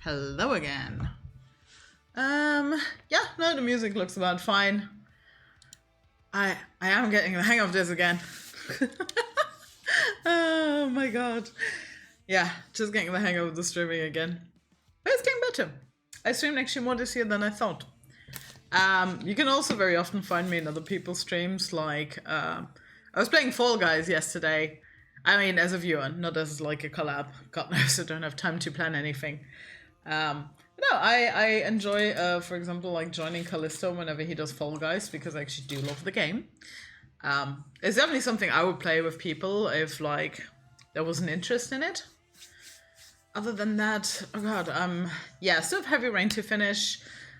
Hello again. Yeah, no, the music looks about fine. I am getting the hang of this again. Oh my god. Yeah, just getting the hang of the streaming again. But it's getting better. I streamed actually more this year than I thought. You can also very often find me in other people's streams, like, I was playing Fall Guys yesterday. I mean, as a viewer, not as like a collab. God knows, I don't have time to plan anything. No, I enjoy, for example, like joining Callisto whenever he does Fall Guys, because I actually do love the game. It's definitely something I would play with people if, like, there was an interest in it. Other than that, oh god, yeah, still have Heavy Rain to finish.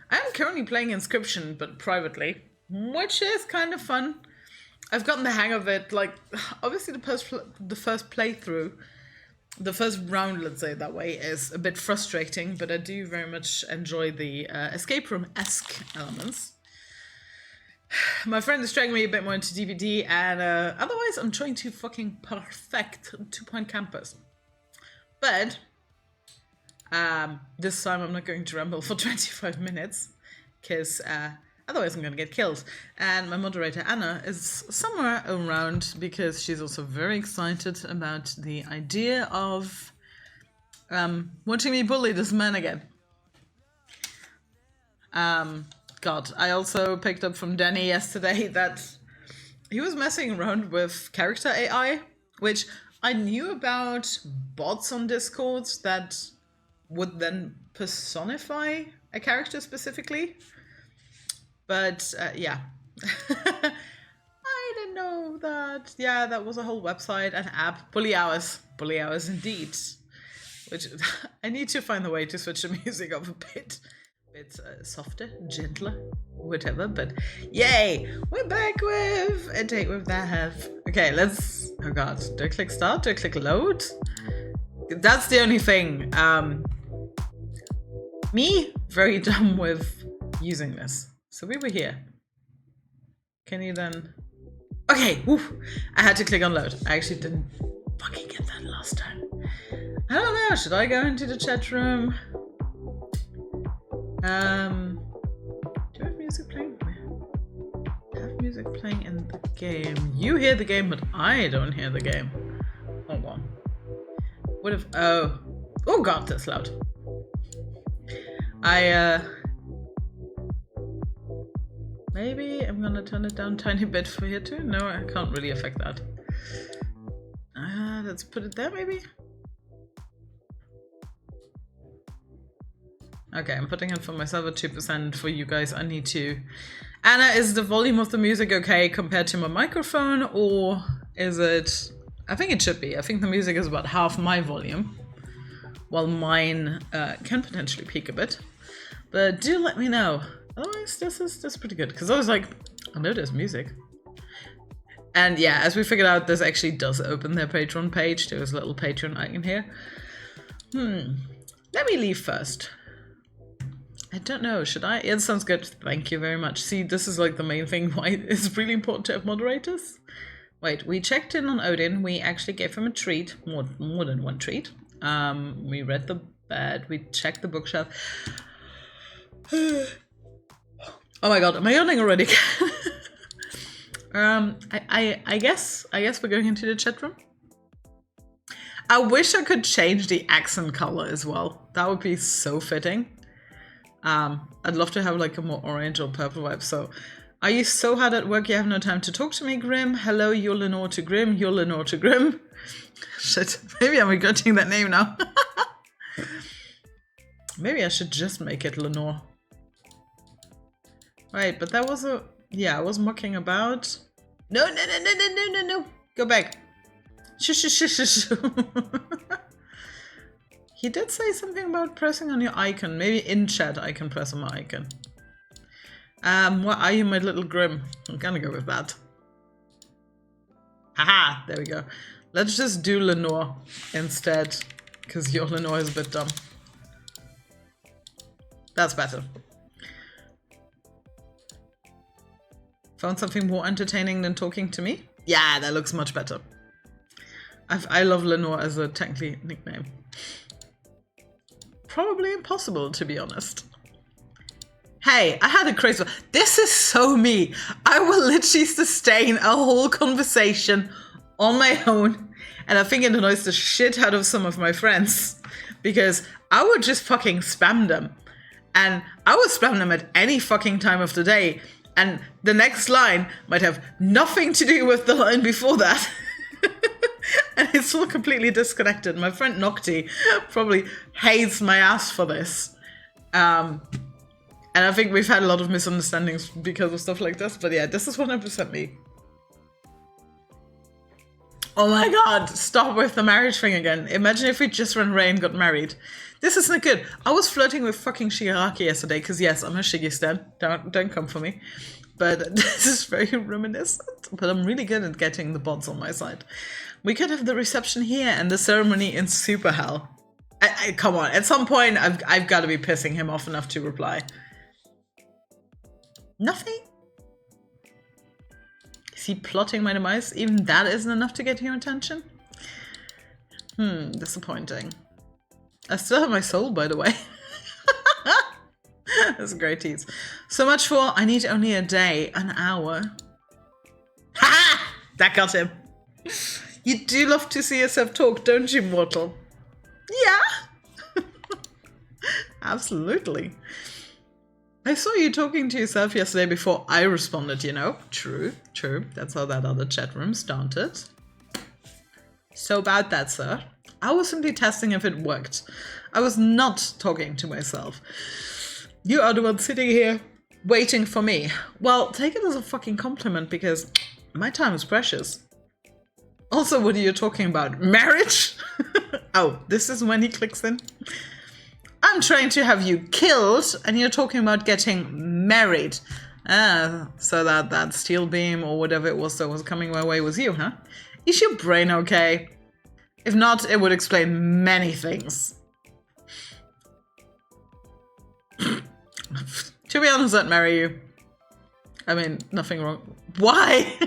I am currently playing Inscription, but privately, which is kind of fun. I've gotten the hang of it. Like, obviously the first playthrough, the first round, let's say it that way, is a bit frustrating, but I do very much enjoy the escape room-esque elements. My friend is dragging me a bit more into DVD, and otherwise I'm trying to fucking perfect 2 Point Campus. But this time I'm not going to ramble for 25 minutes, because otherwise I'm going to get killed. And my moderator Anna is somewhere around, because she's also very excited about the idea of watching me bully this man again. God, I also picked up from Danny yesterday that he was messing around with character AI, which I knew about bots on Discord that would then personify a character specifically. But yeah, I didn't know that. Yeah, that was a whole website and app. Bully hours indeed. Which I need to find a way to switch the music up a bit softer, gentler, whatever. But yay, we're back with a date with that have. Okay, let's. Oh god, do I click start? Do I click load? That's the only thing. Me, very dumb with using this. So we were here. Can you then... Okay, woo. I had to click on load. I actually didn't fucking get that last time. I don't know, should I go into the chat room? Do I have music playing? I have music playing in the game. You hear the game, but I don't hear the game. Hold on. What if... Oh. Oh god, that's loud. Maybe I'm gonna turn it down a tiny bit for here too. No, I can't really affect that. Let's put it there maybe. Okay, I'm putting it for myself at 2%. For you guys, I need to... Anna, is the volume of the music okay compared to my microphone, or is it... I think it should be. I think the music is about half my volume, while mine can potentially peak a bit. But do let me know. Otherwise, this is pretty good. Because I was like, I know there's music. And yeah, as we figured out, this actually does open their Patreon page. There's a little Patreon icon here. Let me leave first. I don't know, should I? Yeah, it sounds good. Thank you very much. See, this is like the main thing why it's really important to have moderators. Wait, we checked in on Odin. We actually gave him a treat. More than one treat. We read the bed. We checked the bookshelf. Oh my god, am I yawning already? I guess we're going into the chat room. I wish I could change the accent color as well. That would be so fitting. I'd love to have like a more orange or purple vibe. So, are you so hard at work you have no time to talk to me, Grim? Hello, you're Lenore to Grim. You're Lenore to Grim. Shit, maybe I'm regretting that name now. Maybe I should just make it Lenore. Right, but that was a... Yeah, I was mucking about. No. Go back. Shush. He did say something about pressing on your icon. Maybe in chat I can press on my icon. Where are you, my little Grim? I'm gonna go with that. Haha, there we go. Let's just do Lenore instead, because your Lenore is a bit dumb. That's better. Found something more entertaining than talking to me? Yeah, that looks much better. I love Lenore as a technically nickname. probably impossible, to be honest. Hey, I had a crazy one. This is so me. I will literally sustain a whole conversation on my own, and I think it annoys the shit out of some of my friends, because I would just fucking spam them. And I would spam them at any fucking time of the day, and the next line might have nothing to do with the line before that. And it's all completely disconnected. My friend Nocti probably hates my ass for this. And I think we've had a lot of misunderstandings because of stuff like this. But yeah, this is 100% me. Oh my god, stop with the marriage thing again. Imagine if we just ran away and got married. This isn't good. I was flirting with fucking Shigaraki yesterday, because yes, I'm a Shigi stan. Don't come for me. But this is very reminiscent. But I'm really good at getting the bots on my side. We could have the reception here and the ceremony in Super Hell. Come on, at some point I've got to be pissing him off enough to reply. Nothing? Is he plotting my demise? Even that isn't enough to get your attention? Disappointing. I still have my soul, by the way. That's a great tease. So much for I need only a day, an hour. Ha! That got him. You do love to see yourself talk, don't you, mortal? Yeah. Absolutely. I saw you talking to yourself yesterday before I responded, you know. True, true. That's how that other chat room started. So about that, sir. I was simply testing if it worked. I was not talking to myself. You are the one sitting here waiting for me. Well, take it as a fucking compliment, because my time is precious. Also, what are you talking about? Marriage? Oh, this is when he clicks in. I'm trying to have you killed, and you're talking about getting married. So that steel beam or whatever it was that was coming my way was you, huh? Is your brain okay? If not, it would explain many things. To be honest, I'd marry you. I mean, nothing wrong. Why?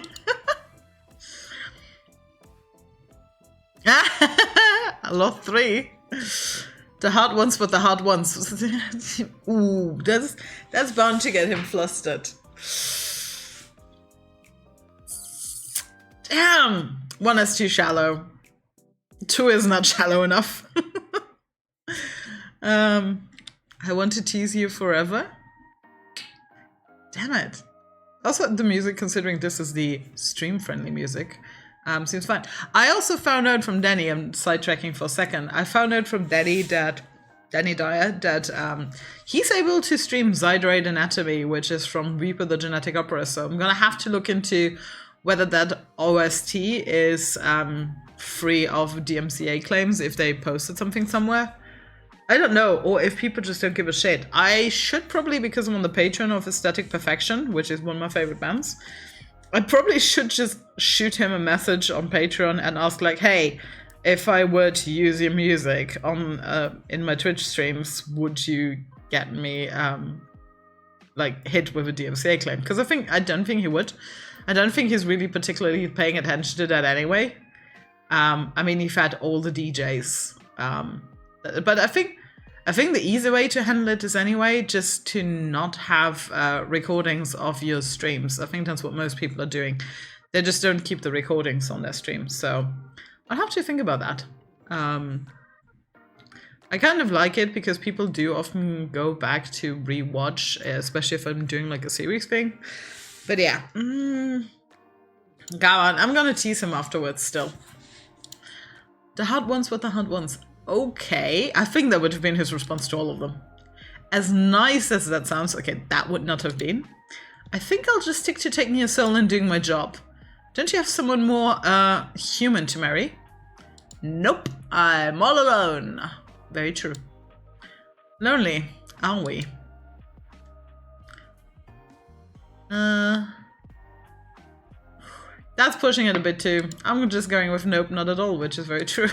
I lost 3. The hard ones, but the hard ones. Ooh, that's bound to get him flustered. Damn! 1 is too shallow. 2 is not shallow enough. I want to tease you forever. Damn it. Also, the music, considering this is the stream-friendly music, seems fine. I also found out from Danny, I'm sidetracking for a second, I found out from Danny Dyer, that he's able to stream Zydrate Anatomy, which is from Reaper the Genetic Opera, so I'm gonna have to look into whether that OST is free of DMCA claims if they posted something somewhere. I don't know, or if people just don't give a shit. I should probably, because I'm on the Patreon of Aesthetic Perfection, which is one of my favorite bands, I probably should just shoot him a message on Patreon and ask, like, hey, if I were to use your music on in my Twitch streams, would you get me like hit with a DMCA claim? Because I don't think he would. I don't think he's really particularly paying attention to that anyway. I mean, you've had all the DJs, but I think the easy way to handle it is anyway just to not have recordings of your streams. I think that's what most people are doing. They just don't keep the recordings on their streams. So I'll have to think about that. I kind of like it because people do often go back to rewatch, especially if I'm doing like a series thing. But yeah, go on. I'm gonna tease him afterwards still. The hard ones with the hard ones. Okay, I think that would have been his response to all of them. As nice as that sounds, okay, that would not have been. I think I'll just stick to taking your soul and doing my job. Don't you have someone more human to marry? Nope, I'm all alone. Very true. Lonely, are we? That's pushing it a bit too. I'm just going with nope, not at all, which is very true.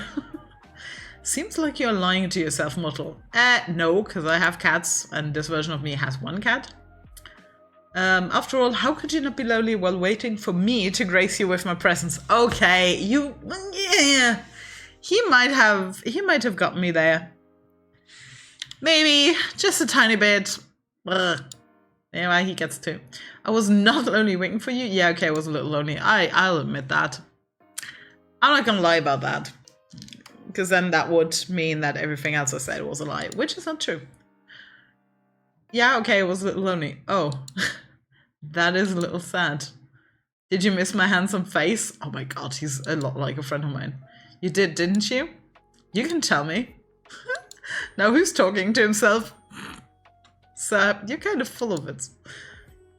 Seems like you're lying to yourself, mortal. No, because I have cats, and this version of me has 1 cat. After all, how could you not be lonely while waiting for me to grace you with my presence? Okay, yeah. He might have gotten me there. Maybe just a tiny bit. Ugh. Anyway, he gets to. I was not lonely waiting for you. Yeah, okay, I was a little lonely. I'll admit that. I'm not gonna lie about that. Because then that would mean that everything else I said was a lie, which is not true. Yeah, okay, I was a little lonely. Oh, that is a little sad. Did you miss my handsome face? Oh my god, he's a lot like a friend of mine. You did, didn't you? You can tell me. Now who's talking to himself? Sir, you're kind of full of it.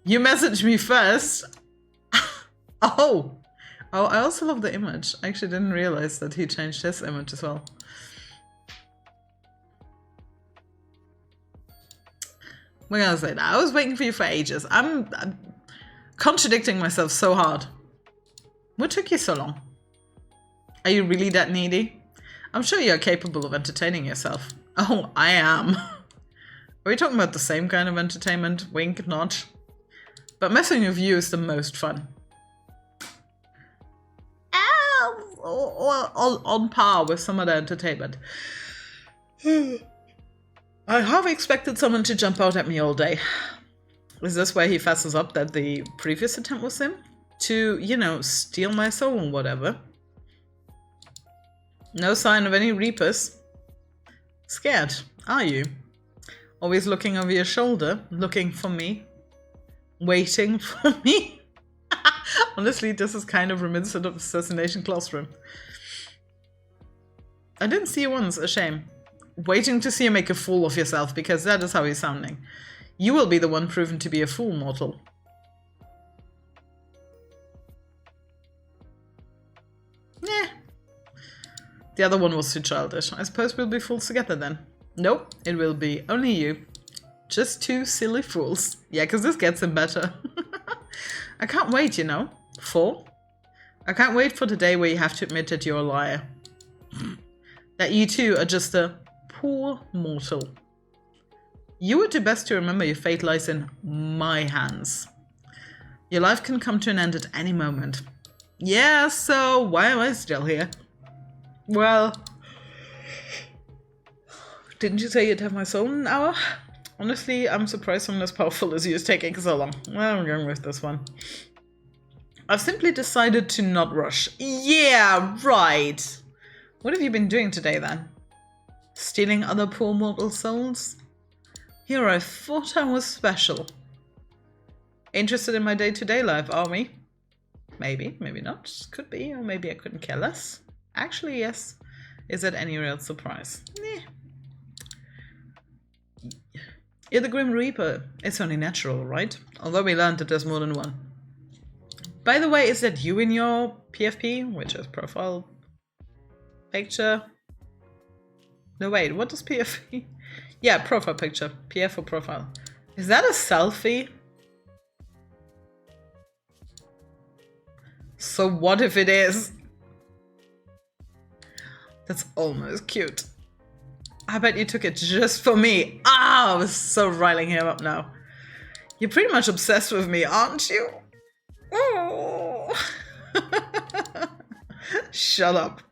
You messaged me first. Oh, I also love the image. I actually didn't realize that he changed his image as well. We're gonna say that. I was waiting for you for ages. I'm contradicting myself so hard. What took you so long? Are you really that needy? I'm sure you're capable of entertaining yourself. Oh, I am. Are we talking about the same kind of entertainment? Wink, nod. But messing with you is the most fun. Or on par with some other entertainment. I half expected someone to jump out at me all day. Is this where he fesses up that the previous attempt was him? To, you know, steal my soul or whatever. No sign of any reapers. Scared, are you? Always looking over your shoulder, looking for me. Waiting for me. Honestly, this is kind of reminiscent of Assassination Classroom. I didn't see you once, a shame. Waiting to see you make a fool of yourself, because that is how he's sounding. You will be the one proven to be a fool, mortal. Nah. The other one was too childish. I suppose we'll be fools together then. Nope, it will be only you. Just two silly fools. Yeah, because this gets him better. I can't wait, you know. I can't wait for the day where you have to admit that you're a liar. That you too are just a poor mortal. You would do best to remember your fate lies in my hands. Your life can come to an end at any moment. Yeah, so why am I still here? Well, didn't you say you'd have my soul in an hour? Honestly, I'm surprised someone as powerful as you is taking so long. Well, I'm going with this one. I've simply decided to not rush. Yeah, right. What have you been doing today then? Stealing other poor mortal souls? Here I thought I was special. Interested in my day-to-day life, are we? Maybe, maybe not. Could be, or maybe I couldn't care less. Actually, yes. Is that any real surprise? Nah. You're the Grim Reaper. It's only natural, right? Although we learned that there's more than one. By the way, is that you in your PFP? Which is profile picture? No, wait, what does PFP? Yeah, profile picture. PF for profile. Is that a selfie? So what if it is? That's almost cute. I bet you took it just for me. Ah, I was so riling him up now. You're pretty much obsessed with me, aren't you? Oh. Shut up.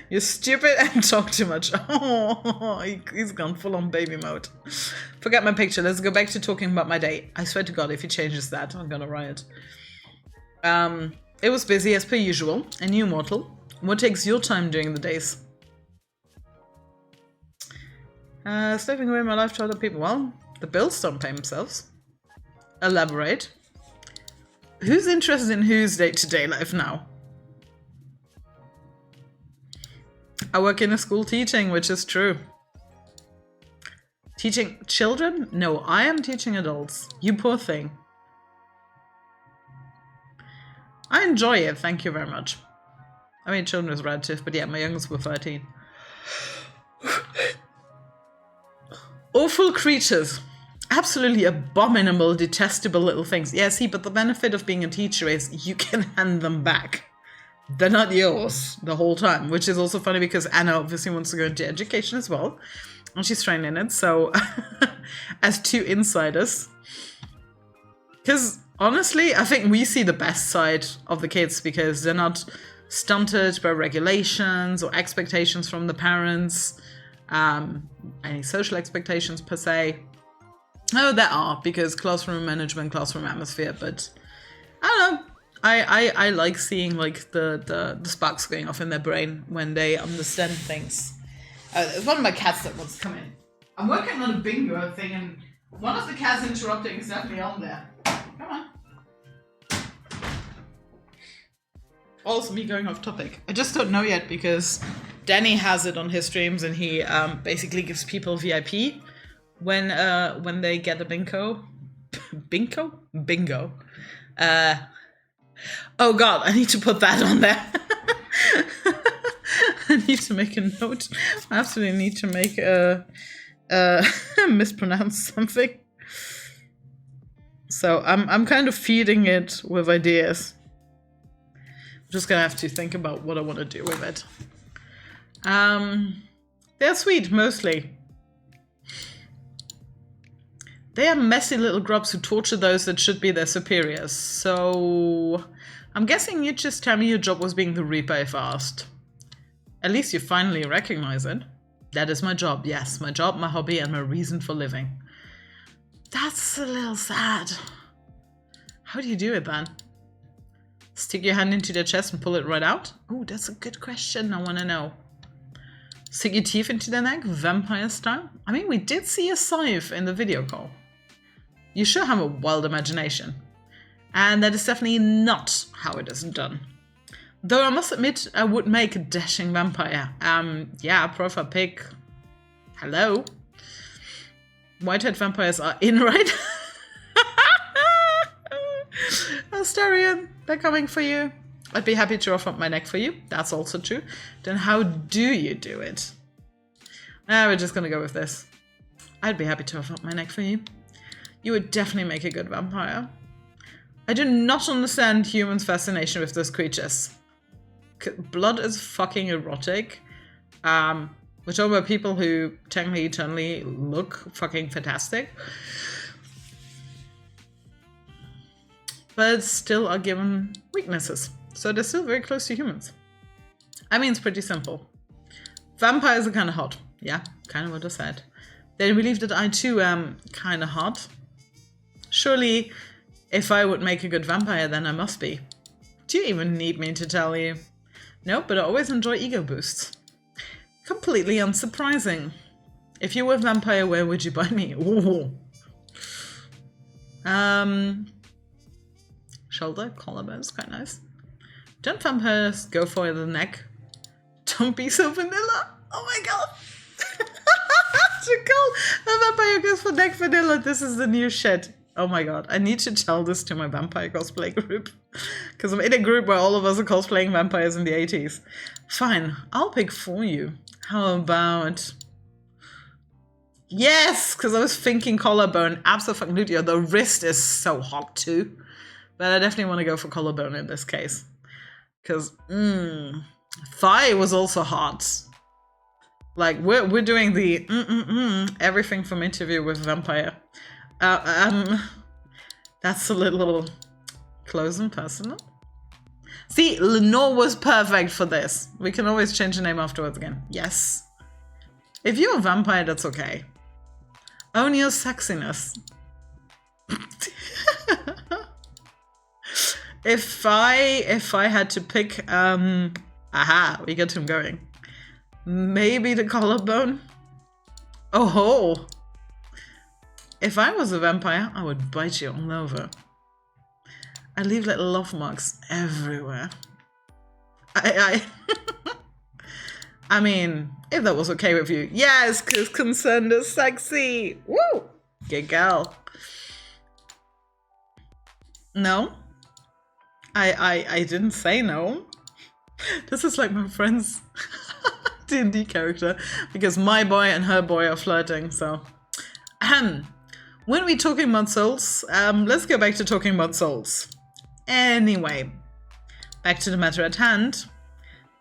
You're stupid and talk too much. Oh, he's gone full on baby mode. Forget my picture. Let's go back to talking about my day. I swear to God, if he changes that, I'm gonna riot. It was busy as per usual. And you, mortal. What takes your time during the days? Slaving away my life to other people. Well, the bills don't pay themselves. Elaborate. Who's interested in whose day-to-day life now? I work in a school teaching, which is true. Teaching children? No, I am teaching adults. You poor thing. I enjoy it, thank you very much. I mean, children is relative, but yeah, my youngest were 13. Awful creatures. Absolutely abominable, detestable little things. Yeah, see, but the benefit of being a teacher is you can hand them back. They're not yours the whole time, which is also funny because Anna obviously wants to go into education as well. And she's trained in it, so as two insiders. Because honestly, I think we see the best side of the kids because they're not stunted by regulations or expectations from the parents. any social expectations per se. Oh, there are, because classroom management, classroom atmosphere, but I don't know. I like seeing like the sparks going off in their brain when they understand things. There's one of my cats that wants to come in. I'm working on a bingo thing, and one of the cats interrupting is definitely on there. Come on. Also me going off topic. I just don't know yet because Danny has it on his streams, and he basically gives people VIP when they get a bingo. Bingo. Oh god, I need to put that on there. I need to make a note. I absolutely need to make a mispronounce something. So I'm kind of feeding it with ideas. I'm just gonna have to think about what I want to do with it. They're sweet, mostly. They are messy little grubs who torture those that should be their superiors. So I'm guessing you'd just tell me your job was being the Reaper if asked. At least you finally recognize it. That is my job, yes. My job, my hobby, and my reason for living. That's a little sad. How do you do it then? Stick your hand into their chest and pull it right out? Oh, that's a good question. I want to know. Stick your teeth into their neck, vampire style? I mean, we did see a scythe in the video call. You sure have a wild imagination. And that is definitely not how it is done. Though I must admit, I would make a dashing vampire. Yeah, profile pic. Hello? Whitehead vampires are in, right? Astarian, they're coming for you. I'd be happy to offer up my neck for you. That's also true. Then how do you do it? We're just gonna go with this. I'd be happy to offer up my neck for you. You would definitely make a good vampire. I do not understand humans' fascination with those creatures. Blood is fucking erotic. We're talking about people who technically eternally look fucking fantastic. But still are given weaknesses. So they're still very close to humans. I mean, it's pretty simple. Vampires are kind of hot. Yeah, kind of what I said. They believe that I too am kind of hot. Surely, if I would make a good vampire, then I must be. Do you even need me to tell you? No, but I always enjoy ego boosts. Completely unsurprising. If you were a vampire, where would you buy me? Ooh. Shoulder, collarbones, quite nice. Don't vampires go for the neck? Don't be so vanilla. Oh my god. To call a vampire goes for neck vanilla. This is the new shit. Oh my god. I need to tell this to my vampire cosplay group. Because I'm in a group where all of us are cosplaying vampires in the 80s. Fine. I'll pick for you. How about... Yes! Because I was thinking collarbone. Absolutely. The wrist is so hot too. But I definitely want to go for collarbone in this case. Because, thigh was also hot. Like, we're doing the everything from Interview with Vampire. That's a little close and personal. See, Lenore was perfect for this. We can always change the name afterwards again. Yes. If you're a vampire, that's okay. Own your sexiness. If I had to pick, aha, we get him going. Maybe the collarbone. Oh ho! If I was a vampire, I would bite you all over. I'd leave little love marks everywhere. I mean, if that was okay with you. Yes, because concerned is sexy. Woo! Good girl. No? I didn't say no. This is like my friend's D&D character, because my boy and her boy are flirting, so. When we talking about souls, let's go back to talking about souls. Anyway, back to the matter at hand.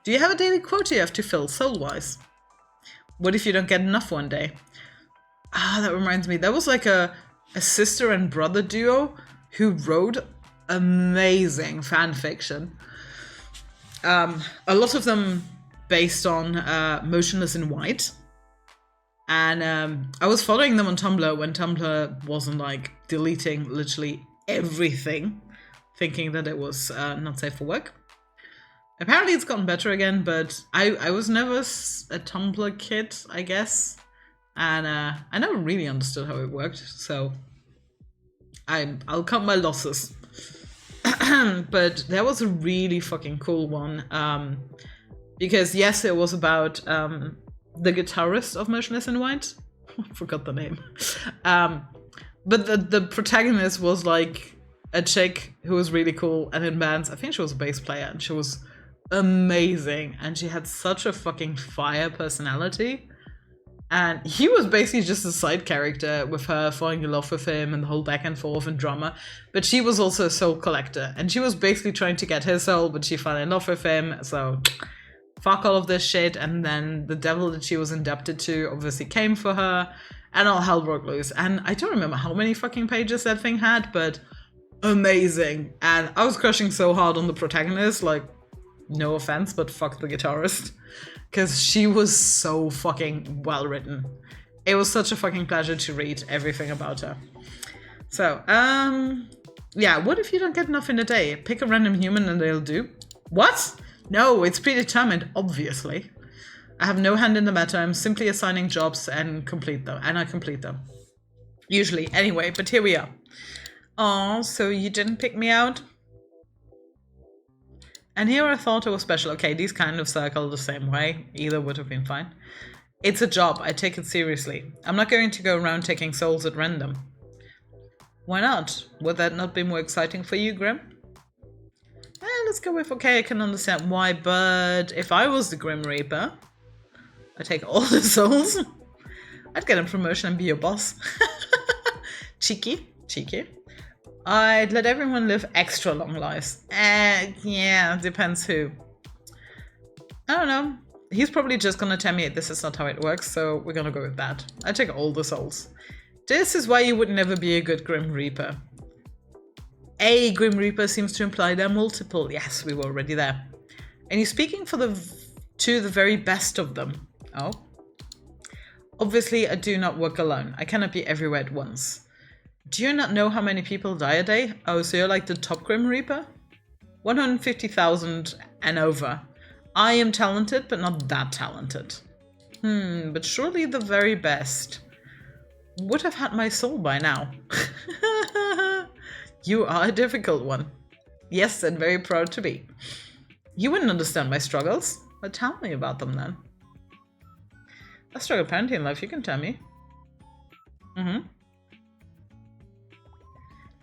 Do you have a daily quota you have to fill soul-wise? What if you don't get enough one day? Ah, that reminds me. There was like a sister and brother duo who wrote amazing fan fiction. A lot of them based on Motionless in White. And I was following them on Tumblr when Tumblr wasn't like deleting literally everything, thinking that it was not safe for work. Apparently it's gotten better again, but I was never a Tumblr kid, I guess. And I never really understood how it worked, so I'll cut my losses. But that was a really fucking cool one. Because yes, it was about the guitarist of Motionless in White. I forgot the name. But the protagonist was like a chick who was really cool, and in bands, I think she was a bass player, and she was amazing, and she had such a fucking fire personality. And he was basically just a side character with her falling in love with him and the whole back and forth and drama. But she was also a soul collector, and she was basically trying to get his soul, but she fell in love with him, so fuck all of this shit. And then the devil that she was indebted to obviously came for her, and all hell broke loose. And I don't remember how many fucking pages that thing had, but amazing. And I was crushing so hard on the protagonist, like, no offense, but fuck the guitarist, because she was so fucking well written. It was such a fucking pleasure to read everything about her. So, yeah, what if you don't get enough in a day? Pick a random human and they'll do. What? No, it's predetermined, obviously. I have no hand in the matter. I'm simply assigning jobs and complete them, and I complete them. Usually, anyway, but here we are. Oh, so you didn't pick me out? And here I thought it was special. Okay, these kind of circle the same way. Either would have been fine. It's a job. I take it seriously. I'm not going to go around taking souls at random. Why not? Would that not be more exciting for you, Grim? Let's go with, okay, I can understand why, but if I was the Grim Reaper, I'd take all the souls. I'd get a promotion and be your boss. Cheeky. I'd let everyone live extra long lives. Yeah, depends who. I don't know. He's probably just gonna tell me this is not how it works, so we're gonna go with that. I take all the souls. This is why you would never be a good Grim Reaper. A Grim Reaper seems to imply there are multiple. Yes, we were already there. And you're speaking for the very best of them. Oh. Obviously, I do not work alone. I cannot be everywhere at once. Do you not know how many people die a day? Oh, so you're like the top Grim Reaper? 150,000 and over. I am talented, but not that talented. But surely the very best. Would have had my soul by now. You are a difficult one. Yes, and very proud to be. You wouldn't understand my struggles, but tell me about them then. I struggle apparently in life, you can tell me.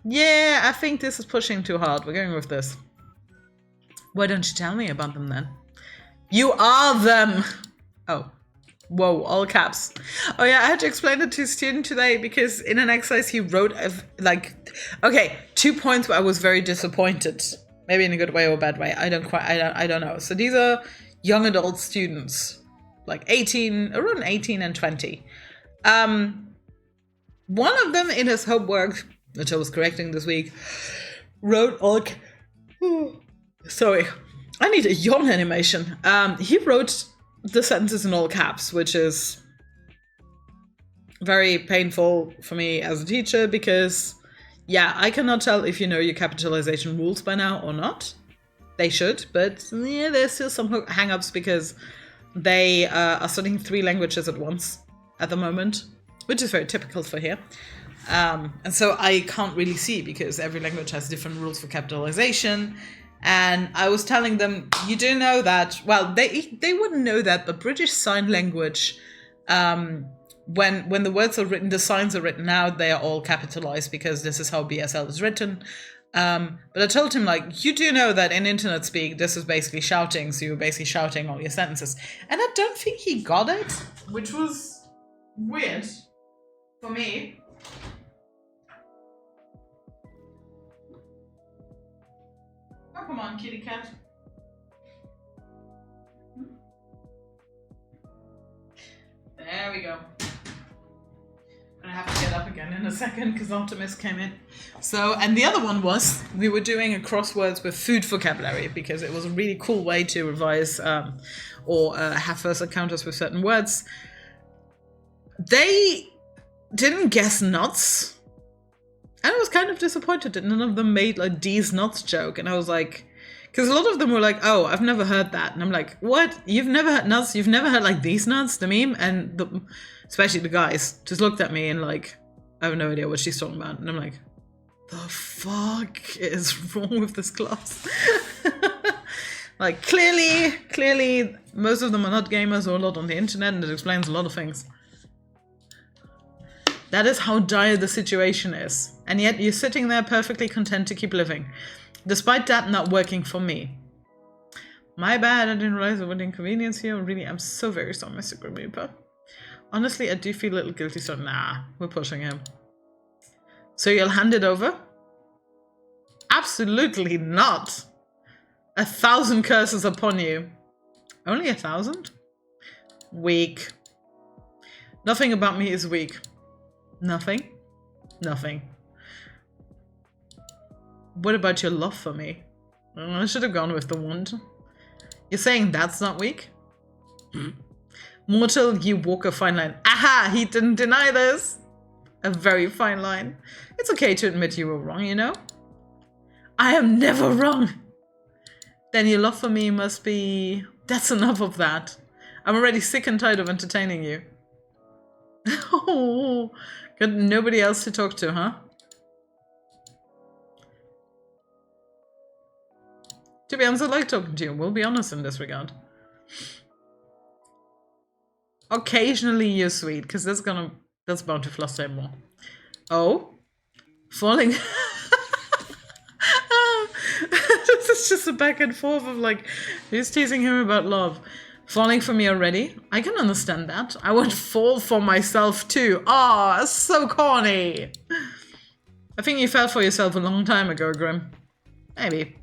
Yeah, I think this is pushing too hard. We're going with this. Why don't you tell me about them then? You are them! Oh. Whoa, all caps. Oh yeah, I had to explain it to a student today because in an exercise he wrote, okay, 2 points where I was very disappointed. Maybe in a good way or a bad way. I don't know. So these are young adult students, like around 18 and 20. One of them in his homework, which I was correcting this week, wrote sorry, I need a yawn animation. He wrote the sentences in all caps, which is very painful for me as a teacher because, yeah, I cannot tell if you know your capitalization rules by now or not. They should, but yeah, there's still some hang-ups because they are studying 3 languages at once at the moment, which is very typical for here. And so I can't really see because every language has different rules for capitalization. And I was telling them, you do know that, well, they wouldn't know that, but British Sign Language, when the words are written, the signs are written out, they are all capitalized because this is how BSL is written. But I told him, like, you do know that in internet speak, this is basically shouting, so you're basically shouting all your sentences. And I don't think he got it, which was weird for me. Oh, come on, kitty cat. There we go. I have to get up again in a second because Optimus came in. So, and the other one was, we were doing a crosswords with food vocabulary because it was a really cool way to revise or have first encounters with certain words. They didn't guess nuts. And I was kind of disappointed that none of them made like D's nuts joke. And I was like, because a lot of them were like, oh, I've never heard that. And I'm like, what? You've never heard nuts? You've never heard like these nuts, the meme? And especially the guys just looked at me and like, I have no idea what she's talking about. And I'm like, the fuck is wrong with this class? Like, clearly, most of them are not gamers or a lot on the internet, and it explains a lot of things. That is how dire the situation is. And yet you're sitting there perfectly content to keep living. Despite that not working for me. My bad, I didn't realize there was inconvenience here. Really, I'm so very sorry, Mr. Grim Reaper. Honestly, I do feel a little guilty, so nah, we're pushing him. So you'll hand it over? Absolutely not. 1,000 curses upon you. Only 1,000? Weak. Nothing about me is weak. Nothing? Nothing. What about your love for me? I should have gone with the wand. You're saying that's not weak? Mortal, you walk a fine line. Aha! He didn't deny this! A very fine line. It's okay to admit you were wrong, you know? I am never wrong! Then your love for me must be... That's enough of that. I'm already sick and tired of entertaining you. Oh, got nobody else to talk to, huh? To be honest, I like talking to you. We'll be honest in this regard. Occasionally you're sweet, because that's bound to fluster him more. Oh? Falling... This is just a back and forth of like, who's teasing him about love? Falling for me already? I can understand that. I would fall for myself too. Ah, oh, so corny. I think you fell for yourself a long time ago, Grim. Maybe.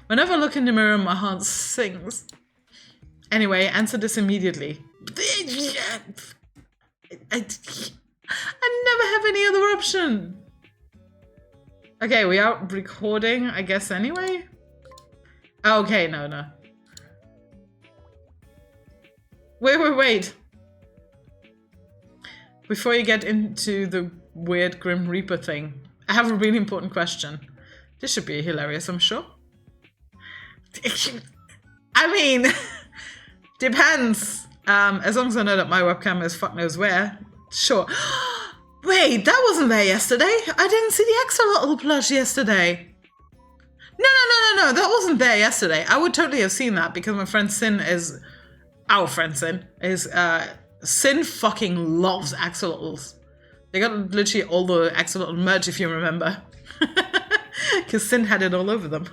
Whenever I look in the mirror, my heart sings. Anyway, answer this immediately. I never have any other option. Okay, we are recording, I guess, anyway? Okay, no. Wait. Before you get into the weird Grim Reaper thing, I have a really important question. This should be hilarious, I'm sure. I mean, depends. As long as I know that my webcam is fuck knows where, sure. Wait, that wasn't there yesterday. I didn't see the axolotl plush yesterday. No, that wasn't there yesterday. I would totally have seen that because my friend Sin is... Our friend Sin is... Sin fucking loves axolotls. They got literally all the axolotl merch, if you remember. Because Sin had it all over them.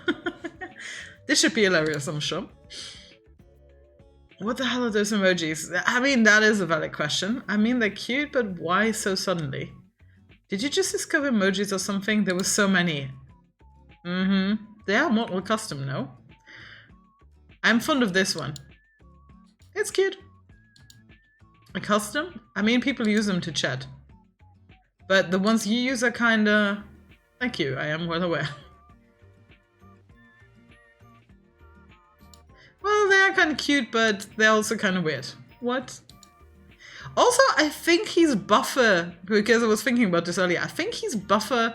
This should be hilarious, I'm sure. What the hell are those emojis? I mean, that is a valid question. I mean, they're cute, but why so suddenly? Did you just discover emojis or something? There were so many. They are Mortal Custom, no? I'm fond of this one. It's cute. A custom? I mean, people use them to chat. But the ones you use are kinda... Thank you, I am well aware. Well, they are kind of cute, but they're also kind of weird. What? Also, I think he's buffer, because I was thinking about this earlier. I think he's buffer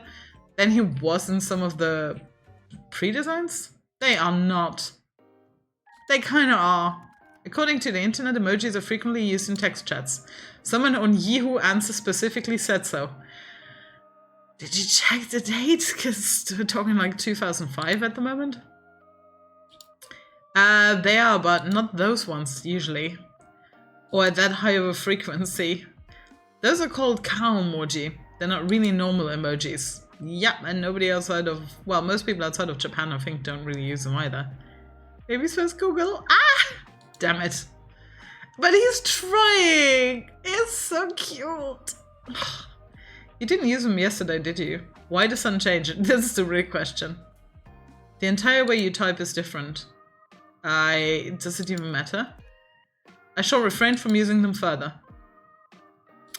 than he was in some of the pre-designs. They are not. They kind of are. According to the internet, emojis are frequently used in text chats. Someone on Yahoo Answer specifically said so. Did you check the date? Because we're talking like 2005 at the moment. They are, but not those ones, usually. Or at that high of a frequency. Those are called cow emoji. They're not really normal emojis. Yep, and nobody outside of... Well, most people outside of Japan, I think, don't really use them either. Maybe first Google? Ah! Damn it. But he's trying! It's so cute! You didn't use them yesterday, did you? Why the sun change? This is the real question. The entire way you type is different. Does it even matter? I shall refrain from using them further.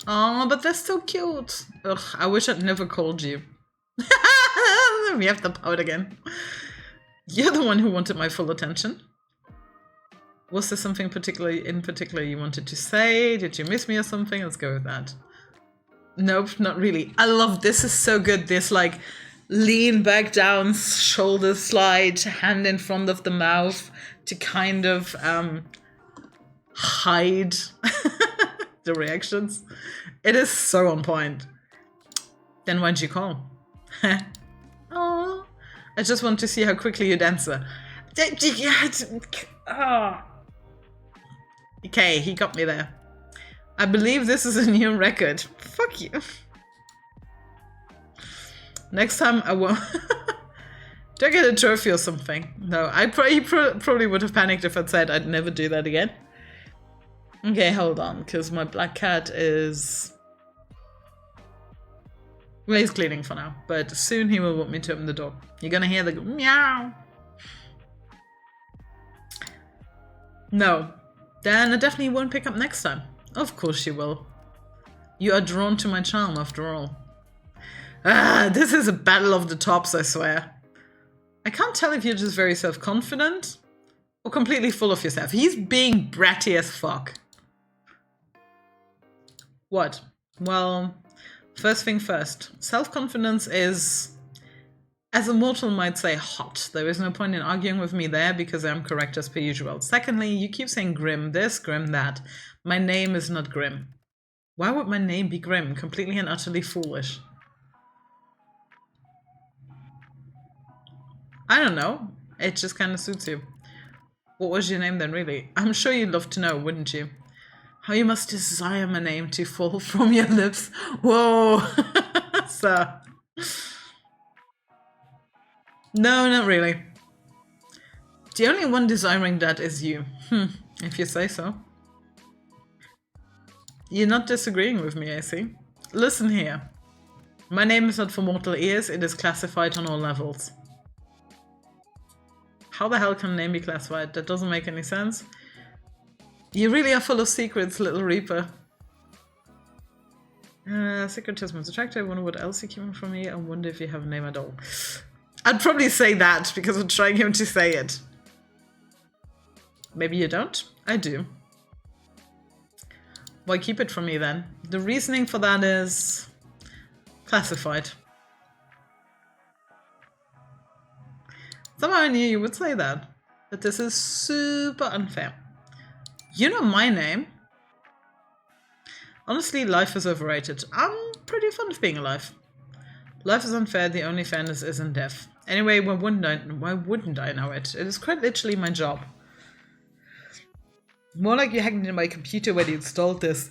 Oh, but they're so cute. Ugh, I wish I'd never called you. We have the pout again. You're the one who wanted my full attention. Was there something in particular you wanted to say? Did you miss me or something? Let's go with that. Nope, not really. I love this. Is so good. This like lean back down, shoulder slide, hand in front of the mouth to kind of hide the reactions. It is so on point. Then why'd you call? Oh, I just want to see how quickly you'd answer. Okay, he got me there. I believe this is a new record. Fuck you. Next time I won't. Do I get a trophy or something? No, he probably would have panicked if I'd said I'd never do that again. Okay, hold on, because my black cat is... Well, he's cleaning for now, but soon he will want me to open the door. You're gonna hear the meow. No. Then I definitely won't pick up next time. Of course you will. You are drawn to my charm after all. Ah, this is a battle of the tops, I swear. I can't tell if you're just very self-confident or completely full of yourself. He's being bratty as fuck. What? Well, first thing first. Self-confidence is, as a mortal might say, hot. There is no point in arguing with me there because I'm correct as per usual. Secondly, you keep saying grim this, grim that. My name is not grim. Why would my name be grim? Completely and utterly foolish. I don't know. It just kind of suits you. What was your name then, really? I'm sure you'd love to know, wouldn't you? How you must desire my name to fall from your lips. Whoa. Sir. No, not really. The only one desiring that is you. If you say so. You're not disagreeing with me, I see. Listen here. My name is not for mortal ears, it is classified on all levels. How the hell can a name be classified? That doesn't make any sense. You really are full of secrets, little Reaper. Secret testament attractive. I wonder what else you keep from me. I wonder if you have a name at all. I'd probably say that because I'm trying him to say it. Maybe you don't? I do. Why keep it from me then? The reasoning for that is classified. Somehow I knew you would say that. But this is super unfair. You know my name. Honestly, life is overrated. I'm pretty fond of being alive. Life is unfair, the only fairness is in death. Anyway, why wouldn't I know it? It is quite literally my job. More like you hacked into my computer when you installed this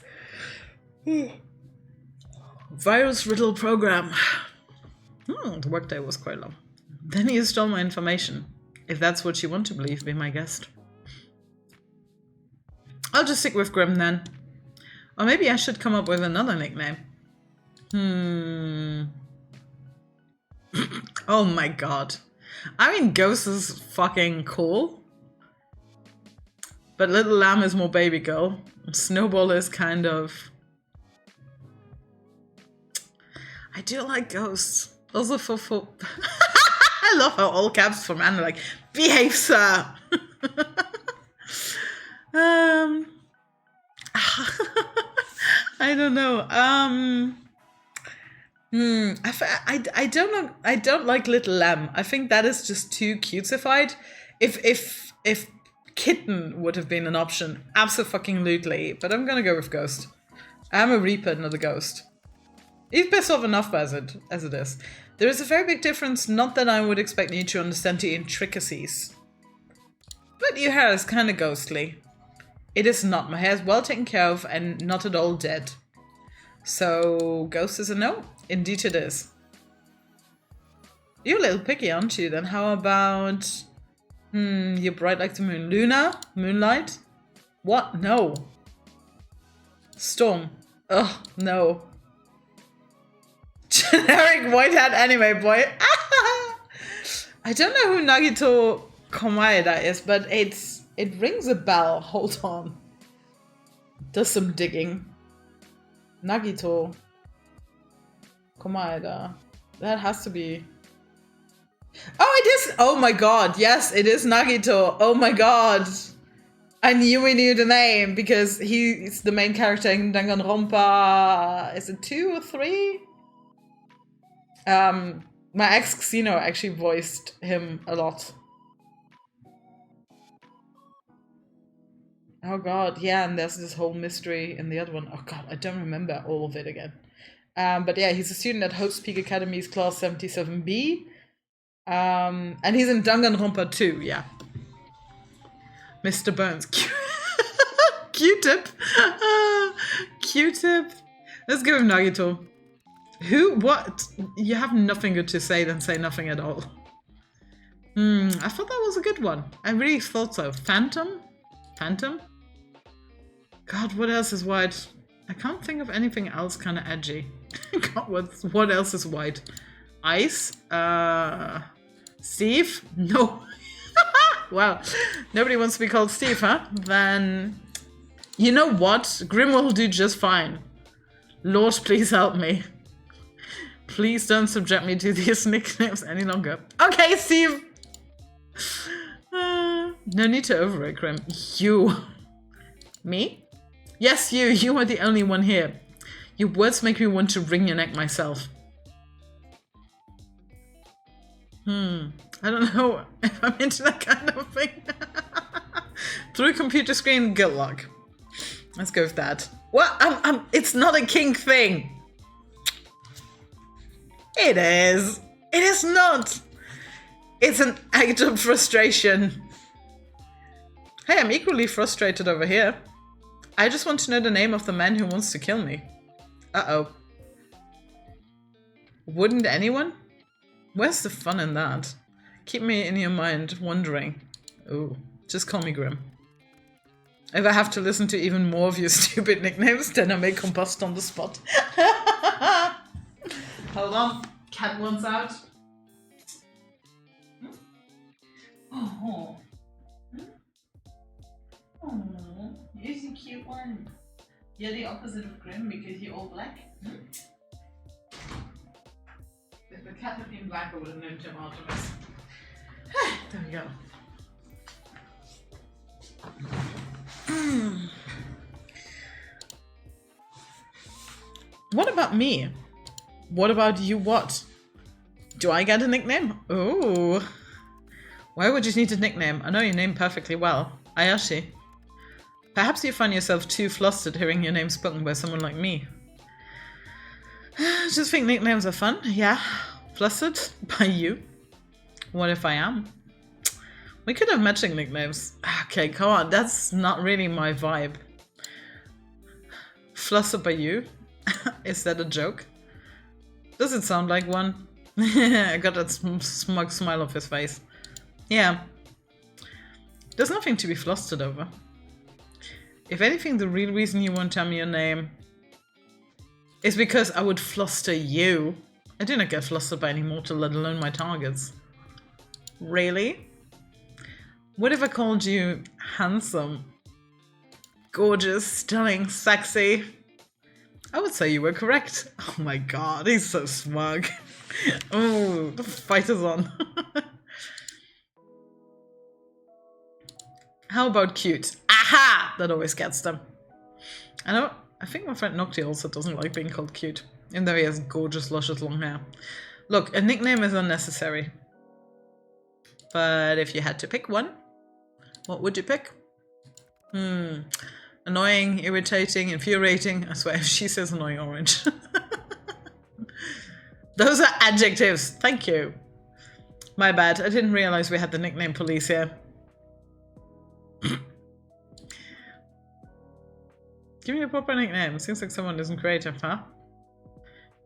virus riddle program. The workday was quite long. Then you stole my information. If that's what you want to believe, be my guest. I'll just stick with Grim then. Or maybe I should come up with another nickname. Oh my god. I mean, Ghost is fucking cool. But Little Lamb is more Babygirl. Snowball is kind of... I do like Ghost. Also for... I love how all caps for man are like, behave, sir! I don't know. I don't know. I don't like Little Lamb. I think that is just too cutesified. If Kitten would have been an option, absolutely. But I'm gonna go with Ghost. I'm a Reaper, not a Ghost. He's pissed off enough as it is. There is a very big difference. Not that I would expect you to understand the intricacies, but your hair is kind of ghostly. It is not. My hair is well taken care of and not at all dead. So, Ghost is a no. Indeed it is. You're a little picky, aren't you? Then how about... you're bright like the moon. Luna? Moonlight? What? No. Storm. Ugh, no. Generic white hat anime boy. I don't know who Nagito Komaeda is, but it rings a bell. Hold on. Does some digging. Nagito Komaeda. That has to be... Oh, it is! Oh my god, yes, it is Nagito. Oh my god. I knew we knew the name because he's the main character in Danganronpa. Is it 2 or 3? My ex Xeno actually voiced him a lot. Oh god, yeah, and there's this whole mystery in the other one. Oh god, I don't remember all of it again. But yeah, he's a student at Hope's Peak Academy's class 77B. And he's in Danganronpa 2, yeah. Mr. Burns. Q-tip. Q-tip. Let's go with Nagito. Who? What? You have nothing good to say, then say nothing at all. I thought that was a good one. I really thought so. Phantom? Phantom? God, what else is white? I can't think of anything else kind of edgy. God, what else is white? Ice? Steve? No. Wow. Nobody wants to be called Steve, huh? Then... You know what? Grim will do just fine. Lord, please help me. Please don't subject me to these nicknames any longer. Okay, Steve! No need to overrate, Grim. You. Me? Yes, you. You are the only one here. Your words make me want to wring your neck myself. I don't know if I'm into that kind of thing. Through a computer screen, good luck. Let's go with that. Well, it's not a kink thing. It is. It is not. It's an act of frustration. Hey, I'm equally frustrated over here. I just want to know the name of the man who wants to kill me. Uh-oh. Wouldn't anyone? Where's the fun in that? Keep me in your mind wondering. Ooh, just call me Grim. If I have to listen to even more of your stupid nicknames, then I may combust on the spot. Hold on. Cat wants out. Oh. Oh, you're the cute one. You're the opposite of Grim because you're all black. If the cat had been black, I would have named him Artemis. There we go. What about me? What about you what? Do I get a nickname? Ooh. Why would you need a nickname? I know your name perfectly well. Ayashi. Perhaps you find yourself too flustered hearing your name spoken by someone like me. Just think nicknames are fun? Yeah. Flustered? By you? What if I am? We could have matching nicknames. Okay, come on. That's not really my vibe. Flustered by you? Is that a joke? Does it sound like one? I got that smug smile off his face. Yeah. There's nothing to be flustered over. If anything, the real reason you won't tell me your name is because I would fluster you. I do not get flustered by any mortal, let alone my targets. Really? What if I called you handsome, gorgeous, stunning, sexy? I would say you were correct. Oh my god, he's so smug. Oh, the fight is on. How about cute? Aha! That always gets them. I think my friend Nocti also doesn't like being called cute, even though he has gorgeous, luscious long hair. Look, a nickname is unnecessary. But if you had to pick one, what would you pick? Annoying, irritating, infuriating. I swear, if she says annoying orange. Those are adjectives. Thank you. My bad. I didn't realize we had the nickname police here. Give me a proper nickname. Seems like someone isn't creative, huh?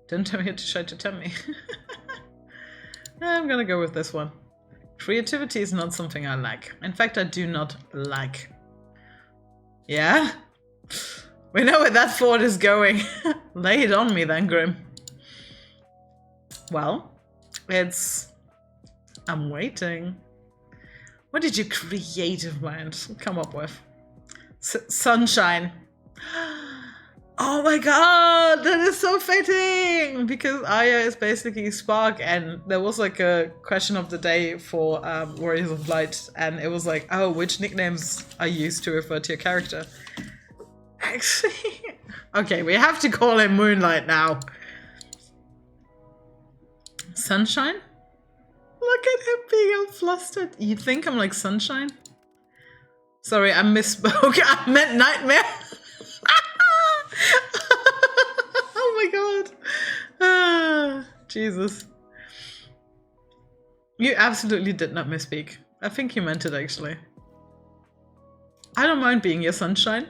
Don't tell me to try to tempt me. I'm gonna go with this one. Creativity is not something I like. In fact, I do not like. Yeah? We know where that thought is going. Lay it on me then, Grim. Well, I'm waiting. What did your creative mind come up with? Sunshine. Oh my god, that is so fitting! Because Aya is basically Spark, and there was like a question of the day for Warriors of Light, and it was like, oh, which nicknames are used to refer to your character? Actually, okay, we have to call him Moonlight now. Sunshine? Look at him being all flustered. You think I'm like Sunshine? Sorry, I misspoke. I meant Nightmare. Oh my god. Ah, Jesus. You absolutely did not misspeak. I think you meant it actually. I don't mind being your sunshine.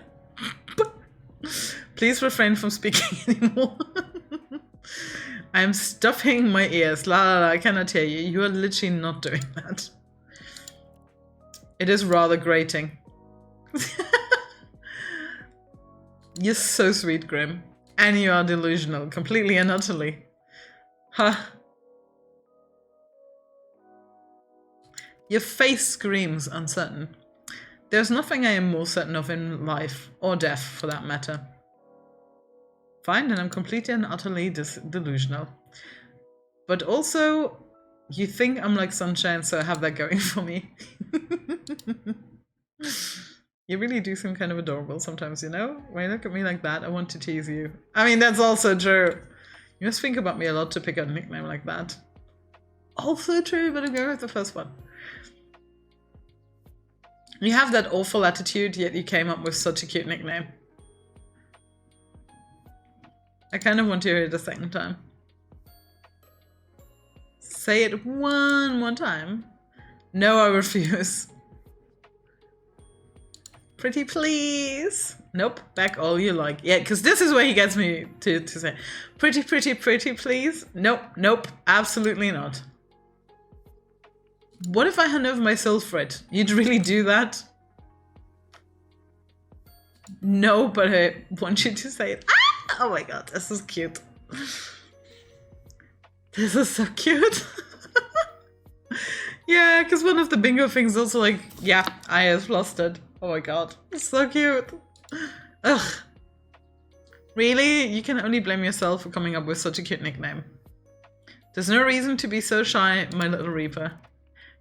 Please refrain from speaking anymore. I am stuffing my ears. La la la, I cannot hear you. You are literally not doing that. It is rather grating. You're so sweet, Grim. And you are delusional, completely and utterly. Huh. Your face screams uncertain. There's nothing I am more certain of in life, or death for that matter. Fine, and I'm completely and utterly delusional. But also, you think I'm like Sunshine, so I have that going for me. You really do seem kind of adorable sometimes, you know? When you look at me like that, I want to tease you. I mean, that's also true. You must think about me a lot to pick a nickname like that. Also true, but I'm going with the first one. You have that awful attitude, yet you came up with such a cute nickname. I kind of want to hear it a second time. Say it one more time. No, I refuse. Pretty please. Nope, back all you like. Yeah, because this is where he gets me to say, pretty please. Nope, nope, absolutely not. What if I hand over my soul for it? You'd really do that? No, but I want you to say it. Ah! Oh my god, this is cute. This is so cute. Yeah, because one of the bingo things also like, yeah, I is flustered. Oh my god, it's so cute. Ugh. Really? You can only blame yourself for coming up with such a cute nickname. There's no reason to be so shy, my little Reaper.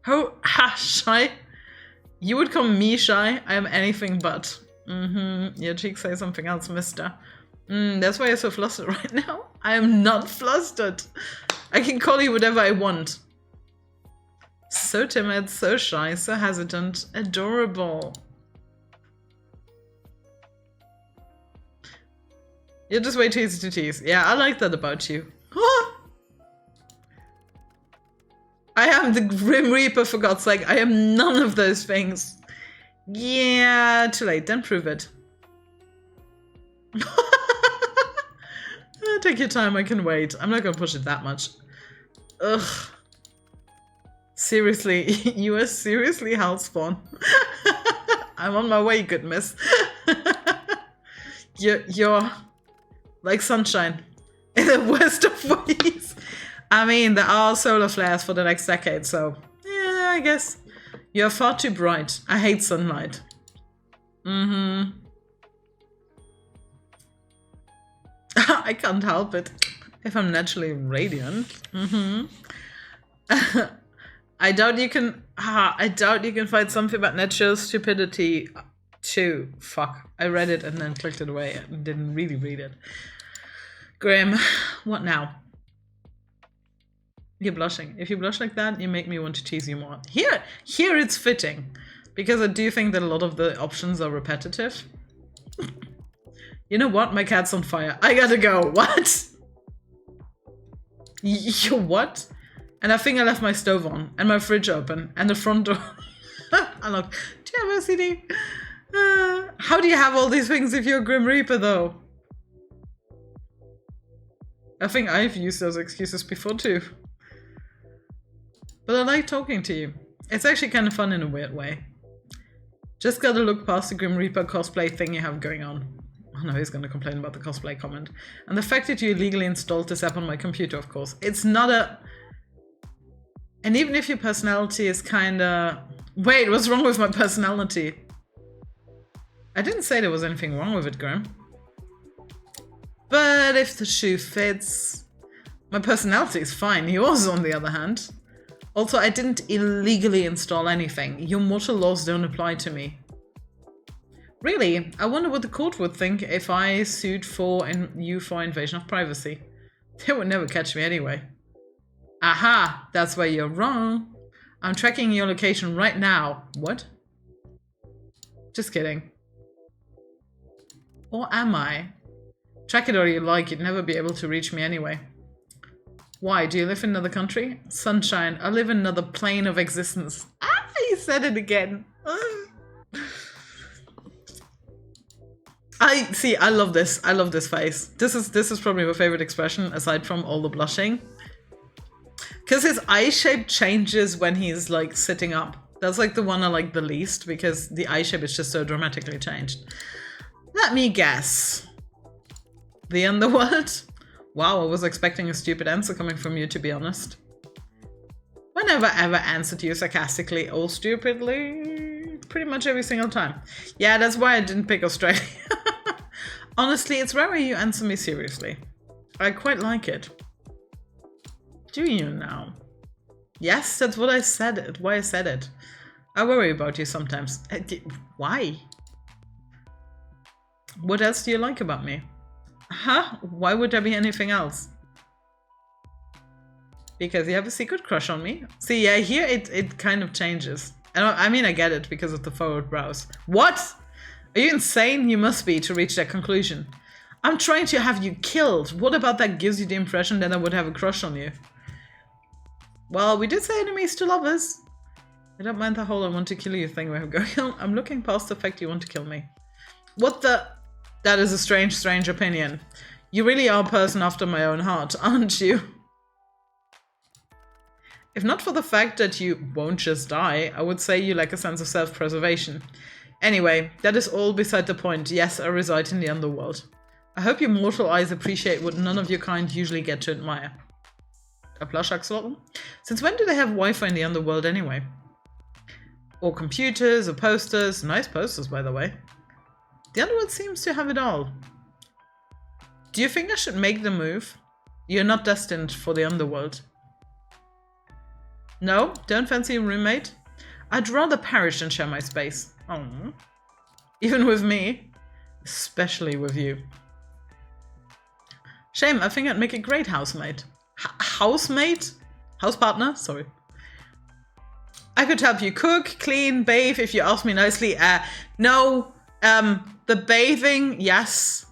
Oh, ha, shy? You would call me shy? I am anything but. Your cheeks say something else, mister. That's why you're so flustered right now. I am not flustered. I can call you whatever I want. So timid, so shy, so hesitant, adorable. You're just way too easy to tease. Yeah, I like that about you. I am the Grim Reaper, for God's sake. I am none of those things. Yeah, too late. Then prove it. Take your time, I can wait. I'm not gonna push it that much. Ugh. Seriously, you are seriously Hellspawn. I'm on my way, good miss. You're like Sunshine in the worst of ways. I mean, there are solar flares for the next decade, so yeah, I guess. You're far too bright. I hate sunlight. I can't help it. If I'm naturally radiant. I doubt you can find something about natural stupidity too. Fuck. I read it and then clicked it away and didn't really read it. Graham, what now? You're blushing. If you blush like that, you make me want to tease you more. Here it's fitting. Because I do think that a lot of the options are repetitive. You know what? My cat's on fire. I gotta go. What? You what? And I think I left my stove on. And my fridge open. And the front door unlocked. Do you have OCD? How do you have all these things if you're a Grim Reaper, though? I think I've used those excuses before, too. But I like talking to you. It's actually kind of fun in a weird way. Just gotta look past the Grim Reaper cosplay thing you have going on. Oh no, he's gonna complain about the cosplay comment. And the fact that you illegally installed this app on my computer, of course. It's not a... And even if your personality is kinda... Wait, what's wrong with my personality? I didn't say there was anything wrong with it, Graham. But if the shoe fits, my personality is fine. Yours, on the other hand. Also, I didn't illegally install anything. Your mortal laws don't apply to me. Really? I wonder what the court would think if I sued you for invasion of privacy. They would never catch me anyway. Aha! That's where you're wrong. I'm tracking your location right now. What? Just kidding. Or am I? Track it all you like, you'd never be able to reach me anyway. Why? Do you live in another country? Sunshine, I live in another plane of existence. Ah, you said it again. I love this. I love this face. This is probably my favorite expression aside from all the blushing. Because his eye shape changes when he's like sitting up. That's like the one I like the least because the eye shape is just so dramatically changed. Let me guess. The underworld? Wow, I was expecting a stupid answer coming from you, to be honest. I never ever answered you sarcastically or stupidly. Pretty much every single time. Yeah, that's why I didn't pick Australia. Honestly, it's rare you answer me seriously. I quite like it. Do you now? Yes, that's what I said it. Why I said it. I worry about you sometimes. Why? What else do you like about me? Huh? Why would there be anything else? Because you have a secret crush on me? See, yeah, here it kind of changes. I mean, I get it because of the forward brows. What? Are you insane? You must be to reach that conclusion. I'm trying to have you killed. What about that gives you the impression that I would have a crush on you? Well, we did say enemies to lovers. I don't mind the whole I want to kill you thing we have going on. I'm looking past the fact you want to kill me. What the... That is a strange, strange opinion. You really are a person after my own heart, aren't you? If not for the fact that you won't just die, I would say you lack a sense of self-preservation. Anyway, that is all beside the point. Yes, I reside in the underworld. I hope your mortal eyes appreciate what none of your kind usually get to admire. A plush axolotl? Since when do they have Wi-Fi in the underworld anyway? Or computers, or posters. Nice posters, by the way. The underworld seems to have it all. Do you think I should make the move? You're not destined for the underworld. No? Don't fancy a roommate? I'd rather perish than share my space. Oh. Even with me. Especially with you. Shame, I think I'd make a great housemate. Housemate? House partner? Sorry. I could help you cook, clean, bathe if you ask me nicely. No. The bathing, yes.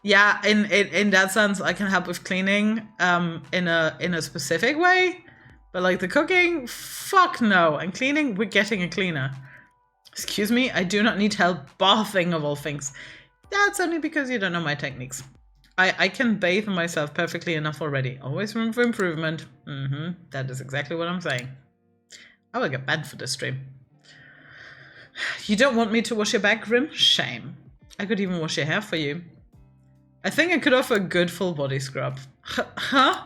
Yeah, in that sense, I can help with cleaning in a specific way. But like the cooking, fuck no. And cleaning, we're getting a cleaner. Excuse me, I do not need help bathing of all things. That's only because you don't know my techniques. I can bathe myself perfectly enough already. Always room for improvement. That is exactly what I'm saying. I will get banned for this stream. You don't want me to wash your back, Grim? Shame. I could even wash your hair for you. I think I could offer a good full body scrub. Huh?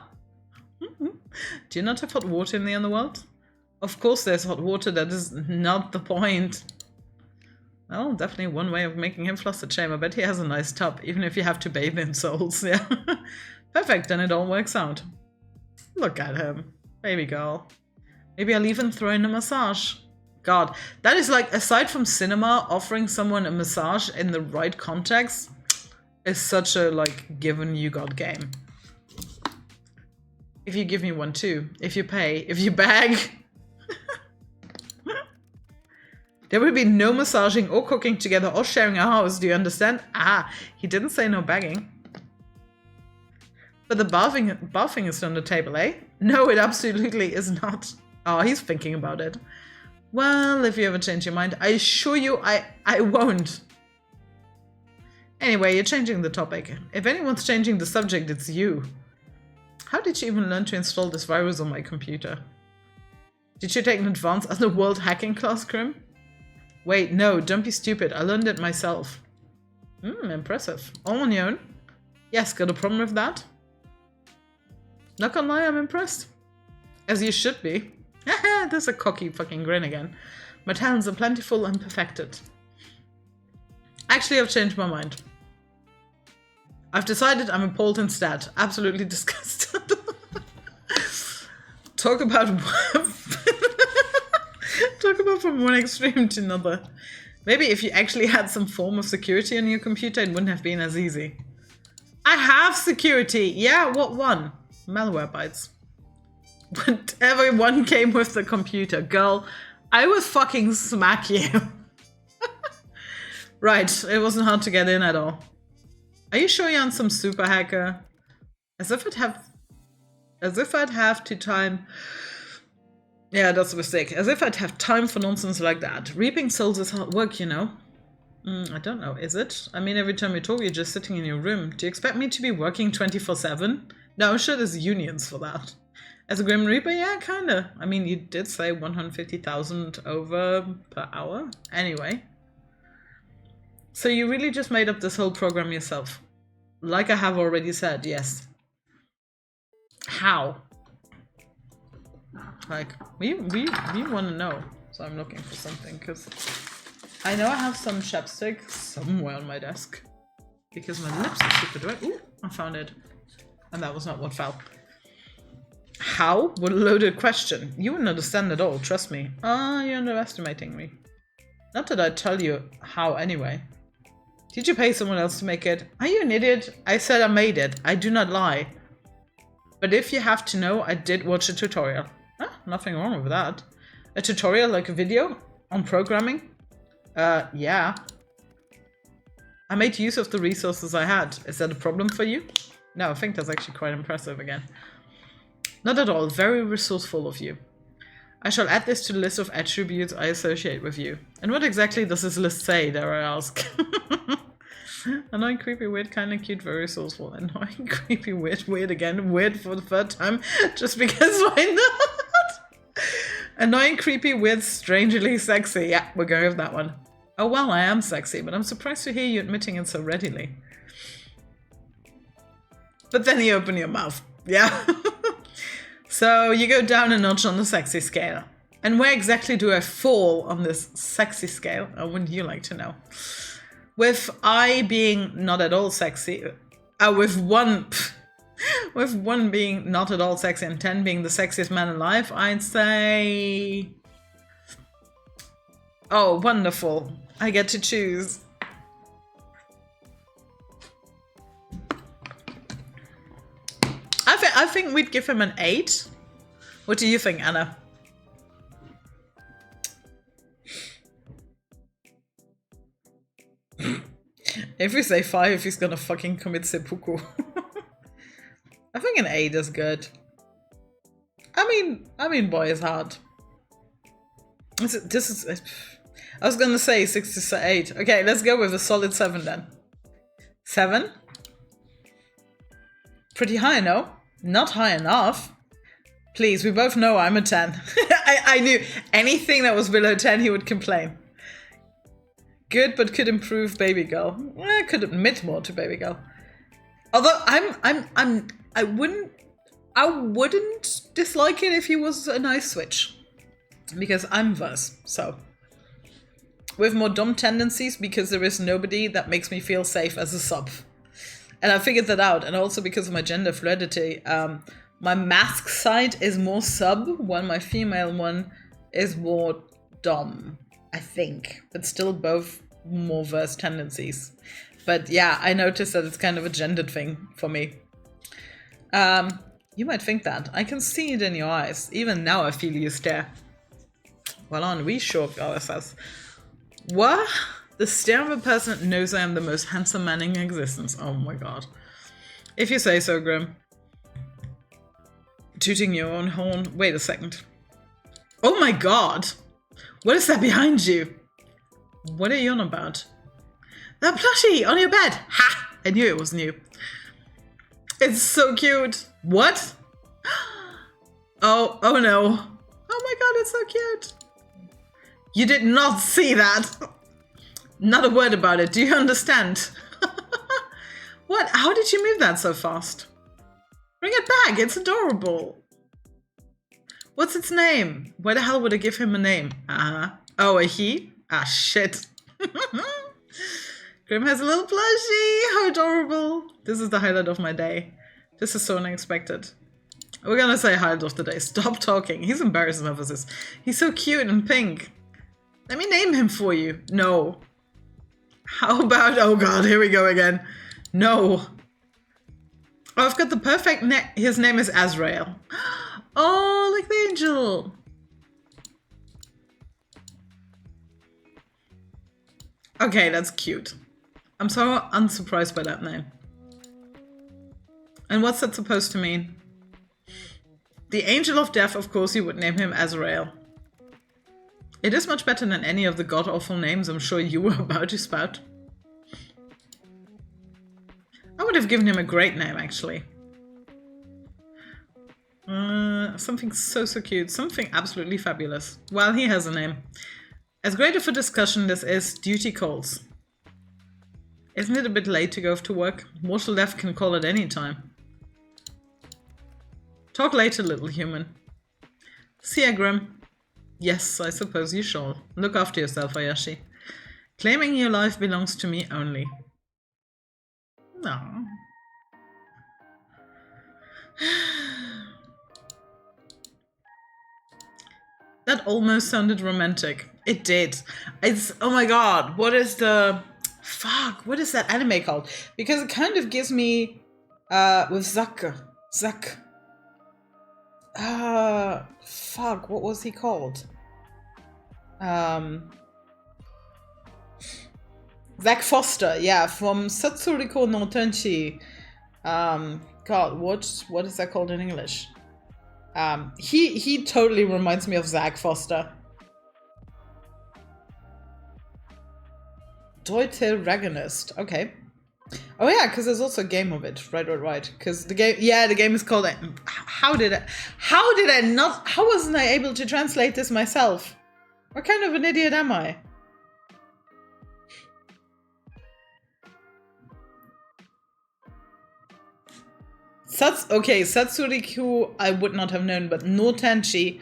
Do you not have hot water in the underworld? Of course there's hot water, that is not the point. Well, definitely one way of making him flustered. Shame, I bet he has a nice tub, even if you have to bathe in souls, yeah. Perfect, then it all works out. Look at him. Baby girl. Maybe I'll even throw in a massage. God, that is like, aside from cinema, offering someone a massage in the right context is such a, like, given you got game. If you give me one too, if you pay, if you beg. There will be no massaging or cooking together or sharing a house, do you understand? Ah, he didn't say no begging. But the bathing is on the table, eh? No, it absolutely is not. Oh, he's thinking about it. Well, if you ever change your mind, I assure you I won't. Anyway, you're changing the topic. If anyone's changing the subject, it's you. How did you even learn to install this virus on my computer? Did you take an advanced underworld hacking class, Grim? Wait, no, don't be stupid. I learned it myself. Impressive. All on your own? Yes, got a problem with that? Not gonna lie, I'm impressed. As you should be. Haha, there's a cocky fucking grin again. My talents are plentiful and perfected. Actually, I've changed my mind. I've decided I'm appalled instead. Absolutely disgusted. Talk about talk about from one extreme to another. Maybe if you actually had some form of security on your computer, it wouldn't have been as easy. I have security. Yeah, what one? Malware bytes. Whatever one came with the computer. Girl, I would fucking smack you. Right, it wasn't hard to get in at all. Are you sure you're on some super hacker? As if I'd have to time. Yeah, that's a mistake. As if I'd have time for nonsense like that. Reaping souls is hard work, you know. I don't know, is it? I mean, every time we talk, you're just sitting in your room. Do you expect me to be working 24/7? No, I'm sure there's unions for that. As a Grim Reaper, yeah, kinda. I mean, you did say 150,000 over per hour. Anyway. So you really just made up this whole program yourself? Like I have already said, yes. How? Like, we want to know. So I'm looking for something, because I know I have some chapstick somewhere on my desk. Because my lips are super dry. Ooh, I found it. And that was not what fell. How? What a loaded question. You wouldn't understand at all, trust me. Ah, you're underestimating me. Not that I'd tell you how anyway. Did you pay someone else to make it? Are you an idiot? I said I made it. I do not lie. But if you have to know, I did watch a tutorial. Ah, nothing wrong with that. A tutorial like a video on programming? Yeah. I made use of the resources I had. Is that a problem for you? No, I think that's actually quite impressive again. Not at all. Very resourceful of you. I shall add this to the list of attributes I associate with you. And what exactly does this list say, dare I ask? Annoying, creepy, weird, kinda cute, very resourceful. Annoying, creepy, weird again. Weird for the third time. Just because why not? Annoying, creepy, weird, strangely sexy. Yeah, we're going with that one. Oh well, I am sexy, but I'm surprised to hear you admitting it so readily. But then you open your mouth. Yeah. So you go down a notch on the sexy scale. And where exactly do I fall on this sexy scale? Or wouldn't you like to know? With I being not at all sexy, with one being not at all sexy and 10 being the sexiest man alive, I'd say... Oh, wonderful. I get to choose. I think we'd give him an 8. What do you think, Anna? If we say 5, he's gonna fucking commit seppuku. I think an 8 is good. I mean, boy is hard. This is. I was gonna say 6 to 8. Okay, let's go with a solid 7 then. 7? Pretty high, no? Not high enough. Please, we both know I'm a 10. I knew anything that was below 10 he would complain. Good, but could improve Babygirl. I could admit more to Babygirl. Although I wouldn't dislike it if he was a nice switch. Because I'm verse, so. With more dumb tendencies because there is nobody that makes me feel safe as a sub. And I figured that out, and also because of my gender fluidity, my mask side is more sub, while my female one is more dom, I think. But still both more verse tendencies. But yeah, I noticed that it's kind of a gendered thing for me. You might think that. I can see it in your eyes. Even now I feel you stare. Well, aren't we sure, says. What? The stare of a person that knows I am the most handsome man in existence. Oh my god. If you say so, Grim. Tooting your own horn. Wait a second. Oh my god! What is that behind you? What are you on about? That plushie on your bed! Ha! I knew it was new. It's so cute. What? Oh no. Oh my god, it's so cute. You did not see that. Not a word about it. Do you understand? What? How did you move that so fast? Bring it back. It's adorable. What's its name? Where the hell would I give him a name? Oh, a he? Ah, shit. Grim has a little plushie. How adorable. This is the highlight of my day. This is so unexpected. We're gonna say highlight of the day. Stop talking. He's embarrassed enough as this. He's so cute and pink. Let me name him for you. No. How about... Oh god, here we go again. No. Oh, I've got the perfect name. His name is Azrael. Oh, like the angel. Okay, that's cute. I'm so unsurprised by that name. And what's that supposed to mean? The Angel of Death, of course you would name him Azrael. It is much better than any of the god-awful names I'm sure you were about to spout. I would have given him a great name, actually. Something so cute. Something absolutely fabulous. Well, he has a name. As great of a discussion this is, duty calls. Isn't it a bit late to go off to work? Mortal Death can call at any time. Talk later, little human. See ya, Grim. Yes, I suppose you shall. Look after yourself, Ayashi. Claiming your life belongs to me only. No. That almost sounded romantic. It did. It's... Oh my god, what is the... Fuck, what is that anime called? Because it kind of gives me... with Zack. Fuck, what was he called? Zack Foster, yeah, from Satsuriko no Tenchi. God, what is that called in English? He totally reminds me of Zack Foster. Deuteragonist, okay. Oh yeah, because there's also a game of it. Right. Because the game is called... How wasn't I able to translate this myself? What kind of an idiot am I? Satsuriku I would not have known, but no Tenchi.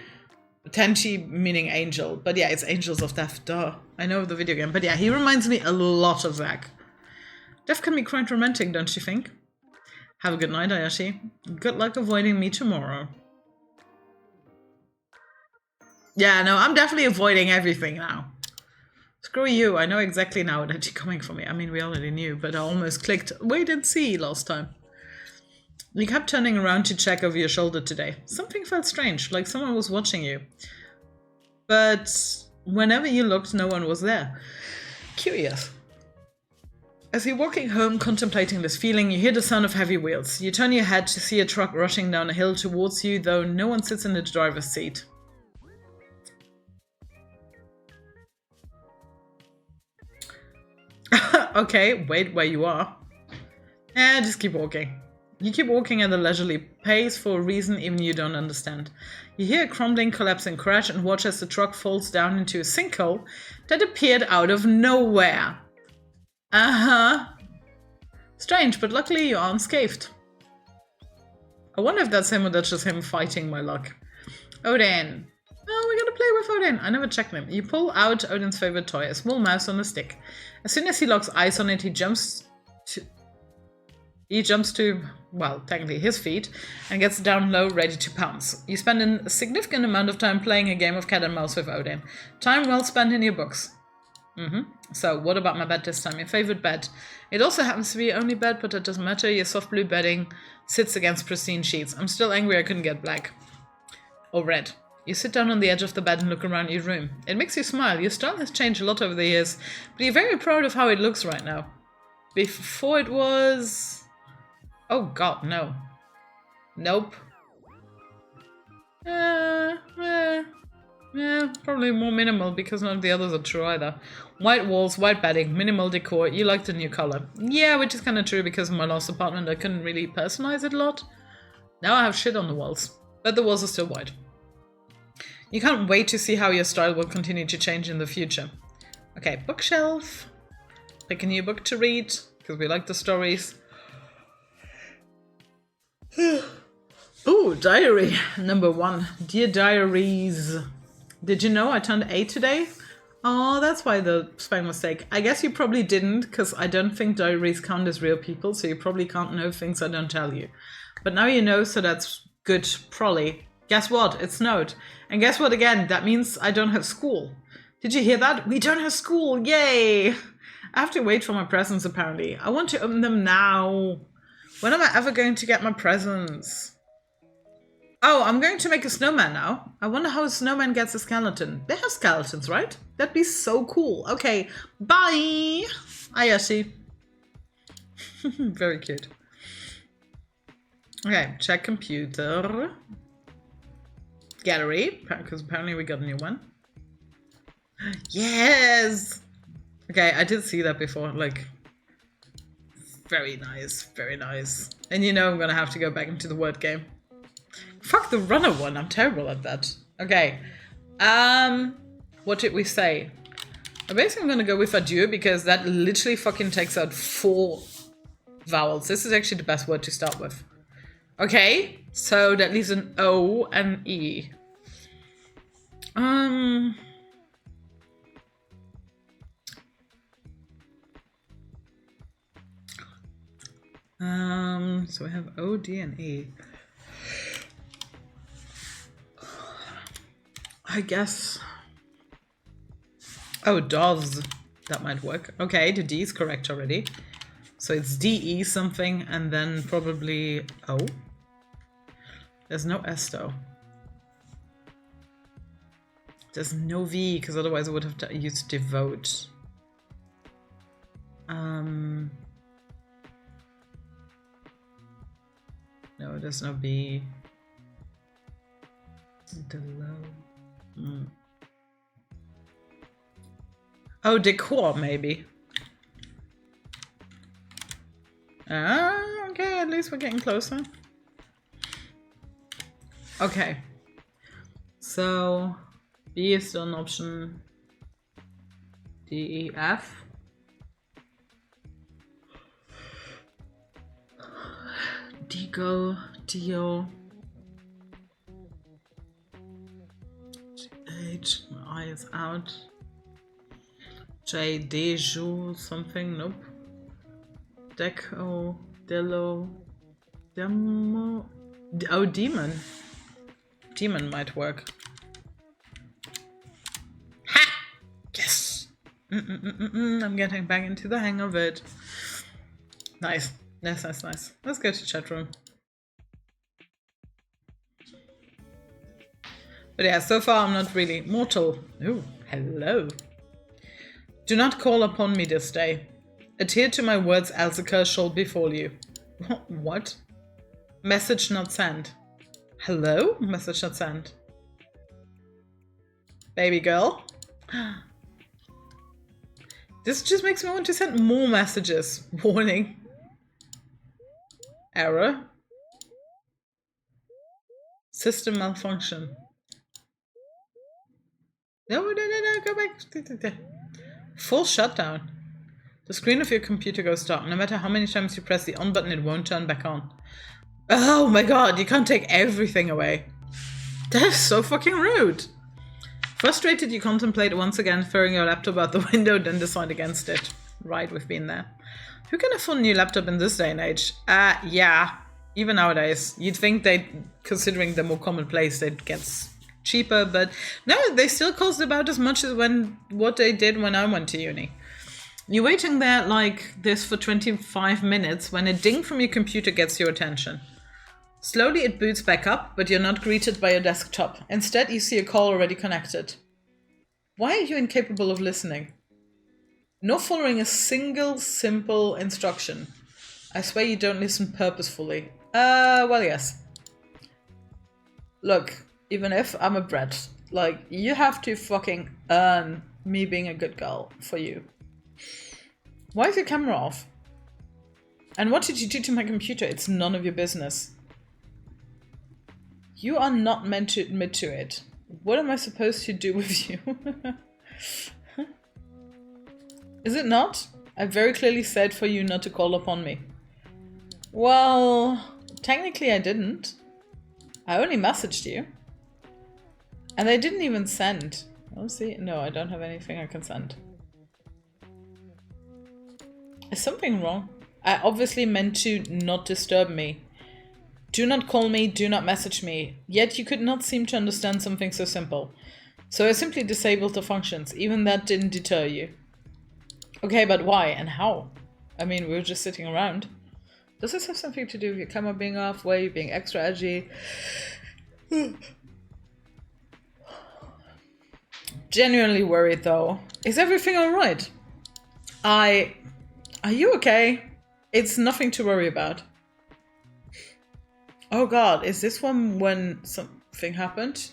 Tenchi meaning angel. But yeah, it's Angels of Death, duh. I know the video game. But yeah, he reminds me a lot of Zack. Death can be quite romantic, don't you think? Have a good night, Ayashi. Good luck avoiding me tomorrow. Yeah, no, I'm definitely avoiding everything now. Screw you, I know exactly now that you're coming for me. I mean, we already knew, but I almost clicked wait and see last time. You kept turning around to check over your shoulder today. Something felt strange, like someone was watching you. But whenever you looked, no one was there. Curious. As you're walking home, contemplating this feeling, you hear the sound of heavy wheels. You turn your head to see a truck rushing down a hill towards you, though no one sits in the driver's seat. Okay, wait where you are. Just keep walking. You keep walking at a leisurely pace for a reason even you don't understand. You hear a crumbling, collapsing crash and watch as the truck falls down into a sinkhole that appeared out of nowhere. Strange, but luckily you are unscathed. I wonder if that's him or that's just him fighting my luck. Odin. Oh, we gotta play with Odin. I never checked him. You pull out Odin's favorite toy, a small mouse on a stick. As soon as he locks eyes on it, he jumps to, well, technically his feet, and gets down low, ready to pounce. You spend a significant amount of time playing a game of cat and mouse with Odin. Time well spent in your books. So, what about my bed this time? Your favorite bed. It also happens to be your only bed, but that doesn't matter. Your soft blue bedding sits against pristine sheets. I'm still angry I couldn't get black. Or red. You sit down on the edge of the bed and look around your room. It makes you smile. Your style has changed a lot over the years, but you're very proud of how it looks right now. Before it was... Oh god, no. Nope. Yeah, probably more minimal because none of the others are true either. White walls, white bedding, minimal decor. You like the new color. Yeah, which is kind of true because in my last apartment I couldn't really personalize it a lot. Now I have shit on the walls, but the walls are still white. You can't wait to see how your style will continue to change in the future. Okay, bookshelf. Pick a new book to read because we like the stories. Ooh, diary number 1. Dear diaries. Did you know I turned 8 today? Oh, that's why the spelling mistake. I guess you probably didn't, because I don't think diaries count as real people, so you probably can't know things I don't tell you. But now you know, so that's good, probably. Guess what? It snowed. And guess what again? That means I don't have school. Did you hear that? We don't have school! Yay! I have to wait for my presents, apparently. I want to open them now. When am I ever going to get my presents? Oh, I'm going to make a snowman now. I wonder how a snowman gets a skeleton. They have skeletons, right? That'd be so cool. Okay, bye! Ayashi. Very cute. Okay, check computer. Gallery, because apparently we got a new one. Yes! Okay, I did see that before, like... Very nice, very nice. And you know I'm gonna have to go back into the word game. Fuck the runner one, I'm terrible at that. Okay. What did we say? I'm basically gonna go with adieu because that literally fucking takes out 4 vowels. This is actually the best word to start with. Okay, so that leaves an O and E. So we have O, D, and E. I guess. Oh, does. That might work. Okay, the D is correct already. So it's D-E something, and then probably O. There's no S though. There's no V, because otherwise I would have used devote. No, there's no B. Oh, decor, maybe. Okay, at least we're getting closer. Okay. So, B is still an option. D, E, F. Digo, Dio. H, my eye is out. J, Deju, something, nope. Deco, Dello, Demo. Oh, demon. Demon might work. Ha! Yes! I'm getting back into the hang of it. Nice. Nice, nice, nice. Let's go to chat room. But yeah, so far I'm not really mortal. Ooh, hello. Do not call upon me this day. Adhere to my words, Elsica shall befall you. What? Message not sent. Hello? Message not sent. Baby girl. This just makes me want to send more messages. Warning. Error. System malfunction. No, go back. Full shutdown. The screen of your computer goes dark. No matter how many times you press the on button, it won't turn back on. Oh my god, you can't take everything away. That is so fucking rude. Frustrated, you contemplate once again throwing your laptop out the window, then decide against it. Right, we've been there. Who can afford a new laptop in this day and age? Yeah, even nowadays. You'd think they, considering the more commonplace, they'd get cheaper, but no, they still cost about as much as what they did when I went to uni. You're waiting there like this for 25 minutes when a ding from your computer gets your attention. Slowly it boots back up, but you're not greeted by your desktop. Instead, you see a call already connected. Why are you incapable of listening? Not following a single simple instruction. I swear you don't listen purposefully. Well, yes. Look, even if I'm a brat, like, you have to fucking earn me being a good girl for you. Why is your camera off? And what did you do to my computer? It's none of your business. You are not meant to admit to it. What am I supposed to do with you? Is it not? I very clearly said for you not to call upon me. Well, technically I didn't. I only messaged you. And I didn't even send. Let's see. No, I don't have anything I can send. Is something wrong? I obviously meant to not disturb me. Do not call me, do not message me. Yet you could not seem to understand something so simple. So I simply disabled the functions. Even that didn't deter you. Okay, but why and how? I mean, we were just sitting around. Does this have something to do with your camera being off, way being extra edgy? Genuinely worried though. Is everything alright? Are you okay? It's nothing to worry about. Oh god, is this one when something happened?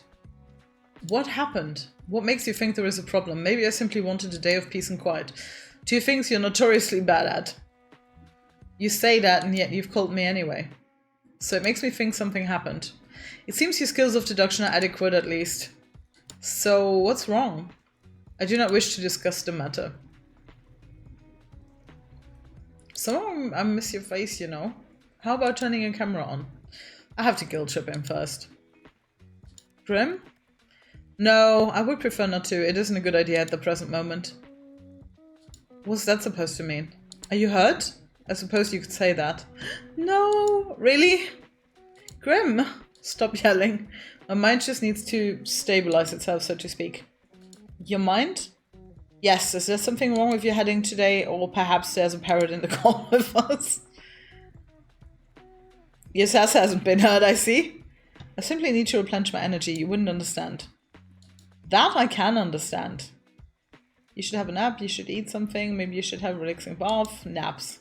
What happened? What makes you think there is a problem? Maybe I simply wanted a day of peace and quiet. Two things you're notoriously bad at. You say that and yet you've called me anyway. So it makes me think something happened. It seems your skills of deduction are adequate at least. So what's wrong? I do not wish to discuss the matter. So I miss your face, you know. How about turning your camera on? I have to guilt trip him first. Grim? No, I would prefer not to. It isn't a good idea at the present moment. What's that supposed to mean? Are you hurt? I suppose you could say that. No, really? Grim, stop yelling. My mind just needs to stabilize itself, so to speak. Your mind? Yes, is there something wrong with your heading today? Or perhaps there's a parrot in the call with us? Your sass hasn't been hurt, I see. I simply need to replenish my energy. You wouldn't understand. That I can understand. You should have a nap, you should eat something, maybe you should have a relaxing bath. Naps.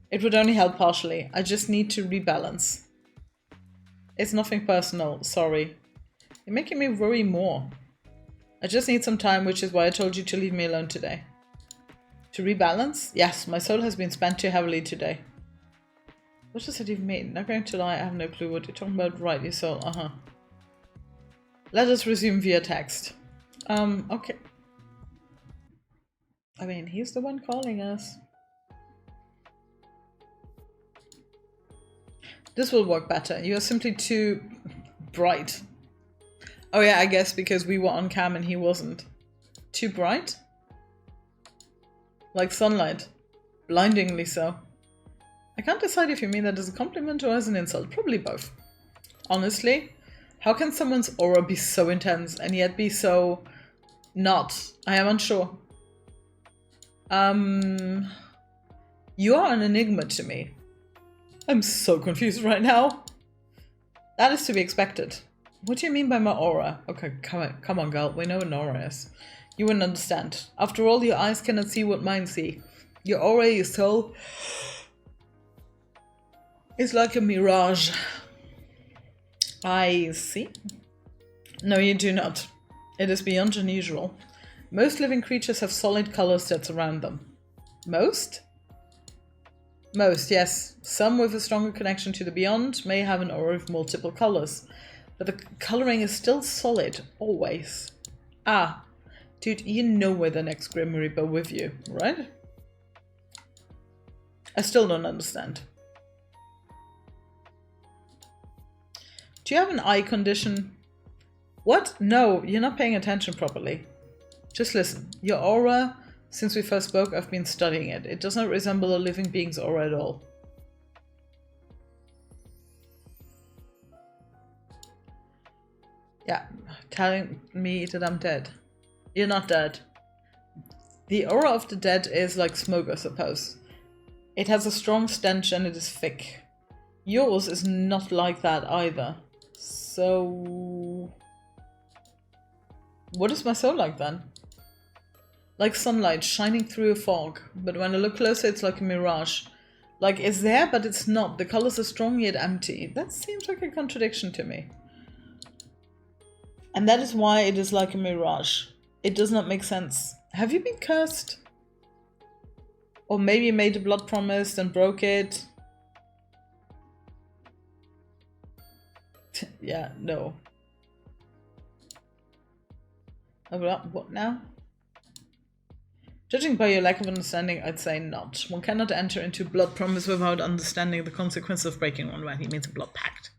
It would only help partially. I just need to rebalance. It's nothing personal, sorry. You're making me worry more. I just need some time, which is why I told you to leave me alone today. To rebalance? Yes, my soul has been spent too heavily today. What does that even mean? Not going to lie, I have no clue what you're talking about. Right, your soul, Let us resume via text. Okay. I mean, he's the one calling us. This will work better. You are simply too bright. Oh yeah, I guess because we were on cam and he wasn't. Too bright? Like sunlight. Blindingly so. I can't decide if you mean that as a compliment or as an insult. Probably both. Honestly, how can someone's aura be so intense and yet be so not? I am unsure. You are an enigma to me. I'm so confused right now. That is to be expected. What do you mean by my aura? Okay, come on, girl. We know what an aura is. You wouldn't understand. After all, your eyes cannot see what mine see. Your aura, your soul, is like a mirage. I see. No, you do not. It is beyond unusual. Most living creatures have solid colors that surround them. Most? Most, yes. Some with a stronger connection to the beyond may have an aura of multiple colors. But the coloring is still solid, always. Ah, dude, you know we're the next Grim Reaper with you, right? I still don't understand. Do you have an eye condition? What? No, you're not paying attention properly. Just listen. Your aura, since we first spoke, I've been studying it. It does not resemble a living being's aura at all. Yeah, telling me that I'm dead. You're not dead. The aura of the dead is like smoke, I suppose. It has a strong stench and it is thick. Yours is not like that either. So... what is my soul like then? Like sunlight shining through a fog, but when I look closer it's like a mirage. Like it's there but it's not. The colors are strong yet empty. That seems like a contradiction to me. And that is why it is like a mirage. It does not make sense. Have you been cursed? Or maybe you made a blood promise and broke it? Yeah, no. What now? Judging by your lack of understanding, I'd say not. One cannot enter into blood promise without understanding the consequences of breaking one. Well, he means a blood pact.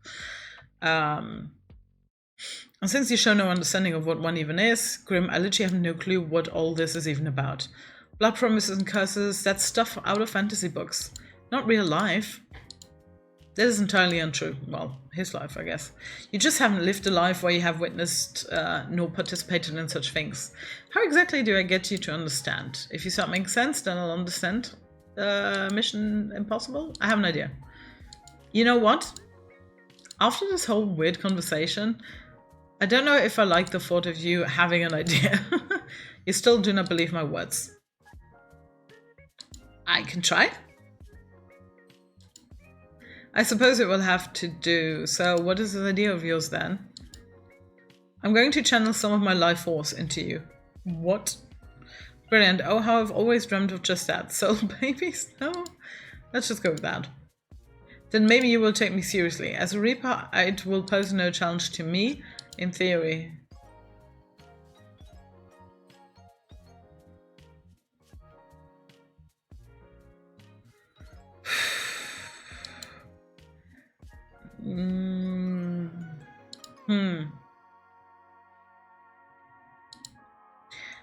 And since you show no understanding of what one even is, Grim, I literally have no clue what all this is even about. Blood promises and curses, that's stuff out of fantasy books. Not real life. This is entirely untrue. Well, his life, I guess. You just haven't lived a life where you have witnessed nor participated in such things. How exactly do I get you to understand? If you start making sense, then I'll understand. Mission impossible? I have an idea. You know what? After this whole weird conversation, I don't know if I like the thought of you having an idea. You still do not believe my words. I can try. I suppose it will have to do. So what is this idea of yours then? I'm going to channel some of my life force into you. What? Brilliant. Oh, how I've always dreamt of just that. Soul babies? No? Let's just go with that. Then maybe you will take me seriously. As a Reaper, it will pose no challenge to me, in theory.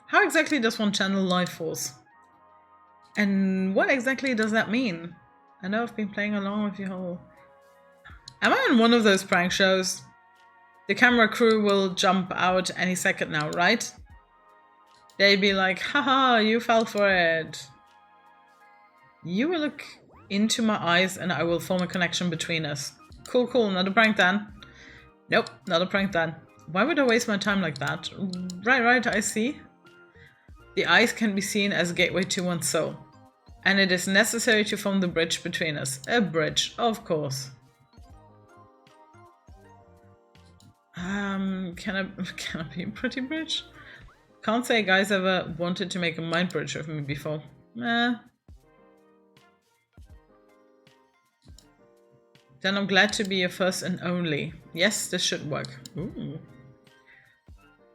How exactly does one channel life force? And what exactly does that mean? I know I've been playing along with your whole... Am I on one of those prank shows? The camera crew will jump out any second now, right? They'd be like, haha, you fell for it. You will look into my eyes and I will form a connection between us. Cool, cool, not a prank then. Nope, not a prank then. Why would I waste my time like that? Right, I see. The eyes can be seen as a gateway to one's soul. And it is necessary to form the bridge between us. A bridge, of course. Can I be a pretty bridge? Can't say a guy's ever wanted to make a mind bridge with me before. Then I'm glad to be your first and only. Yes, this should work. Ooh.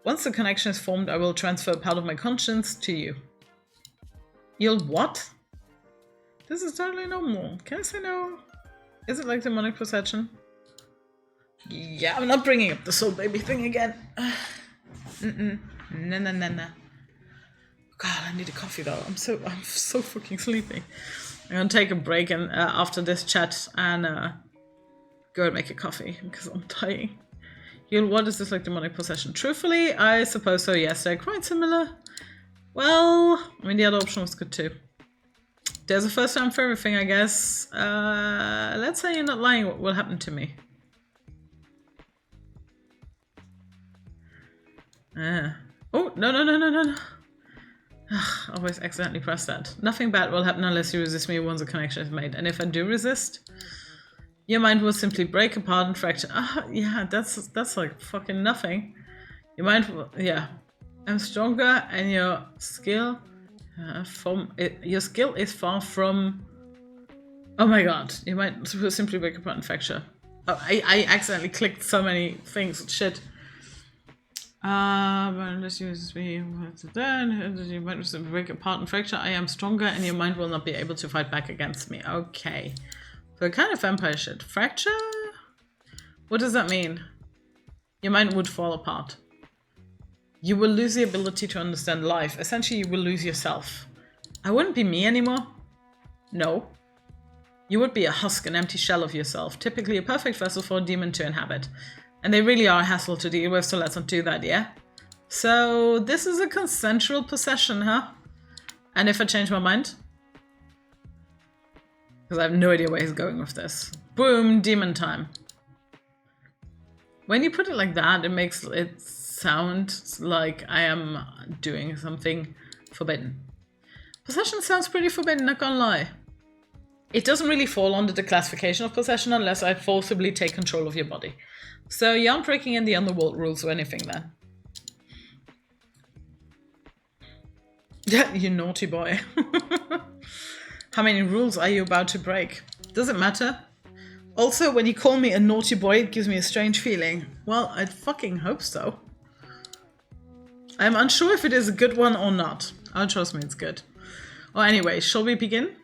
Once the connection is formed, I will transfer part of my conscience to you. You'll what? This is totally normal. Can I say no? Is it like demonic possession? Yeah, I'm not bringing up the soul baby thing again. Nah. God, I need a coffee though. I'm so fucking sleepy. I'm gonna take a break and after this chat and go and make a coffee because I'm dying. What is this like demonic possession? Truthfully, I suppose so. Yes, they're quite similar. Well, I mean the other option was good too. There's a first time for everything, I guess. Let's say you're not lying. What will happen to me? Oh, no. I always accidentally press that. Nothing bad will happen unless you resist me once a connection is made. And if I do resist, your mind will simply break apart and fracture. Yeah, that's like fucking nothing. Your mind will, yeah. I'm stronger and your skill your skill is far from... Oh my god, your mind will simply break apart and fracture. Oh, I accidentally clicked so many things. Shit. Unless you use me, then you might break apart and fracture. I am stronger, and your mind will not be able to fight back against me. Okay, so kind of vampire shit. Fracture? What does that mean? Your mind would fall apart. You will lose the ability to understand life. Essentially, you will lose yourself. I wouldn't be me anymore. No. You would be a husk, an empty shell of yourself. Typically a perfect vessel for a demon to inhabit. And they really are a hassle to deal with, so let's not do that, yeah? So, this is a consensual possession, huh? And if I change my mind? Because I have no idea where he's going with this. Boom, demon time. When you put it like that, it makes it sound like I am doing something forbidden. Possession sounds pretty forbidden, not gonna lie. It doesn't really fall under the classification of possession unless I forcibly take control of your body. So you aren't breaking in the underworld rules or anything then. Yeah, you naughty boy. How many rules are you about to break? Does it matter? Also, when you call me a naughty boy, it gives me a strange feeling. Well, I'd fucking hope so. I'm unsure if it is a good one or not. Oh, trust me, it's good. Well, anyway, shall we begin?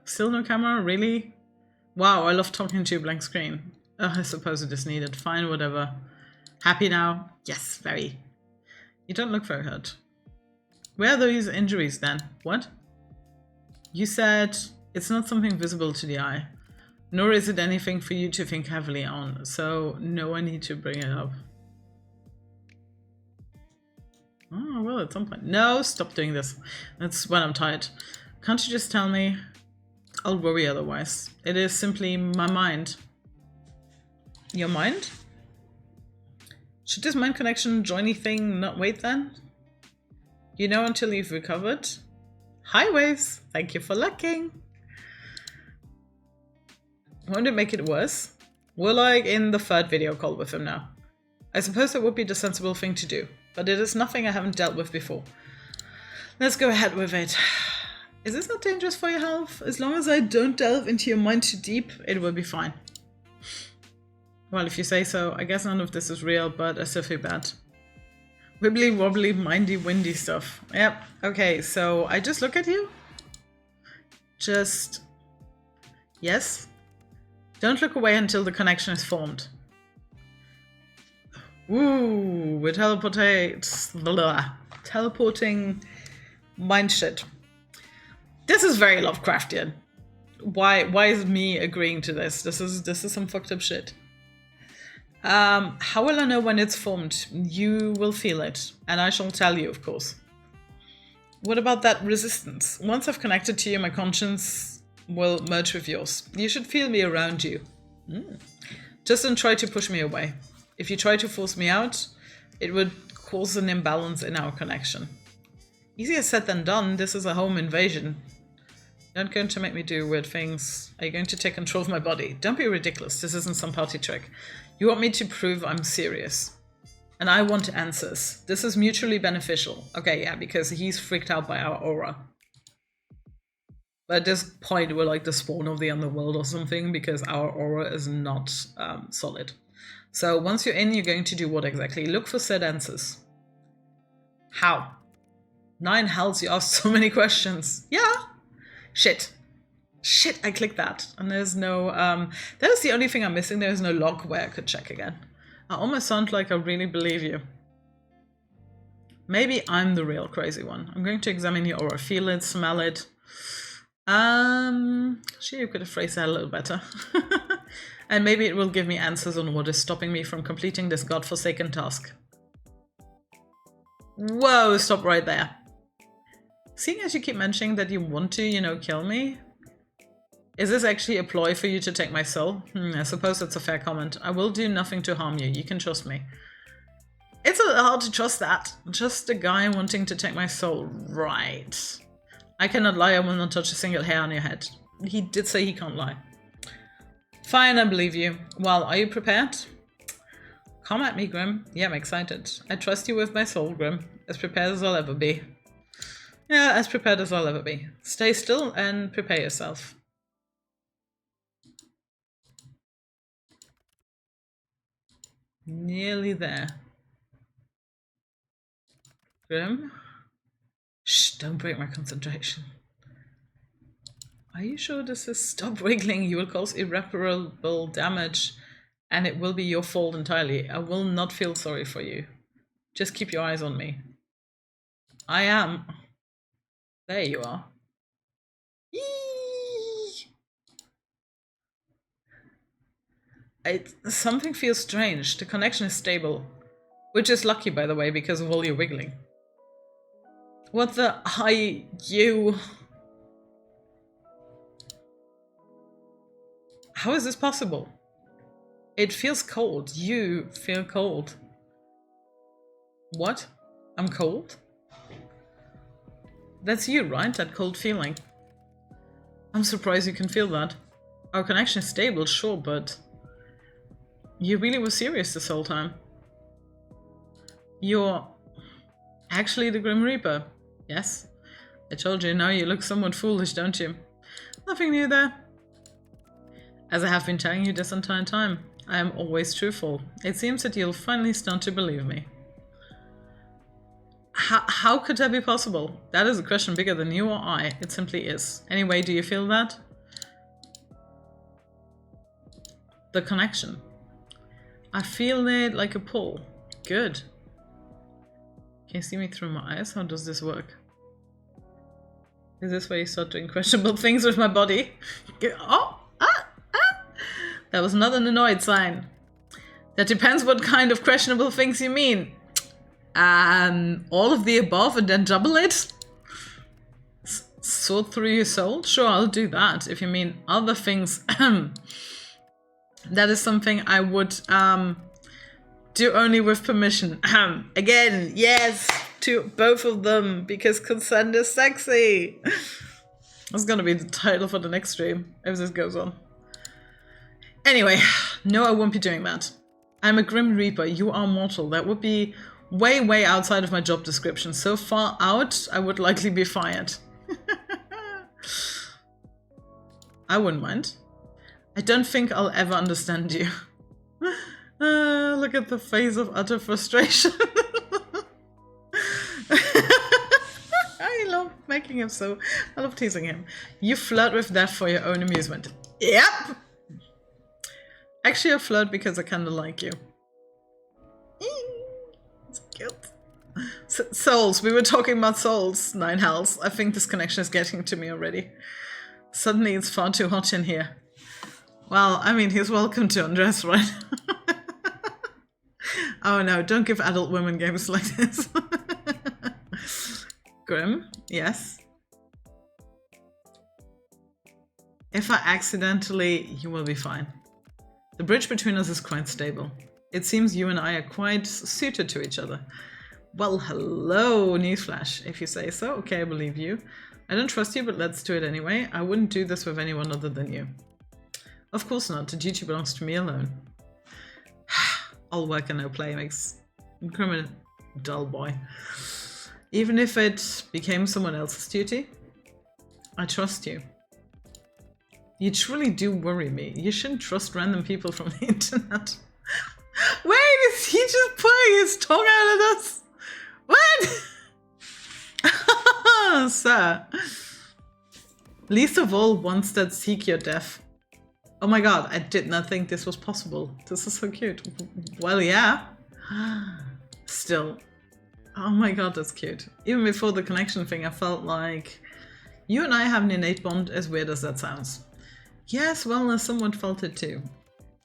Still no camera? Really? Wow, I love talking to a blank screen. I suppose it is needed. Fine, whatever. Happy now? Yes, very. You don't look very hurt. Where are those injuries then? What? You said it's not something visible to the eye, nor is it anything for you to think heavily on, so no, I need to bring it up. Oh, well, at some point. No, stop doing this. That's when I'm tired. Can't you just tell me? I'll worry otherwise. It is simply my mind. Your mind? Should this mind connection joiny thing not wait then? You know until you've recovered? Hi, Waves. Thank you for looking. Won't it make it worse? We're like in the third video call with him now. I suppose that would be the sensible thing to do, but it is nothing I haven't dealt with before. Let's go ahead with it. Is this not dangerous for your health? As long as I don't delve into your mind too deep, it will be fine. Well, if you say so, I guess none of this is real, but I still feel bad. Wibbly wobbly, mindy windy stuff. Yep, okay, so I just look at you? Just... yes? Don't look away until the connection is formed. Woo, we're teleporting mind shit. This is very Lovecraftian. Why is me agreeing to this? This is some fucked up shit. How will I know when it's formed? You will feel it, and I shall tell you, of course. What about that resistance? Once I've connected to you, my conscience will merge with yours. You should feel me around you. Just don't try to push me away. If you try to force me out, it would cause an imbalance in our connection. Easier said than done. This is a home invasion. You're not going to make me do weird things. Are you going to take control of my body? Don't be ridiculous. This isn't some party trick. You want me to prove I'm serious. And I want answers. This is mutually beneficial. Okay, yeah, because he's freaked out by our aura. But at this point, we're like the spawn of the underworld or something, because our aura is not solid. So once you're in, you're going to do what exactly? Look for said answers. How? 9 hells, you asked so many questions. Yeah. Shit, I clicked that. And there's no, that is the only thing I'm missing. There's no log where I could check again. I almost sound like I really believe you. Maybe I'm the real crazy one. I'm going to examine your aura, feel it, smell it. Sure, you could have phrased that a little better. And maybe it will give me answers on what is stopping me from completing this godforsaken task. Whoa, stop right there. Seeing as you keep mentioning that you want to, you know, kill me, is this actually a ploy for you to take my soul? I suppose that's a fair comment. I will do nothing to harm you. You can trust me. It's a little hard to trust that. Just a guy wanting to take my soul. Right. I cannot lie. I will not touch a single hair on your head. He did say he can't lie. Fine, I believe you. Well, are you prepared? Come at me, Grim. Yeah, I'm excited. I trust you with my soul, Grim. As prepared as I'll ever be. Yeah, as prepared as I'll ever be. Stay still and prepare yourself. Nearly there. Grim? Shh, don't break my concentration. Are you sure this is... Stop wriggling, you will cause irreparable damage and it will be your fault entirely. I will not feel sorry for you. Just keep your eyes on me. I am. There you are. Something feels strange. The connection is stable. Which is lucky, by the way, because of all your wiggling. What the... you... How is this possible? It feels cold. You feel cold. What? I'm cold? That's you, right? That cold feeling. I'm surprised you can feel that. Our connection is stable, sure, but... You really were serious this whole time. You're... actually the Grim Reaper. Yes. I told you, now you look somewhat foolish, don't you? Nothing new there. As I have been telling you this entire time, I am always truthful. It seems that you'll finally start to believe me. How could that be possible? That is a question bigger than you or I. It simply is. Anyway, do you feel that? the connection. I feel it like a pull. Good. Can you see me through my eyes? How does this work? Is this where you start doing questionable things with my body? Oh! That was not an annoyed sign. That depends what kind of questionable things you mean. All of the above and then double it? Sort through your soul? Sure, I'll do that. If you mean other things. That is something I would do only with permission. Again, yes, to both of them, because consent is sexy. That's gonna be the title for the next stream, if this goes on. Anyway, no, I won't be doing that. I'm a Grim Reaper, you are mortal. That would be way, way outside of my job description. So far out, I would likely be fired. I wouldn't mind. I don't think I'll ever understand you. Look at the face of utter frustration. I love making him so... I love teasing him. You flirt with death for your own amusement. Yep! Actually, I flirt because I kind of like you. It's cute. Souls. We were talking about souls. 9 hells. I think this connection is getting to me already. Suddenly it's far too hot in here. Well, I mean, he's welcome to undress, right? Oh no, don't give adult women games like this. Grim, yes. If I accidentally, you will be fine. The bridge between us is quite stable. It seems you and I are quite suited to each other. Well, hello, newsflash. If you say so, okay, I believe you. I don't trust you, but let's do it anyway. I wouldn't do this with anyone other than you. Of course not. The duty belongs to me alone. All work and no play makes Grim a dull boy. Even if it became someone else's duty, I trust you. You truly do worry me. You shouldn't trust random people from the internet. Wait, is he just pulling his tongue out at us? What? Sir. Least of all ones that seek your death. Oh my god, I did not think this was possible. This is so cute. Well, yeah. Still. Oh my god, that's cute. Even before the connection thing, I felt like you and I have an innate bond, as weird as that sounds. Yes, well, someone felt it too.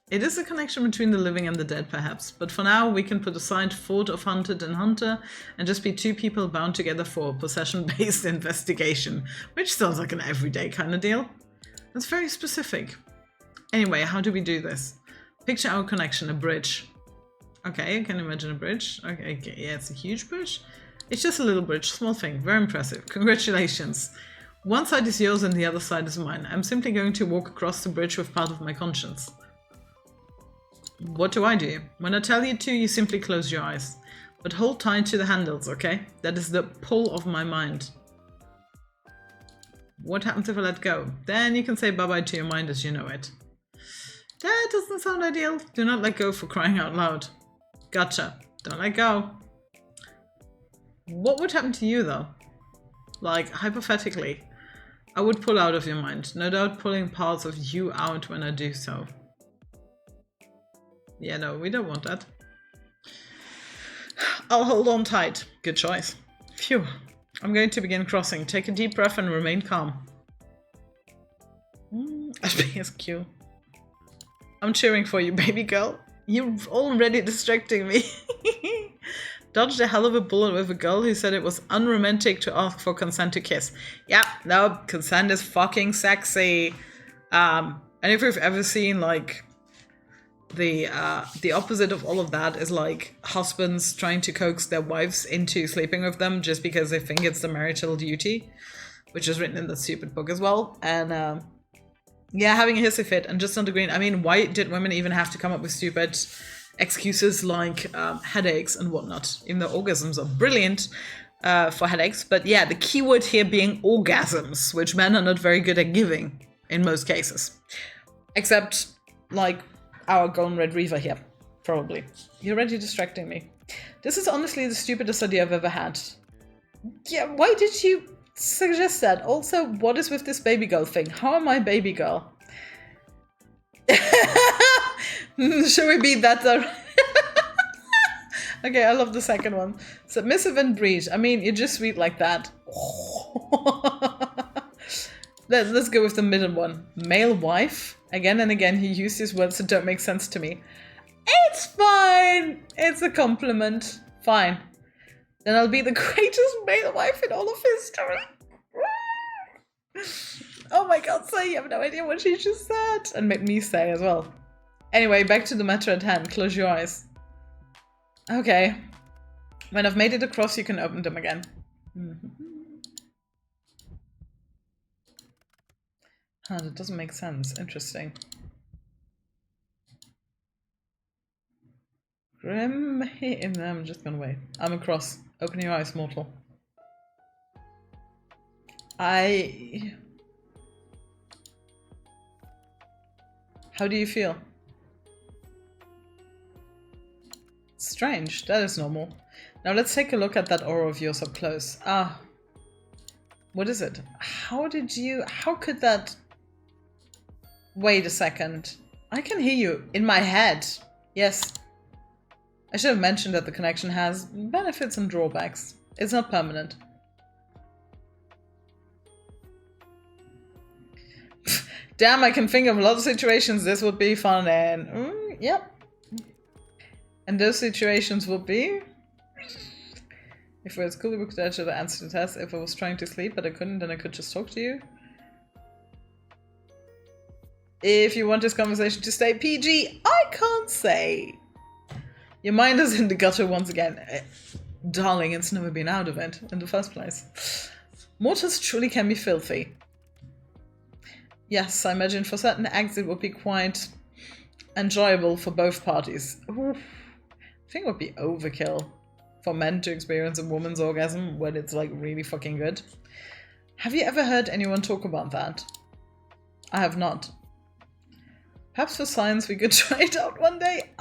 It is a connection between the living and the dead, perhaps, but for now we can put aside thought of hunted and hunter and just be two people bound together for a possession-based investigation, which sounds like an everyday kind of deal. That's very specific. Anyway, how do we do this? Picture our connection, a bridge. Okay, I can imagine a bridge. Okay, yeah, it's a huge bridge. It's just a little bridge, small thing, very impressive. Congratulations. One side is yours and the other side is mine. I'm simply going to walk across the bridge with part of my conscience. What do I do? When I tell you to, you simply close your eyes. But hold tight to the handles, okay? That is the pull of my mind. What happens if I let go? Then you can say bye-bye to your mind as you know it. That doesn't sound ideal. Do not let go, for crying out loud. Gotcha. Don't let go. What would happen to you though? Like, hypothetically, I would pull out of your mind. No doubt pulling parts of you out when I do so. Yeah, no, we don't want that. I'll hold on tight. Good choice. Phew. I'm going to begin crossing. Take a deep breath and remain calm. SPSQ. I'm cheering for you, baby girl. You're already distracting me. Dodged a hell of a bullet with a girl who said it was unromantic to ask for consent to kiss. Yeah, no, consent is fucking sexy. And if you've ever seen, like, the opposite of all of that is, like, husbands trying to coax their wives into sleeping with them just because they think it's the marital duty, which is written in the stupid book as well. And, yeah, having a hissy fit and just not agreeing. I mean, why did women even have to come up with stupid excuses like headaches and whatnot? Even though orgasms are brilliant for headaches. But yeah, the key word here being orgasms, which men are not very good at giving in most cases. Except, like, our golden red reaver here, probably. You're already distracting me. This is honestly the stupidest idea I've ever had. Yeah, why did you suggest that? Also, what is with this baby girl thing? How am I baby girl? Should we beat that though? Okay, I love the second one. Submissive and breed. I mean, you're just sweet like that. Let's go with the middle one. Male wife. Again and again, he used these words that don't make sense to me. It's fine. It's a compliment. Fine. Then I'll be the greatest male wife in all of history. Oh my god, so you have no idea what she just said. And made me say as well. Anyway, back to the matter at hand. Close your eyes. Okay. When I've made it across, you can open them again. Huh, that doesn't make sense. Interesting. Grim. I'm just gonna wait. I'm across. Open your eyes, mortal. How do you feel? Strange. That is normal. Now let's take a look at that aura of yours up close. Ah. What is it? How could that... Wait a second. I can hear you in my head. Yes. I should have mentioned that the connection has benefits and drawbacks. It's not permanent. Damn, I can think of a lot of situations this would be fun and... yep. And those situations would be... If it was cool, we could actually answer the test. If I was trying to sleep but I couldn't, then I could just talk to you. If you want this conversation to stay PG, I can't say. Your mind is in the gutter once again. Darling, it's never been out of it in the first place. Mortals truly can be filthy. Yes, I imagine for certain acts it would be quite enjoyable for both parties. Ooh, I think it would be overkill for men to experience a woman's orgasm when it's like really fucking good. Have you ever heard anyone talk about that? I have not. Perhaps for science we could try it out one day.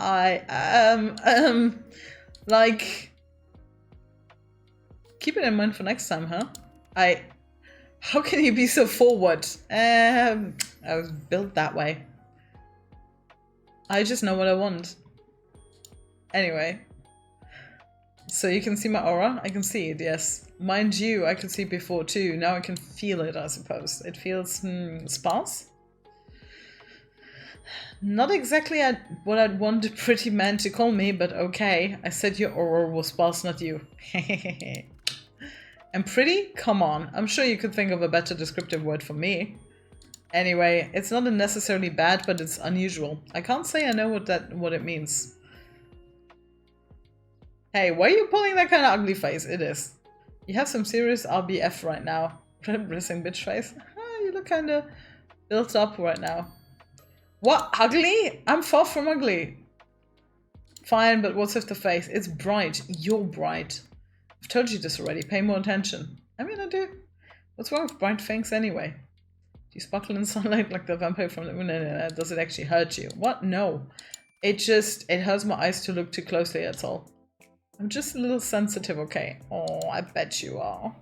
Like, keep it in mind for next time, huh? How can you be so forward? I was built that way. I just know what I want. Anyway. So you can see my aura? I can see it, yes. Mind you, I could see it before too. Now I can feel it, I suppose. It feels sparse. Not exactly what I'd want a pretty man to call me, but okay. I said your aura was sparse, not you. And pretty? Come on. I'm sure you could think of a better descriptive word for me. Anyway, it's not necessarily bad, but it's unusual. I can't say I know what it means. Hey, why are you pulling that kind of ugly face? It is. You have some serious RBF right now. Bracing bitch face. You look kind of built up right now. What? Ugly? I'm far from ugly. Fine, but what's with the face? It's bright. You're bright. I've told you this already. Pay more attention. I mean, I do. What's wrong with bright things anyway? Do you sparkle in sunlight like the vampire from the moon? No. Does it actually hurt you? What? No. It hurts my eyes to look too closely, that's all. I'm just a little sensitive, okay? Oh, I bet you are.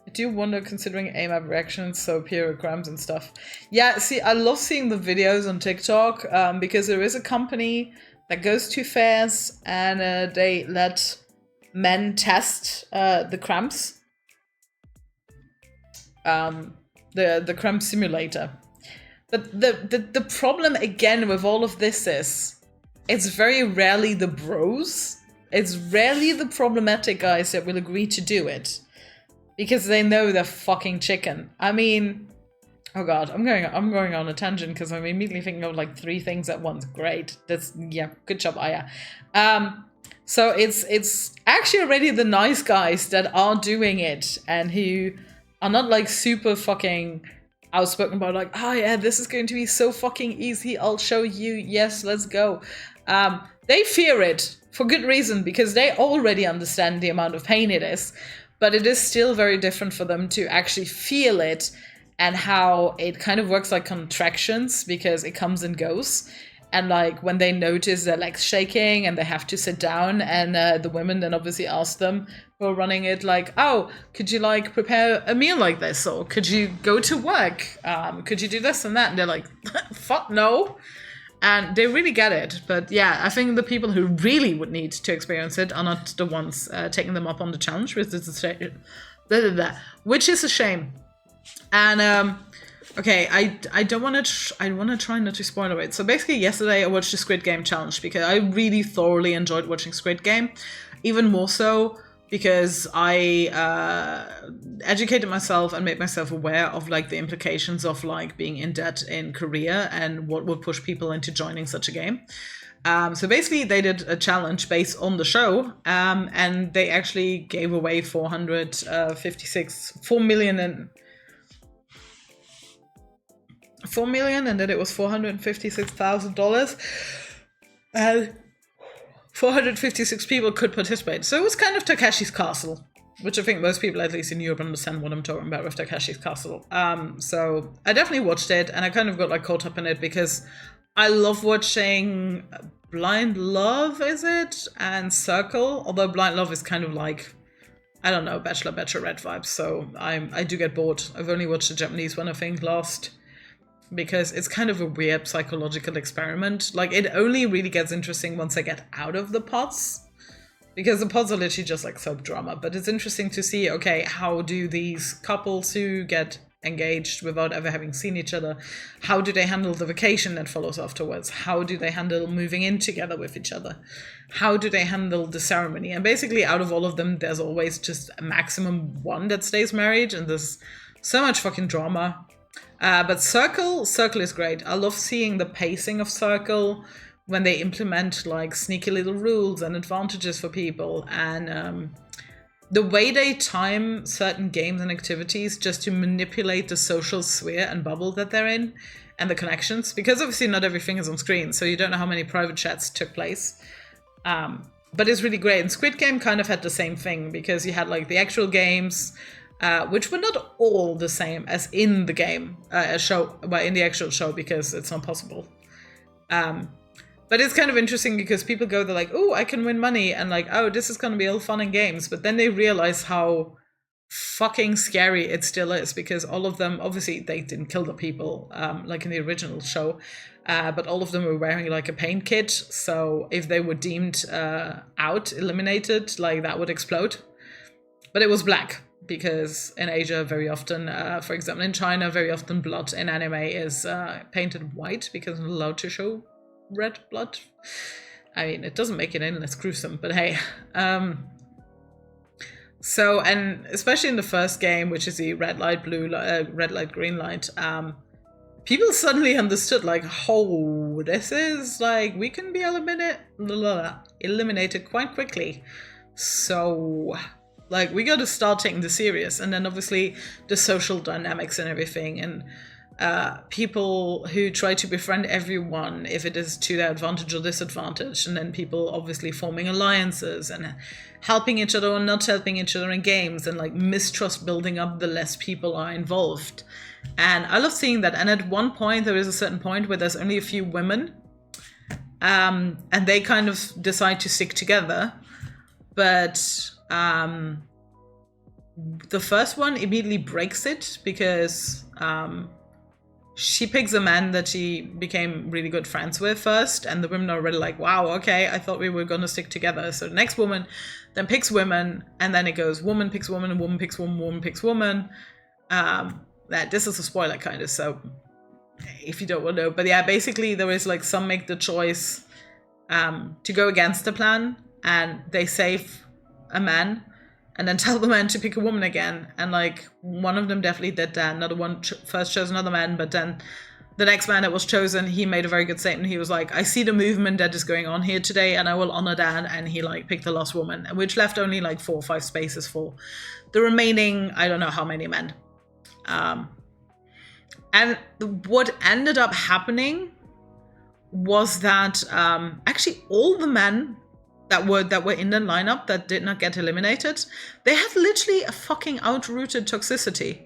I do wonder, considering AMAP reactions, so pyrograms and stuff. Yeah, see, I love seeing the videos on TikTok because there is a company that goes to fairs and they let men test the cramps. The cramp simulator. But the problem again with all of this is it's very rarely the bros. It's rarely the problematic guys that will agree to do it. Because they know they're fucking chicken. I mean, oh god, I'm going on a tangent because I'm immediately thinking of like 3 things at once. Great. That's, yeah, good job, Aya. So it's actually already the nice guys that are doing it and who are not like super fucking outspoken about like, oh yeah, this is going to be so fucking easy. I'll show you. Yes, let's go. They fear it for good reason because they already understand the amount of pain it is. But it is still very different for them to actually feel it and how it kind of works like contractions because it comes and goes. And like when they notice their legs shaking and they have to sit down and the women then obviously ask them who are running it like, oh, could you like prepare a meal like this? Or could you go to work? Could you do this and that? And they're like, fuck no. And they really get it. But yeah, I think the people who really would need to experience it are not the ones taking them up on the challenge, which is a shame. And okay, I don't want to. I want to try not to spoil it. So basically, yesterday I watched the Squid Game challenge because I really thoroughly enjoyed watching Squid Game, even more so because I educated myself and made myself aware of like the implications of like being in debt in Korea and what would push people into joining such a game. So basically they did a challenge based on the show, and they actually gave away 4 million and then it was $456,000. And 456 people could participate. So it was kind of Takeshi's Castle, which I think most people, at least in Europe, understand what I'm talking about with Takeshi's Castle. So I definitely watched it, and I kind of got like caught up in it because I love watching Blind Love, is it? And Circle, although Blind Love is kind of like, I don't know, Bachelor, Bachelorette vibes, so I do get bored. I've only watched the Japanese one, I think, last, because it's kind of a weird psychological experiment. Like, it only really gets interesting once I get out of the pods, because the pods are literally just like soap drama. But it's interesting to see, okay, how do these couples who get engaged without ever having seen each other, how do they handle the vacation that follows afterwards? How do they handle moving in together with each other? How do they handle the ceremony? And basically out of all of them, there's always just a maximum one that stays married, and there's so much fucking drama. But Circle is great. I love seeing the pacing of Circle when they implement like sneaky little rules and advantages for people, and the way they time certain games and activities just to manipulate the social sphere and bubble that they're in and the connections, because obviously not everything is on screen, so you don't know how many private chats took place. But it's really great. And Squid Game kind of had the same thing, because you had like the actual games, which were not all the same as in the game, in the actual show, because it's not possible. But it's kind of interesting because people go, they're like, oh, I can win money, and like, oh, this is going to be all fun and games. But then they realize how fucking scary it still is, because all of them, obviously they didn't kill the people like in the original show, but all of them were wearing like a paint kit. So if they were deemed eliminated, like that would explode. But it was black, because in Asia very often, for example in China, very often blood in anime is painted white because it's not allowed to show red blood. I mean, it doesn't make it in, it's gruesome, but hey. So, and especially in the first game, which is the red light, red light, green light, people suddenly understood, like, oh, this is like, we can be eliminated quite quickly. So, like, we got to start taking this serious. And then obviously the social dynamics and everything, and people who try to befriend everyone if it is to their advantage or disadvantage, and then people obviously forming alliances and helping each other or not helping each other in games, and like mistrust building up the less people are involved. And I love seeing that. And at one point, there is a certain point where there's only a few women, and they kind of decide to stick together. But the first one immediately breaks it, because she picks a man that she became really good friends with first, and the women are already like, wow, okay, I thought we were going to stick together. So the next woman then picks women, and then it goes woman picks woman, and woman picks woman, woman picks woman. This is a spoiler kind of, so if you don't want to know. But yeah, basically there is like some make the choice to go against the plan, and they save a man and then tell the man to pick a woman again. And like one of them definitely did that. Another one first chose another man, but then the next man that was chosen, he made a very good statement. He was like, I see the movement that is going on here today, and I will honor that. And he like picked the last woman, which left only like 4 or 5 spaces for the remaining, I don't know how many men. And what ended up happening was that actually all the men that were in the lineup that did not get eliminated, they had literally a fucking outrooted toxicity.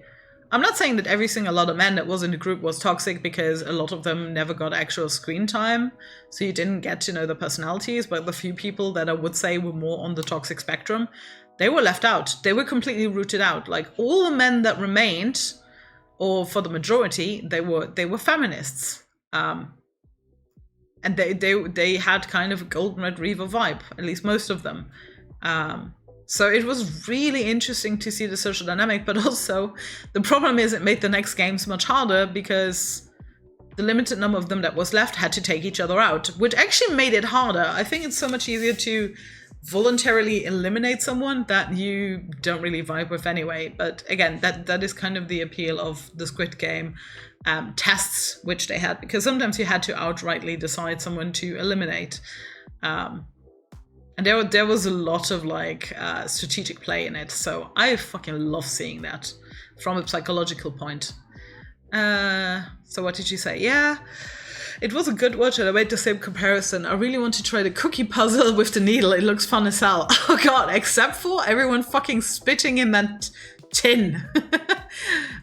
I'm not saying that every single lot of men that was in the group was toxic, because a lot of them never got actual screen time, so you didn't get to know the personalities. But the few people that I would say were more on the toxic spectrum, they were left out. They were completely rooted out. Like all the men that remained, or for the majority, they were feminists. and they had kind of a golden retriever vibe, at least most of them. So it was really interesting to see the social dynamic, but also the problem is it made the next games much harder because the limited number of them that was left had to take each other out, which actually made it harder. I think it's so much easier to voluntarily eliminate someone that you don't really vibe with anyway. But again, that is kind of the appeal of the Squid Game tests which they had, because sometimes you had to outrightly decide someone to eliminate. And there was a lot of like strategic play in it, so I fucking love seeing that from a psychological point. So what did you say? Yeah, it was a good watch, and I made the same comparison. I really want to try the cookie puzzle with the needle. It looks fun as hell. Oh god, except for everyone fucking spitting in that tin.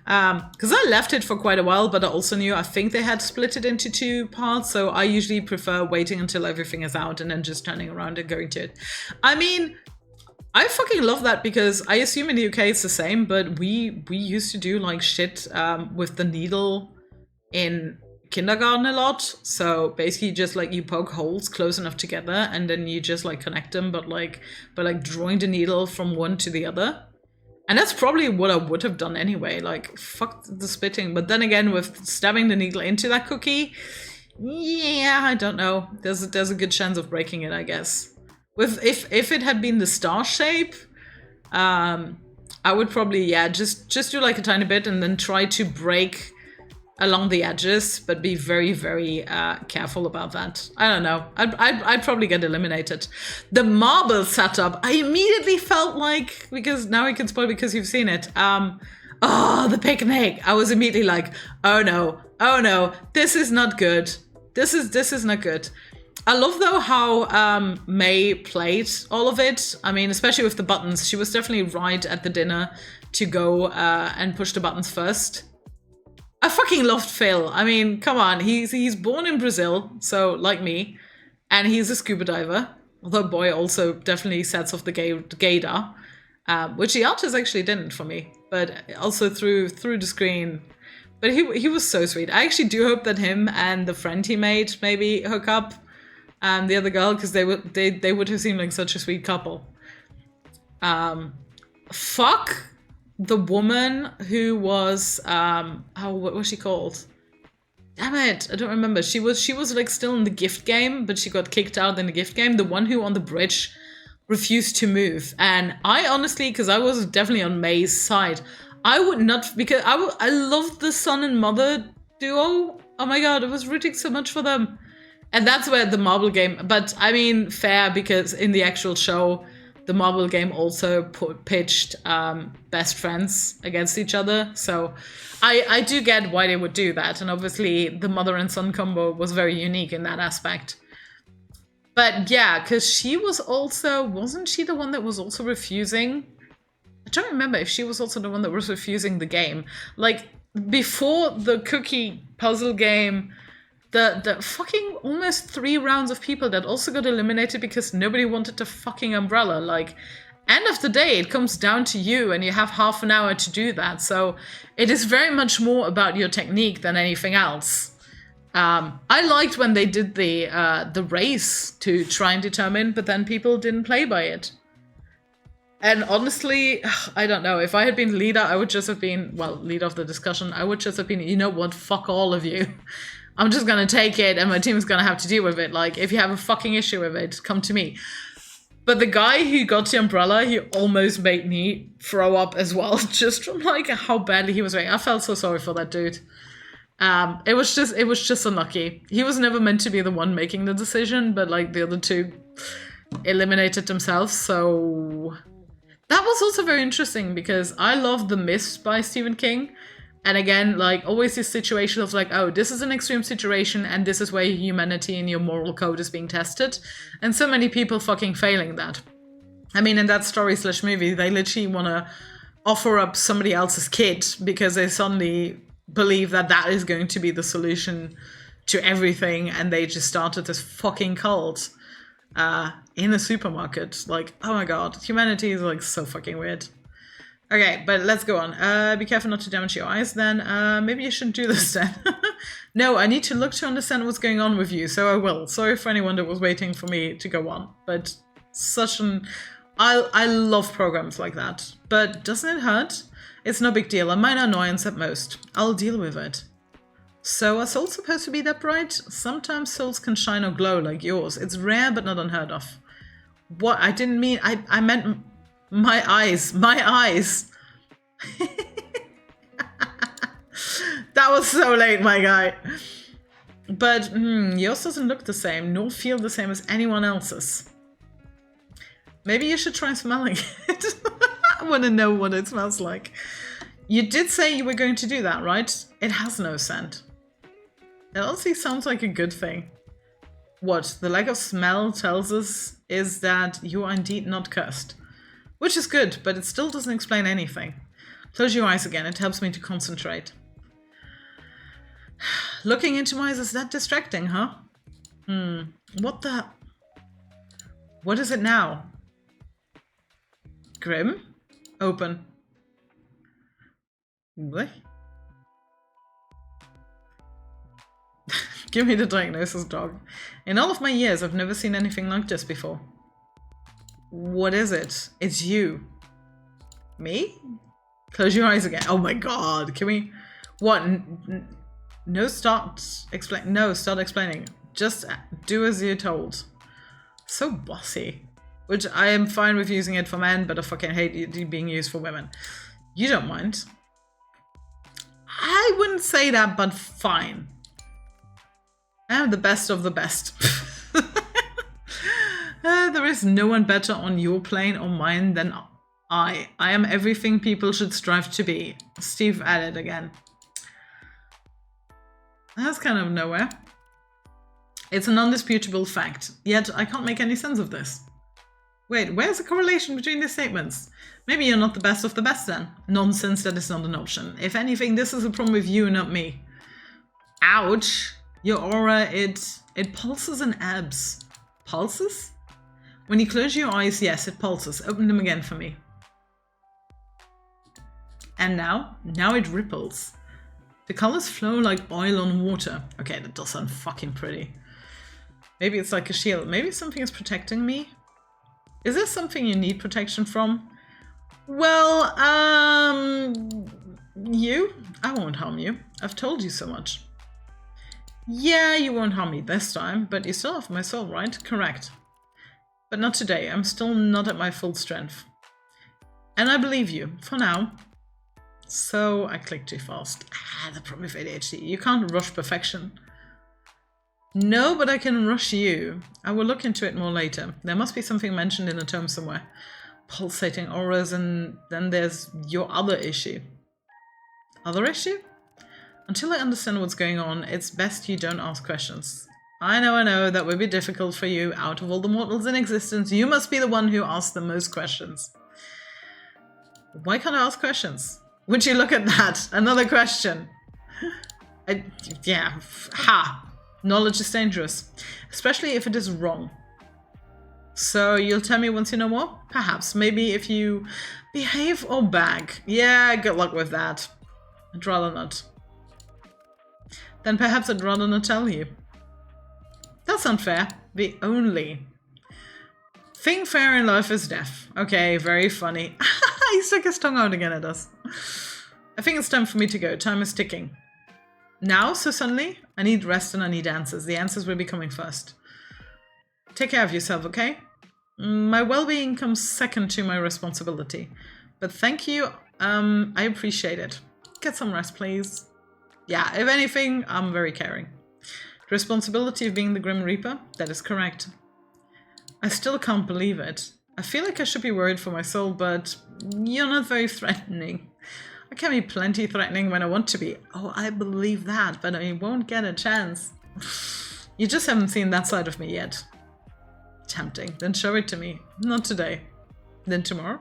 Because I left it for quite a while, but I also knew I think they had split it into 2 parts, so I usually prefer waiting until everything is out and then just turning around and going to it. I mean, I fucking love that, because I assume in the UK it's the same, but we used to do like shit with the needle in kindergarten a lot. So basically just like you poke holes close enough together and then you just like connect them, but like drawing the needle from one to the other. And that's probably what I would have done anyway, like, fuck the spitting. But then again, with stabbing the needle into that cookie, yeah, I don't know. There's a good chance of breaking it, I guess. If it had been the star shape, I would probably, yeah, just do like a tiny bit and then try to break along the edges, but be very, very careful about that. I don't know. I'd probably get eliminated. The marble setup, I immediately felt like, because now I can spoil because you've seen it. Oh, the picnic. I was immediately like, oh no, this is not good. This is not good. I love though how May played all of it. I mean, especially with the buttons. She was definitely right at the dinner to go and push the buttons first. I fucking loved Phil. I mean, come on. He's born in Brazil, so like me, and he's a scuba diver. Although boy also definitely sets off the gaydar, which the artist actually didn't for me, but also through the screen. But he was so sweet. I actually do hope that him and the friend he made maybe hook up, the other girl, because they would have seemed like such a sweet couple. Fuck the woman who was what was she called? Damn it, I don't remember. She was like still in the gift game, but she got kicked out in the gift game. The one who on the bridge refused to move. And I honestly, because I was definitely on May's side, I would not, because I loved the son and mother duo. Oh my god, I was rooting so much for them. And that's where the marble game, but I mean, fair, because in the actual show, the marble game also pitched best friends against each other. So I do get why they would do that. And obviously the mother and son combo was very unique in that aspect. But yeah, because she was also, wasn't she the one that was also refusing? I don't remember if she was also the one that was refusing the game. Like before the cookie puzzle game, the fucking almost 3 rounds of people that also got eliminated because nobody wanted the fucking umbrella. Like, end of the day, it comes down to you and you have half an hour to do that. So it is very much more about your technique than anything else. I liked when they did the race to try and determine, but then people didn't play by it. And honestly, I don't know. If I had been leader, I would just have been, well, leader of the discussion, I would just have been, you know what, fuck all of you. I'm just gonna take it and my team's gonna have to deal with it. Like, if you have a fucking issue with it, come to me. But the guy who got the umbrella, he almost made me throw up as well, just from like how badly he was doing. I felt so sorry for that dude. It was just unlucky. He was never meant to be the one making the decision, but like the other two eliminated themselves, so that was also very interesting because I love The Mist by Stephen King. And again, like, always this situation of like, oh, this is an extreme situation and this is where humanity and your moral code is being tested. And so many people fucking failing that. I mean, in that story/movie, they literally want to offer up somebody else's kid because they suddenly believe that that is going to be the solution to everything. And they just started this fucking cult in a supermarket. Like, oh my god, humanity is like so fucking weird. Okay, but let's go on. Be careful not to damage your eyes then. Maybe you shouldn't do this then. No, I need to look to understand what's going on with you, so I will. Sorry for anyone that was waiting for me to go on, but such an... I love programs like that, but doesn't it hurt? It's no big deal, a minor annoyance at most. I'll deal with it. So are souls supposed to be that bright? Sometimes souls can shine or glow like yours. It's rare but not unheard of. What? I didn't mean... I meant my eyes. My eyes. That was so late, my guy. But yours doesn't look the same, nor feel the same as anyone else's. Maybe you should try smelling it. I want to know what it smells like. You did say you were going to do that, right? It has no scent. It honestly sounds like a good thing. What the lack of smell tells us is that you are indeed not cursed. Which is good, but it still doesn't explain anything. Close your eyes again, it helps me to concentrate. Looking into my eyes is that distracting, huh? What the... What is it now? Grim? Open. What? Give me the diagnosis, dog. In all of my years, I've never seen anything like this before. What is it? It's you. Me? Close your eyes again. Oh my god. Can we... What? No, start explaining. Just do as you're told. So bossy. Which I am fine with using it for men, but I fucking hate it being used for women. You don't mind. I wouldn't say that, but fine. I'm the best of the best. There is no one better on your plane or mine than I. I am everything people should strive to be. Steve added again. That's kind of nowhere. It's an undisputable fact, yet I can't make any sense of this. Wait, where's the correlation between these statements? Maybe you're not the best of the best then. Nonsense, that is not an option. If anything, this is a problem with you, not me. Ouch. Your aura, it pulses and ebbs. Pulses? When you close your eyes, yes, it pulses. Open them again for me. And now? Now it ripples. The colors flow like oil on water. Okay, that does sound fucking pretty. Maybe it's like a shield. Maybe something is protecting me? Is there something you need protection from? Well, you? I won't harm you. I've told you so much. Yeah, you won't harm me this time, but you still have my soul, right? Correct. But not today. I'm still not at my full strength. And I believe you, for now. So I clicked too fast. The problem with ADHD. You can't rush perfection. No, but I can rush you. I will look into it more later. There must be something mentioned in a tome somewhere. Pulsating auras, and then there's your other issue. Other issue? Until I understand what's going on, it's best you don't ask questions. I know, that would be difficult for you. Out of all the mortals in existence, you must be the one who asks the most questions. Why can't I ask questions? Would you look at that? Another question. Yeah, ha! Knowledge is dangerous, especially if it is wrong. So you'll tell me once you know more? Perhaps, maybe if you behave or bag. Yeah, good luck with that. I'd rather not. Then perhaps I'd rather not tell you. That's unfair. The only thing fair in life is death. Okay, very funny. He stuck his tongue out again at us. I think it's time for me to go. Time is ticking. Now, so suddenly? I need rest and I need answers. The answers will be coming first. Take care of yourself, okay? My well-being comes second to my responsibility. But thank you. I appreciate it. Get some rest, please. Yeah, if anything, I'm very caring. The responsibility of being the Grim Reaper? That is correct. I still can't believe it. I feel like I should be worried for my soul, but you're not very threatening. I can be plenty threatening when I want to be. Oh, I believe that, but I won't get a chance. You just haven't seen that side of me yet. Tempting. Then show it to me. Not today. Then tomorrow?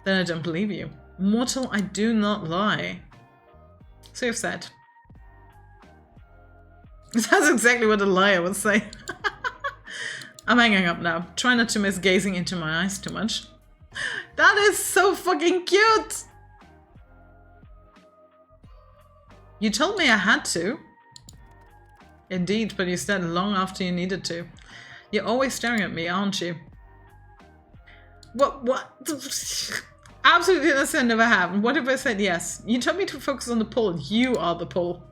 Then I don't believe you. Mortal, I do not lie. So you've said. That's exactly what a liar would say. I'm hanging up now. Try not to miss gazing into my eyes too much. That is so fucking cute! You told me I had to. Indeed, but you stared long after you needed to. You're always staring at me, aren't you? What? Absolutely innocent, never have. What if I said yes? You told me to focus on the pull. You are the pull.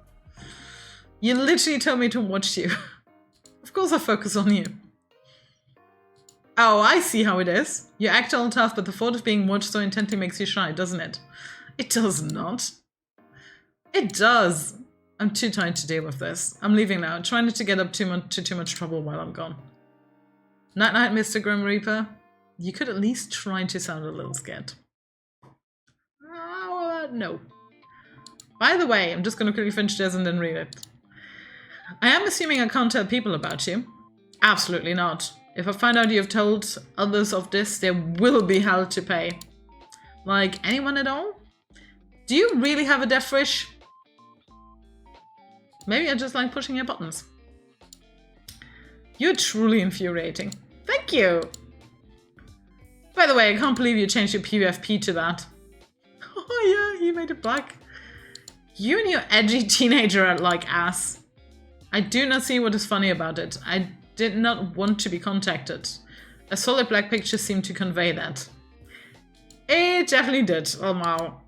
You literally told me to watch you. Of course I focus on you. Oh, I see how it is. You act all tough, but the thought of being watched so intently makes you shy, doesn't it? It does not. It does. I'm too tired to deal with this. I'm leaving now. Try not to get up too much trouble while I'm gone. Night night, Mr. Grim Reaper. You could at least try to sound a little scared. No. By the way, I'm just going to quickly finish this and then read it. I am assuming I can't tell people about you. Absolutely not. If I find out you've told others of this, there will be hell to pay. Like, anyone at all? Do you really have a death wish? Maybe I just like pushing your buttons. You're truly infuriating. Thank you! By the way, I can't believe you changed your PFP to that. Oh yeah, you made it black. You and your edgy teenager are like ass. I do not see what is funny about it. I did not want to be contacted. A solid black picture seemed to convey that. It definitely did. Oh wow.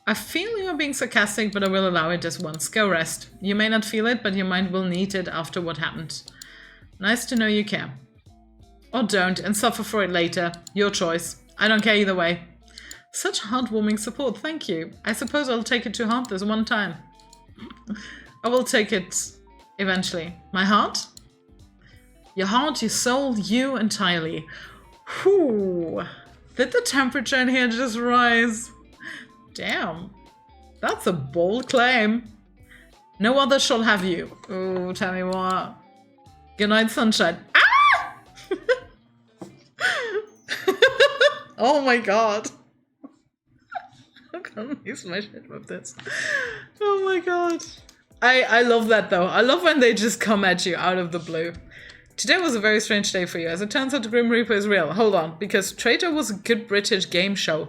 I feel you are being sarcastic, but I will allow it this once. Go rest. You may not feel it, but your mind will need it after what happened. Nice to know you care. Or don't, and suffer for it later. Your choice. I don't care either way. Such heartwarming support, thank you. I suppose I'll take it to heart this one time. I will take it eventually. My heart? Your heart, your soul, you entirely. Whew. Did the temperature in here just rise? Damn. That's a bold claim. No other shall have you. Oh, tell me what. Good night, sunshine. Ah! Oh my god. I can't use my shit with this. Oh my god. I love that though. I love when they just come at you out of the blue. Today was a very strange day for you. As it turns out, the Grim Reaper is real. Hold on, because Traitor was a good British game show.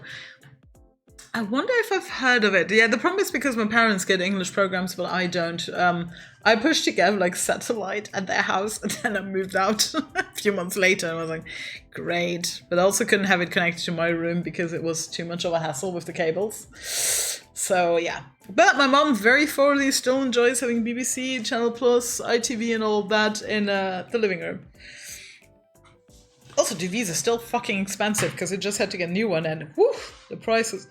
I wonder if I've heard of it. Yeah, the problem is because my parents get English programs, but I don't. I pushed together like satellite at their house, and then I moved out a few months later. And I was like, great. But I also couldn't have it connected to my room because it was too much of a hassle with the cables. So yeah. But my mom very thoroughly still enjoys having BBC, Channel Plus, ITV and all of that in the living room. Also, TVs are still fucking expensive because it just had to get a new one and whew, the prices.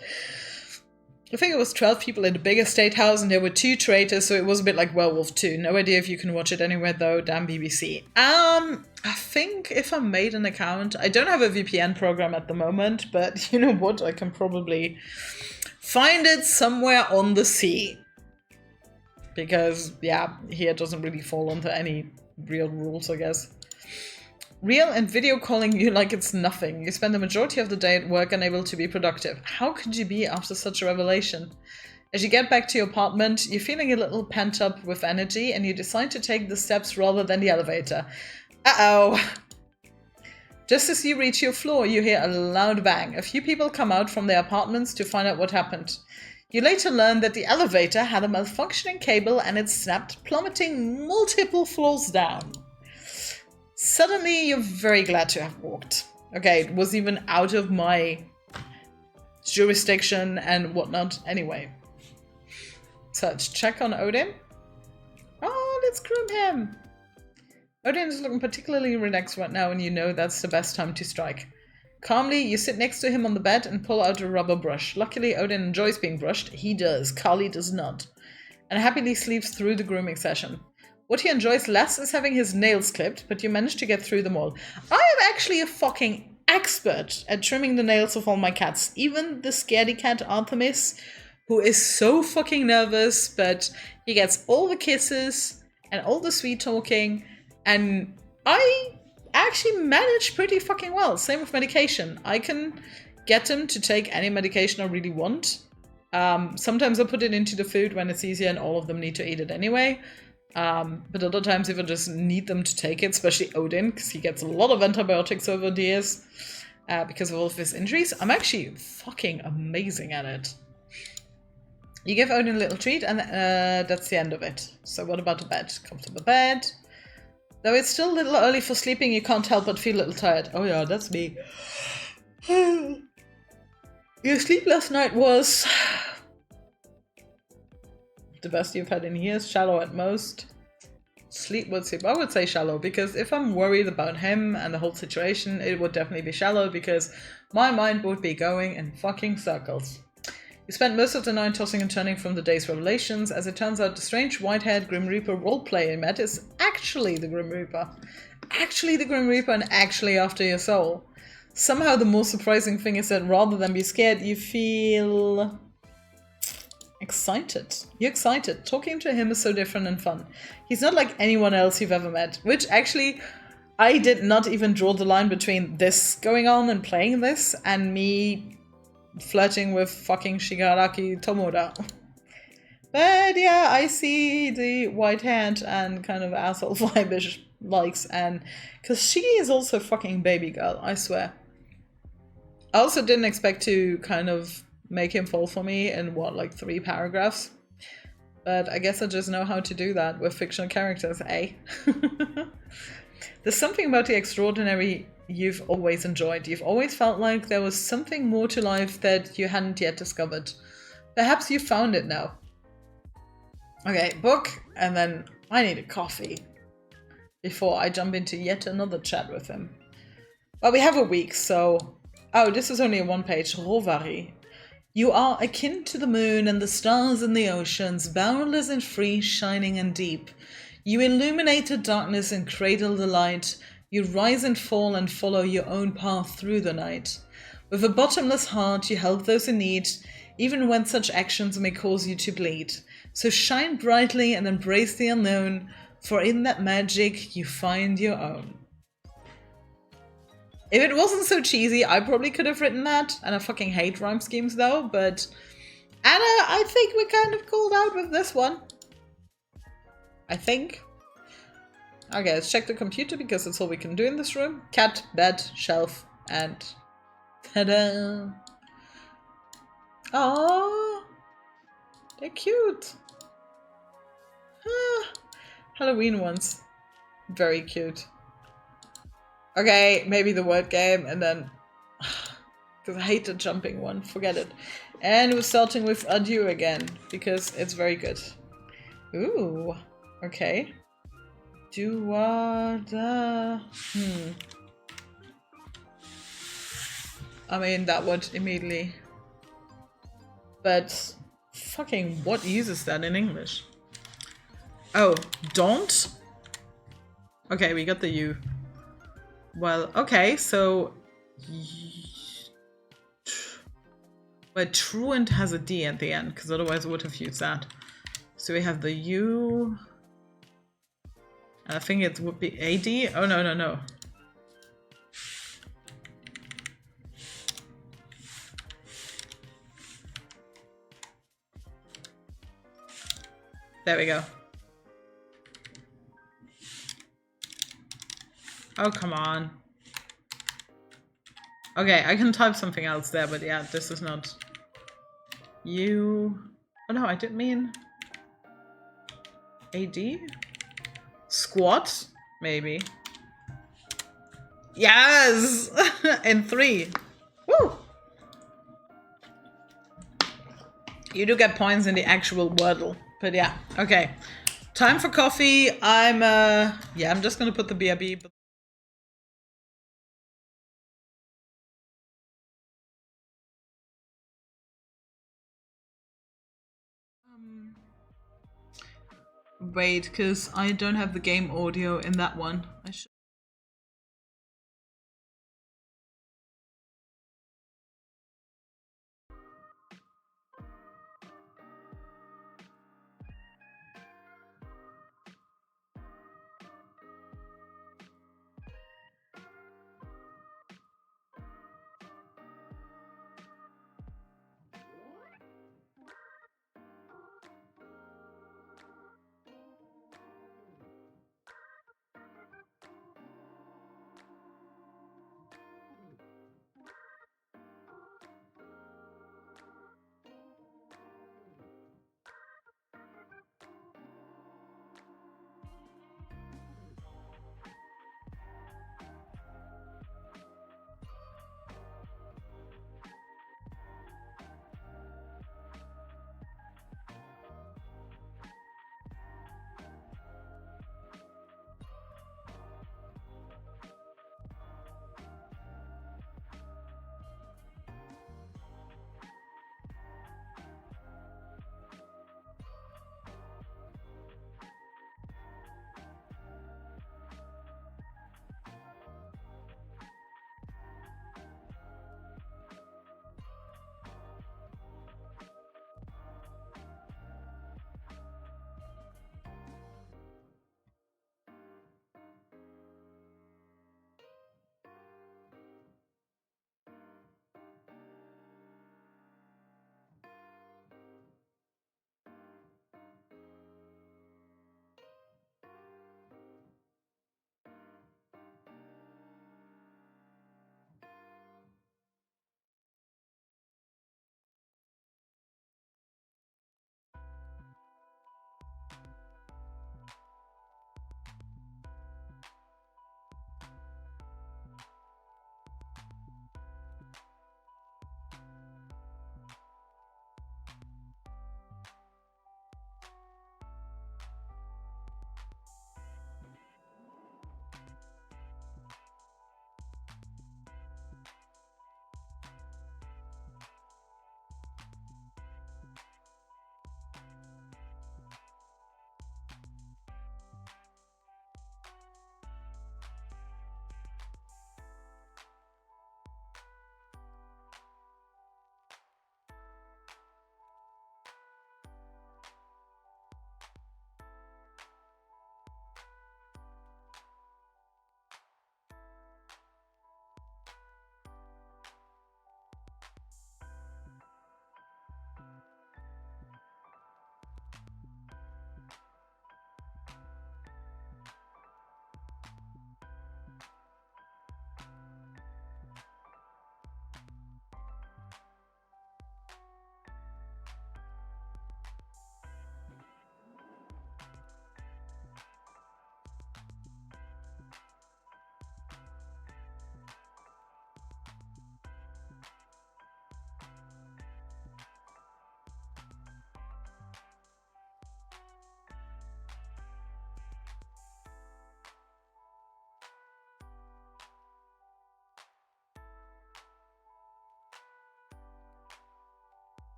I think it was 12 people in the big estate house and there were 2 traitors, so it was a bit like Werewolf 2. No idea if you can watch it anywhere though, damn BBC. I think if I made an account, I don't have a VPN program at the moment, but you know what, I can probably find it somewhere on the sea. Because, yeah, here it doesn't really fall under any real rules, I guess. Real and video calling you like it's nothing. You spend the majority of the day at work unable to be productive. How could you be after such a revelation? As you get back to your apartment, you're feeling a little pent up with energy and you decide to take the steps rather than the elevator. Uh-oh. Just as you reach your floor, you hear a loud bang. A few people come out from their apartments to find out what happened. You later learn that the elevator had a malfunctioning cable and it snapped, plummeting multiple floors down. Suddenly, you're very glad to have walked. Okay, it was even out of my jurisdiction and whatnot anyway. So let's check on Odin. Oh, let's groom him. Odin is looking particularly relaxed right now and you know that's the best time to strike. Calmly, you sit next to him on the bed and pull out a rubber brush. Luckily, Odin enjoys being brushed. He does. Carly does not. And happily sleeps through the grooming session. What he enjoys less is having his nails clipped, but you manage to get through them all. I am actually a fucking expert at trimming the nails of all my cats. Even the scaredy cat Artemis, who is so fucking nervous, but he gets all the kisses and all the sweet talking, and I actually manage pretty fucking well. Same with medication. I can get him to take any medication I really want. Sometimes I put it into the food when it's easier and all of them need to eat it anyway. But other times if I just need them to take it, especially Odin, because he gets a lot of antibiotics over the years because of all of his injuries, I'm actually fucking amazing at it. You give Odin a little treat, and that's the end of it. So what about the bed? Comfortable bed. Though it's still a little early for sleeping, you can't help but feel a little tired. Oh yeah, that's me. Your sleep last night was the best you've had in years, shallow at most. Sleep would sleep. I would say shallow, because if I'm worried about him and the whole situation, it would definitely be shallow, because my mind would be going in fucking circles. You spent most of the night tossing and turning from the day's revelations. As it turns out, the strange white-haired Grim Reaper roleplay you met is actually the Grim Reaper. Actually the Grim Reaper, and actually after your soul. Somehow the most surprising thing is that rather than be scared, you feel excited. You're excited. Talking to him is so different and fun. He's not like anyone else you've ever met, which actually I did not even draw the line between this going on and playing this and me flirting with fucking Shigaraki Tomoda. But yeah, I see the white hand and kind of asshole vibe likes, and because she is also fucking Babygirl, I swear. I also didn't expect to kind of make him fall for me in what, like 3 paragraphs? But I guess I just know how to do that with fictional characters, eh? There's something about the extraordinary you've always enjoyed. You've always felt like there was something more to life that you hadn't yet discovered. Perhaps you found it now. Okay, book, and then I need a coffee before I jump into yet another chat with him. Well, we have a week, so... Oh, this is only a 1-page. Rovari. You are akin to the moon and the stars in the oceans, boundless and free, shining and deep. You illuminate the darkness and cradle the light. You rise and fall and follow your own path through the night. With a bottomless heart, you help those in need, even when such actions may cause you to bleed. So shine brightly and embrace the unknown, for in that magic you find your own. If it wasn't so cheesy, I probably could have written that, and I fucking hate rhyme schemes though, but Anna, I think we're kind of called out with this one. I think. Okay, let's check the computer because that's all we can do in this room. Cat, bed, shelf, and ta-da! Aww, they're cute. Ah, Halloween ones, very cute. Okay, maybe the word game, and then because I hate the jumping one, forget it. And we're starting with adieu again because it's very good. Ooh, okay. I mean, that would immediately. But fucking what uses that in English? Oh, don't? Okay, we got the U. Well, okay, so... But truant has a D at the end, because otherwise I would have used that. So we have the U... I think it would be AD? Oh, no, no, no. There we go. Oh, come on. Okay, I can type something else there, but yeah, this is not... You... Oh no, I didn't mean... AD? Squat? Maybe. Yes! In 3. Woo! You do get points in the actual Wordle. But yeah, okay. Time for coffee. I'm just gonna put the BRB. Wait, because I don't have the game audio in that one. I should.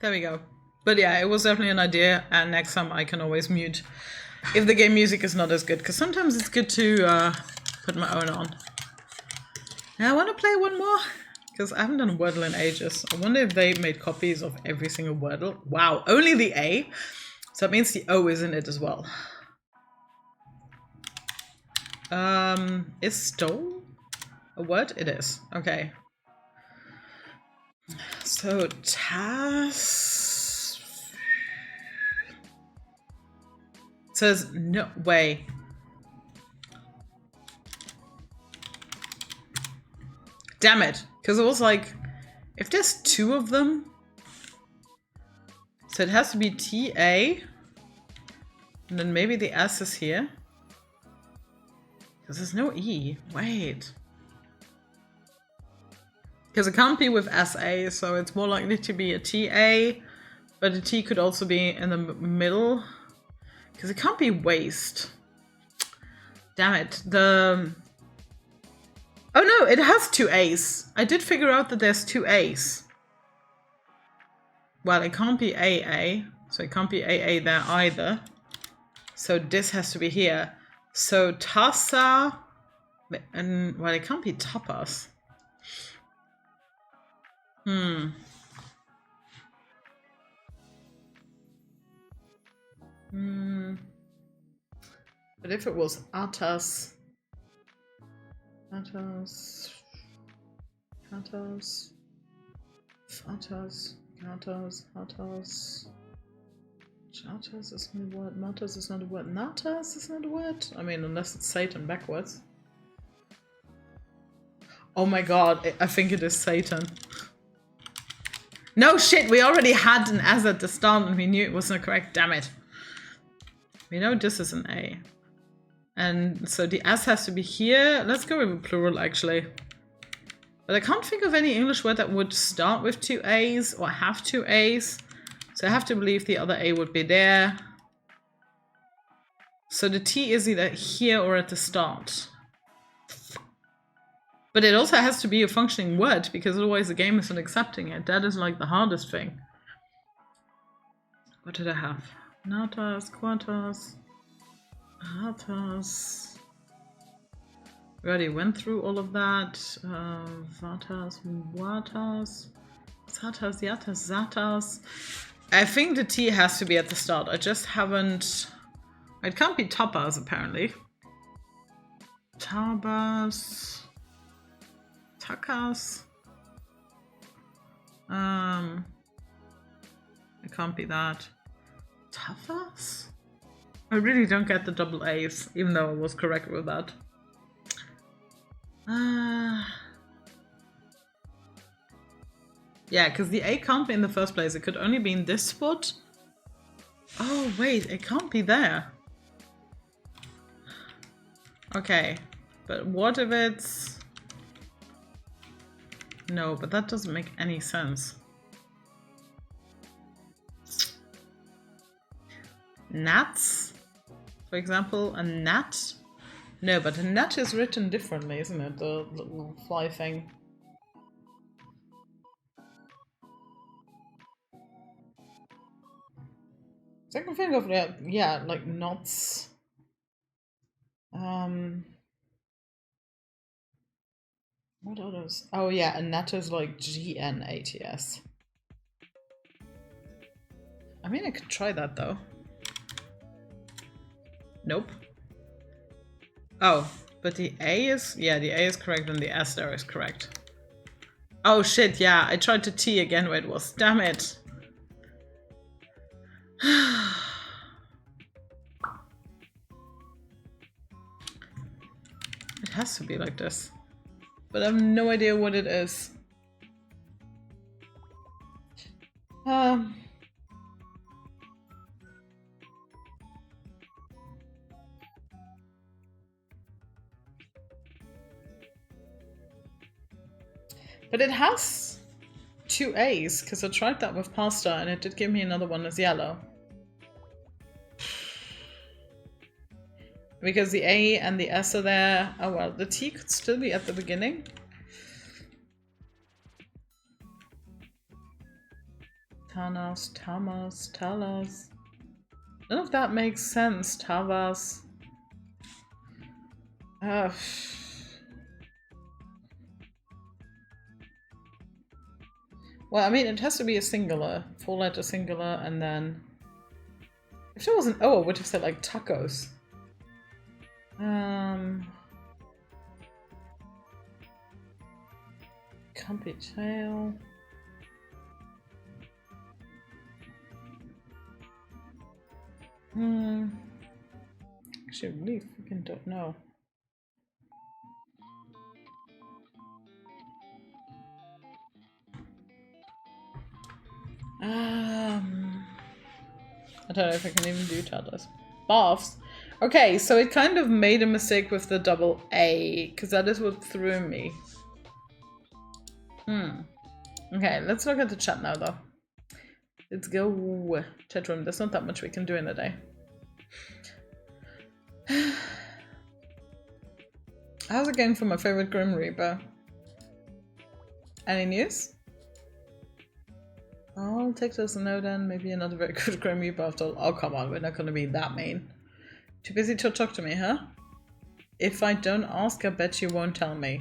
There we go. But yeah, it was definitely an idea, and next time I can always mute if the game music is not as good, because sometimes it's good to put my own on. Now I want to play one more, because I haven't done Wordle in ages. I wonder if they made copies of every single Wordle. Wow, only the A? So that means the O is in it as well. Is stole a word? It is. Okay. So task says no way. Damn it. Because it was like, if there's two of them, so it has to be TA, and then maybe the S is here. Because there's no E. Wait. Because it can't be with SA, so it's more likely to be a TA, but a T could also be in the middle. Because it can't be waste. Damn it. Oh no, it has two A's. I did figure out that there's two A's. Well, it can't be AA, so it can't be AA there either. So this has to be here. So Tassa, and well, it can't be tapas. But if it was atas, fatas, hatas, chatas is not a word, matas is not a word, natas is not a word. I mean, unless it's Satan backwards. Oh my god, I think it is Satan. No shit, we already had an S at the start and we knew it wasn't correct, damn it. We know this is an A. And so the S has to be here. Let's go with a plural actually. But I can't think of any English word that would start with two A's or have two A's. So I have to believe the other A would be there. So the T is either here or at the start. But it also has to be a functioning word, because otherwise the game isn't accepting it. That is like the hardest thing. What did I have? Natas, quantas, hatas. We already went through all of that. Vatas, watas, satas, yatas, zatas. I think the T has to be at the start. I just haven't... It can't be tapas, apparently. Tabas... Takas. It can't be that. Tafas? I really don't get the double A's, even though I was correct with that. Yeah, because the A can't be in the first place. It could only be in this spot. Oh, wait, it can't be there. Okay, but what if it's... No, but that doesn't make any sense. Gnats, for example, a gnat. No, but a gnat is written differently, isn't it? The little fly thing. So I can think of that, yeah, like knots. What others? Oh yeah, and that is like GNATS. I mean, I could try that though. Nope. Oh, but the A is... Yeah, the A is correct and the S there is correct. Oh shit, yeah, I tried to T again where it was. Damn it. It has to be like this. But I have no idea what it is. But it has two A's, because I tried that with pasta and it did give me another one as yellow. Because the A and the S are there. Oh well, the T could still be at the beginning. Tanas, Tamas, Talas. None of that makes sense, Tavas. Well, I mean, it has to be a singular, 4-letter singular, and then... If there was an O, I would have said, like, tacos. Can't be tail. Actually, I really freaking don't know. I don't know if I can even do toddlers. Baths. Okay, so it kind of made a mistake with the double A, because that is what threw me. Okay, let's look at the chat now, though. Let's go. Chat room. There's not that much we can do in a day. How's it going for my favorite Grim Reaper? Any news? I'll take this a no then. Maybe another very good Grim Reaper after all. Oh, come on. We're not going to be that mean. Too busy to talk to me, huh? If I don't ask, I bet you won't tell me.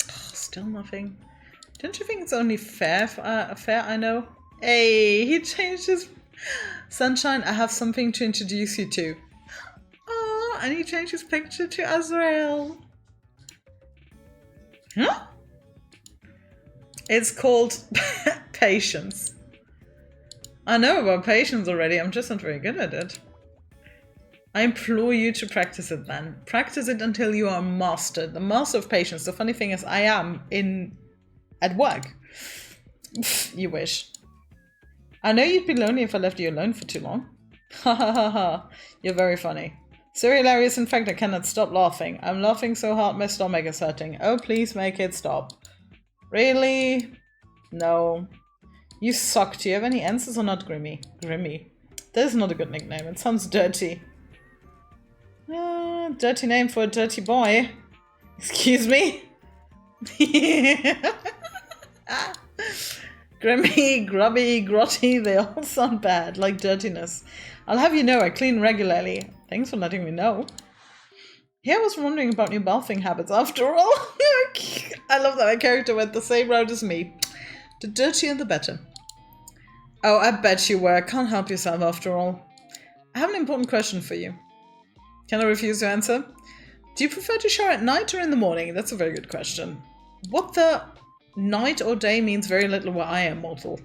Oh, still nothing. Don't you think it's only fair? Fair, I know. Hey, he changed his... Sunshine, I have something to introduce you to. Oh, and he changed his picture to Azrael. Huh? It's called patience. I know about patience already, I'm just not very good at it. I implore you to practice it then. Practice it until you are mastered. The master of patience. The funny thing is, I am at work. You wish. I know you'd be lonely if I left you alone for too long. Ha ha ha ha. You're very funny. So hilarious, in fact, I cannot stop laughing. I'm laughing so hard my stomach is hurting. Oh, please make it stop. Really? No. You suck. Do you have any answers or not, Grimmy? Grimmy. That is not a good nickname. It sounds dirty. Dirty name for a dirty boy. Excuse me? Grimmy, grubby, grotty, they all sound bad, like dirtiness. I'll have you know I clean regularly. Thanks for letting me know. Yeah, I was wondering about your bathing habits after all. I love that my character went the same route as me. The dirtier the better. Oh, I bet you were. Can't help yourself after all. I have an important question for you. Can I refuse to answer? Do you prefer to shower at night or in the morning? That's a very good question. What the... Night or day means very little where I am mortal.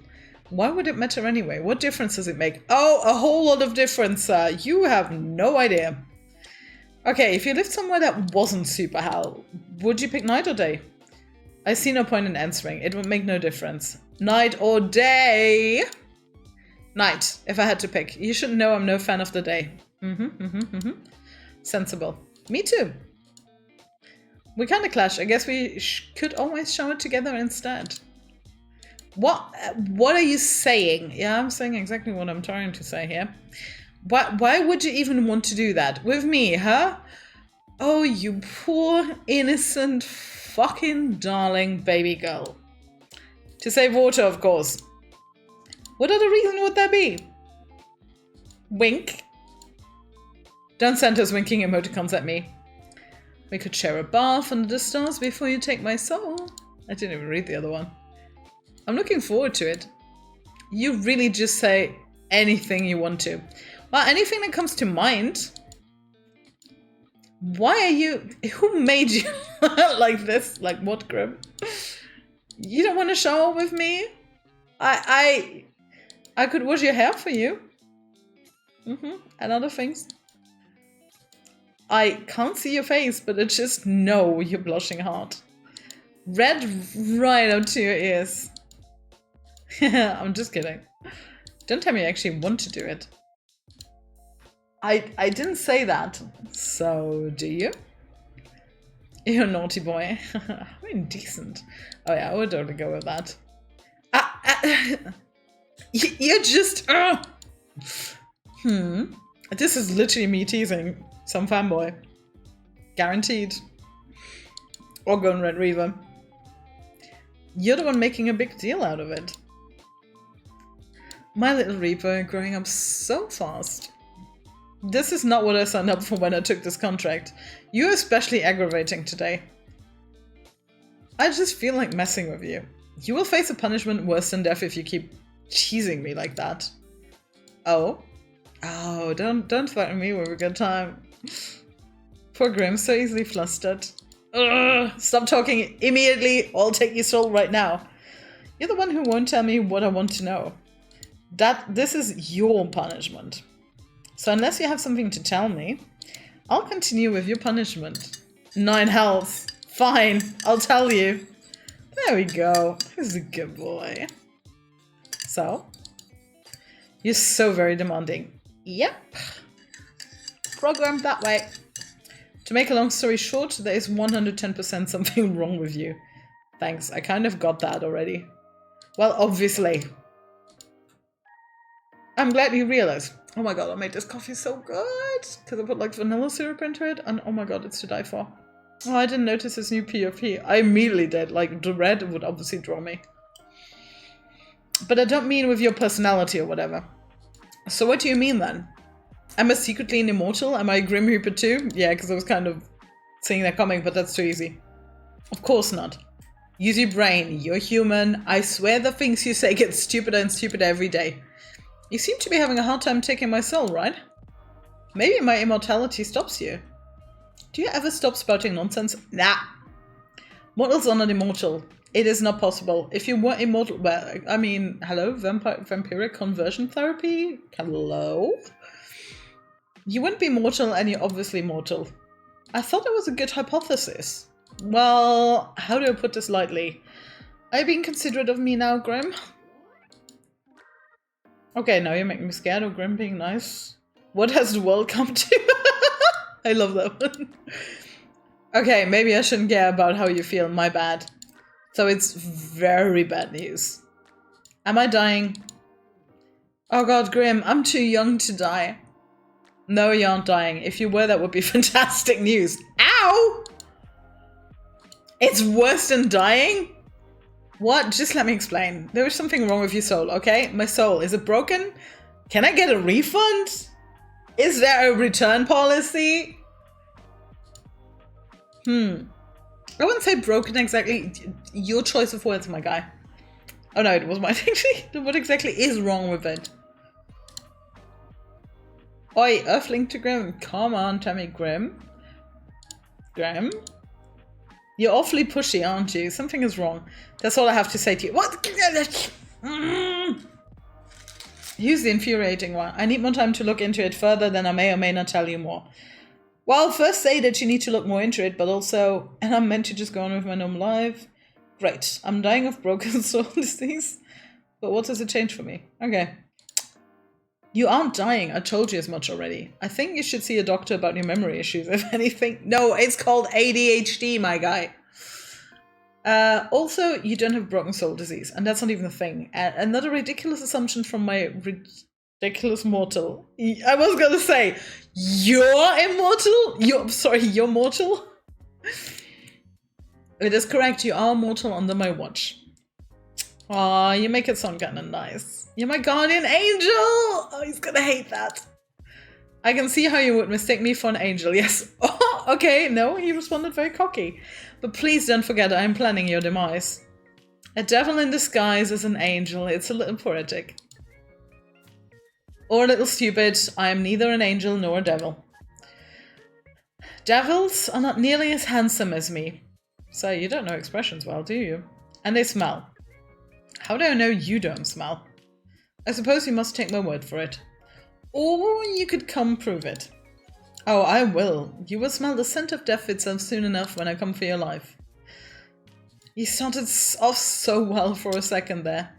Why would it matter anyway? What difference does it make? Oh, a whole lot of difference, sir. You have no idea. Okay, if you lived somewhere that wasn't super hell, would you pick night or day? I see no point in answering. It would make no difference. Night or day? Night, if I had to pick. You should know I'm no fan of the day. Sensible. Me too. We kind of clash. I guess we could always show it together instead. What are you saying? Yeah, I'm saying exactly what I'm trying to say here. Why would you even want to do that? With me, huh? Oh, you poor, innocent, fucking darling baby girl. To save water, of course. What other reason would there be? Wink. Don't send those winking emoticons at me. We could share a bath under the stars before you take my soul. I didn't even read the other one. I'm looking forward to it. You really just say anything you want to. Well, anything that comes to mind. Why are you... Who made you like this? Like what, Grim? You don't want to shower with me? I could wash your hair for you. And other things. I can't see your face, but I just know you're blushing hard. Red right up to your ears. I'm just kidding. Don't tell me you actually want to do it. I didn't say that. So, do you? You're a naughty boy. How indecent. Oh yeah, I would totally go with that. You're just... This is literally me teasing some fanboy. Guaranteed. Or Gun Red Reaver. You're the one making a big deal out of it. My little Reaper growing up so fast. This is not what I signed up for when I took this contract. You're especially aggravating today. I just feel like messing with you. You will face a punishment worse than death if you keep teasing me like that. Oh? Oh, don't threaten me with a good time. Poor Grim, so easily flustered. Ugh, stop talking immediately, or I'll take your soul right now. You're the one who won't tell me what I want to know. This is your punishment. So unless you have something to tell me, I'll continue with your punishment. 9 health. Fine, I'll tell you. There we go. He's a good boy. So? You're so very demanding. Yep. Programmed that way. To make a long story short, there is 110% something wrong with you. Thanks, I kind of got that already. Well, obviously. I'm glad you realized. Oh my god, I made this coffee so good! Because I put like vanilla syrup into it, and oh my god, it's to die for. Oh, I didn't notice this new POP. I immediately did. Like, the red would obviously draw me. But I don't mean with your personality or whatever. So what do you mean then? Am I secretly an immortal? Am I a Grim Reaper too? Yeah, because I was kind of seeing that coming, but that's too easy. Of course not. Use your brain. You're human. I swear the things you say get stupider and stupider every day. You seem to be having a hard time taking my soul, right? Maybe my immortality stops you. Do you ever stop spouting nonsense? Nah. Mortals are not immortal. It is not possible. If you were immortal, well, I mean, hello, vampiric conversion therapy? Hello? You wouldn't be mortal and you're obviously mortal. I thought that was a good hypothesis. Well, how do I put this lightly? Are you being considerate of me now, Grim? Okay, now you're making me scared of Grim being nice. What has the world come to? I love that one. Okay, maybe I shouldn't care about how you feel, my bad. So it's very bad news. Am I dying? Oh god, Grim, I'm too young to die. No, you aren't dying. If you were, that would be fantastic news. Ow! It's worse than dying? What? Just let me explain. There is something wrong with your soul, okay? My soul, is it broken? Can I get a refund? Is there a return policy? I wouldn't say broken exactly. Your choice of words, my guy. Oh no, it was mine actually. What exactly is wrong with it? Oi, Earthling to Grim. Come on, tell me, Grim. Grim? You're awfully pushy, aren't you? Something is wrong. That's all I have to say to you. What? Here's the infuriating one. I need more time to look into it further, then I may or may not tell you more. Well, first say that you need to look more into it, but also, and I'm meant to just go on with my normal life. Great. I'm dying of broken soul disease. But what does it change for me? Okay. You aren't dying. I told you as much already. I think you should see a doctor about your memory issues, if anything. No, it's called ADHD, my guy. Also, you don't have broken soul disease, and that's not even a thing. Another ridiculous assumption from my ridiculous mortal. I was gonna say, you're immortal? You're mortal? It is correct, you are mortal under my watch. Aw, you make it sound kinda nice. You're my guardian angel! Oh, he's gonna hate that. I can see how you would mistake me for an angel, yes. Oh, okay, no, he responded very cocky. But please don't forget I am planning your demise. A devil in disguise as an angel, it's a little poetic. Or a little stupid, I am neither an angel nor a devil. Devils are not nearly as handsome as me. So you don't know expressions well, do you? And they smell. How do I know you don't smell? I suppose you must take my word for it. Or you could come prove it. Oh, I will. You will smell the scent of death itself soon enough when I come for your life. You started off so well for a second there.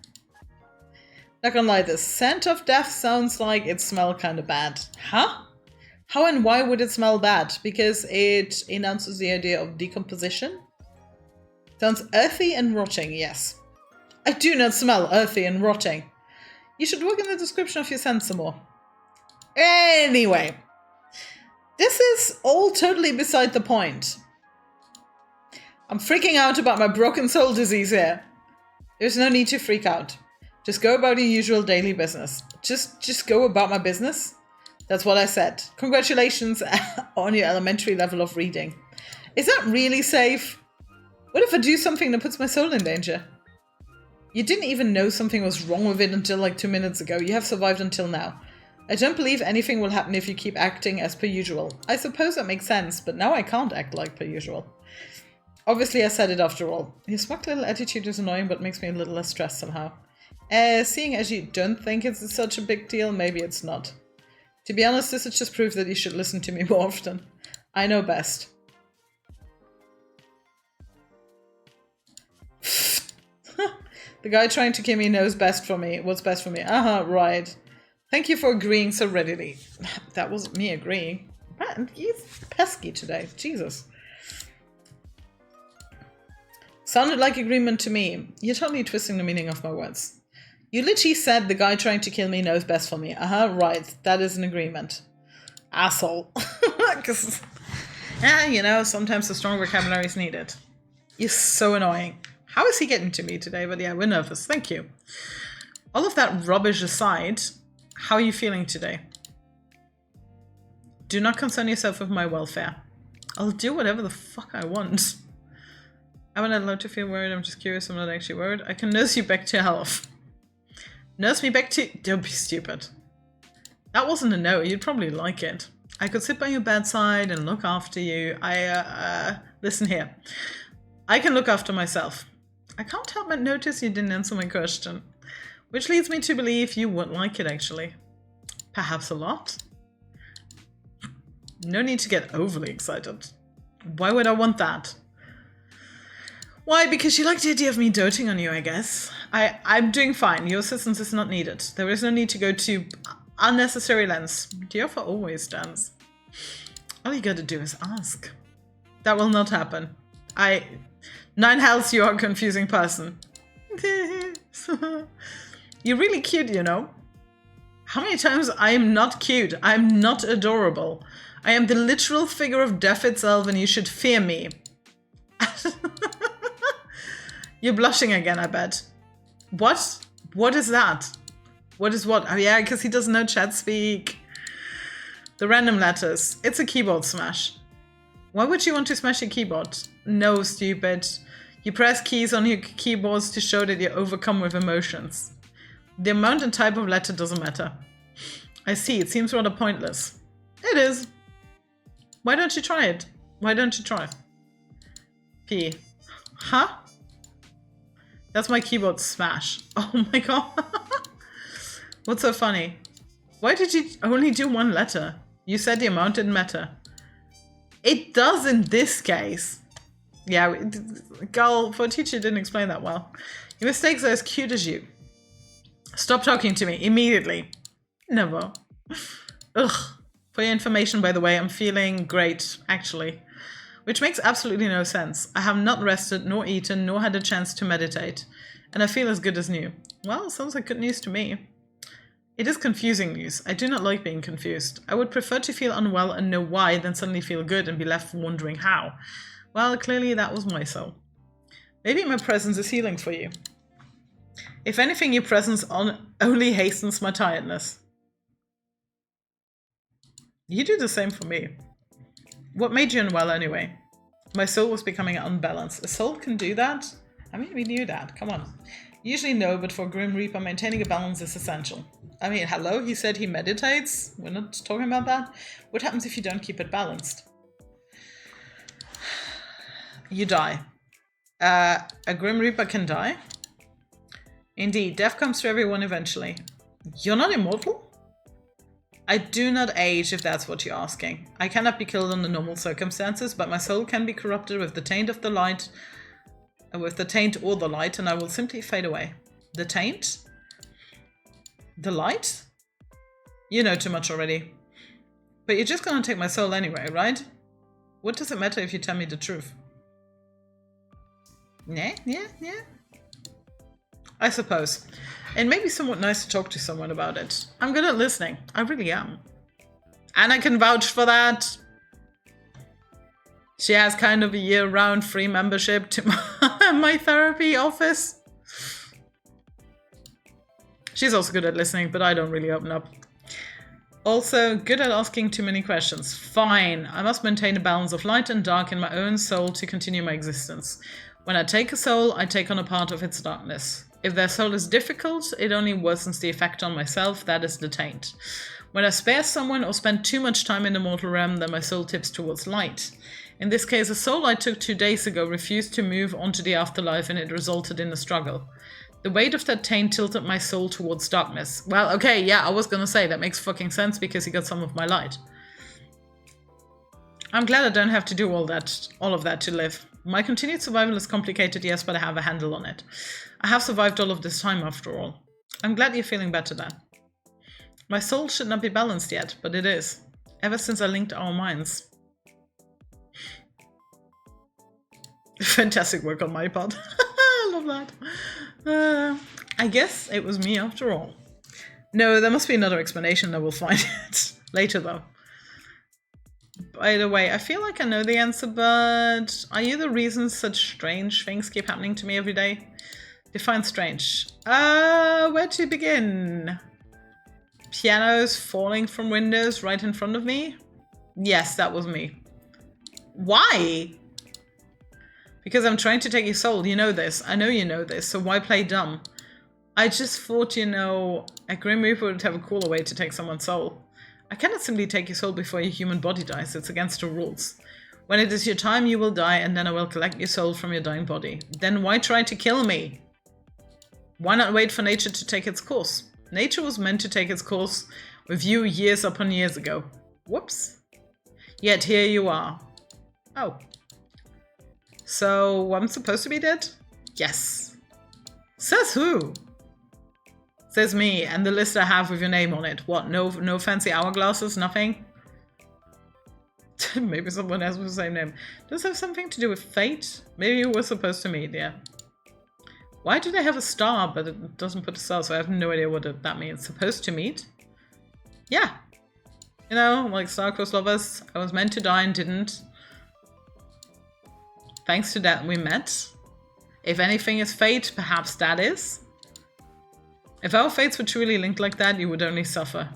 Not gonna lie, the scent of death sounds like it smelled kinda bad. Huh? How and why would it smell bad? Because it announces the idea of decomposition? Sounds earthy and rotting, yes. I do not smell earthy and rotting. You should work in the description of your scent some more. Anyway. This is all totally beside the point. I'm freaking out about my broken soul disease here. There's no need to freak out. Just go about your usual daily business. Just go about my business. That's what I said. Congratulations on your elementary level of reading. Is that really safe? What if I do something that puts my soul in danger? You didn't even know something was wrong with it until like 2 minutes ago. You have survived until now. I don't believe anything will happen if you keep acting as per usual. I suppose that makes sense, but now I can't act like per usual. Obviously, I said it after all. Your smug little attitude is annoying, but makes me a little less stressed somehow. Seeing as you don't think it's such a big deal, maybe it's not. To be honest, this is just proof that you should listen to me more often. I know best. The guy trying to kill me knows best for me. What's best for me? Right. Thank you for agreeing so readily. That wasn't me agreeing. Man, he's pesky today. Jesus. Sounded like agreement to me. You're totally twisting the meaning of my words. You literally said the guy trying to kill me knows best for me. Right. That is an agreement. Asshole. Because, you know, sometimes the strong vocabulary is needed. You're so annoying. How is he getting to me today? But yeah, we're nervous. Thank you. All of that rubbish aside, how are you feeling today? Do not concern yourself with my welfare. I'll do whatever the fuck I want. I would not allowed to feel worried. I'm just curious. I'm not actually worried. I can nurse you back to health. Nurse me back to... Don't be stupid. That wasn't a no. You'd probably like it. I could sit by your bedside and look after you. Listen here. I can look after myself. I can't help but notice you didn't answer my question. Which leads me to believe you would like it, actually. Perhaps a lot? No need to get overly excited. Why would I want that? Why? Because you like the idea of me doting on you, I guess. I'm doing fine. Your assistance is not needed. There is no need to go to unnecessary lengths. Do you offer always dance? All you gotta do is ask. That will not happen. 9 health, you are a confusing person. You're really cute, you know. How many times I am not cute? I am not adorable. I am the literal figure of death itself and you should fear me. You're blushing again, I bet. What? What is that? What is what? Oh yeah, because he doesn't know chat speak. The random letters. It's a keyboard smash. Why would you want to smash your keyboard? No, stupid. You press keys on your keyboards to show that you're overcome with emotions. The amount and type of letter doesn't matter. I see, it seems rather pointless. It is. Why don't you try it? Why don't you try? P. Huh? That's my keyboard smash. Oh my god. What's so funny? Why did you only do 1 letter? You said the amount didn't matter. It does in this case. Yeah, girl, for a teacher, didn't explain that well. Your mistakes are as cute as you. Stop talking to me immediately. Never. Ugh. For your information, by the way, I'm feeling great, actually. Which makes absolutely no sense. I have not rested, nor eaten, nor had a chance to meditate. And I feel as good as new. Well, sounds like good news to me. It is confusing news. I do not like being confused. I would prefer to feel unwell and know why than suddenly feel good and be left wondering how. Well, clearly that was my soul. Maybe my presence is healing for you. If anything, your presence only hastens my tiredness. You do the same for me. What made you unwell anyway? My soul was becoming unbalanced. A soul can do that? I mean, we knew that. Come on. Usually no, but for Grim Reaper, maintaining a balance is essential. I mean, hello, he said he meditates. We're not talking about that. What happens if you don't keep it balanced? You die. A Grim Reaper can die? Indeed, death comes to everyone eventually. You're not immortal? I do not age, if that's what you're asking. I cannot be killed under normal circumstances, but my soul can be corrupted with the taint of the light, with the taint or the light, and I will simply fade away. The taint? The light? You know too much already. But you're just gonna take my soul anyway, right? What does it matter if you tell me the truth? Yeah. I suppose. It may be somewhat nice to talk to someone about it. I'm good at listening. I really am. And I can vouch for that. She has kind of a year-round free membership to my therapy office. She's also good at listening, but I don't really open up. Also, good at asking too many questions. Fine, I must maintain a balance of light and dark in my own soul to continue my existence. When I take a soul, I take on a part of its darkness. If their soul is difficult, it only worsens the effect on myself, that is the taint. When I spare someone or spend too much time in the mortal realm, then my soul tips towards light. In this case, a soul I took 2 days ago refused to move onto the afterlife and it resulted in a struggle. The weight of that taint tilted my soul towards darkness. Well, okay, yeah, I was gonna say, that makes fucking sense because he got some of my light. I'm glad I don't have to do all of that to live. My continued survival is complicated, yes, but I have a handle on it. I have survived all of this time after all. I'm glad you're feeling better then. My soul should not be balanced yet, but it is. Ever since I linked our minds. Fantastic work on my part. I love that. I guess it was me after all. No, there must be another explanation. I will find it later though. By the way, I feel like I know the answer, but are you the reason such strange things keep happening to me every day? Define strange. Where to begin? Pianos falling from windows right in front of me? Yes, that was me. Why? Because I'm trying to take your soul, you know this. I know you know this, so why play dumb? I just thought, you know, a Grim Reaper would have a cooler way to take someone's soul. I cannot simply take your soul before your human body dies, it's against the rules. When it is your time, you will die, and then I will collect your soul from your dying body. Then why try to kill me? Why not wait for nature to take its course? Nature was meant to take its course with you years upon years ago. Whoops. Yet here you are. Oh. So, I'm supposed to be dead? Yes. Says who? Says me, and the list I have with your name on it. What, no fancy hourglasses, nothing? Maybe someone else with the same name. Does it have something to do with fate? Maybe you were supposed to meet, yeah. Why do they have a star, but it doesn't put a star, so I have no idea what that means. Supposed to meet? Yeah. You know, like star-crossed lovers. I was meant to die and didn't. Thanks to that we met. If anything is fate, perhaps that is. If our fates were truly linked like that, you would only suffer.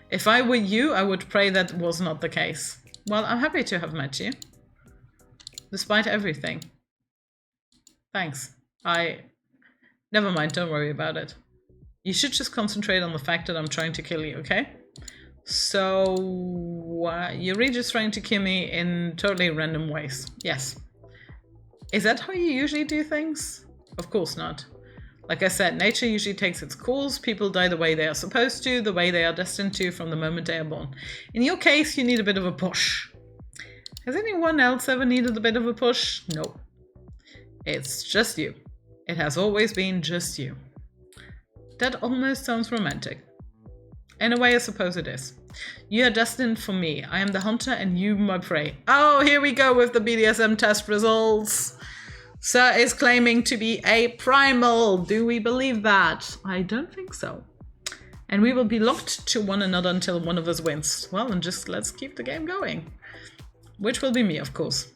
If I were you, I would pray that was not the case. Well, I'm happy to have met you. Despite everything. Thanks. Never mind, don't worry about it. You should just concentrate on the fact that I'm trying to kill you, okay? So, you're really just trying to kill me in totally random ways. Yes. Is that how you usually do things? Of course not. Like I said, nature usually takes its course. People die the way they are supposed to, the way they are destined to from the moment they are born. In your case, you need a bit of a push. Has anyone else ever needed a bit of a push? No. It's just you. It has always been just you. That almost sounds romantic. In a way, I suppose it is. You are destined for me. I am the hunter and you my prey. Oh, here we go with the BDSM test results. Sir is claiming to be a primal. Do we believe that? I don't think so. And we will be locked to one another until one of us wins. Well, and just let's keep the game going. Which will be me, of course.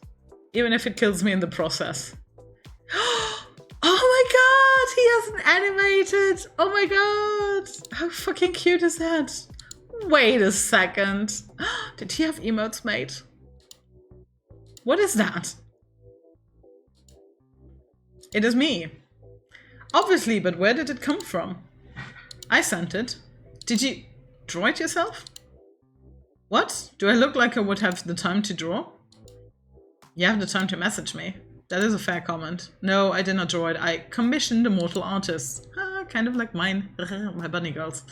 Even if it kills me in the process. Oh my god! He has an animated! Oh my god! How fucking cute is that? Wait a second. Did he have emotes made? What is that? It is me. Obviously, but where did it come from? I sent it. Did you draw it yourself? What? Do I look like I would have the time to draw? You have the time to message me. That is a fair comment. No, I did not draw it. I commissioned a mortal artist. Kind of like mine. My Babygirls.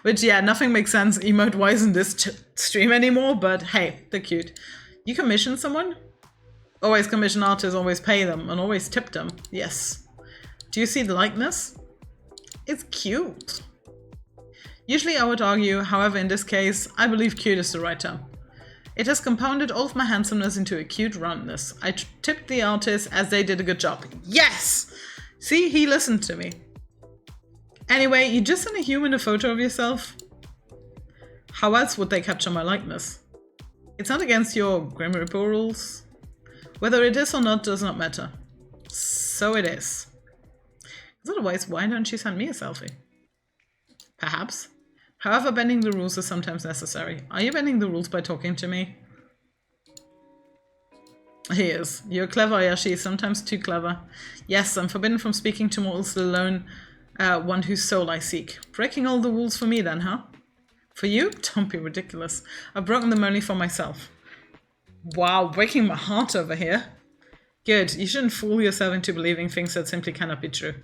Which, yeah, nothing makes sense emote-wise in this stream anymore, but hey, they're cute. You commission someone? Always commission artists, always pay them, and always tip them. Yes. Do you see the likeness? It's cute. Usually I would argue, however in this case, I believe cute is the right term. It has compounded all of my handsomeness into a cute roundness. I tipped the artist as they did a good job. Yes! See, he listened to me. Anyway, you just sent a human a photo of yourself? How else would they capture my likeness? It's not against your Grim Reaper rules. Whether it is or not does not matter. So it is. Otherwise, why don't you send me a selfie? Perhaps. However, bending the rules is sometimes necessary. Are you bending the rules by talking to me? He is. You're clever, Ayashi, sometimes too clever. Yes, I'm forbidden from speaking to mortals, the lone one whose soul I seek. Breaking all the rules for me then, huh? For you? Don't be ridiculous. I've broken them only for myself. Wow, breaking my heart over here. Good. You shouldn't fool yourself into believing things that simply cannot be true.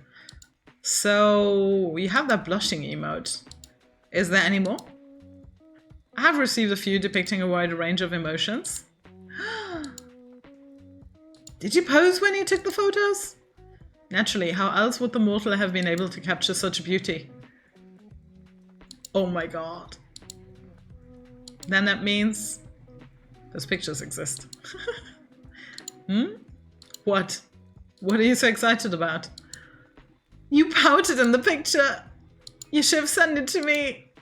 So, you have that blushing emote. Is there any more? I have received a few depicting a wide range of emotions. Did you pose when you took the photos? Naturally, how else would the mortal have been able to capture such beauty? Oh my god. Then that means those pictures exist. What? What are you so excited about? You pouted in the picture. You should have sent it to me.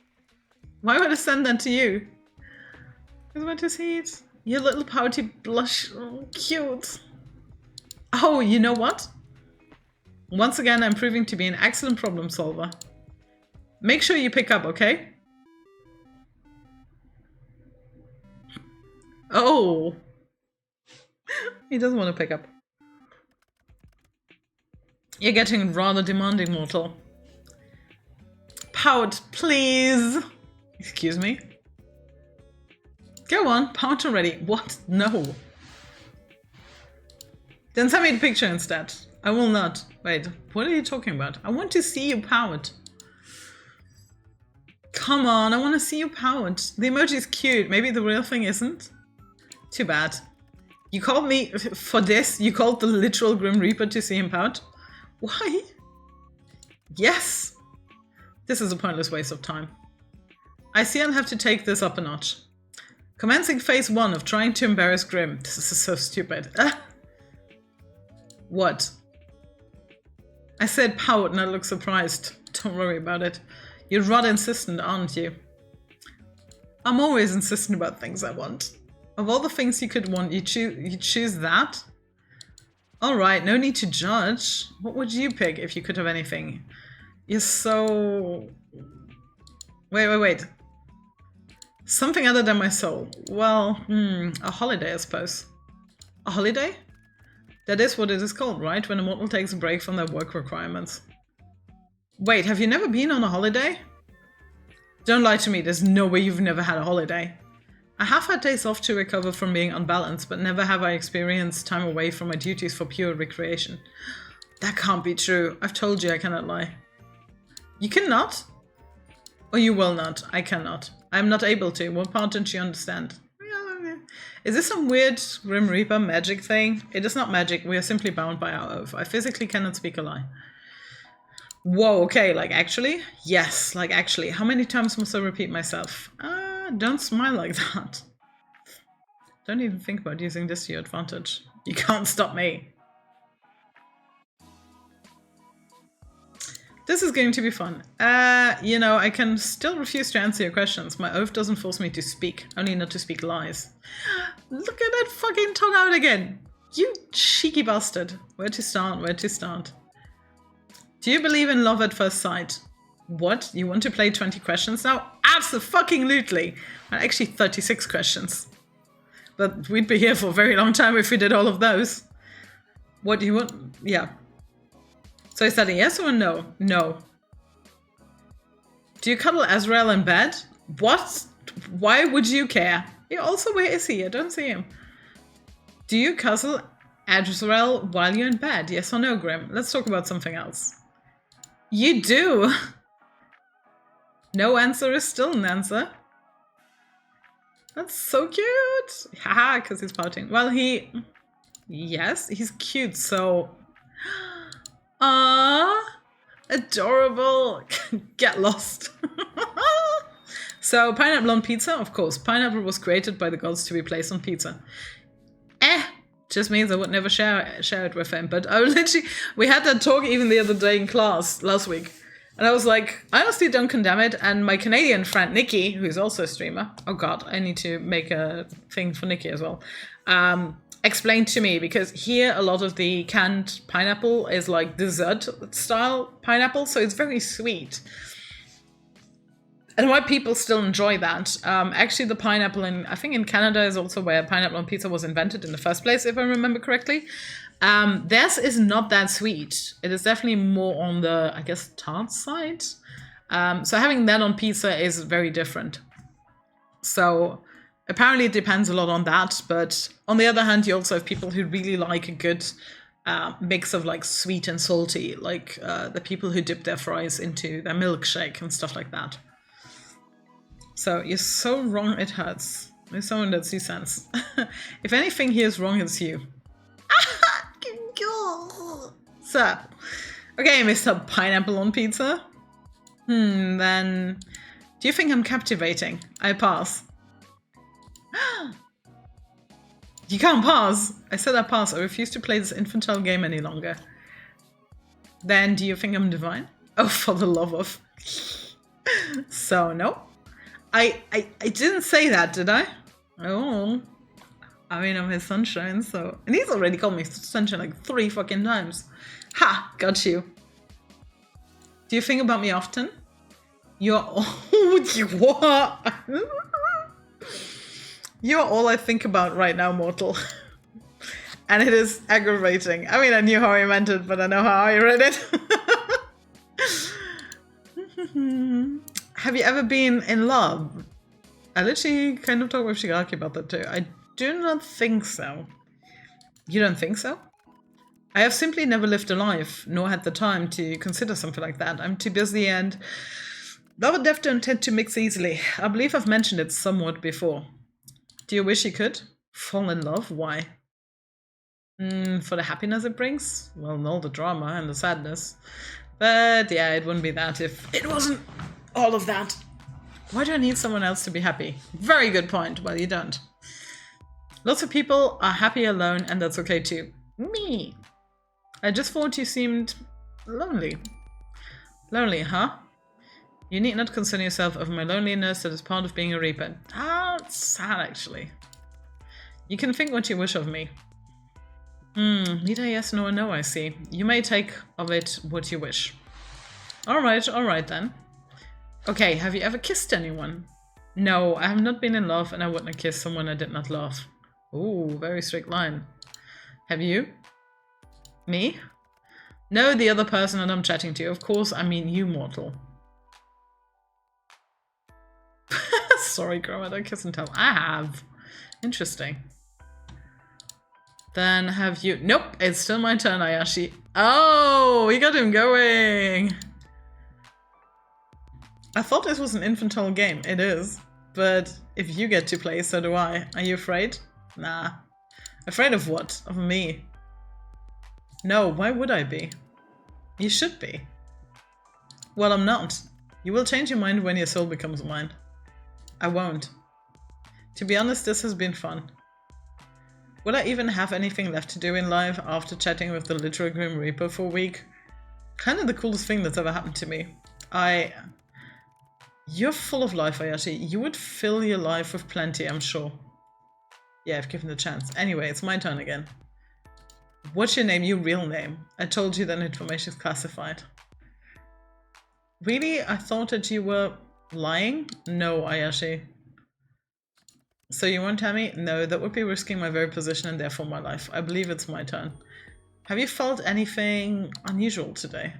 Why would I send that to you? I want to see it. Your little pouty blush. Oh, cute. Oh, you know what? Once again, I'm proving to be an excellent problem solver. Make sure you pick up, okay? Oh. He doesn't want to pick up. You're getting rather demanding, mortal. Pout, please. Excuse me. Go on, pout already. What? No. Then send me the picture instead. I will not. Wait, what are you talking about? I want to see you pout. Come on, I want to see you pout. The emoji is cute. Maybe the real thing isn't. Too bad. You called me for this? You called the literal Grim Reaper to see him pout? Why? Yes. This is a pointless waste of time. I see I'll have to take this up a notch. Commencing phase 1 of trying to embarrass Grim. This is so stupid. What? I said pout and I look surprised. Don't worry about it. You're rather insistent, aren't you? I'm always insistent about things I want. Of all the things you could want, you choose that? Alright, no need to judge. What would you pick if you could have anything? You're so... Wait. Something other than my soul. Well, a holiday, I suppose. A holiday? That is what it is called, right? When a mortal takes a break from their work requirements. Wait, have you never been on a holiday? Don't lie to me, there's no way you've never had a holiday. I have had days off to recover from being unbalanced, but never have I experienced time away from my duties for pure recreation. That can't be true. I've told you I cannot lie. You cannot? Or you will not. I cannot. I'm not able to. What part don't you understand? Is this some weird Grim Reaper magic thing? It is not magic. We are simply bound by our oath. I physically cannot speak a lie. Whoa, okay, like actually? Yes, like actually. How many times must I repeat myself? Don't smile like that. Don't even think about using this to your advantage. You can't stop me. This is going to be fun. You know, I can still refuse to answer your questions. My oath doesn't force me to speak, only not to speak lies. Look at that fucking tongue out again. You cheeky bastard. Where to start? Where to start? Do you believe in love at first sight? What? You want to play 20 questions now? Absolutely! Well, actually 36 questions. But we'd be here for a very long time if we did all of those. What do you want? Yeah. So is that a yes or a no? No. Do you cuddle Azrael in bed? What? Why would you care? Yeah, also, where is he? I don't see him. Do you cuddle Azrael while you're in bed? Yes or no, Grim? Let's talk about something else. You do! No answer is still an answer. That's so cute! Haha, because he's pouting. Well, yes, he's cute, so... Adorable! Get lost! So, pineapple on pizza? Of course, pineapple was created by the gods to be placed on pizza. Just means I would never share it with him. But I literally, we had that talk even the other day in class, last week. And I was like, I honestly don't condemn it. And my Canadian friend, Nikki, who's also a streamer, oh god, I need to make a thing for Nikki as well, explained to me, because here a lot of the canned pineapple is like dessert style pineapple, so it's very sweet. and why people still enjoy that. Actually, the pineapple I think in Canada is also where pineapple on pizza was invented in the first place, if I remember correctly. Theirs is not that sweet. It is definitely more on the, I guess, tart side. So having that on pizza is very different. So apparently it depends a lot on that. But on the other hand, you also have people who really like a good mix of like sweet and salty, like the people who dip their fries into their milkshake and stuff like that. So you're so wrong, it hurts. There's someone that sees sense. If anything here is wrong, it's you. So, okay, Mr. Pineapple on Pizza. Then, do you think I'm captivating? I pass. You can't pass. I said I pass. I refuse to play this infantile game any longer. Then, do you think I'm divine? Oh, for the love of. So, no. I didn't say that, did I? Oh. I mean, I'm his sunshine, so... And he's already called me sunshine like 3 fucking times. Ha! Got you. Do you think about me often? You're all... What? You're all I think about right now, mortal. And it is aggravating. I mean, I knew how I meant it, but I know how I read it. Have you ever been in love? I literally kind of talked with Shigaraki about that too. I do not think so. You don't think so? I have simply never lived a life, nor had the time to consider something like that. I'm too busy, and love and death don't tend to mix easily. I believe I've mentioned it somewhat before. Do you wish you could? Fall in love? Why? For the happiness it brings? Well, and all the drama and the sadness. But yeah, it wouldn't be that if it wasn't all of that. Why do I need someone else to be happy? Very good point. Well, you don't. Lots of people are happy alone, and that's okay too. Me. I just thought you seemed lonely. Lonely, huh? You need not concern yourself over my loneliness. That is part of being a Reaper. Ah, it's sad actually. You can think what you wish of me. Neither yes nor no, I see. You may take of it what you wish. Alright then. Okay, have you ever kissed anyone? No, I have not been in love, and I wouldn't kiss someone I did not love. Ooh, very strict line. Have you? Me? No, the other person that I'm chatting to. Of course, I mean you, mortal. Sorry, Grandma, don't kiss and tell. I have. Interesting. Then have you... Nope, it's still my turn, Ayashi. Oh, we got him going. I thought this was an infantile game. It is. But if you get to play, so do I. Are you afraid? Nah. Afraid of what? Of me? No, why would I be? You should be. Well, I'm not. You will change your mind when your soul becomes mine. I won't. To be honest, this has been fun. Will I even have anything left to do in life after chatting with the literal Grim Reaper for a week? Kind of the coolest thing that's ever happened to me. You're full of life, Ayashi. You would fill your life with plenty, I'm sure. Yeah, if given the chance. Anyway, it's my turn again. What's your name? Your real name? I told you that information is classified. Really? I thought that you were lying? No, Ayashi. So you won't tell me? No, that would be risking my very position and therefore my life. I believe it's my turn. Have you felt anything unusual today?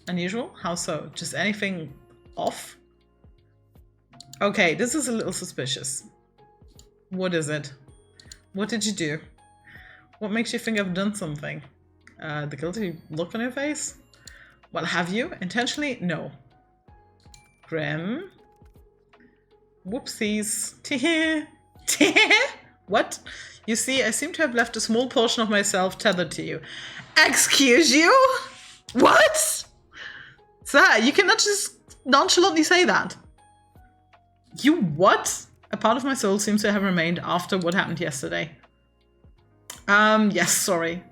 Unusual? How so? Just anything off? Okay, this is a little suspicious. What is it? What did you do? What makes you think I've done something? The guilty look on your face? Well, have you? Intentionally? No. Grim? Whoopsies. What? You see, I seem to have left a small portion of myself tethered to you. Excuse you? What? Sir, you cannot just nonchalantly say that. You what? A part of my soul seems to have remained after what happened yesterday. Yes, sorry.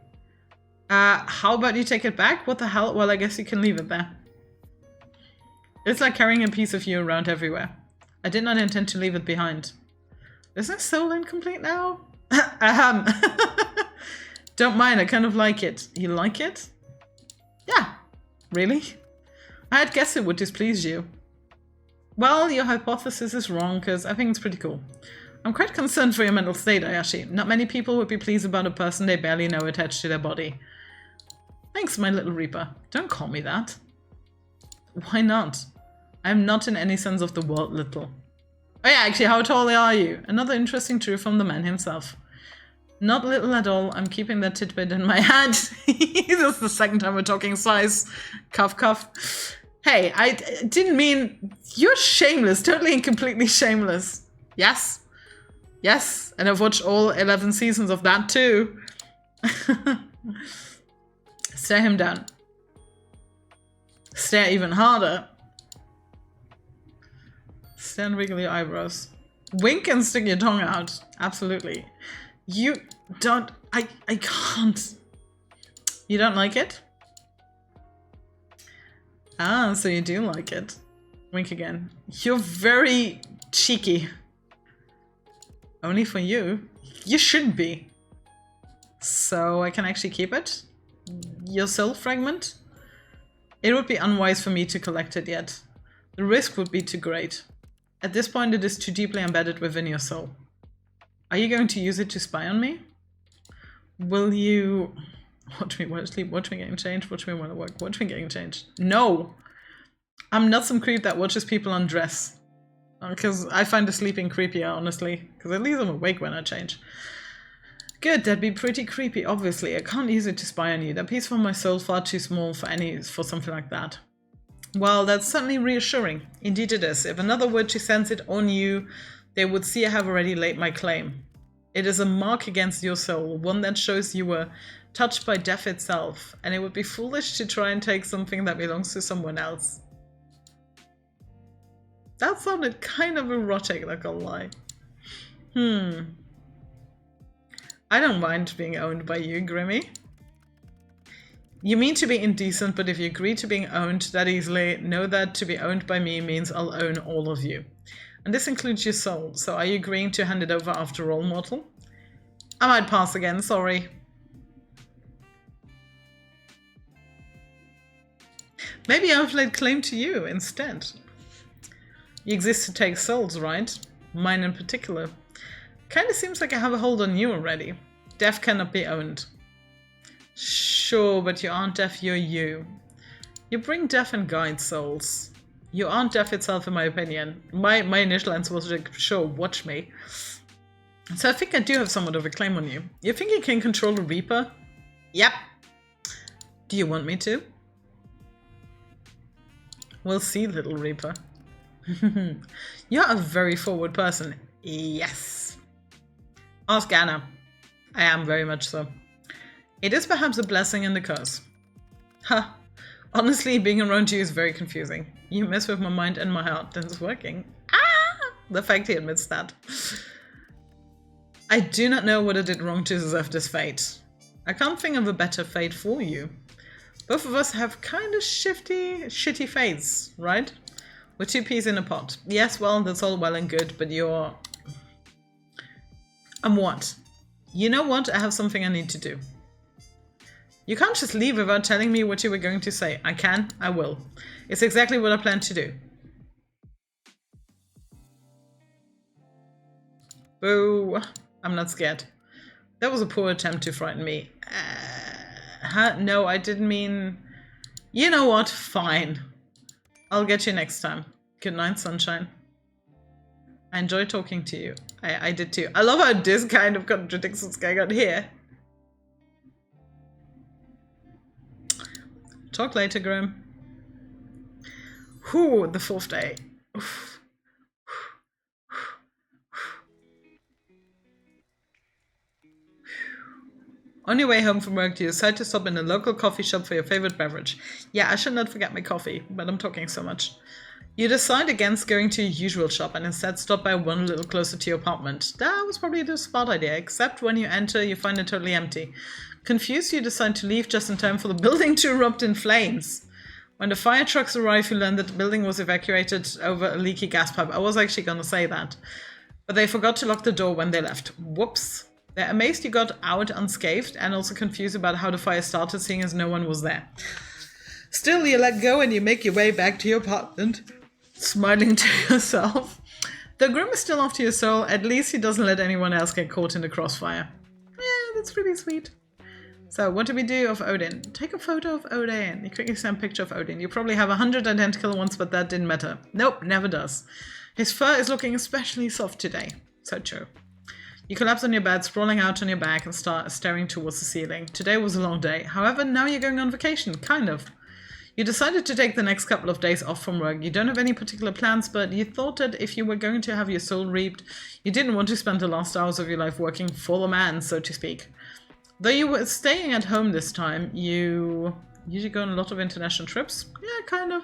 How about you take it back? What the hell? Well, I guess you can leave it there. It's like carrying a piece of you around everywhere. I did not intend to leave it behind. Is my soul incomplete now? Don't mind, I kind of like it. You like it? Yeah. Really? I had guessed it would displease you. Well, your hypothesis is wrong, because I think it's pretty cool. I'm quite concerned for your mental state, Ayashi. Not many people would be pleased about a person they barely know attached to their body. Thanks, my little Reaper. Don't call me that. Why not? I'm not in any sense of the word little. Oh yeah, actually, how tall are you? Another interesting truth from the man himself. Not little at all. I'm keeping that tidbit in my head. This is the second time we're talking size. Cuff, cuff. Hey, I didn't mean... You're shameless. Totally and completely shameless. Yes. Yes. And I've watched all 11 seasons of that too. Stare him down. Stare even harder. Stare and wiggle your eyebrows. Wink and stick your tongue out. Absolutely. You don't... I can't. You don't like it? Ah, so you do like it. Wink again. You're very cheeky. Only for you. You shouldn't be. So I can actually keep it? Your soul fragment? It would be unwise for me to collect it yet. The risk would be too great. At this point it is too deeply embedded within your soul. Are you going to use it to spy on me? Will you... Watch me want to sleep, watch me getting changed, watch me want to work, watch me getting changed. No! I'm not some creep that watches people undress. Because I find the sleeping creepier, honestly. Because at least I'm awake when I change. Good, that'd be pretty creepy, obviously. I can't use it to spy on you. That piece of my soul far too small for something like that. Well, that's certainly reassuring. Indeed it is. If another were to sense it on you, they would see I have already laid my claim. It is a mark against your soul, one that shows you were touched by death itself, and it would be foolish to try and take something that belongs to someone else. That sounded kind of erotic, not gonna lie. I don't mind being owned by you, Grimmy. You mean to be indecent, but if you agree to being owned that easily, know that to be owned by me means I'll own all of you. And this includes your soul, so are you agreeing to hand it over after all, mortal? I might pass again, sorry. Maybe I've laid claim to you instead. You exist to take souls, right? Mine in particular. Kinda seems like I have a hold on you already. Death cannot be owned. Sure, but you aren't death, you're you. You bring death and guide souls. You aren't death itself, in my opinion. My initial answer was like, sure, watch me. So I think I do have somewhat of a claim on you. You think you can control a Reaper? Yep. Do you want me to? We'll see, little Reaper. You're a very forward person. Yes. Ask Anna. I am very much so. It is perhaps a blessing and a curse. Ha. Honestly, being around you is very confusing. You mess with my mind and my heart, and it's working. Ah! The fact he admits that. I do not know what I did wrong to deserve this fate. I can't think of a better fate for you. Both of us have kind of shitty fates, right? We're two peas in a pot. Yes, well, that's all well and good, but you're... what? You know what? I have something I need to do. You can't just leave without telling me what you were going to say. I can, I will. It's exactly what I plan to do. Boo. I'm not scared. That was a poor attempt to frighten me. No, I didn't mean... You know what? Fine. I'll get you next time. Good night, sunshine. I enjoy talking to you. I did too. I love how this kind of contradicts what's going on here. Talk later, Grim. Whew, the 4th day. Oof. On your way home from work, you decide to stop in a local coffee shop for your favorite beverage. Yeah, I should not forget my coffee, but I'm talking so much. You decide against going to your usual shop and instead stop by one a little closer to your apartment. That was probably the smart idea, except when you enter, you find it totally empty. Confused, you decide to leave just in time for the building to erupt in flames. When the fire trucks arrive, you learn that the building was evacuated over a leaky gas pipe. I was actually going to say that. But they forgot to lock the door when they left. Whoops. They're amazed you got out unscathed and also confused about how the fire started, seeing as no one was there. Still, you let go and you make your way back to your apartment. Smiling to yourself. The groom is still after your soul. At least he doesn't let anyone else get caught in the crossfire. Yeah, that's pretty sweet. So, what do we do of Odin? Take a photo of Odin. You quickly send a picture of Odin. You probably have 100 identical ones, but that didn't matter. Nope, never does. His fur is looking especially soft today. So true. You collapse on your bed, sprawling out on your back, and start staring towards the ceiling. Today was a long day. However, now you're going on vacation. Kind of. You decided to take the next couple of days off from work. You don't have any particular plans, but you thought that if you were going to have your soul reaped, you didn't want to spend the last hours of your life working for the man, so to speak. Though you were staying at home this time, you usually go on a lot of international trips. Yeah, kind of.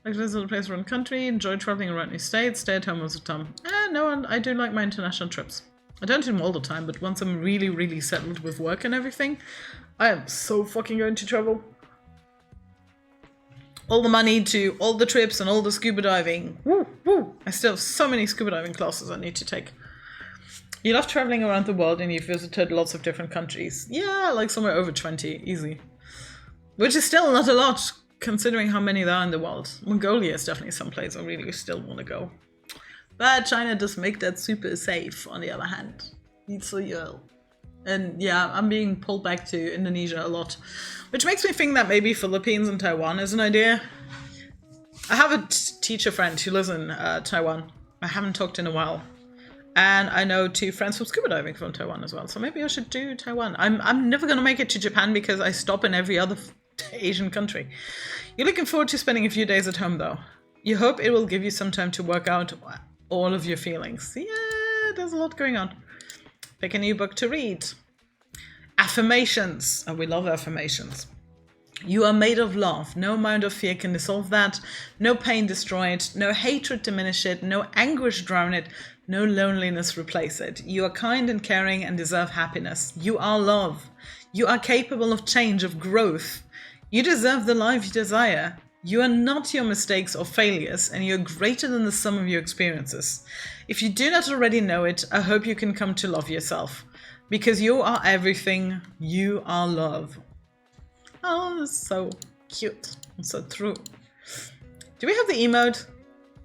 Like to visit a place around the country, enjoy traveling around the states, stay at home most of the time. No, I do like my international trips. I don't do them all the time, but once I'm really, really settled with work and everything, I am so fucking going to travel. All the money to all the trips and all the scuba diving. Woo, woo. I still have so many scuba diving classes I need to take. You love traveling around the world and you've visited lots of different countries. Yeah, like somewhere over 20, easy. Which is still not a lot, considering how many there are in the world. Mongolia is definitely someplace I really still want to go. But China does make that super safe, on the other hand. It's so yeah. And yeah, I'm being pulled back to Indonesia a lot. Which makes me think that maybe Philippines and Taiwan is an idea. I have a teacher friend who lives in Taiwan. I haven't talked in a while. And I know 2 friends from scuba diving from Taiwan as well. So maybe I should do Taiwan. I'm never going to make it to Japan because I stop in every other Asian country. You're looking forward to spending a few days at home though. You hope it will give you some time to work out all of your feelings. Yeah, there's a lot going on. Pick a new book to read. Affirmations. Oh, we love affirmations. You are made of love. No amount of fear can dissolve that. No pain destroy it. No hatred diminish it. No anguish drown it. No loneliness replace it. You are kind and caring and deserve happiness. You are love. You are capable of change, of growth. You deserve the life you desire. You are not your mistakes or failures, and you are greater than the sum of your experiences. If you do not already know it, I hope you can come to love yourself. Because you are everything. You are love. Oh, that's so cute and so true. Do we have the emote?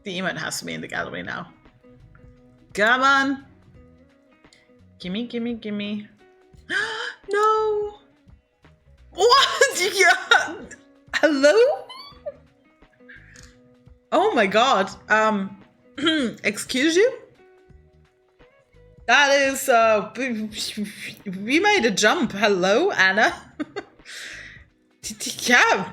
The emote has to be in the gallery now. Come on. Gimme, gimme, gimme. No. What? Yeah. Hello? Oh my god. Excuse you? That is, we made a jump. Hello, Anna. Yeah.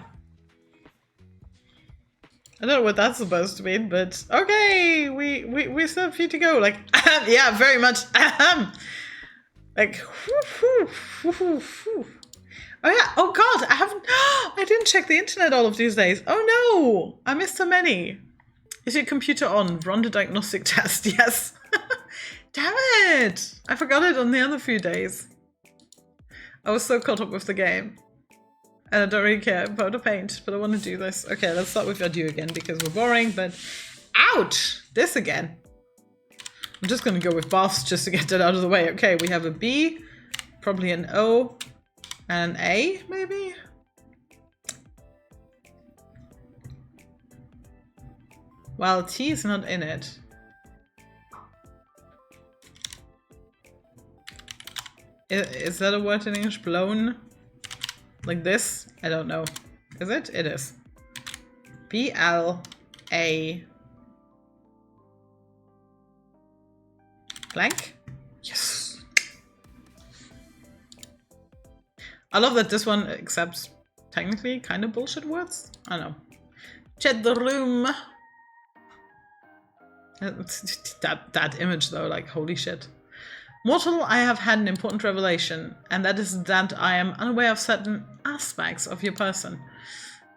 I don't know what that's supposed to mean, but okay, we still have few to go. Like, yeah, very much. Like, whoo, whoo, whoo, whoo. Oh yeah, oh god, I didn't check the internet all of these days. Oh no, I missed so many. Is your computer on? Run the diagnostic test, yes. Damn it, I forgot it on the other few days. I was so caught up with the game. And I don't really care about the paint, but I want to do this. Okay, let's start with adieu again because we're boring, but ouch! This again. I'm just gonna go with baths just to get that out of the way. Okay, we have a B, probably an O, and an A, maybe? Well, T is not in it. Is that a word in English? Blown? Like this? I don't know. Is it? It is. B-L-A... blank? Yes! I love that this one accepts technically kind of bullshit words. I don't know. Chat the room! That image though, like holy shit. Mortal, I have had an important revelation, and that is that I am unaware of certain aspects of your person.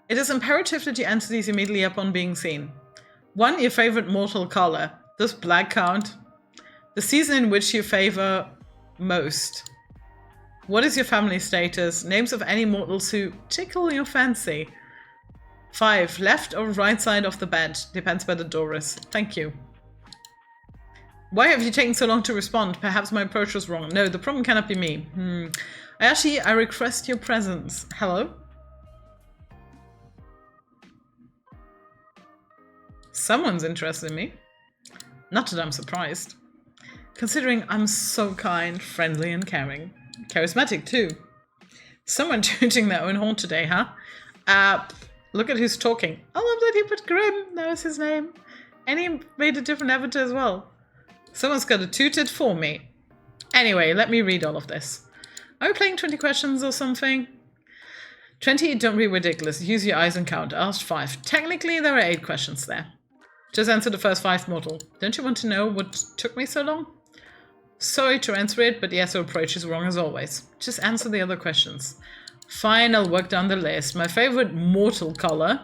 It is imperative that you answer these immediately upon being seen. 1. Your favorite mortal color. Does black count? The season in which you favor most. What is your family status? Names of any mortals who tickle your fancy. 5. Left or right side of the bed. Depends where the door is. Thank you. Why have you taken so long to respond? Perhaps my approach was wrong. No, the problem cannot be me. I request your presence. Hello? Someone's interested in me. Not that I'm surprised, considering I'm so kind, friendly, and caring. Charismatic, too. Someone tooting their own horn today, huh? Look at who's talking. I love that he put Grim. That was his name. And he made a different avatar as well. Someone's got to toot it for me. Anyway, let me read all of this. Are we playing 20 questions or something? 20, don't be ridiculous. Use your eyes and count. Asked 5. Technically, there are 8 questions there. Just answer the first 5, mortal. Don't you want to know what took me so long? Sorry to answer it, but yes, your approach is wrong as always. Just answer the other questions. Fine, I'll work down the list. My favorite mortal color.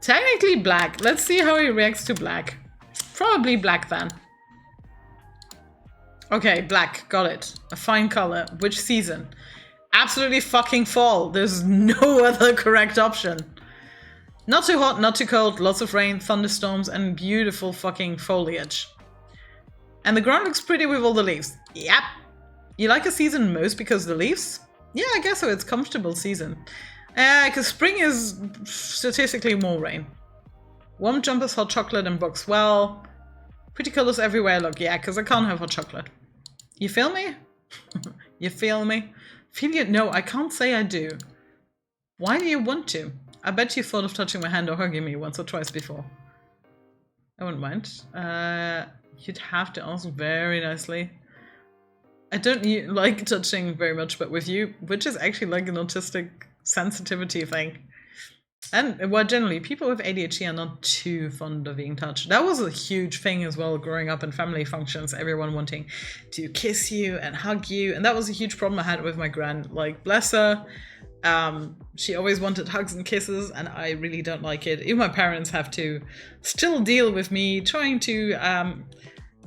Technically black. Let's see how he reacts to black. Probably black then. Okay, black. Got it. A fine color. Which season? Absolutely fucking fall. There's no other correct option. Not too hot, not too cold, lots of rain, thunderstorms, and beautiful fucking foliage. And the ground looks pretty with all the leaves. Yep. You like a season most because of the leaves? Yeah, I guess so. It's comfortable season. Because spring is statistically more rain. Warm jumpers, hot chocolate, and box well. Pretty colors everywhere. Look, yeah, because I can't have hot chocolate. You feel me? You feel me? Feel you? No, I can't say I do. Why do you want to? I bet you thought of touching my hand or hugging me once or twice before. I wouldn't mind. You'd have to ask very nicely. I don't like touching very much, but with you, which is actually like an autistic sensitivity thing. And, well, generally, people with ADHD are not too fond of being touched. That was a huge thing as well, growing up in family functions, everyone wanting to kiss you and hug you. And that was a huge problem I had with my gran. Like, bless her. She always wanted hugs and kisses, and I really don't like it. Even my parents have to still deal with me trying to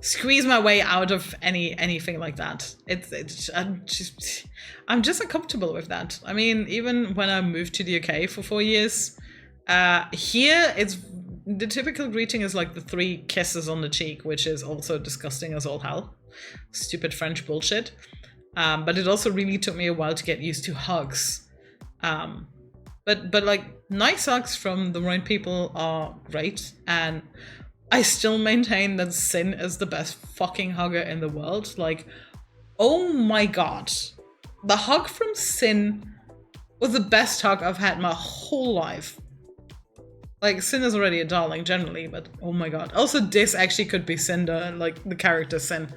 squeeze my way out of anything like that. I'm just uncomfortable with that. I mean, even when I moved to the UK for 4 years, here it's the typical greeting is like the 3 kisses on the cheek, which is also disgusting as all hell. Stupid French bullshit. But it also really took me a while to get used to hugs. But like nice hugs from the right people are great, and I still maintain that Sin is the best fucking hugger in the world. Like, oh my god. The hug from Sin was the best hug I've had my whole life. Like, Sin is already a darling generally, but oh my god. Also, this actually could be Cinder, like the character Sin.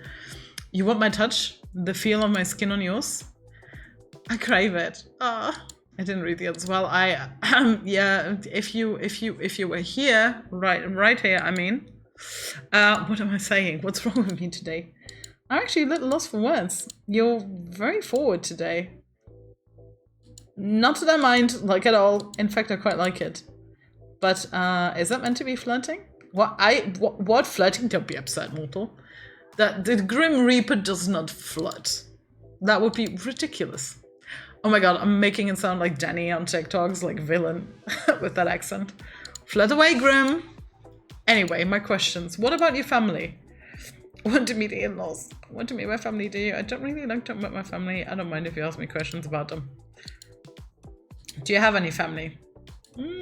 You want my touch? The feel of my skin on yours? I crave it. I didn't read the others well. Yeah, if you were here, right here, I mean. What am I saying? What's wrong with me today? I'm actually a little lost for words. You're very forward today. Not that I mind, like, at all. In fact, I quite like it. But, is that meant to be flirting? What flirting? Don't be upset, mortal. The Grim Reaper does not flirt. That would be ridiculous. Oh my god, I'm making it sound like Danny on TikToks, like villain, with that accent. Flirt away, Grim! Anyway, my questions. What about your family? Want to meet the in-laws? Want to meet my family, do you? I don't really like talking about my family. I don't mind if you ask me questions about them. Do you have any family?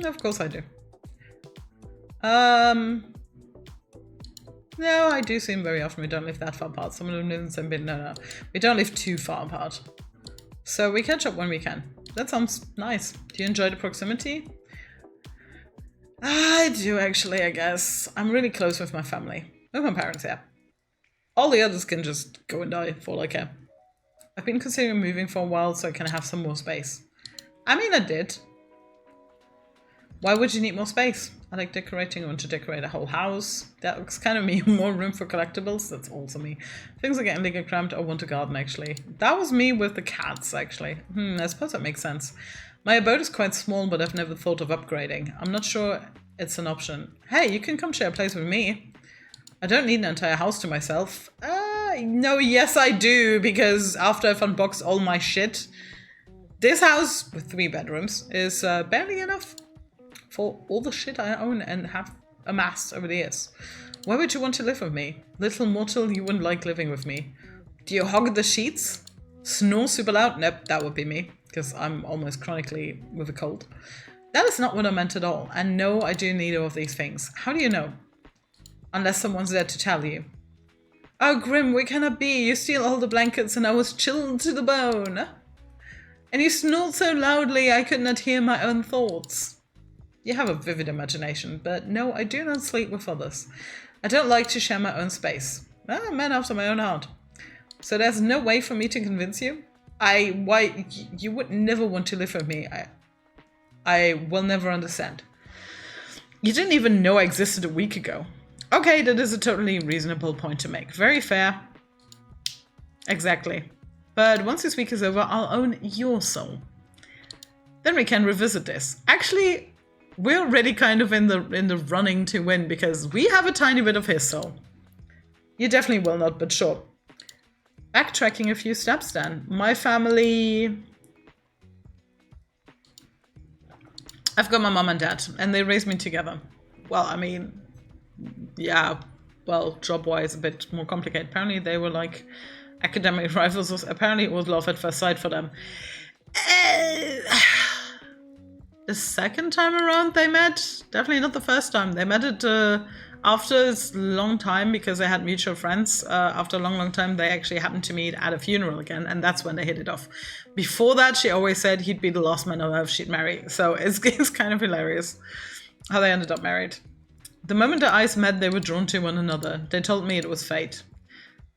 Of course I do. No, I do see them very often. We don't live that far apart. Some of them live in the same bit. No. We don't live too far apart. So we catch up when we can. That sounds nice. Do you enjoy the proximity? I do, actually, I guess. I'm really close with my family. With my parents, yeah. All the others can just go and die for all I care. I've been considering moving for a while so I can have some more space. I mean, I did. Why would you need more space? I like decorating. I want to decorate a whole house. That looks kind of me. More room for collectibles. That's also me. Things are getting bigger, cramped. I want a garden, actually. That was me with the cats, actually. I suppose that makes sense. My abode is quite small, but I've never thought of upgrading. I'm not sure it's an option. Hey, you can come share a place with me. I don't need an entire house to myself. No, yes I do, because after I've unboxed all my shit, this house with 3 bedrooms is barely enough for all the shit I own and have amassed over the years. Why would you want to live with me? Little mortal, you wouldn't like living with me. Do you hog the sheets? Snore super loud? Nope, that would be me. because I'm almost chronically with a cold. That is not what I meant at all. And no, I do neither of these things. How do you know? Unless someone's there to tell you. Oh, Grim, where can I be? You steal all the blankets and I was chilled to the bone. And you snored so loudly I could not hear my own thoughts. You have a vivid imagination, but no, I do not sleep with others. I don't like to share my own space. Ah, man after my own heart. So there's no way for me to convince you? Why, you would never want to live with me. I will never understand. You didn't even know I existed a week ago. Okay, that is a totally reasonable point to make. Very fair. Exactly. But once this week is over, I'll own your soul. Then we can revisit this. Actually, we're already kind of in the running to win because we have a tiny bit of his soul. You definitely will not, but sure. Backtracking a few steps then. My family... I've got my mom and dad, and they raised me together. Well, I mean, yeah, well, job-wise, a bit more complicated. Apparently, they were like academic rivals. Apparently, it was love at first sight for them. The second time around they met, definitely not the first time. They met it after a long time because they had mutual friends. After a long time, they actually happened to meet at a funeral again, and that's when they hit it off. Before that, she always said he'd be the last man on earth she'd marry. So it's kind of hilarious how they ended up married. The moment their eyes met, they were drawn to one another. They told me it was fate.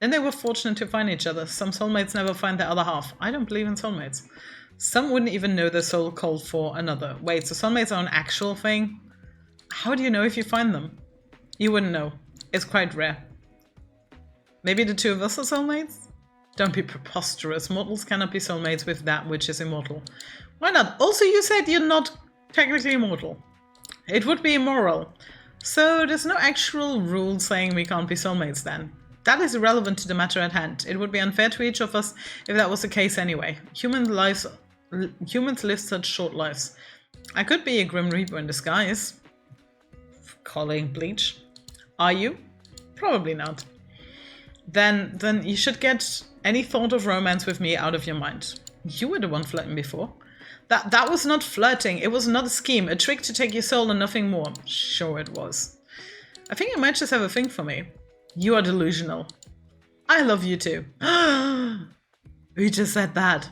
Then they were fortunate to find each other. Some soulmates never find their other half. I don't believe in soulmates. Some wouldn't even know their soul called for another. Wait, so soulmates are an actual thing? How do you know if you find them? You wouldn't know. It's quite rare. Maybe the two of us are soulmates? Don't be preposterous. Mortals cannot be soulmates with that which is immortal. Why not? Also, you said you're not technically immortal. It would be immoral. So there's no actual rule saying we can't be soulmates then. That is irrelevant to the matter at hand. It would be unfair to each of us if that was the case anyway. Humans live such short lives. I could be a Grim Reaper in disguise. Calling Bleach. Are you? Probably not. Then you should get any thought of romance with me out of your mind. You were the one flirting before. That was not flirting. It was not a scheme, a trick to take your soul and nothing more. Sure it was. I think you might just have a thing for me. You are delusional. I love you too. We just said that.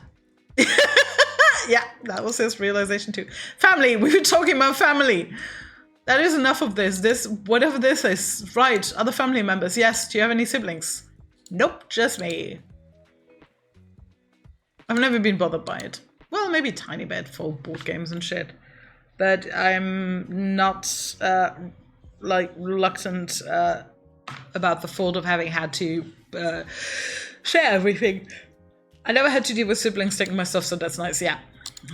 Yeah, that was his realization too. Family, we were talking about family. That is enough of this. Whatever this is. Right, other family members. Yes, do you have any siblings? Nope, just me. I've never been bothered by it. Well, maybe a tiny bit for board games and shit. But I'm not, reluctant about the thought of having had to share everything. I never had to deal with siblings taking my stuff, so that's nice, yeah.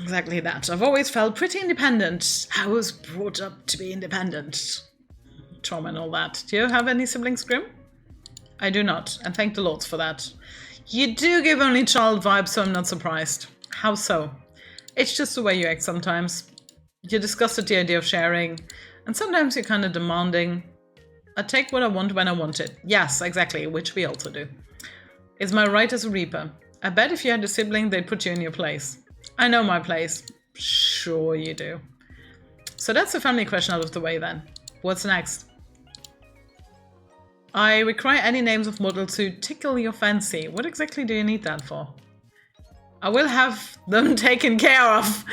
Exactly that. I've always felt pretty independent. I was brought up to be independent. Trauma and all that. Do you have any siblings, Grim? I do not, and thank the lords for that. You do give only child vibes, so I'm not surprised. How so? It's just the way you act sometimes. You disgust at the idea of sharing, and sometimes you're kind of demanding. I take what I want when I want it. Yes, exactly, which we also do. Is my right as a Reaper. I bet if you had a sibling, they'd put you in your place. I know my place. Sure you do. So that's the family question out of the way then. What's next? I require any names of models to tickle your fancy. What exactly do you need that for? I will have them taken care of.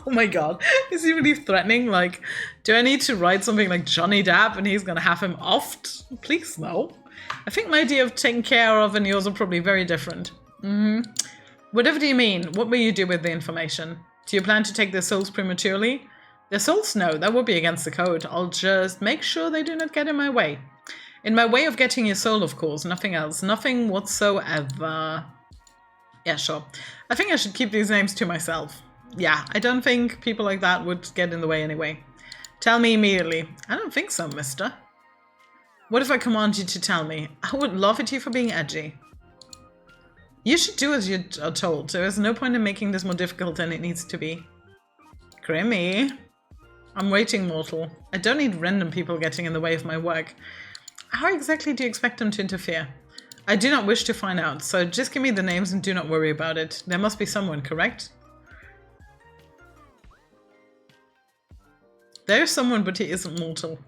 Oh my god. Is he really threatening? Like, do I need to write something like Johnny Depp and he's gonna have him offed? Please no. I think my idea of taken care of and yours are probably very different. Whatever do you mean? What will you do with the information? Do you plan to take their souls prematurely? Their souls? No, that would be against the code. I'll just make sure they do not get in my way. In my way of getting your soul, of course. Nothing else. Nothing whatsoever. Yeah, sure. I think I should keep these names to myself. Yeah, I don't think people like that would get in the way anyway. Tell me immediately. I don't think so, mister. What if I command you to tell me? I would laugh at you for being edgy. You should do as you are told. There is no point in making this more difficult than it needs to be. Grimmy. I'm waiting, mortal. I don't need random people getting in the way of my work. How exactly do you expect them to interfere? I do not wish to find out, so just give me the names and do not worry about it. There must be someone, correct? There's someone, but he isn't mortal.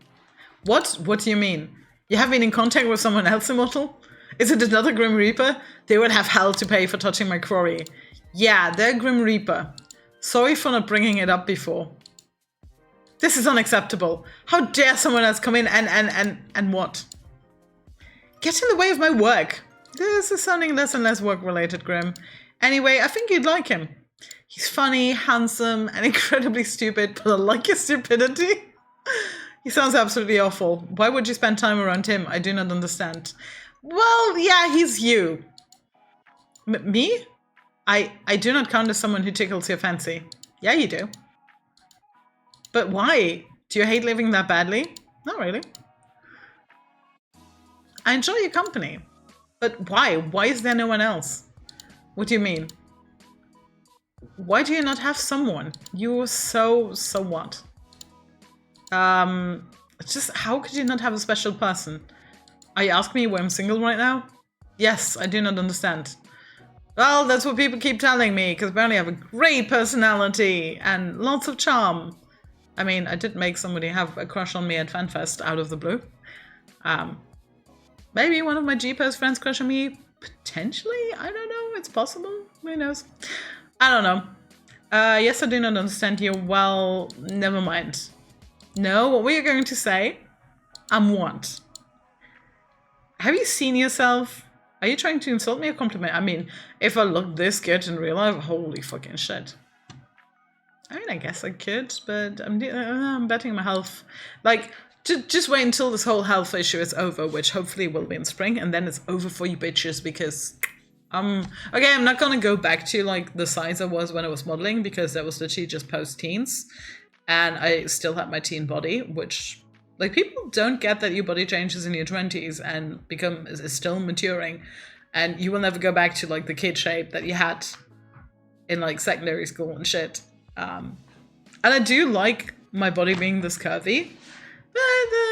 What? What do you mean? You have been in contact with someone else immortal? Is it another Grim Reaper? They would have hell to pay for touching my quarry. Yeah, they're Grim Reaper. Sorry for not bringing it up before. This is unacceptable. How dare someone else come in and what? Get in the way of my work. This is sounding less and less work-related, Grim. Anyway, I think you'd like him. He's funny, handsome, and incredibly stupid, but I like his stupidity. He sounds absolutely awful. Why would you spend time around him? I do not understand. Well, yeah, he's you. Me? I do not count as someone who tickles your fancy. Yeah, you do. But why? Do you hate living that badly? Not really. I enjoy your company. But why? Why is there no one else? What do you mean? Why do you not have someone? You're so what? Just how could you not have a special person? Are you asking me why I'm single right now? Yes, I do not understand. Well, that's what people keep telling me, because apparently I have a great personality and lots of charm. I mean, I did make somebody have a crush on me at FanFest out of the blue. Maybe one of my G-Post friends crush on me. Potentially? I don't know. It's possible. Who knows? I don't know. Yes, I do not understand you. Well, never mind. No, what were you going to say? I'm what? Have you seen yourself? Are you trying to insult me or compliment? I mean, if I look this good in real life, holy fucking shit. I mean, I guess I could, but I'm betting my health. Like, just wait until this whole health issue is over, which hopefully will be in spring, and then it's over for you bitches, because... okay, I'm not gonna go back to, like, the size I was when I was modeling, because that was literally just post-teens, and I still had my teen body, which... Like, people don't get that your body changes in your 20s and is still maturing, and you will never go back to, like, the kid shape that you had in, like, secondary school and shit. And I do like my body being this curvy, but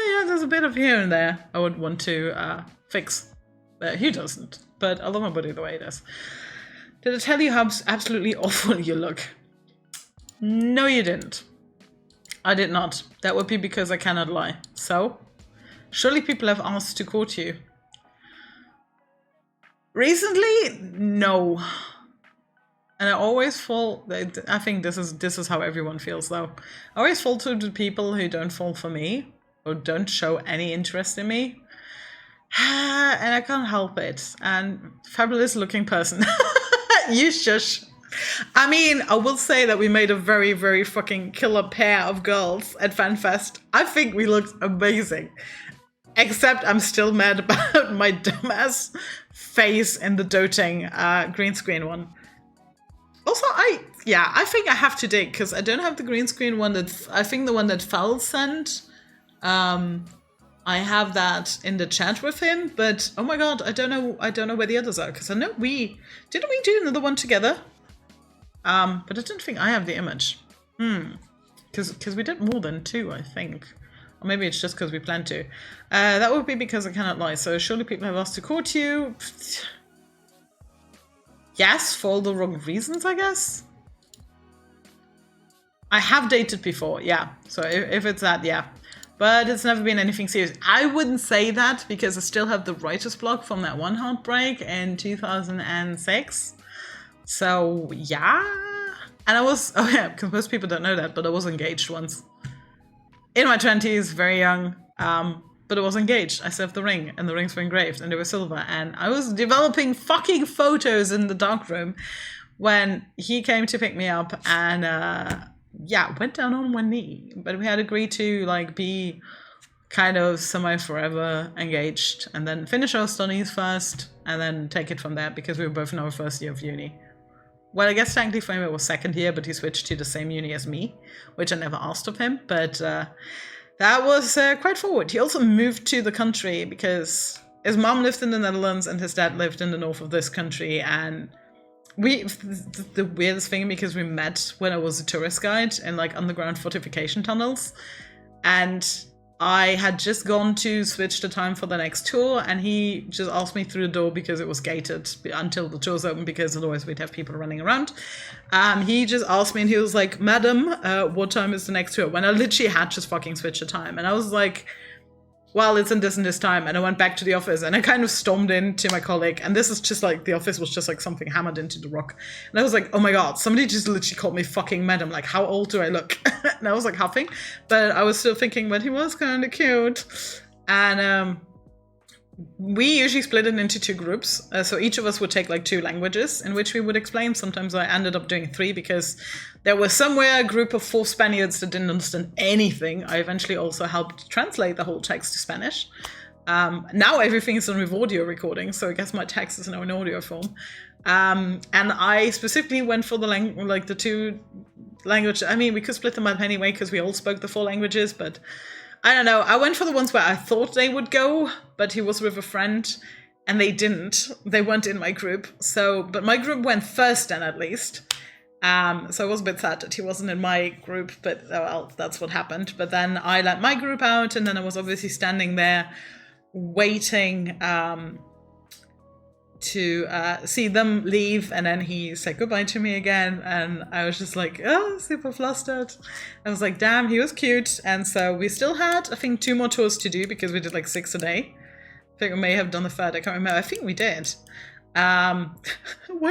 yeah, there's a bit of here and there I would want to fix. He doesn't, but I love my body the way it is. Did I tell you how absolutely awful you look? No, you didn't. I did not. That would be because I cannot lie. So, surely people have asked to court you. Recently, no. And I always fall. I think this is how everyone feels, though. I always fall to the people who don't fall for me or don't show any interest in me, and I can't help it. And fabulous looking person. You shush. I mean, I will say that we made a very, very fucking killer pair of girls at FanFest. I think we looked amazing. Except I'm still mad about my dumbass face in the doting green screen one. Also, I think I have to dig, because I don't have the green screen one I think the one that Fowl sent. I have that in the chat with him, but oh my god, I don't know where the others are, because I know didn't we do another one together? But I don't think I have the image. Because we did more than 2, I think. Or maybe it's just because we planned to. That would be because I cannot lie. So surely people have asked to court you. Yes, for all the wrong reasons, I guess. I have dated before, yeah. So if it's that, yeah. But it's never been anything serious. I wouldn't say that because I still have the writer's block from that one heartbreak in 2006. So, yeah. And I was, oh yeah, because most people don't know that, but I was engaged once. In my 20s, very young, but I was engaged. I still have the ring, and the rings were engraved, and they were silver. And I was developing fucking photos in the darkroom when he came to pick me up, and yeah, went down on one knee. But we had agreed to, like, be kind of semi-forever engaged, and then finish our studies first, and then take it from there, because we were both in our first year of uni. Well, I guess technically for him it was second year, but he switched to the same uni as me, which I never asked of him, but that was quite forward. He also moved to the country because his mom lived in the Netherlands and his dad lived in the north of this country, and the weirdest thing, because we met when I was a tourist guide in, like, underground fortification tunnels, and I had just gone to switch the time for the next tour, and he just asked me through the door because it was gated until the tour's open, because otherwise we'd have people running around. He just asked me, and he was like, "Madam, what time is the next tour?" When I literally had just fucking switched the time. And I was like, well, it's in this and this time. And I went back to the office, and I kind of stormed into my colleague, and this is just like, the office was just like something hammered into the rock. And I was like, oh my God, somebody just literally called me fucking madam. Like, how old do I look? And I was like huffing, but I was still thinking, but he was kind of cute. And we usually split it into 2 groups. So each of us would take like 2 languages in which we would explain. Sometimes I ended up doing 3 because there was somewhere a group of 4 Spaniards that didn't understand anything. I eventually also helped translate the whole text to Spanish. Now everything is done with audio recording, so I guess my text is now in audio form. And I specifically went for the 2 languages. I mean, we could split them up anyway because we all spoke the 4 languages, but I don't know. I went for the ones where I thought they would go, but he was with a friend and they didn't. They weren't in my group. But my group went first then, at least. So I was a bit sad that he wasn't in my group, but well, that's what happened. But then I let my group out, and then I was obviously standing there waiting to see them leave, and then he said goodbye to me again, and I was just like, oh, super flustered. I was like, damn, he was cute. And so we still had, I think, 2 more tours to do, because we did like 6 a day. I think we may have done the 3rd, I can't remember. I think we did. Why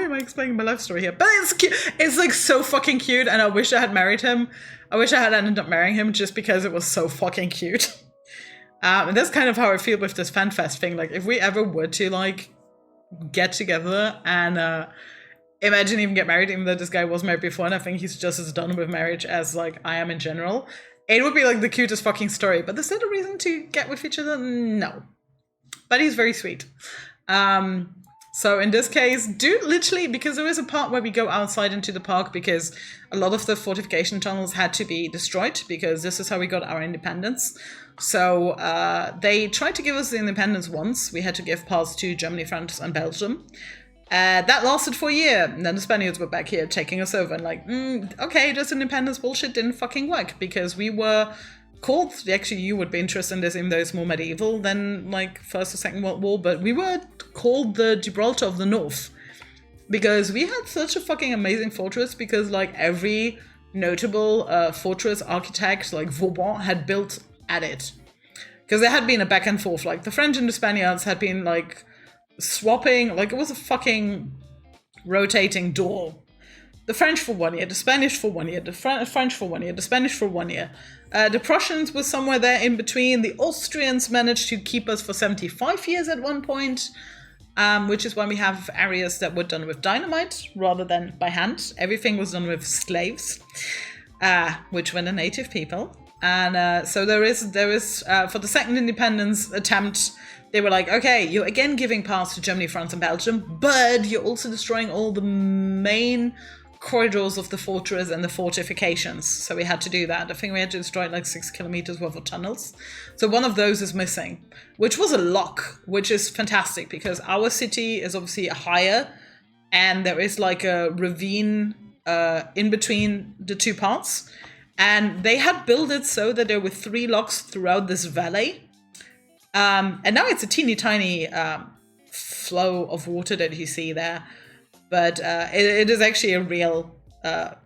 am I explaining my life story here? But it's cute. It's like so fucking cute, and I wish I had married him. I wish I had ended up marrying him just because it was so fucking cute. And that's kind of how I feel with this FanFest thing. Like, if we ever were to like get together and imagine even get married, even though this guy was married before, and I think he's just as done with marriage as like I am in general, it would be like the cutest fucking story. But is that a reason to get with each other? No. But he's very sweet. So in this case, do literally, because there is a part where we go outside into the park, because a lot of the fortification tunnels had to be destroyed, because this is how we got our independence. So they tried to give us the independence once. We had to give parts to Germany, France, and Belgium. That lasted for a year. And then the Spaniards were back here taking us over and like, okay, this independence bullshit didn't fucking work, because we were called, actually you would be interested in this, even though it's more medieval than like First or Second World War, but we were called the Gibraltar of the North, because we had such a fucking amazing fortress, because like every notable fortress architect like Vauban had built at it, because there had been a back and forth, like the French and the Spaniards had been like swapping, like it was a fucking rotating door. The French for 1 year, the Spanish for 1 year, the French for 1 year, the Spanish for 1 year. The Prussians were somewhere there in between. The Austrians managed to keep us for 75 years at one point, which is why we have areas that were done with dynamite rather than by hand. Everything was done with slaves, which were the native people. And so there is for the second independence attempt, they were like, okay, you're again giving parts to Germany, France, and Belgium, but you're also destroying all the main corridors of the fortress and the fortifications. So we had to do that. I think we had to destroy like 6 kilometers worth of tunnels. So one of those is missing, which was a lock, which is fantastic, because our city is obviously higher, and there is like a ravine in between the 2 parts. And they had built it so that there were 3 locks throughout this valley. And now it's a teeny tiny flow of water that you see there. But it is actually a real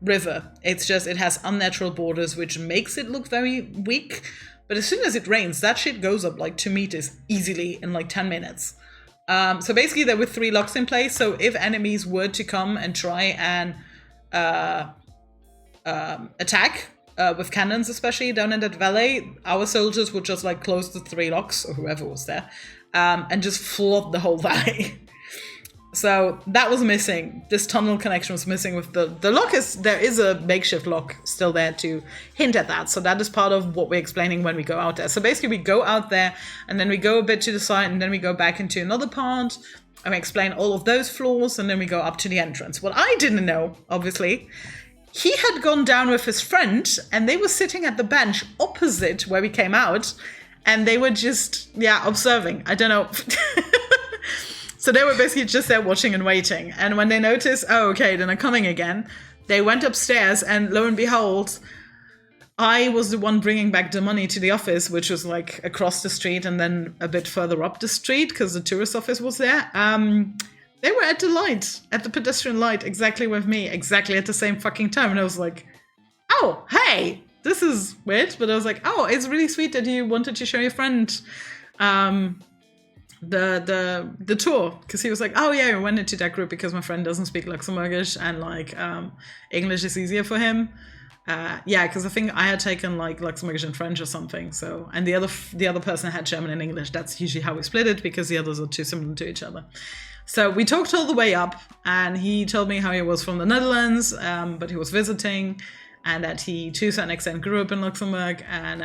river. It's just, it has unnatural borders, which makes it look very weak. But as soon as it rains, that shit goes up like 2 meters easily in like 10 minutes. So basically there were 3 locks in place. So if enemies were to come and try and attack, with cannons especially down in that valley, our soldiers would just like close the 3 locks, or whoever was there, and just flood the whole valley. So that was missing. This tunnel connection was missing with the lock. There is a makeshift lock still there to hint at that. So that is part of what we're explaining when we go out there. So basically we go out there, and then we go a bit to the side, and then we go back into another part, and we explain all of those floors, and then we go up to the entrance. What I didn't know, obviously, he had gone down with his friend, and they were sitting at the bench opposite where we came out, and they were just, observing. I don't know. So they were basically just there watching and waiting. And when they noticed, oh, okay, then I'm coming again, they went upstairs, and lo and behold, I was the one bringing back the money to the office, which was like across the street and then a bit further up the street because the tourist office was there. They were at the light, at the pedestrian light, exactly with me, exactly at the same fucking time. And I was like, oh, hey, this is weird. But I was like, oh, it's really sweet that you wanted to show your friend the tour, because he was like, oh yeah, I went into that group because my friend doesn't speak Luxembourgish and like English is easier for him. Yeah, because I think I had taken like Luxembourgish and French or something. So, and the other person had German and English. That's usually how we split it because the others are too similar to each other. So we talked all the way up, and he told me how he was from the Netherlands, but he was visiting, and that he to a certain extent grew up in Luxembourg, and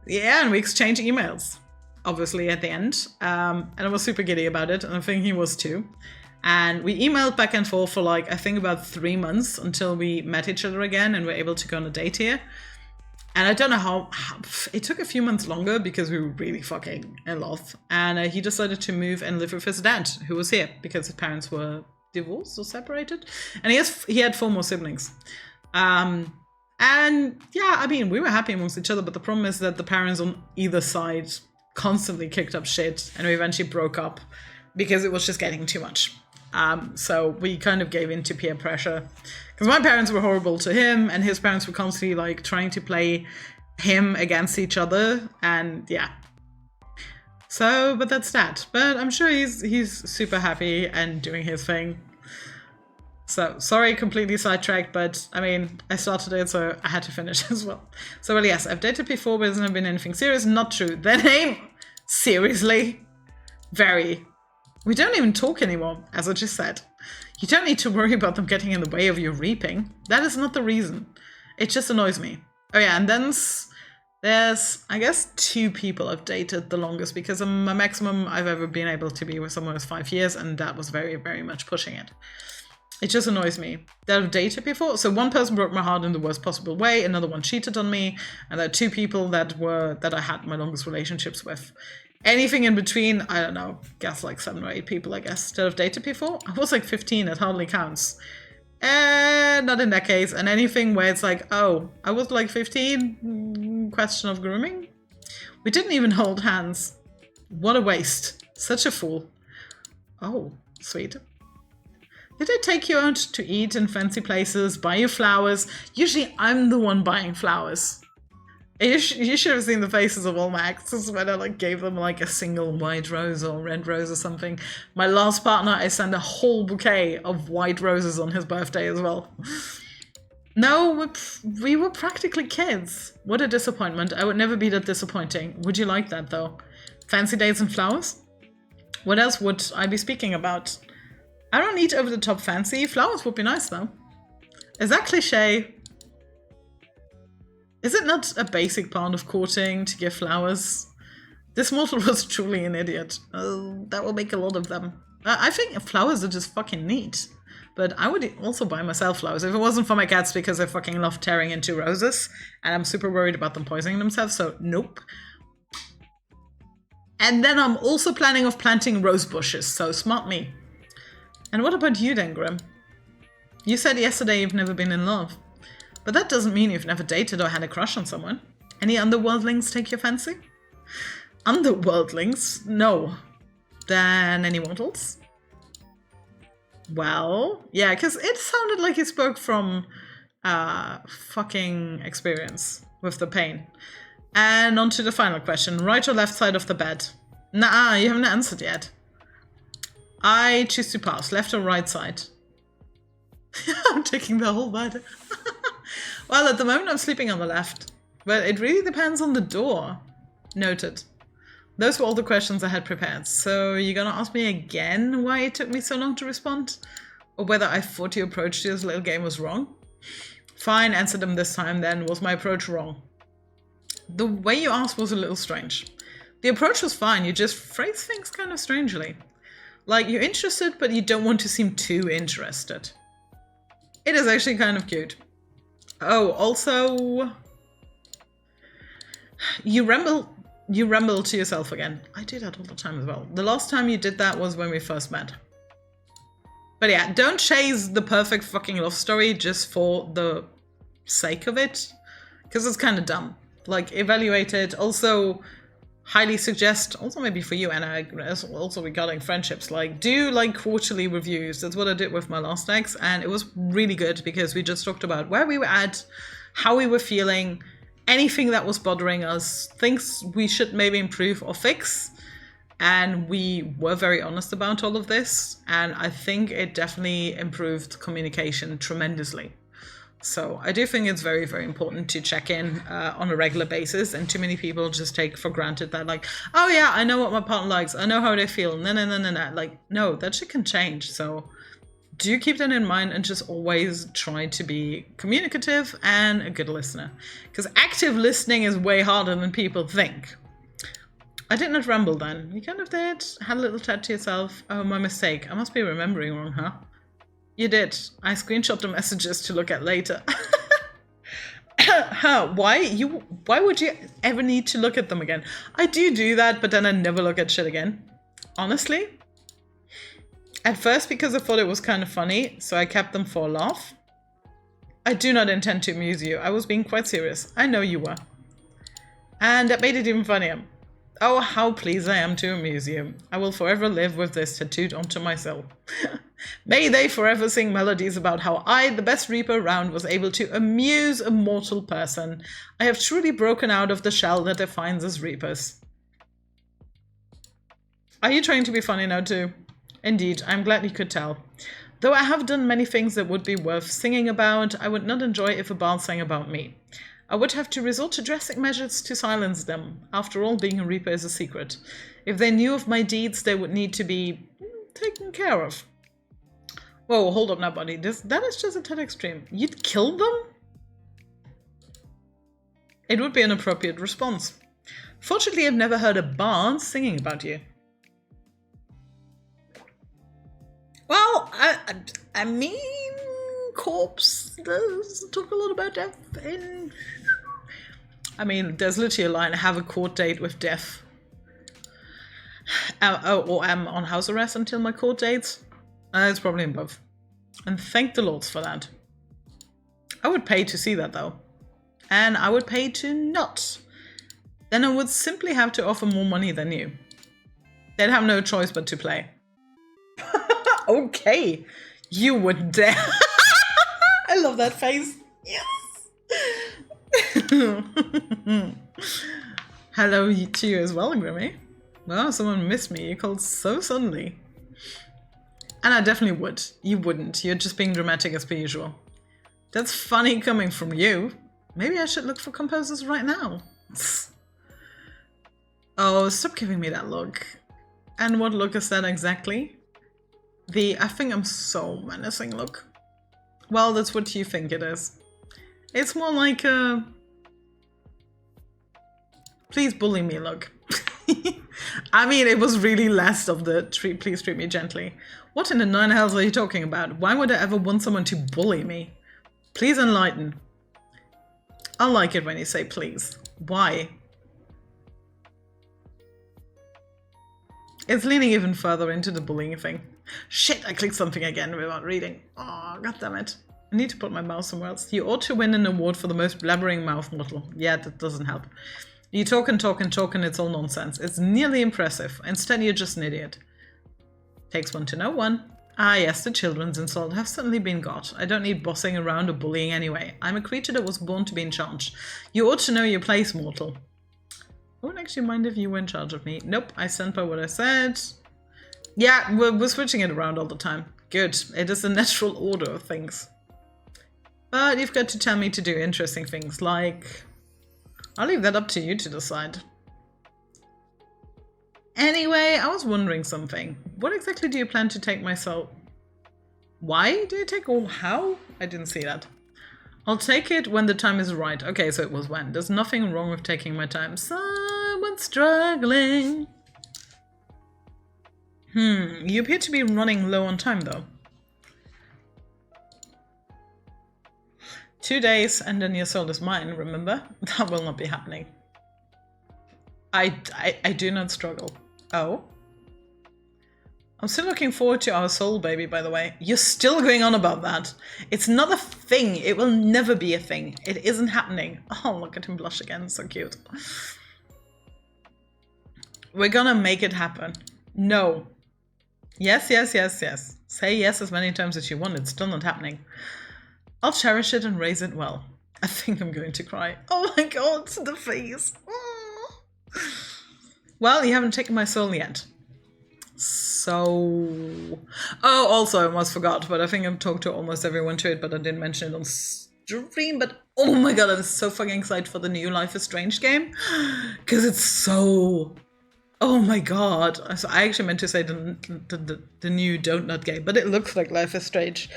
yeah, and we exchanged emails. Obviously at the end, and I was super giddy about it, and I think he was too. And we emailed back and forth for like, I think about 3 months until we met each other again and were able to go on a date here. And I don't know how it took a few months longer because we were really fucking in love. And he decided to move and live with his dad, who was here because his parents were divorced or separated. And he had 4 more siblings. And yeah, I mean, we were happy amongst each other, but the problem is that the parents on either side constantly kicked up shit, and we eventually broke up because it was just getting too much. So we kind of gave in to peer pressure because my parents were horrible to him, and his parents were constantly like trying to play him against each other, and yeah. So, but that's that. But I'm sure he's super happy and doing his thing. So, sorry, completely sidetracked, but I mean, I started it, so I had to finish as well. So, well, yes, I've dated before, but it's never been anything serious. Not true. Their name? Seriously? Very. We don't even talk anymore, as I just said. You don't need to worry about them getting in the way of your reaping. That is not the reason. It just annoys me. Oh yeah, and then there's, I guess, 2 people I've dated the longest, because my maximum I've ever been able to be with someone was 5 years, and that was very, very much pushing it. It just annoys me that I've dated before. So one person broke my heart in the worst possible way, another one cheated on me, and there are 2 people that I had my longest relationships with. Anything in between, I don't know, guess like 7 or 8 people, I guess, that I've dated before. I was like 15, it hardly counts. Not in that case. And anything where it's like, oh, I was like 15, question of grooming? We didn't even hold hands. What a waste. Such a fool. Oh, sweet. Did they take you out to eat in fancy places, buy you flowers? Usually I'm the one buying flowers. You should have seen the faces of all my exes when I like gave them like a single white rose or red rose or something. My last partner, I sent a whole bouquet of white roses on his birthday as well. No, we were practically kids. What a disappointment. I would never be that disappointing. Would you like that though? Fancy dates and flowers? What else would I be speaking about? I don't need over-the-top fancy. Flowers would be nice, though. Is that cliche? Is it not a basic part of courting to give flowers? This mortal was truly an idiot. Oh, that will make a lot of them. I think flowers are just fucking neat. But I would also buy myself flowers if it wasn't for my cats, because I fucking love tearing into roses. And I'm super worried about them poisoning themselves, so nope. And then I'm also planning of planting rose bushes, so smart me. And what about you then, Grim? You said yesterday you've never been in love. But that doesn't mean you've never dated or had a crush on someone. Any underworldlings take your fancy? Underworldlings? No. Then any mortals? Well, yeah, because it sounded like you spoke from fucking experience with the pain. And on to the final question. Right or left side of the bed? Nah, you haven't answered yet. I choose to pass. Left or right side? I'm taking the whole bed. Well, at the moment I'm sleeping on the left. But it really depends on the door. Noted. Those were all the questions I had prepared. So you're gonna ask me again why it took me so long to respond? Or whether I thought your approach to this little game was wrong? Fine, answer them this time then. Was my approach wrong? The way you asked was a little strange. The approach was fine, you just phrase things kind of strangely. Like, you're interested, but you don't want to seem too interested. It is actually kind of cute. Oh, also... You ramble to yourself again. I do that all the time as well. The last time you did that was when we first met. But yeah, don't chase the perfect fucking love story just for the sake of it. because it's kind of dumb. Like, evaluate it. Also, highly suggest, also maybe for you, Anna, also regarding friendships, like, do like quarterly reviews. That's what I did with my last ex, and it was really good because we just talked about where we were at, how we were feeling, anything that was bothering us, things we should maybe improve or fix. And we were very honest about all of this, and I think it definitely improved communication tremendously. So I do think it's very, very important to check in on a regular basis, and too many people just take for granted that, like, oh yeah, I know what my partner likes, I know how they feel, no. Like, no, that shit can change. So do keep that in mind and just always try to be communicative and a good listener. Because active listening is way harder than people think. I did not ramble then. You kind of did. Had a little chat to yourself. Oh, my mistake. I must be remembering wrong, huh? You did. I screenshot the messages to look at later. Huh? Why would you ever need to look at them again? I do that, but then I never look at shit again. Honestly. At first because I thought it was kind of funny, so I kept them for a laugh. I do not intend to amuse you. I was being quite serious. I know you were. And that made it even funnier. Oh, how pleased I am to amuse you. I will forever live with this tattooed onto myself. May they forever sing melodies about how I, the best reaper around, was able to amuse a mortal person. I have truly broken out of the shell that defines us reapers. Are you trying to be funny now too? Indeed, I'm glad you could tell. Though I have done many things that would be worth singing about, I would not enjoy if a bard sang about me. I would have to resort to drastic measures to silence them. After all, being a reaper is a secret. If they knew of my deeds, they would need to be taken care of. Whoa, hold up now, buddy. That is just a tad extreme. You'd kill them? It would be an appropriate response. Fortunately, I've never heard a bard singing about you. Well, I mean, corpse does talk a lot about death in... I mean, there's literally a line, have a court date with death. Or I'm on house arrest until my court date. It's probably in both. And thank the lords for that. I would pay to see that though. And I would pay to not. Then I would simply have to offer more money than you. They'd have no choice but to play. Okay. You would dare. I love that face. Yes. Hello to you as well, Grimmy. Wow, someone missed me. You called so suddenly. And I definitely would. You wouldn't. You're just being dramatic as per usual. That's funny coming from you. Maybe I should look for composers right now. Oh, stop giving me that look. And what look is that exactly? The I think I'm so menacing look. Well, that's what you think it is. It's more like a... Please bully me look. I mean, it was really less of the please treat me gently. What in the nine hells are you talking about? Why would I ever want someone to bully me? Please enlighten. I like it when you say please. Why? It's leaning even further into the bullying thing. Shit, I clicked something again without reading. Oh, goddammit. I need to put my mouse somewhere else. You ought to win an award for the most blabbering mouth model. Yeah, that doesn't help. You talk and talk and talk and it's all nonsense. It's nearly impressive. Instead, you're just an idiot. Takes one to know one. Ah yes, the children's insult have certainly been got. I don't need bossing around or bullying anyway. I'm a creature that was born to be in charge. You ought to know your place, mortal. I wouldn't actually mind if you were in charge of me. Nope, I stand by what I said. Yeah, we're switching it around all the time. Good. It is the natural order of things. But you've got to tell me to do interesting things, like... I'll leave that up to you to decide. Anyway, I was wondering something. What exactly do you plan to take my soul? Why do you take all... How? I didn't see that. I'll take it when the time is right. Okay, so it was when. There's nothing wrong with taking my time. Someone's struggling. You appear to be running low on time, though. 2 days and then your soul is mine, remember? That will not be happening. I do not struggle. Oh? I'm still looking forward to our soul baby, by the way. You're still going on about that. It's not a thing. It will never be a thing. It isn't happening. Oh, look at him blush again. So cute. We're gonna make it happen. No. Yes, yes, yes, yes. Say yes as many times as you want. It's still not happening. I'll cherish it and raise it well. I think I'm going to cry. Oh my god, the face. Oh. Well, you haven't taken my soul yet. So... Oh, also, I almost forgot, but I think I've talked to almost everyone to it, but I didn't mention it on stream. But oh my god, I'm so fucking excited for the new Life is Strange game. Because it's so... Oh my god. So I actually meant to say the new Don't Nut game, but it looks like Life is Strange.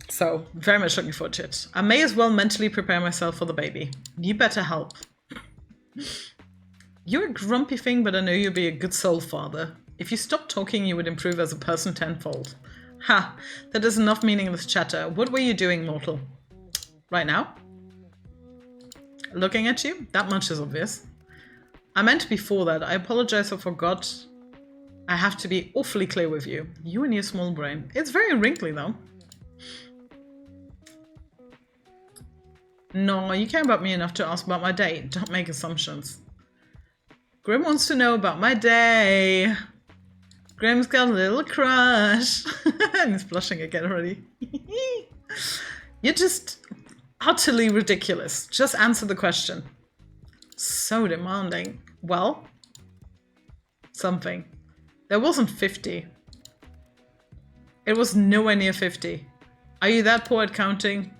So, very much looking forward to it. I may as well mentally prepare myself for the baby. You better help. You're a grumpy thing, but I know you'll be a good soul father. If you stopped talking, you would improve as a person tenfold. Ha! That is enough meaningless chatter. What were you doing, mortal? Right now? Looking at you? That much is obvious. I meant before that. I apologize, I forgot. I have to be awfully clear with you. You and your small brain. It's very wrinkly, though. No, you care about me enough to ask about my day. Don't make assumptions. Grim wants to know about my day. Grim's got a little crush. And he's blushing again already. You're just utterly ridiculous. Just answer the question. So demanding. Well, something. There wasn't 50. It was nowhere near 50. Are you that poor at counting?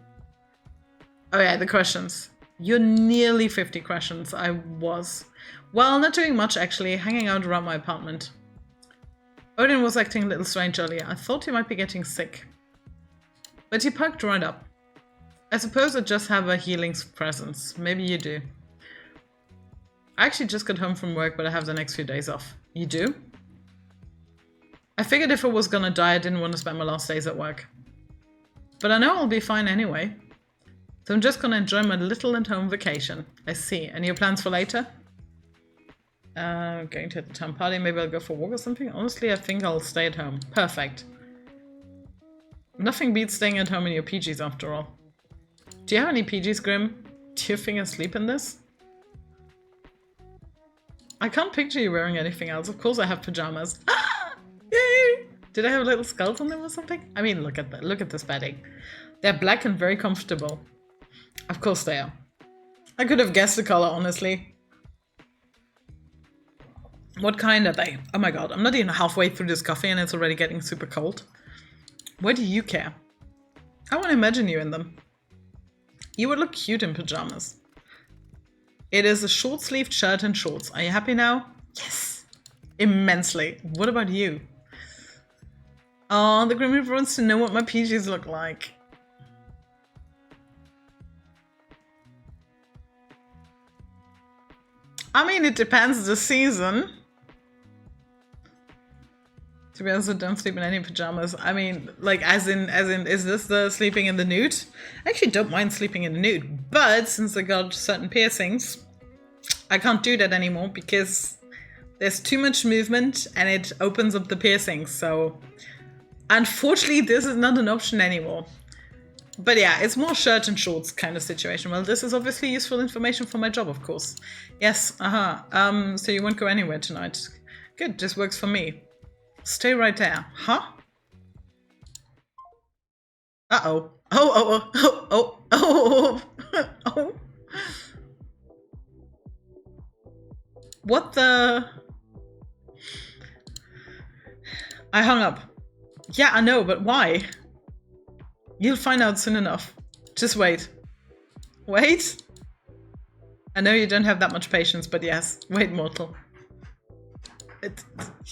Oh yeah, the questions. You're nearly 50 questions. I was. Well, not doing much actually, hanging out around my apartment. Odin was acting a little strange earlier. I thought he might be getting sick. But he perked right up. I suppose I just have a healing presence. Maybe you do. I actually just got home from work, but I have the next few days off. You do? I figured if I was gonna die, I didn't want to spend my last days at work. But I know I'll be fine anyway. So I'm just gonna enjoy my little at-home vacation. I see. Any your plans for later? Going to the town party. Maybe I'll go for a walk or something. Honestly, I think I'll stay at home. Perfect. Nothing beats staying at home in your PJs after all. Do you have any PJs, Grim? Do you think I sleep in this? I can't picture you wearing anything else. Of course I have pajamas. Ah! Yay! Did I have little skulls on them or something? I mean, look at that. Look at this bedding. They're black and very comfortable. Of course they are. I could have guessed the color, honestly. What kind are they? Oh my god, I'm not even halfway through this coffee and it's already getting super cold. Why do you care? I want to imagine you in them. You would look cute in pajamas. It is a short-sleeved shirt and shorts. Are you happy now? Yes! Immensely. What about you? Oh, the Grim Reaper wants to know what my PJs look like. I mean, it depends the season. To be honest, I don't sleep in any pajamas. I mean, like, as in, is this the sleeping in the nude? I actually don't mind sleeping in the nude, but since I got certain piercings, I can't do that anymore because there's too much movement and it opens up the piercings. So, unfortunately, this is not an option anymore. But yeah, it's more shirt and shorts kind of situation. Well, this is obviously useful information for my job, of course. Yes, so you won't go anywhere tonight. Good, this works for me. Stay right there. Huh? Uh-oh. Oh. What the? I hung up. Yeah, I know, but why? You'll find out soon enough. Just wait. Wait? I know you don't have that much patience, but yes. Wait, mortal.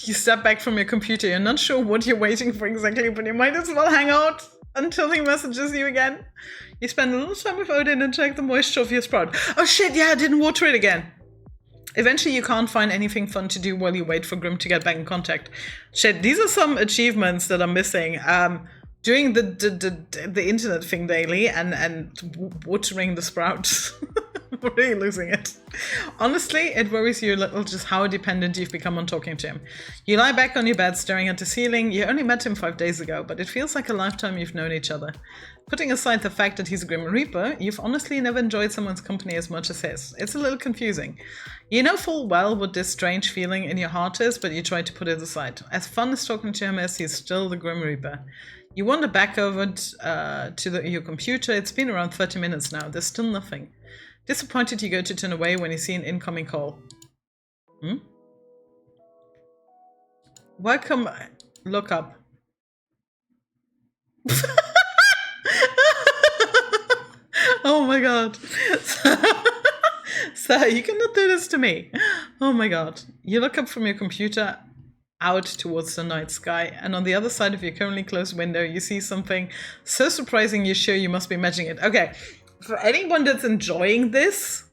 You step back from your computer. You're not sure what you're waiting for exactly, but you might as well hang out until he messages you again. You spend a little time with Odin and check the moisture of your sprout. Oh shit, yeah, I didn't water it again. Eventually you can't find anything fun to do while you wait for Grim to get back in contact. Shit, these are some achievements that I'm missing. Doing the internet thing daily and watering the sprouts. Really losing it. Honestly, it worries you a little just how dependent you've become on talking to him. You lie back on your bed staring at the ceiling. You only met him 5 days ago, but it feels like a lifetime you've known each other. Putting aside the fact that he's a Grim Reaper, you've honestly never enjoyed someone's company as much as his. It's a little confusing. You know full well what this strange feeling in your heart is, but you try to put it aside. As fun as talking to him is, he's still the Grim Reaper. You wander back over to your computer. It's been around 30 minutes now. There's still nothing. Disappointed, you go to turn away when you see an incoming call. Welcome. Look up. Oh my god. Sir, you cannot do this to me. Oh my god. You look up from your computer out towards the night sky, and on the other side of your currently closed window, you see something so surprising you're sure you must be imagining it. Okay, for anyone that's enjoying this,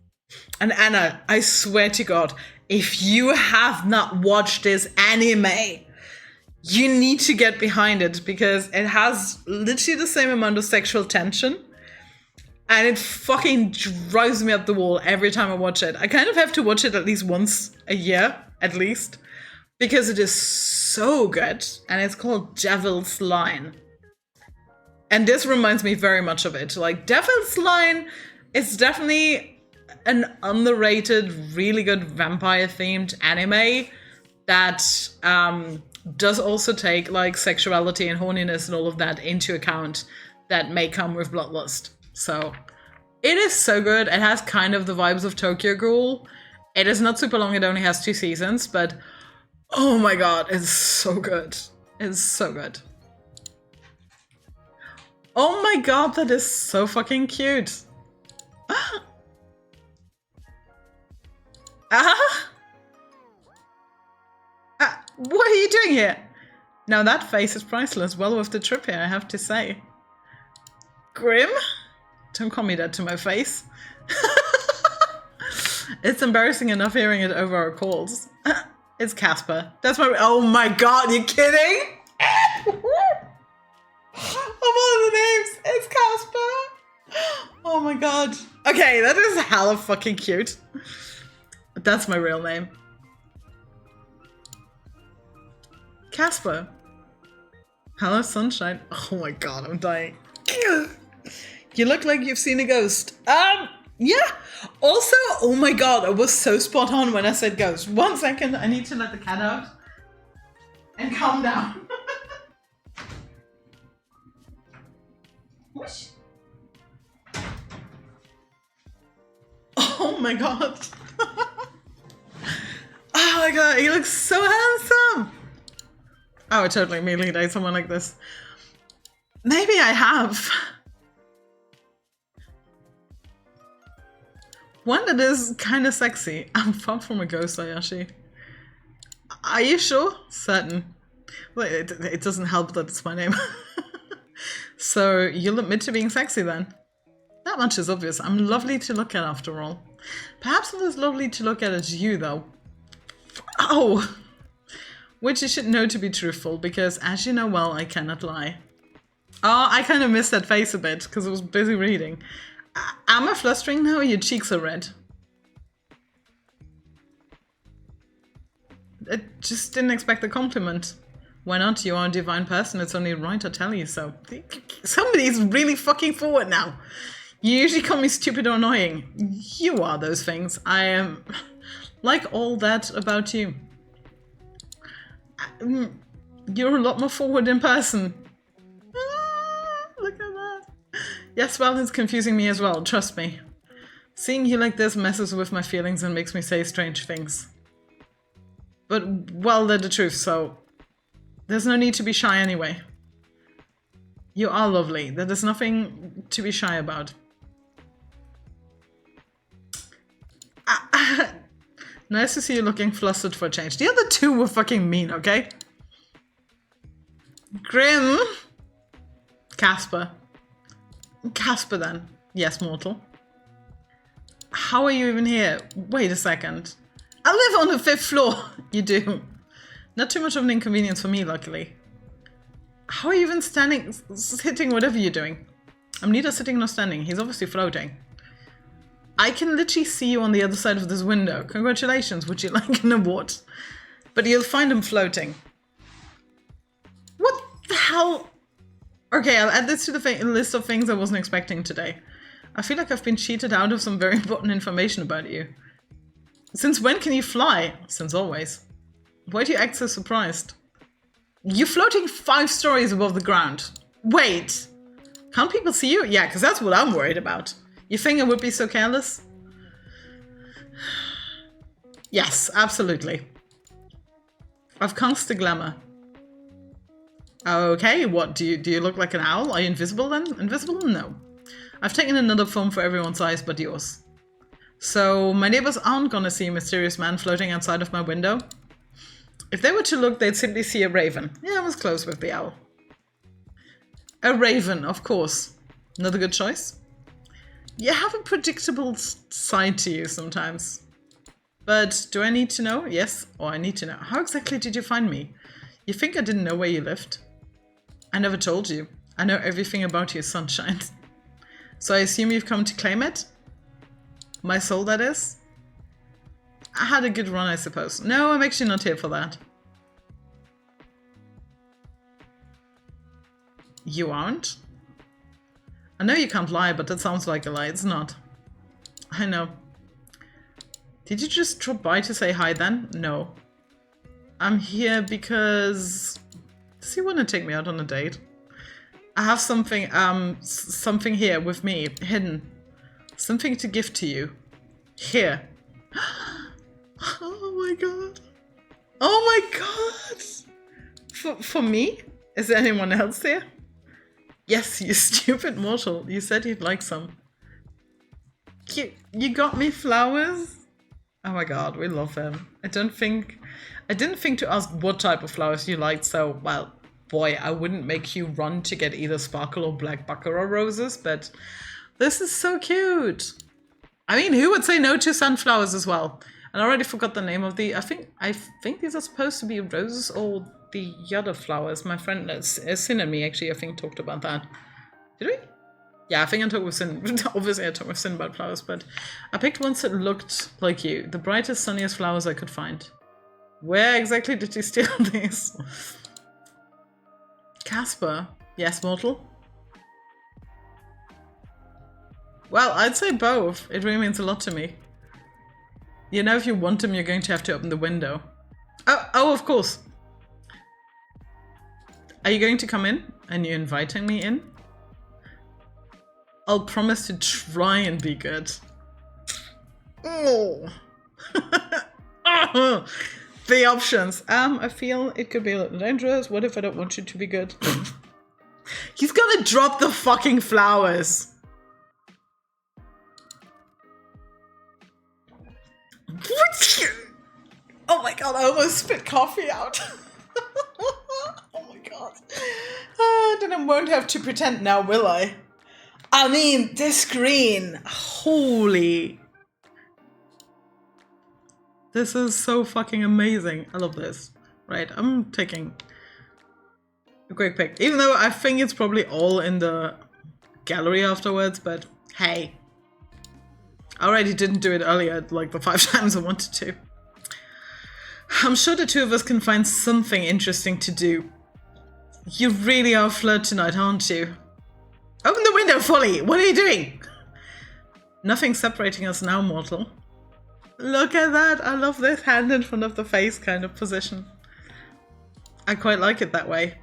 and Anna, I swear to God, if you have not watched this anime, you need to get behind it, because it has literally the same amount of sexual tension. And it fucking drives me up the wall every time I watch it. I kind of have to watch it at least once a year, at least. Because it is so good. And it's called Devil's Line. And this reminds me very much of it. Like, Devil's Line is definitely an underrated, really good vampire-themed anime that does also take, like, sexuality and horniness and all of that into account that may come with bloodlust. So, it is so good. It has kind of the vibes of Tokyo Ghoul. It is not super long, it only has 2 seasons, but oh my god, it's so good. It's so good. Oh my god, that is so fucking cute. What are you doing here? Now that face is priceless. Well worth the trip here, I have to say. Grim? Don't call me that to my face. It's embarrassing enough hearing it over our calls. It's Casper. That's my— oh my god, you kidding? Of all the names, it's Casper. Oh my god. Okay, that is hella fucking cute. That's my real name. Casper. Hello, sunshine. Oh my god, I'm dying. You look like you've seen a ghost. Yeah. Also, oh my god, I was so spot on when I said ghost. 1 second, I need to let the cat out. And calm down. Whoosh. Oh my god. Oh my god, he looks so handsome. I would totally immediately date someone like this. Maybe I have. One that is kind of sexy. I'm far from a ghost, Ayashi. Are you sure? Certain. Well, it doesn't help that it's my name. So you'll admit to being sexy then? That much is obvious. I'm lovely to look at after all. Perhaps not as lovely to look at as you though. Oh! Which you should know to be truthful, because as you know well, I cannot lie. Oh, I kind of missed that face a bit, because I was busy reading. Am I flustering now or your cheeks are red? I just didn't expect the compliment. Why not? You are a divine person, it's only right I tell you so. Somebody's really fucking forward now. You usually call me stupid or annoying. You are those things. I am like all that about you. You're a lot more forward in person. Look at that. Yes, well, it's confusing me as well, trust me. Seeing you like this messes with my feelings and makes me say strange things. But, well, they're the truth, so there's no need to be shy anyway. You are lovely. There is nothing to be shy about. Nice to see you looking flustered for a change. The other two were fucking mean, okay? Grim. Casper. Casper then. Yes, mortal. How are you even here? Wait a second. I live on the 5th floor. You do. Not too much of an inconvenience for me, luckily. How are you even standing, sitting, whatever you're doing? I'm neither sitting nor standing. He's obviously floating. I can literally see you on the other side of this window. Congratulations, would you like an award? But you'll find him floating. What the hell? Okay, I'll add this to the list of things I wasn't expecting today. I feel like I've been cheated out of some very important information about you. Since when can you fly? Since always. Why do you act so surprised? You're floating 5 stories above the ground. Wait! Can't people see you? Yeah, because that's what I'm worried about. You think I would be so careless? Yes, absolutely. I've cast the glamour. Okay, what? Do you look like an owl? Are you invisible then? Invisible? No. I've taken another form for everyone's eyes but yours. So my neighbors aren't gonna see a mysterious man floating outside of my window. If they were to look, they'd simply see a raven. Yeah, I was close with the owl. A raven, of course. Not a good choice. You have a predictable side to you sometimes. But do I need to know? Yes, or I need to know. How exactly did you find me? You think I didn't know where you lived? I never told you. I know everything about you, sunshine. So I assume you've come to claim it? My soul, that is? I had a good run, I suppose. No, I'm actually not here for that. You aren't? I know you can't lie, but that sounds like a lie. It's not. I know. Did you just drop by to say hi then? No. I'm here because... Does he want to take me out on a date? I have something, something here with me, hidden. Something to give to you. Here. Oh my god. Oh my god! For me? Is there anyone else here? Yes, you stupid mortal. You said you'd like some. You got me flowers? Oh my god, we love him. I didn't think to ask what type of flowers you liked, so, well, boy, I wouldn't make you run to get either sparkle or black baccarat roses, but this is so cute. I mean, who would say no to sunflowers as well? And I already forgot the name of the, I think these are supposed to be roses or the other flowers. My friend Sin and me actually, I think, talked about that. Did we? Yeah, I think I talked with Sin. Obviously I talked with Sin about flowers, but I picked ones that looked like you. The brightest, sunniest flowers I could find. Where exactly did you steal these? Casper. Yes, mortal? Well, I'd say both. It really means a lot to me. You know, if you want them, you're going to have to open the window. Oh, of course. Are you going to come in? And you're inviting me in? I'll promise to try and be good. Oh. The options. I feel it could be a little dangerous. What if I don't want you to be good? He's gonna drop the fucking flowers. Oh my god, I almost spit coffee out. Oh my god. Then I won't have to pretend now, will I? I mean, this screen. Holy. This is so fucking amazing. I love this. Right, I'm taking a quick pic. Even though I think it's probably all in the gallery afterwards, but hey. I already didn't do it earlier, like the 5 times I wanted to. I'm sure the two of us can find something interesting to do. You really are flirt tonight, aren't you? Open the window, Folly! What are you doing? Nothing separating us now, mortal. Look at that! I love this hand in front of the face kind of position. I quite like it that way.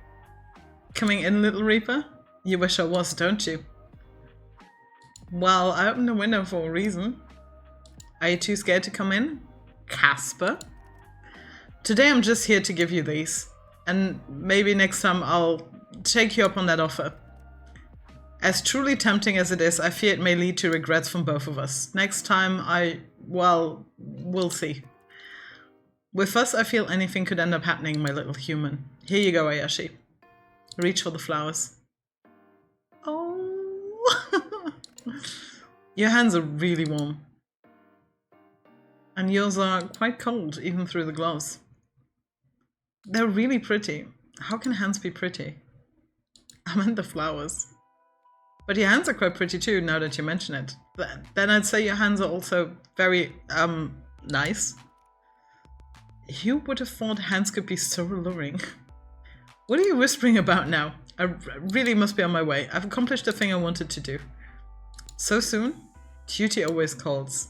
Coming in, little Reaper? You wish I was, don't you? Well, I opened the window for a reason. Are you too scared to come in? Casper? Today I'm just here to give you these. And maybe next time I'll take you up on that offer. As truly tempting as it is, I fear it may lead to regrets from both of us. Next time well, we'll see. With us, I feel anything could end up happening, my little human. Here you go, Ayashi. Reach for the flowers. Oh. Your hands are really warm. And yours are quite cold, even through the gloves. They're really pretty. How can hands be pretty? I meant the flowers. But your hands are quite pretty too, now that you mention it. Then I'd say your hands are also very, nice. Who would have thought hands could be so alluring? What are you whispering about now? I really must be on my way. I've accomplished the thing I wanted to do. So soon? Duty always calls.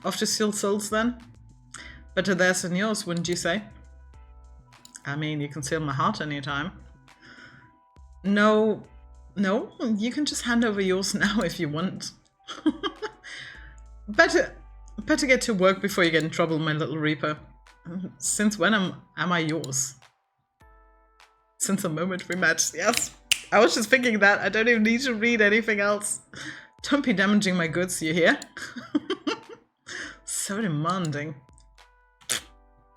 Off to steal souls then? Better theirs than yours, wouldn't you say? I mean, you can steal my heart anytime. No, you can just hand over yours now if you want. Better get to work before you get in trouble, my little Reaper. Since when am I yours? Since the moment we met, yes. I was just thinking that. I don't even need to read anything else. Don't be damaging my goods, you hear? So demanding.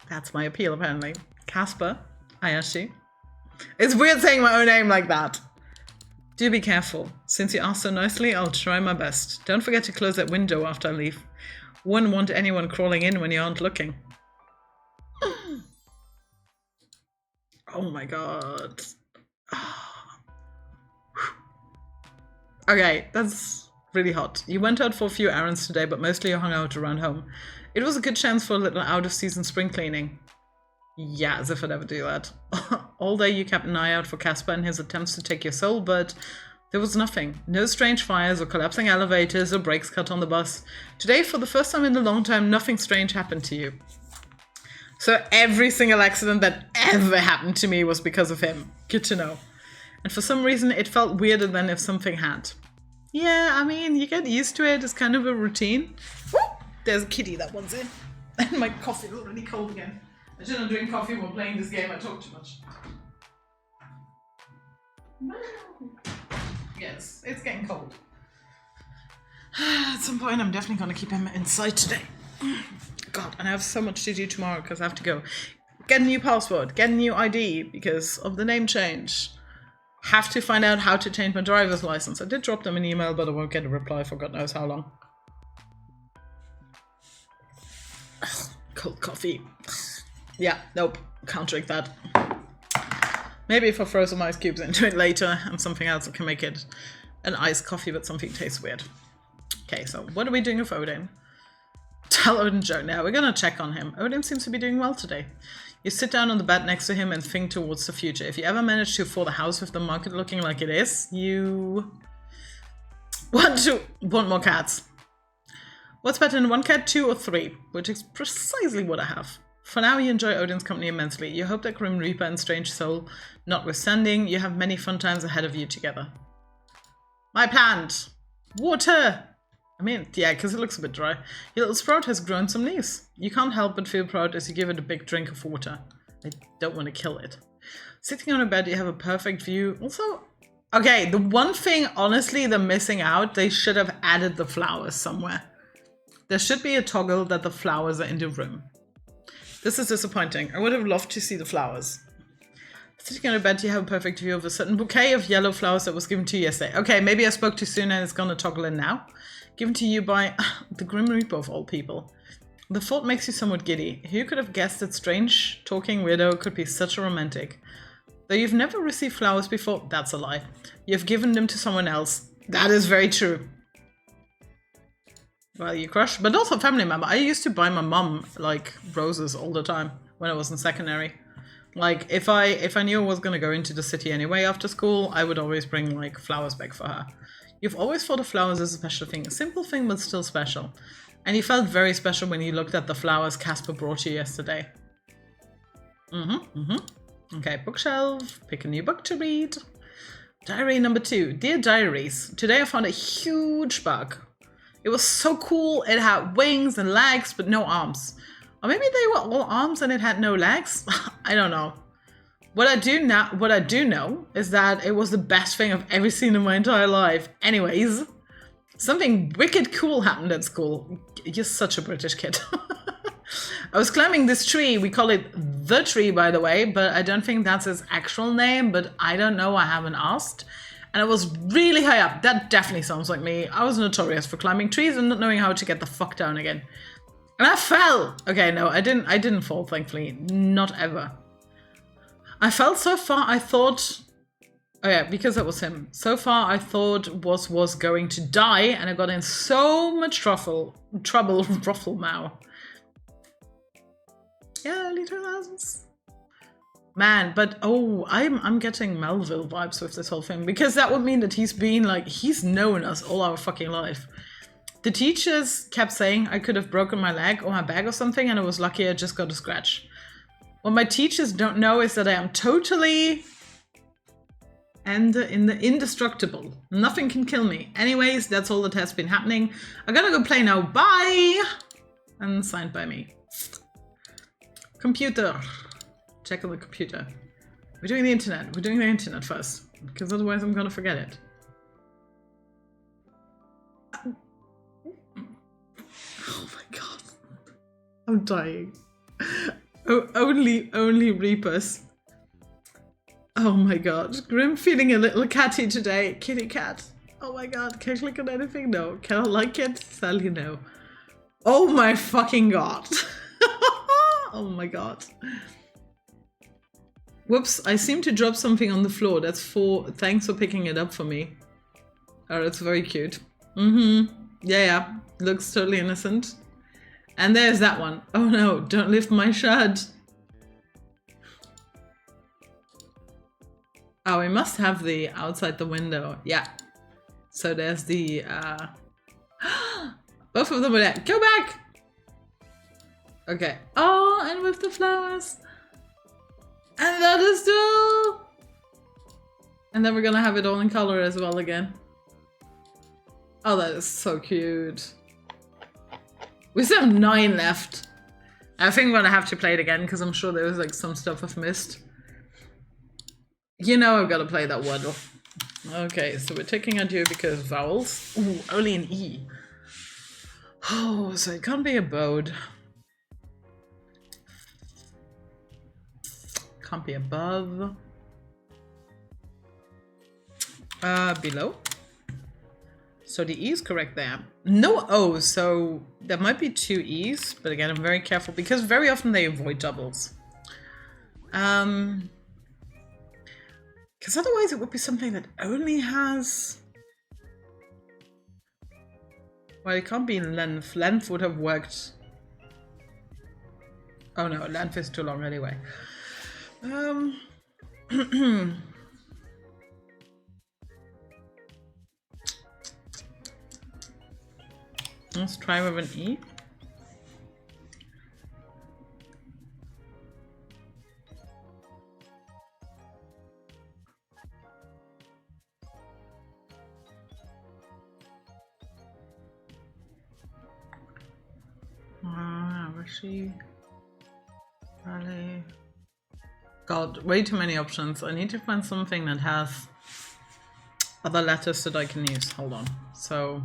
That's my appeal, apparently. Casper, Ayashi. It's weird saying my own name like that. Do be careful. Since you asked so nicely, I'll try my best. Don't forget to close that window after I leave. Wouldn't want anyone crawling in when you aren't looking. Oh my god. Okay, that's really hot. You went out for a few errands today, but mostly you hung out around home. It was a good chance for a little out-of-season spring cleaning. Yeah, as if I'd ever do that. All day you kept an eye out for Casper and his attempts to take your soul, but there was nothing. No strange fires or collapsing elevators or brakes cut on the bus. Today, for the first time in a long time, nothing strange happened to you. So every single accident that ever happened to me was because of him. Good to know. And for some reason, it felt weirder than if something had. Yeah, I mean, you get used to it. It's kind of a routine. Woo! There's a kitty that wants in. And my coffee is already cold again. I shouldn't drink coffee while playing this game. I talk too much. Yes, it's getting cold. At some point, I'm definitely going to keep him inside today. God, and I have so much to do tomorrow because I have to go get a new password, get a new ID because of the name change. Have to find out how to change my driver's license. I did drop them an email, but I won't get a reply for God knows how long. Ugh, cold coffee. Yeah, nope, can't drink that. Maybe if I throw some ice cubes into it later and something else, I can make it an iced coffee, but something tastes weird. Okay, so what are we doing with Odin? Tell Odin joke now. We're gonna check on him. Odin seems to be doing well today. You sit down on the bed next to him and think towards the future. If you ever manage to afford a house with the market looking like it is, you want more cats. What's better than one cat, 2 or 3? Which is precisely what I have. For now, you enjoy Odin's company immensely. You hope that Grim Reaper and Strange Soul notwithstanding, you have many fun times ahead of you together. My plant! Water! I mean, yeah, because it looks a bit dry. Your little sprout has grown some leaves. You can't help but feel proud as you give it a big drink of water. I don't want to kill it. Sitting on a bed, you have a perfect view. Also, okay, the one thing, honestly, they're missing out, they should have added the flowers somewhere. There should be a toggle that the flowers are in the room. This is disappointing. I would have loved to see the flowers. Sitting on a bed, you have a perfect view of a certain bouquet of yellow flowers that was given to you yesterday. Okay, maybe I spoke too soon and it's gonna toggle in now. Given to you by the Grim Reaper of all people. The thought makes you somewhat giddy. Who could have guessed that strange, talking weirdo could be such a romantic? Though you've never received flowers before, that's a lie. You've given them to someone else. That is very true. Well, you crush, but also a family member. I used to buy my mom, like, roses all the time when I was in secondary. Like, if I knew I was gonna go into the city anyway after school, I would always bring, like, flowers back for her. You've always thought of flowers as a special thing. A simple thing, but still special. And you felt very special when you looked at the flowers Casper brought you yesterday. Okay, bookshelf. Pick a new book to read. Diary number 2. Dear Diaries. Today I found a huge bug. It was so cool. It had wings and legs, but no arms. Or maybe they were all arms and it had no legs? I don't know. What I do know is that it was the best thing I've ever seen in my entire life. Anyways, something wicked cool happened at school. You're such a British kid. I was climbing this tree. We call it the tree, by the way, but I don't think that's its actual name, but I don't know. I haven't asked. And it was really high up. That definitely sounds like me. I was notorious for climbing trees and not knowing how to get the fuck down again. And I fell. Okay, no, I didn't fall, thankfully. Not ever. I fell so far, I thought Oh yeah, because that was him. So far I thought was going to die, and I got in so much trouble, ruffle now. Yeah, early 2000s. Man, but oh, I'm getting Melville vibes with this whole thing, because that would mean that he's known us all our fucking life. The teachers kept saying I could have broken my leg or my back or something, and I was lucky I just got a scratch. What my teachers don't know is that I am totally indestructible. Nothing can kill me. Anyways, that's all that has been happening. I gotta go play now. Bye! And signed by me. Computer. Check on the computer. We're doing the internet. We're doing the internet first, because otherwise I'm gonna forget it. Oh my god. I'm dying. Oh, only Reapers. Oh my god. Grim feeling a little catty today. Kitty cat. Oh my god. Can I click on anything? No. Can I like it? Sally, no. Oh my fucking god. Oh my god. Whoops, I seem to drop something on the floor. Thanks for picking it up for me. Oh, that's very cute. Yeah. Looks totally innocent. And there's that one. Oh no, don't lift my shirt. Oh, we must have the outside the window. Yeah. So there's the, both of them are there. Go back! Okay. Oh, and with the flowers. And that is too. And then we're gonna have it all in color as well again. Oh, that is so cute. We still have 9 left. I think I'm gonna have to play it again because I'm sure there was like some stuff I've missed. You know I've got to play that Wordle. Okay, so we're taking adieu because vowels. Ooh, only an E. Oh, so it can't be abode. Can't be above. Below. So the E is correct there. No O, so there might be 2 E's, but again, I'm very careful because very often they avoid doubles. Because otherwise it would be something that only has... Well, it can't be length. Length would have worked. Oh no, length is too long anyway. Let's try with an E. Rishi. Raleigh. God, way too many options. I need to find something that has other letters that I can use. Hold on. So...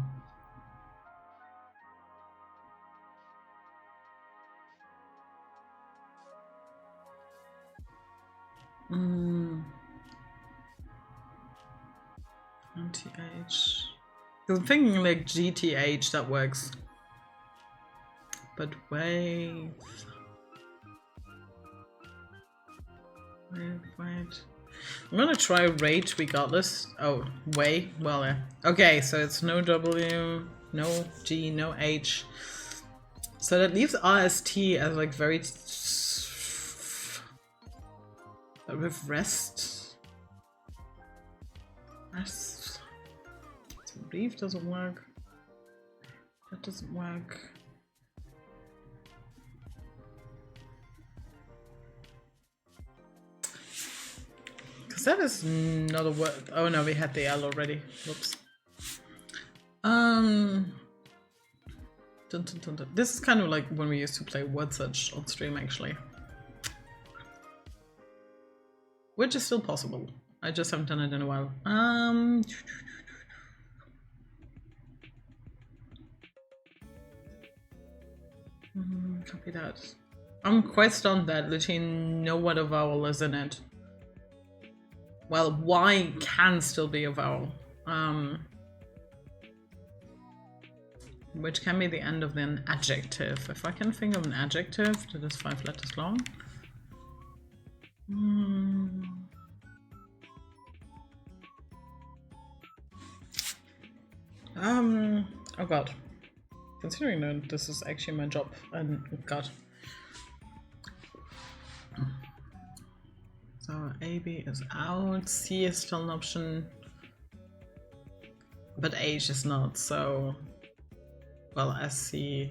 NTH. I'm thinking like GTH, that works. But wait. Wait. I'm gonna try rate regardless. Oh, way. Well, yeah. Okay, so it's no W, no G, no H. So that leaves RST as like very... with rest. Rest. So brief doesn't work. That doesn't work. Because that is not a word. Oh no, we had the L already. Whoops. Dun, dun, dun, dun. This is kind of like when we used to play word search on stream, actually. Which is still possible. I just haven't done it in a while. Copy that. I'm quite stunned that literally no other vowel is in it. Well, Y can still be a vowel. Which can be the end of an adjective. If I can think of an adjective that is 5 letters long. Oh god. Considering that this is actually my job, and oh god. So AB is out, C is still an option, but H is not, so, well, SC,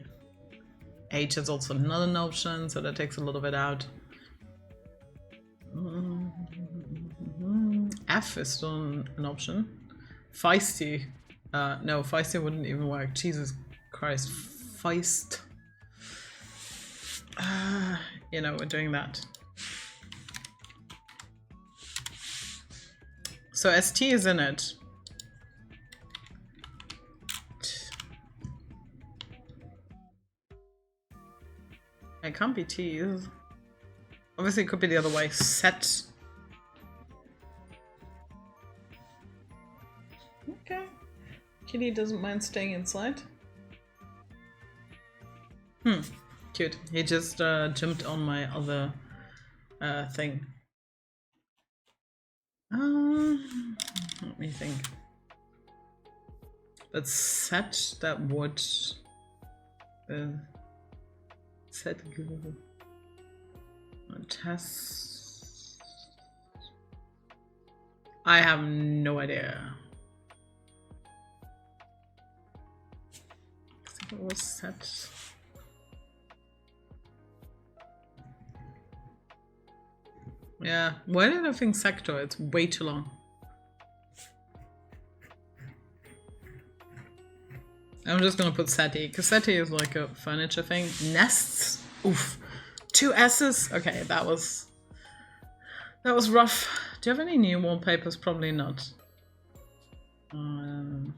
H is also not an option, so that takes a little bit out. F is still an option. Feisty, no, Feisty wouldn't even work, Jesus Christ, Feist. You know, we're doing that. So ST is in it. It can't be T's. Obviously it could be the other way. Set. Okay. Kitty doesn't mind staying inside. Cute. He just jumped on my other thing. Let me think. But set that would set Google test. I have no idea. I think it was set. Yeah, why did I think sector? It's way too long. I'm just gonna put SETI, because SETI is like a furniture thing. Nests? Oof. 2 S's? Okay, that was rough. Do you have any new wallpapers? Probably not. All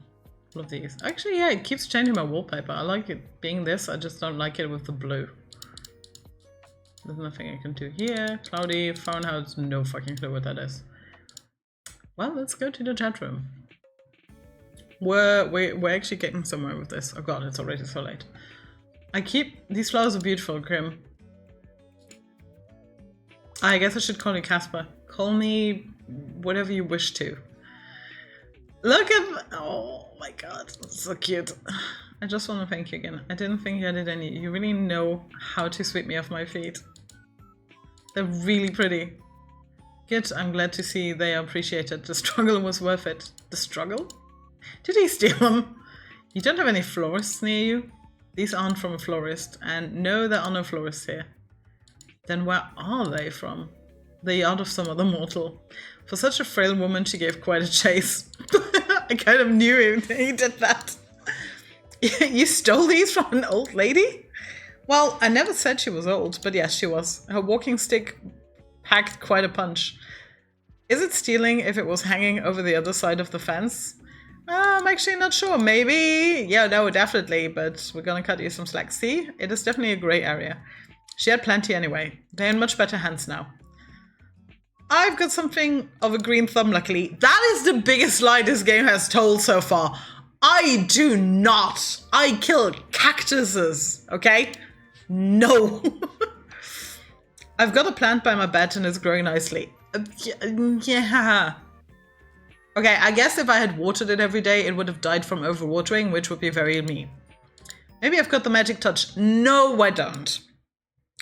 of these. Actually, yeah, it keeps changing my wallpaper. I like it being this, I just don't like it with the blue. There's nothing I can do here. Cloudy, phone house, no fucking clue what that is. Well, let's go to the chat room. We're actually getting somewhere with this. Oh god, it's already so late. These flowers are beautiful, Grim. I guess I should call you Casper. Call me whatever you wish to. Look at, oh my god, that's so cute. I just want to thank you again. I didn't think I did any. You really know how to sweep me off my feet. They're really pretty. Good, I'm glad to see they are appreciated. The struggle was worth it. The struggle? Did he steal them? You don't have any florists near you? These aren't from a florist, and no, there are no florists here. Then where are they from? The yard of some other mortal. For such a frail woman, she gave quite a chase. I kind of knew he did that. You stole these from an old lady? Well, I never said she was old, but yes, she was. Her walking stick packed quite a punch. Is it stealing if it was hanging over the other side of the fence? I'm actually not sure. Maybe. Yeah, no, definitely. But we're gonna cut you some slack. See? It is definitely a grey area. She had plenty anyway. They're in much better hands now. I've got something of a green thumb, luckily. That is the biggest lie this game has told so far. I do not. I kill cactuses, okay? No. I've got a plant by my bed and it's growing nicely. Yeah. Okay, I guess if I had watered it every day, it would have died from overwatering, which would be very me. Maybe I've got the magic touch. No, I don't.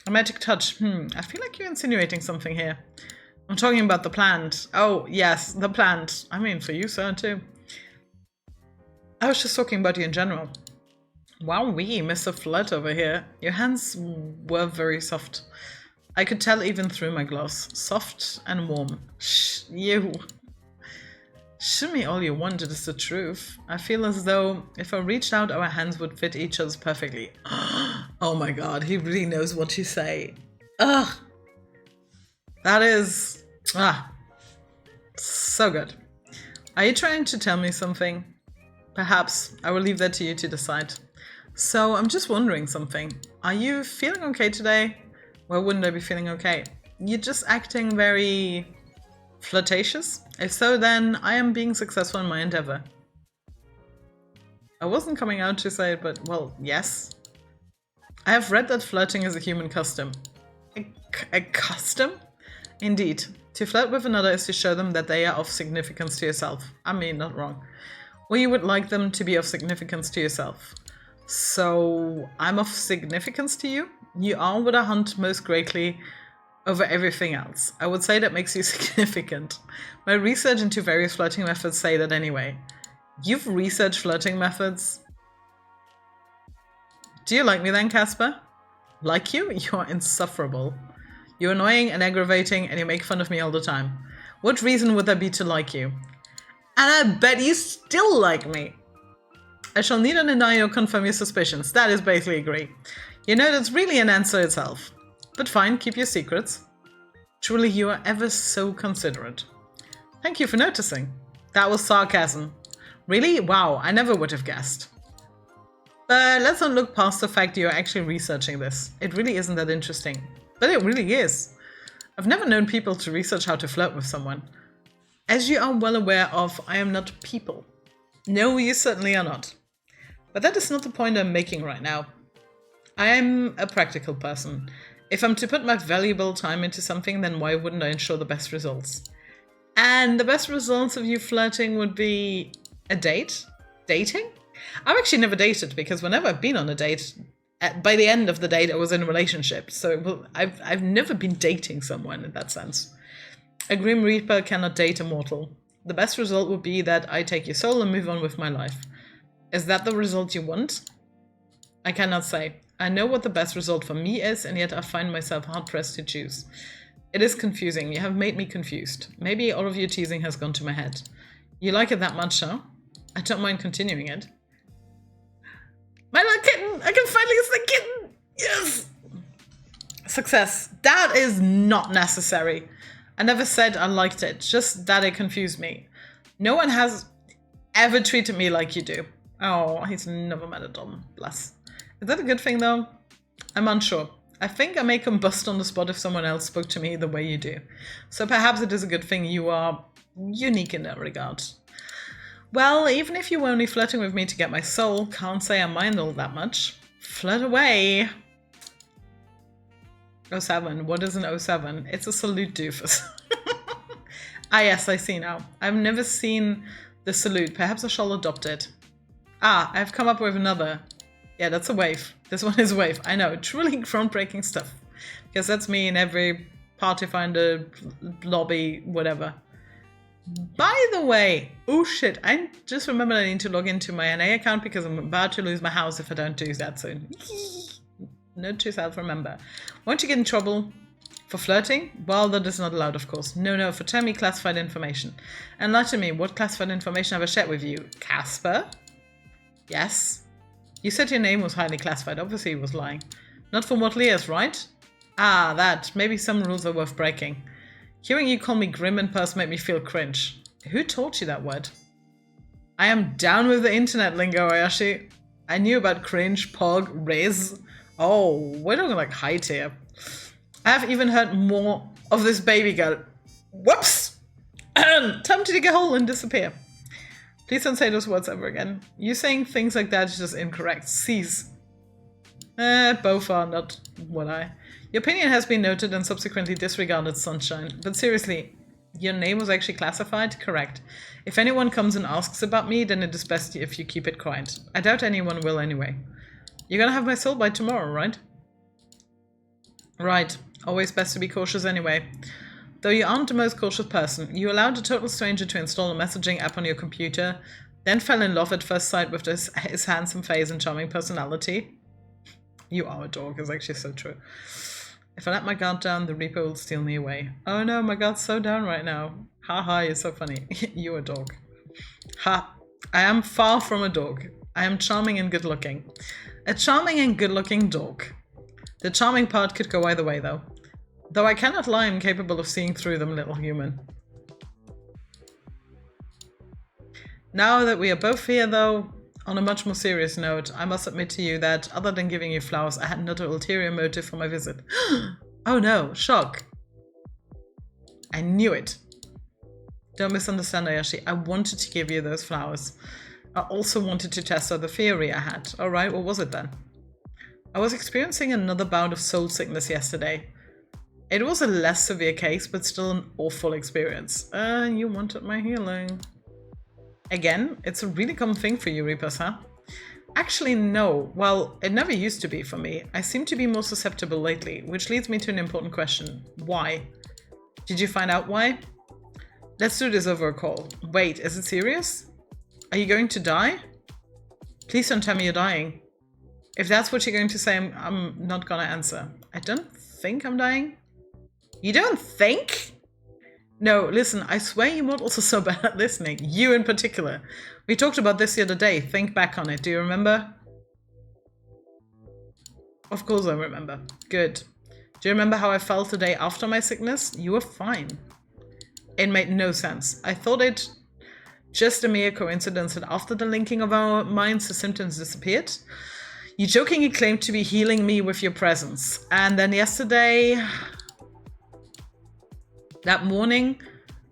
A magic touch. I feel like you're insinuating something here. I'm talking about the plant. Oh, yes, the plant. I mean, for you, sir, too. I was just talking about you in general. Wowee, Mr. Flirt over here. Your hands were very soft. I could tell even through my gloves. Soft and warm. Shh, you. Show me all you want, it is the truth. I feel as though if I reached out, our hands would fit each other's perfectly. Oh my god, he really knows what you say. Ugh. That is... so good. Are you trying to tell me something? Perhaps. I will leave that to you to decide. So, I'm just wondering something. Are you feeling okay today? Why wouldn't I be feeling okay? You're just acting very... flirtatious? If so, then I am being successful in my endeavor. I wasn't coming out to say it, but, well, yes. I have read that flirting is a human custom. A custom? Indeed. To flirt with another is to show them that they are of significance to yourself. I mean, not wrong. or you would like them to be of significance to yourself. So I'm of significance to you. You are what I hunt most greatly over everything else. I would say that makes you significant. My research into various flirting methods say that anyway. You've researched flirting methods? Do you like me then, Casper? Like you? You are insufferable. You're annoying and aggravating and you make fun of me all the time. What reason would there be to like you? And I bet you still like me. I shall neither deny nor confirm your suspicions. That is basically agree. You know, that's really an answer itself. But fine, keep your secrets. Truly, you are ever so considerate. Thank you for noticing. That was sarcasm. Really? Wow, I never would have guessed. But let's not look past the fact you're actually researching this. It really isn't that interesting. But it really is. I've never known people to research how to flirt with someone. As you are well aware of, I am not people. No, you certainly are not. But that is not the point I'm making right now. I am a practical person. If I'm to put my valuable time into something, then why wouldn't I ensure the best results? And the best results of you flirting would be a date? Dating? I've actually never dated, because whenever I've been on a date, by the end of the date I was in a relationship. So I've never been dating someone in that sense. A Grim Reaper cannot date a mortal. The best result would be that I take your soul and move on with my life. Is that the result you want? I cannot say. I know what the best result for me is, and yet I find myself hard-pressed to choose. It is confusing. You have made me confused. Maybe all of your teasing has gone to my head. You like it that much, huh? I don't mind continuing it. My little kitten! I can finally get the kitten! Yes! Success. That is not necessary. I never said I liked it, just that it confused me. No one has ever treated me like you do. Oh, he's never met a Dom. Bless. Is that a good thing, though? I'm unsure. I think I may combust on the spot if someone else spoke to me the way you do. So perhaps it is a good thing you are unique in that regard. Well, even if you were only flirting with me to get my soul, can't say I mind all that much. Flirt away. 07. What is an 07? It's a salute doofus. Ah, yes, I see now. I've never seen the salute. Perhaps I shall adopt it. Ah, I've come up with another. Yeah, that's a wave. This one is a wave. I know, truly groundbreaking stuff. Because that's me in every party finder, lobby, whatever. By the way, oh shit, I just remembered I need to log into my NA account because I'm about to lose my house if I don't do that soon. Note to self, remember. Won't you get in trouble for flirting? Well, that is not allowed, of course. No, for telling me classified information. Enlighten me, what classified information have I shared with you? Casper? Yes. You said your name was highly classified. Obviously he was lying. Not for mortal ears, right? Ah, that. Maybe some rules are worth breaking. Hearing you call me grim in person made me feel cringe. Who taught you that word? I am down with the internet lingo, Ayashi. I knew about cringe, pog, riz. Oh, we're talking like high tier. I have even heard more of this baby girl. Whoops! Time to dig a hole and disappear. Please don't say those words ever again. You saying things like that is just incorrect. Cease. Both are not what I... Your opinion has been noted and subsequently disregarded, Sunshine. But seriously, your name was actually classified? Correct. If anyone comes and asks about me, then it is best if you keep it quiet. I doubt anyone will anyway. You're gonna have my soul by tomorrow, right? Right. Always best to be cautious anyway. Though you aren't the most cautious person, you allowed a total stranger to install a messaging app on your computer, then fell in love at first sight with his handsome face and charming personality. You are a dog, it's actually so true. If I let my guard down, the Reaper will steal me away. Oh no, my guard's so down right now. Ha, you're so funny. You're a dog. Ha, I am far from a dog. I am charming and good looking. A charming and good looking dog. The charming part could go either way though. Though I cannot lie, I'm capable of seeing through them, little human. Now that we are both here though, on a much more serious note, I must admit to you that, other than giving you flowers, I had no ulterior motive for my visit. Oh no, shock. I knew it. Don't misunderstand, Ayashi. I wanted to give you those flowers. I also wanted to test out the theory I had. Alright, what was it then? I was experiencing another bout of soul sickness yesterday. It was a less severe case, but still an awful experience. You wanted my healing. Again, it's a really common thing for you Reapers, huh? Actually, no. Well, it never used to be for me. I seem to be more susceptible lately, which leads me to an important question. Why? Did you find out why? Let's do this over a call. Wait, is it serious? Are you going to die? Please don't tell me you're dying. If that's what you're going to say, I'm not gonna answer. I don't think I'm dying. You don't think? No, listen, I swear you mortals are so bad at listening. You in particular. We talked about this the other day. Think back on it. Do you remember? Of course I remember. Good. Do you remember how I felt the day after my sickness? You were fine. It made no sense. I thought it just a mere coincidence that after the linking of our minds, the symptoms disappeared. You jokingly claimed to be healing me with your presence. And then yesterday... that morning,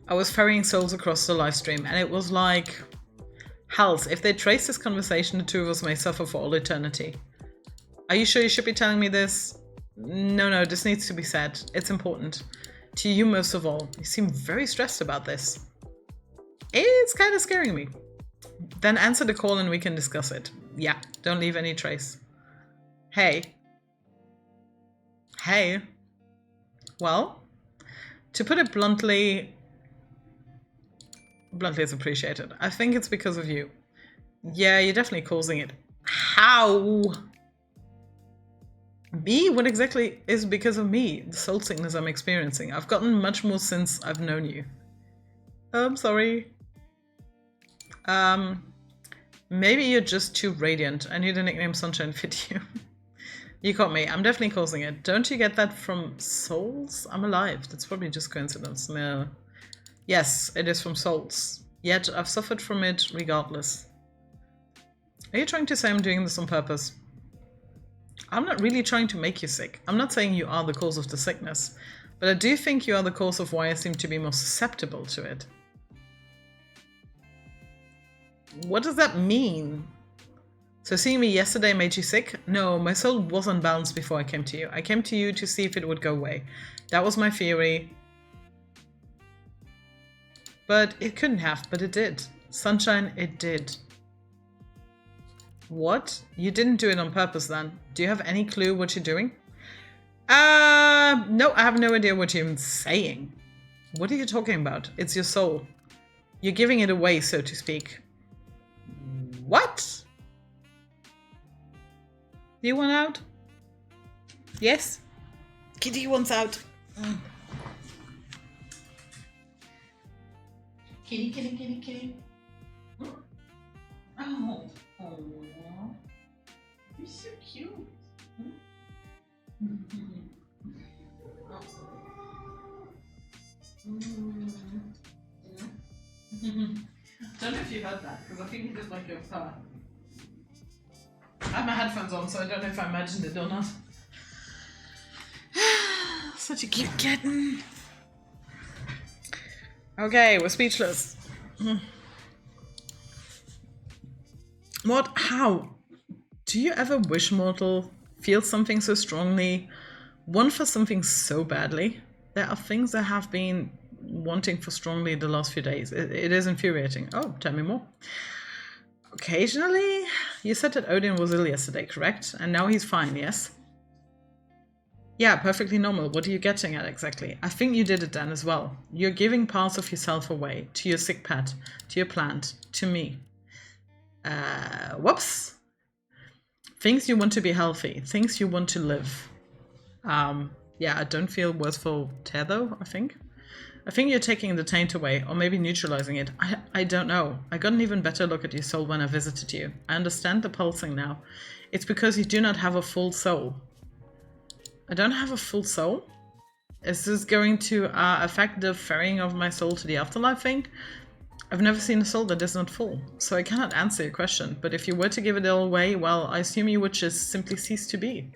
I was ferrying souls across the live stream, and it was like... hells, if they trace this conversation, the two of us may suffer for all eternity. Are you sure you should be telling me this? No, this needs to be said. It's important. To you most of all. You seem very stressed about this. It's kind of scaring me. Then answer the call and we can discuss it. Yeah, don't leave any trace. Hey. Hey. Well, to put it bluntly is appreciated. I think it's because of you. Yeah, you're definitely causing it. How? Me? What exactly is because of me? The soul sickness I'm experiencing. I've gotten much more since I've known you. Oh, I'm sorry. Maybe you're just too radiant. I need a nickname Sunshine fit you. You caught me. I'm definitely causing it. Don't you get that from souls? I'm alive. That's probably just coincidence. No. Yes, it is from souls. Yet I've suffered from it regardless. Are you trying to say I'm doing this on purpose? I'm not really trying to make you sick. I'm not saying you are the cause of the sickness, but I do think you are the cause of why I seem to be more susceptible to it. What does that mean? So seeing me yesterday made you sick? No, my soul was unbalanced before I came to you. I came to you to see if it would go away. That was my theory. But it couldn't have, but it did. Sunshine, it did. What? You didn't do it on purpose then? Do you have any clue what you're doing? No, I have no idea what you're saying. What are you talking about? It's your soul. You're giving it away, so to speak. What? Do you want out? Yes? Kitty wants out. Kitty, kitty, kitty, kitty. Oh. You're so cute. Don't know if you heard that, because I think you just like your purr. I have my headphones on, so I don't know if I imagined it or not. Such a cute kitten. Okay, we're speechless. What? How? Do you ever wish mortal, feel something so strongly, want for something so badly? There are things I have been wanting for strongly the last few days. It is infuriating. Oh, tell me more. Occasionally? You said that Odin was ill yesterday, correct? And now he's fine, yes? Yeah, perfectly normal. What are you getting at exactly? I think you did it then as well. You're giving parts of yourself away. To your sick pet. To your plant. To me. Whoops. Things you want to be healthy. Things you want to live. Yeah, I don't feel worse for tear though, I think. I think you're taking the taint away, or maybe neutralizing it. I don't know. I got an even better look at your soul when I visited you. I understand the pulsing now. It's because you do not have a full soul. I don't have a full soul? Is this going to affect the ferrying of my soul to the afterlife thing? I've never seen a soul that is not full, so I cannot answer your question. But if you were to give it all away, well, I assume you would just simply cease to be.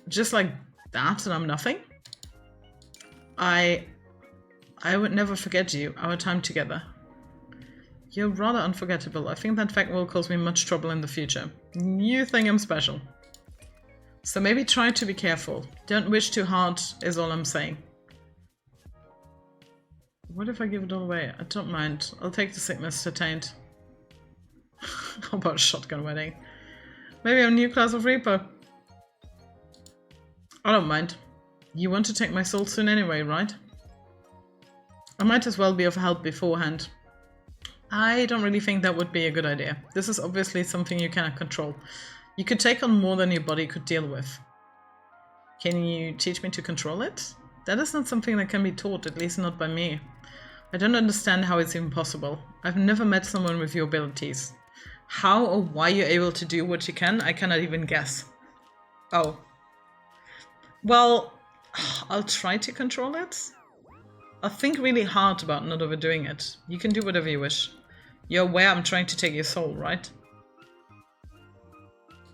Just like that, and I'm nothing? I would never forget you, our time together. You're rather unforgettable. I think that fact will cause me much trouble in the future. You think I'm special. So maybe try to be careful. Don't wish too hard, is all I'm saying. What if I give it all away? I don't mind. I'll take the sickness to taint. How about a shotgun wedding? Maybe a new class of Reaper. I don't mind. You want to take my soul soon anyway, right? I might as well be of help beforehand. I don't really think that would be a good idea. This is obviously something you cannot control. You could take on more than your body could deal with. Can you teach me to control it? That is not something that can be taught, at least not by me. I don't understand how it's even possible. I've never met someone with your abilities. How or why you're able to do what you can, I cannot even guess. Oh. Well, I'll try to control it. I'll think really hard about not overdoing it. You can do whatever you wish. You're aware I'm trying to take your soul, right?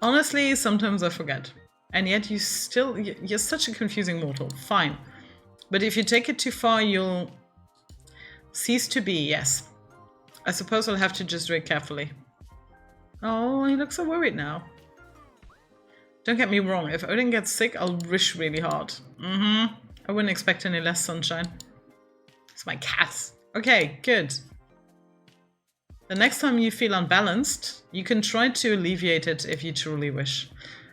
Honestly, sometimes I forget. And yet you're such a confusing mortal. Fine. But if you take it too far, you'll cease to be, yes. I suppose I'll have to just do it carefully. Oh, he looks so worried now. Don't get me wrong, if Odin gets sick, I'll wish really hard. I wouldn't expect any less sunshine. It's my cat. Okay, good. The next time you feel unbalanced, you can try to alleviate it if you truly wish.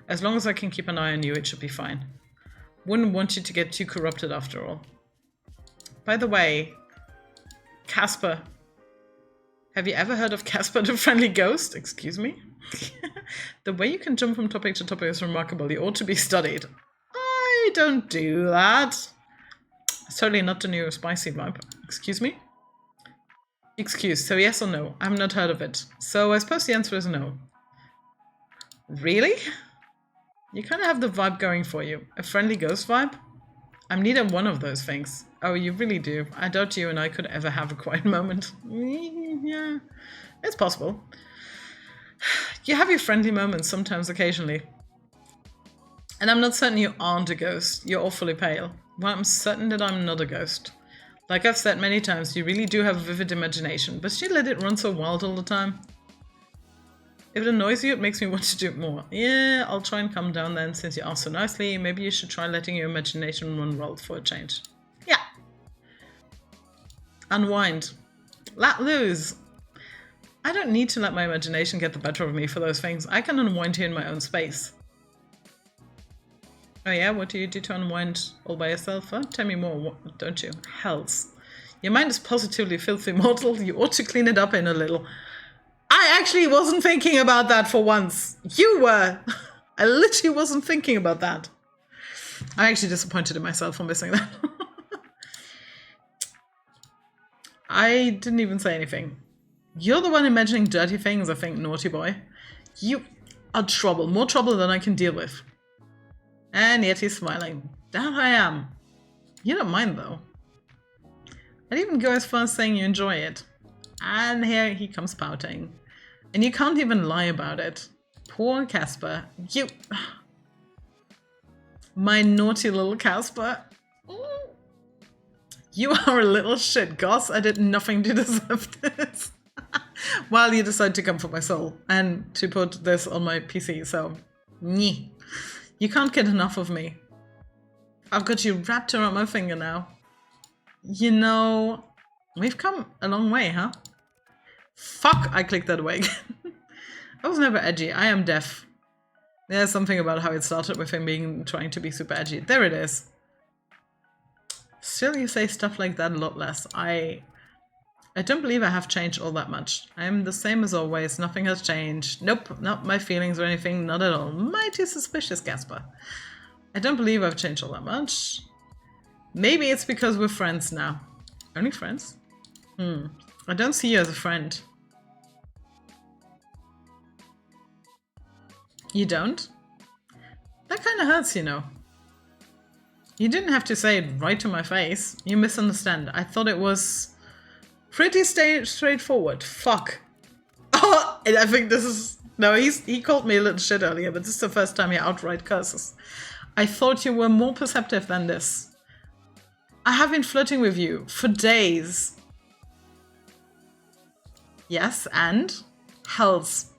As long as I can keep an eye on you, it should be fine. Wouldn't want you to get too corrupted after all. By the way, Casper. Have you ever heard of Casper the Friendly Ghost? Excuse me? The way you can jump from topic to topic is remarkable. You ought to be studied. I don't do that. It's totally not the new spicy vibe. Excuse me? Excuse, so yes or no? I've not heard of it. So I suppose the answer is no. Really? You kind of have the vibe going for you. A friendly ghost vibe? I'm neither one of those things. Oh, you really do. I doubt you and I could ever have a quiet moment. Yeah, it's possible. You have your friendly moments sometimes, occasionally. And I'm not certain you aren't a ghost. You're awfully pale. Well, I'm certain that I'm not a ghost. Like I've said many times, you really do have a vivid imagination, but you let it run so wild all the time. If it annoys you, it makes me want to do it more. Yeah, I'll try and calm down then, since you asked so nicely. Maybe you should try letting your imagination run wild for a change. Yeah. Unwind. Let loose. I don't need to let my imagination get the better of me for those things. I can unwind here in my own space. Oh yeah, what do you do to unwind all by yourself? Huh? Tell me more, don't you? Hells. Your mind is positively filthy mortal. You ought to clean it up in a little. I actually wasn't thinking about that for once. You were. I literally wasn't thinking about that. I'm actually disappointed in myself for missing that. I didn't even say anything. You're the one imagining dirty things, I think, naughty boy. You are trouble. More trouble than I can deal with. And yet he's smiling. That I am. You don't mind, though. I'd even go as far as saying you enjoy it. And here he comes pouting. And you can't even lie about it. Poor Casper. You... My naughty little Casper. You are a little shit, Goss. I did nothing to deserve this. Well, you decide to come for my soul. And to put this on my PC, so... Nyeh. You can't get enough of me. I've got you wrapped around my finger now. You know... We've come a long way, huh? Fuck! I clicked that away again. I was never edgy. I am deaf. There's something about how it started with him trying to be super edgy. There it is. Still, you say stuff like that a lot less. I don't believe I have changed all that much. I am the same as always. Nothing has changed. Nope, not my feelings or anything. Not at all. Mighty suspicious, Casper. I don't believe I've changed all that much. Maybe it's because we're friends now. Only friends? I don't see you as a friend. You don't? That kind of hurts, you know. You didn't have to say it right to my face. You misunderstand. I thought it was pretty straightforward. Fuck. Oh, and I think this is... No, he called me a little shit earlier, but this is the first time he outright curses. I thought you were more perceptive than this. I have been flirting with you for days. Yes, and? Hells.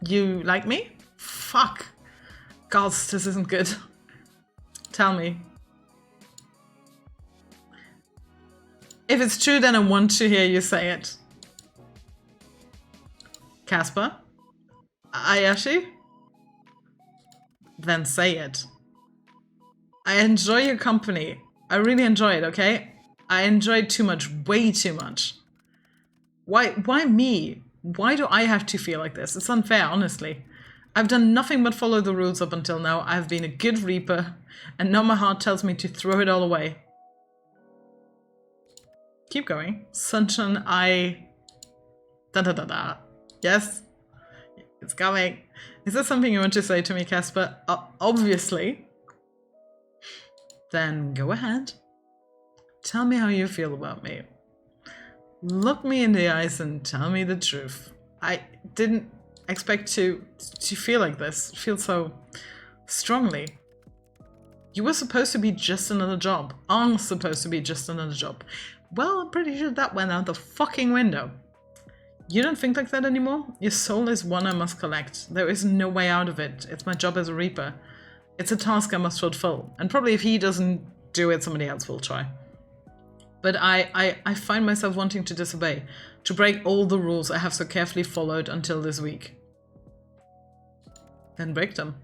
You like me? Fuck. God, this isn't good. Tell me. If it's true, then I want to hear you say it. Casper? Ayashi? Then say it. I enjoy your company. I really enjoy it, okay? I enjoy it too much, way too much. Why me? Why do I have to feel like this? It's unfair, honestly. I've done nothing but follow the rules up until now. I've been a good reaper, and now my heart tells me to throw it all away. Keep going. Sunshine, Da-da-da-da. Yes? It's coming. Is there something you want to say to me, Casper? Obviously. Then go ahead. Tell me how you feel about me. Look me in the eyes and tell me the truth. I didn't expect to feel like this. Feel so strongly. You were supposed to be just another job. I'm supposed to be just another job. Well, I'm pretty sure that went out the fucking window. You don't think like that anymore? Your soul is one I must collect. There is no way out of it. It's my job as a reaper. It's a task I must fulfill. And probably if he doesn't do it, somebody else will try. But I find myself wanting to disobey, to break all the rules I have so carefully followed until this week. Then break them.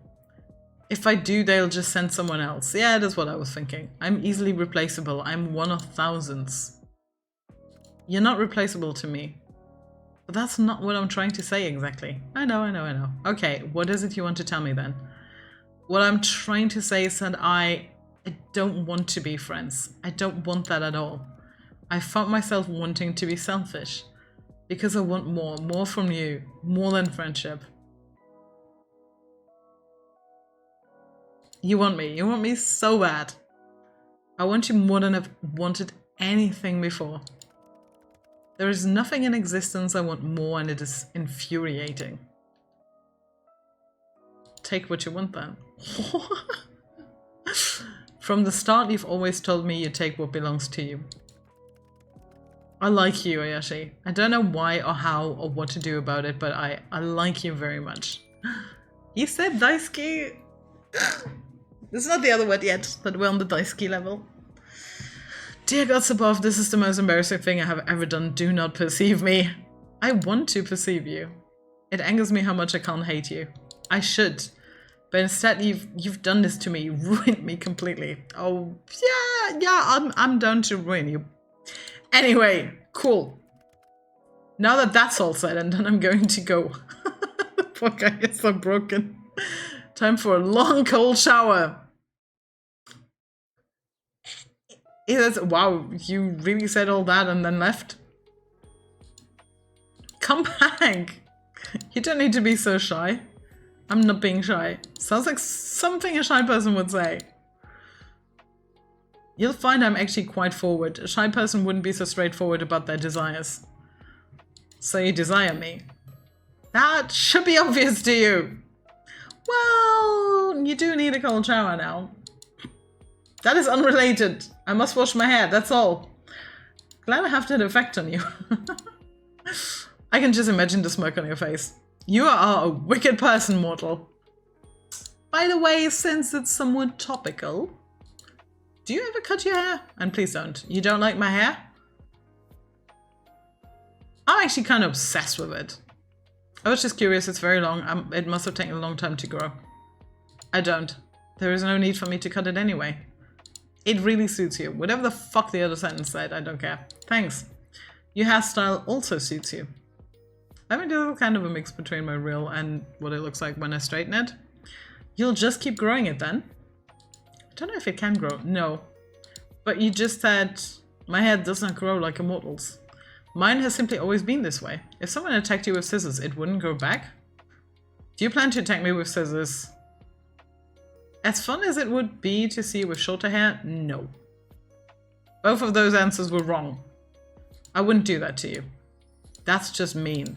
If I do, they'll just send someone else. Yeah, that's what I was thinking. I'm easily replaceable. I'm one of thousands. You're not replaceable to me. But that's not what I'm trying to say exactly. I know. Okay, what is it you want to tell me then? What I'm trying to say is that I don't want to be friends. I don't want that at all. I found myself wanting to be selfish. Because I want more from you, more than friendship. You want me so bad. I want you more than I've wanted anything before. There is nothing in existence I want more, and it is infuriating. Take what you want then. From the start, you've always told me you take what belongs to you. I like you, Ayashi. I don't know why or how or what to do about it, but I like you very much. You said daisuki. This is not the other word yet, but we're on the daisuki level. Dear gods above, this is the most embarrassing thing I have ever done. Do not perceive me. I want to perceive you. It angers me how much I can't hate you. I should. But instead you've done this to me, ruined me completely. Oh, yeah, I'm down to ruin you. Anyway, cool. Now that that's all said and done, I'm going to go. The poor guy is so broken. Time for a long cold shower. He says, wow, you really said all that and then left? Come back. You don't need to be so shy. I'm not being shy. Sounds like something a shy person would say. You'll find I'm actually quite forward. A shy person wouldn't be so straightforward about their desires. So you desire me. That should be obvious to you. Well, you do need a cold shower now. That is unrelated. I must wash my hair, that's all. Glad I have that effect on you. I can just imagine the smirk on your face. You are a wicked person, mortal. By the way, since it's somewhat topical, do you ever cut your hair? And please don't. You don't like my hair? I'm actually kind of obsessed with it. I was just curious, it's very long. It must have taken a long time to grow. I don't. There is no need for me to cut it anyway. It really suits you. Whatever the fuck the other sentence said, I don't care. Thanks. Your hairstyle also suits you. I mean, there's kind of a mix between my real and what it looks like when I straighten it. You'll just keep growing it then? I don't know if it can grow. No. But you just said my hair does not grow like a mortal's. Mine has simply always been this way. If someone attacked you with scissors, it wouldn't grow back? Do you plan to attack me with scissors? As fun as it would be to see you with shorter hair, no. Both of those answers were wrong. I wouldn't do that to you. That's just mean.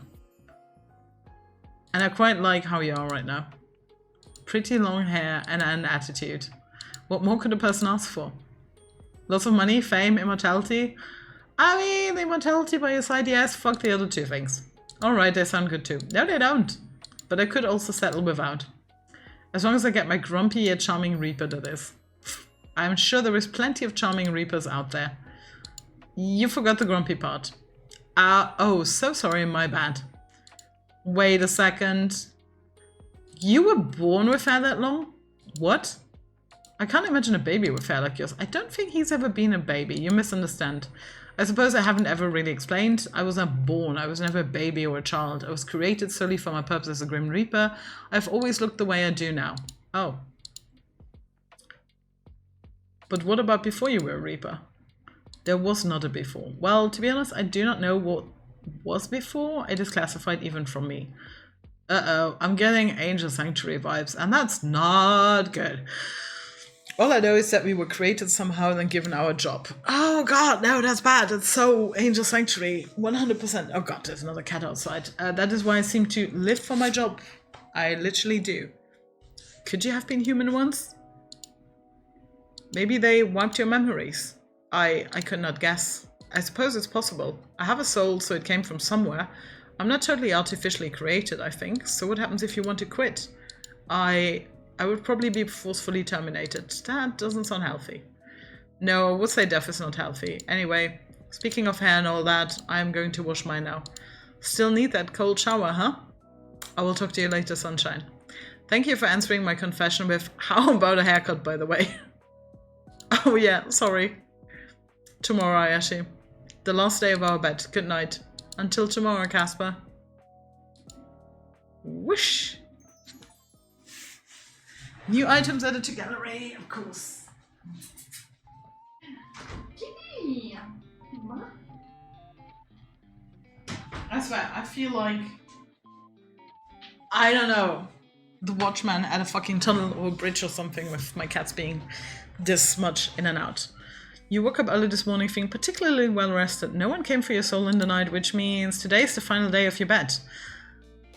And I quite like how you are right now. Pretty long hair and an attitude. What more could a person ask for? Lots of money, fame, immortality? I mean, immortality by your side, yes, fuck the other two things. Alright, they sound good too. No, they don't. But I could also settle without. As long as I get my grumpy yet charming reaper to this. I'm sure there is plenty of charming reapers out there. You forgot the grumpy part. Oh, so sorry, my bad. Wait a second. You were born with hair that long? What? I can't imagine a baby with hair like yours. I don't think he's ever been a baby. You misunderstand. I suppose I haven't ever really explained. I was not born. I was never a baby or a child. I was created solely for my purpose as a Grim Reaper. I've always looked the way I do now. Oh. But what about before you were a Reaper? There was not a before. Well, to be honest, I do not know what was before. It is classified even from me. Uh-oh, I'm getting Angel Sanctuary vibes, and that's not good. All I know is that we were created somehow and then given our job. Oh god, no, that's bad. It's so Angel Sanctuary, 100%. Oh god, there's another cat outside. That is why I seem to live for my job. I literally do. Could you have been human once? Maybe they wiped your memories. I could not guess. I suppose it's possible. I have a soul, so it came from somewhere. I'm not totally artificially created, I think. So what happens if you want to quit? I would probably be forcefully terminated. That doesn't sound healthy. No, I would say death is not healthy. Anyway, speaking of hair and all that, I'm going to wash mine now. Still need that cold shower, huh? I will talk to you later, sunshine. Thank you for answering my confession with, how about a haircut, by the way? Oh yeah, sorry. Tomorrow, Ayashi. The last day of our bet. Good night. Until tomorrow, Casper. Whoosh! New items added to gallery, of course. I swear, I feel like, I don't know, the Watchman at a fucking tunnel or bridge or something with my cats being this much in and out. You woke up early this morning feeling particularly well rested. No one came for your soul in the night, which means today's the final day of your bet.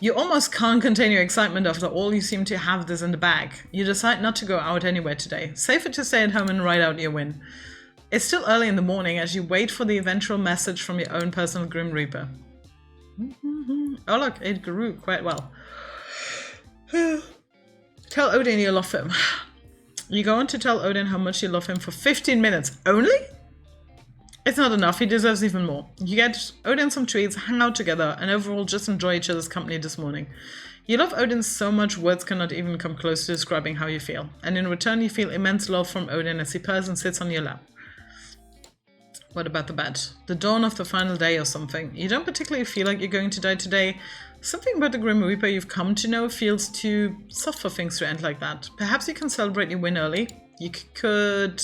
You almost can't contain your excitement after all. You seem to have this in the bag. You decide not to go out anywhere today. Safer to stay at home and ride out your win. It's still early in the morning as you wait for the eventual message from your own personal Grim Reaper. Oh look, it grew quite well. Tell Odin you love him. You go on to tell Odin how much you love him for 15 minutes. Only? It's not enough, he deserves even more. You get Odin some treats, hang out together, and overall just enjoy each other's company this morning. You love Odin so much words cannot even come close to describing how you feel. And in return you feel immense love from Odin as he purrs and sits on your lap. What about the bed? The dawn of the final day or something. You don't particularly feel like you're going to die today. Something about the Grim Reaper you've come to know feels too soft for things to end like that. Perhaps you can celebrate your win early. You could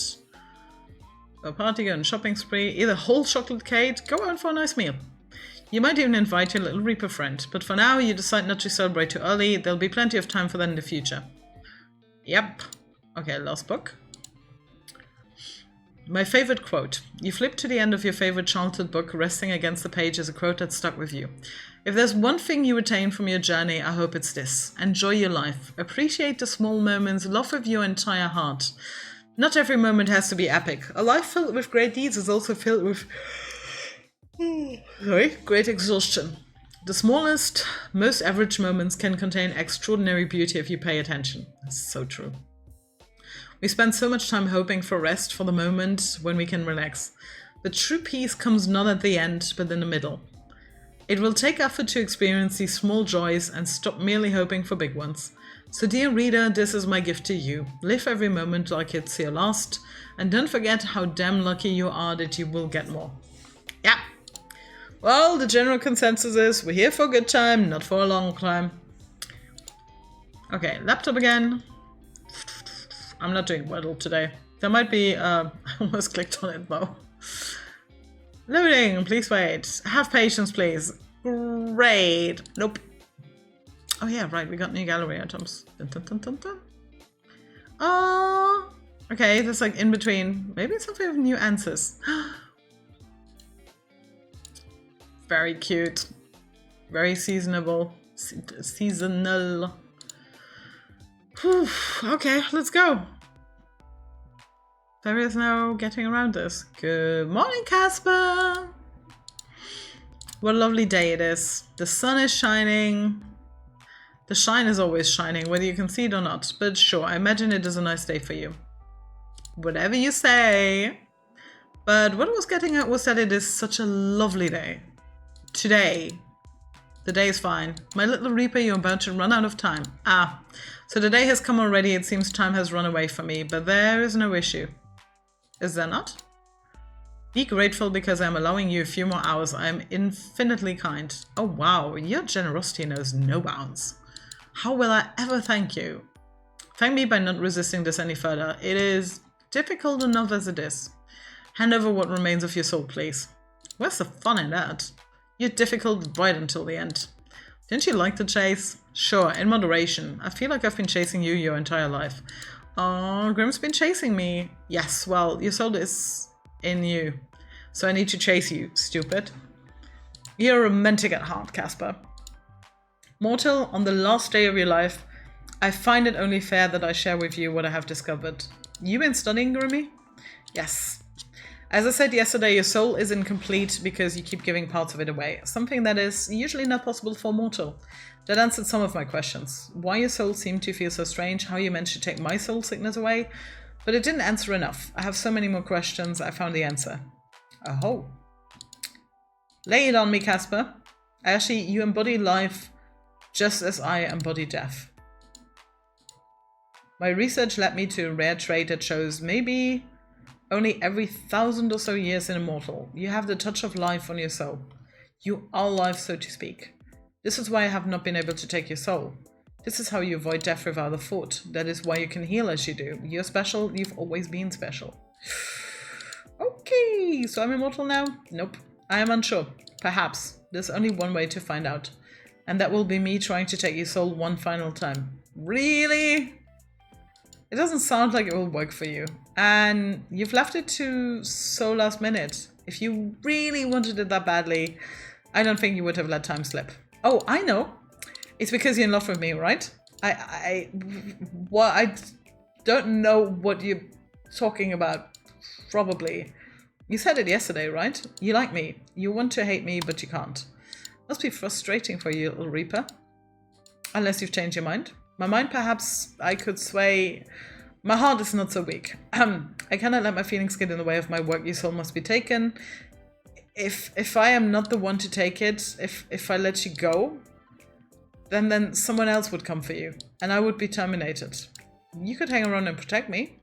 go party, go on a shopping spree, eat a whole chocolate cake, go out for a nice meal. You might even invite your little Reaper friend, but for now you decide not to celebrate too early. There'll be plenty of time for that in the future. Yep. Okay, last book. My favorite quote. You flip to the end of your favorite childhood book, resting against the page is a quote that stuck with you. If there's one thing you retain from your journey, I hope it's this. Enjoy your life. Appreciate the small moments. Love with your entire heart. Not every moment has to be epic. A life filled with great deeds is also filled with great exhaustion. The smallest, most average moments can contain extraordinary beauty if you pay attention. That's so true. We spend so much time hoping for rest for the moment when we can relax. The true peace comes not at the end, but in the middle. It will take effort to experience these small joys and stop merely hoping for big ones. So dear reader, this is my gift to you. Live every moment like it's your last, and don't forget how damn lucky you are that you will get more. Yeah. Well, the general consensus is we're here for a good time, not for a long time. Okay, laptop again. I'm not doing Weddle today. There might be, I almost clicked on it though. Loading, please wait. Have patience, please. Great. Nope. Oh yeah, right, we got new gallery items. Dun, dun, dun, dun, dun. Oh, okay, that's like in between. Maybe something with new answers. Very cute. Very seasonable. Seasonal. Whew. Okay, let's go. There is no getting around this. Good morning, Casper! What a lovely day it is. The sun is shining. The shine is always shining, whether you can see it or not. But sure, I imagine it is a nice day for you. Whatever you say. But what I was getting at was that it is such a lovely day. Today. The day is fine. My little Reaper, you're about to run out of time. Ah, so the day has come already. It seems time has run away from me, but there is no issue. Is there not? Be grateful because I'm allowing you a few more hours. I am infinitely kind. Oh wow, your generosity knows no bounds. How will I ever thank you? Thank me by not resisting this any further. It is difficult enough as it is. Hand over what remains of your soul, please. Where's the fun in that? You're difficult right until the end. Didn't you like the chase? Sure, in moderation. I feel like I've been chasing you your entire life. Oh, Grimm's been chasing me. Yes, well, your soul is in you. So I need to chase you, stupid. You're romantic at heart, Casper. Mortal, on the last day of your life, I find it only fair that I share with you what I have discovered. You been studying, Grimmy? Yes. As I said yesterday, your soul is incomplete because you keep giving parts of it away. Something that is usually not possible for mortal. That answered some of my questions. Why your soul seemed to feel so strange, how you managed to take my soul sickness away. But it didn't answer enough. I have so many more questions, I found the answer. Oh. Lay it on me, Casper. Actually, you embody life just as I embody death. My research led me to a rare trait that shows maybe only every 1,000 or so years in a mortal, you have the touch of life on your soul. You are life, so to speak. This is why I have not been able to take your soul. This is how you avoid death without a thought. That is why you can heal as you do. You're special, you've always been special. Okay, so I'm immortal now? Nope. I am unsure. Perhaps. There's only one way to find out. And that will be me trying to take your soul one final time. Really? It doesn't sound like it will work for you. And you've left it to so last minute. If you really wanted it that badly, I don't think you would have let time slip. Oh, I know. It's because you're in love with me, right? I don't know what you're talking about. Probably. You said it yesterday, right? You like me. You want to hate me, but you can't. Must be frustrating for you, little Reaper. Unless you've changed your mind. My mind, perhaps I could sway. My heart is not so weak. I cannot let my feelings get in the way of my work. Your soul must be taken. If I am not the one to take it, if I let you go, then someone else would come for you, and I would be terminated. You could hang around and protect me.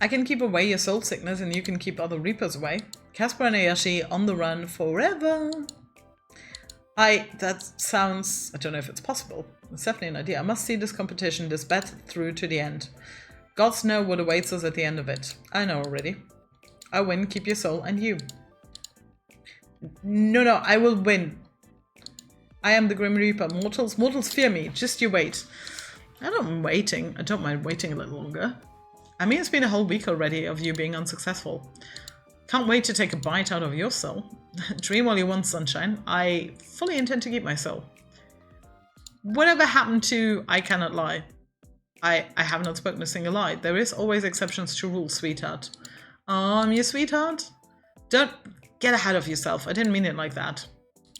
I can keep away your soul sickness, and you can keep other Reapers away. Casper and Ayashi on the run forever. That sounds, I don't know if it's possible. It's definitely an idea. I must see this competition, this bet through to the end. Gods know what awaits us at the end of it. I know already. I win, keep your soul, and you. No, I will win. I am the Grim Reaper. Mortals fear me. Just you wait. I don't mind waiting a little longer. I mean, it's been a whole week already of you being unsuccessful. Can't wait to take a bite out of your soul. Dream all you want, sunshine. I fully intend to keep my soul. Whatever happened to I cannot lie? I have not spoken a single lie. There is always exceptions to rules, sweetheart. Your sweetheart? Don't get ahead of yourself. I didn't mean it like that.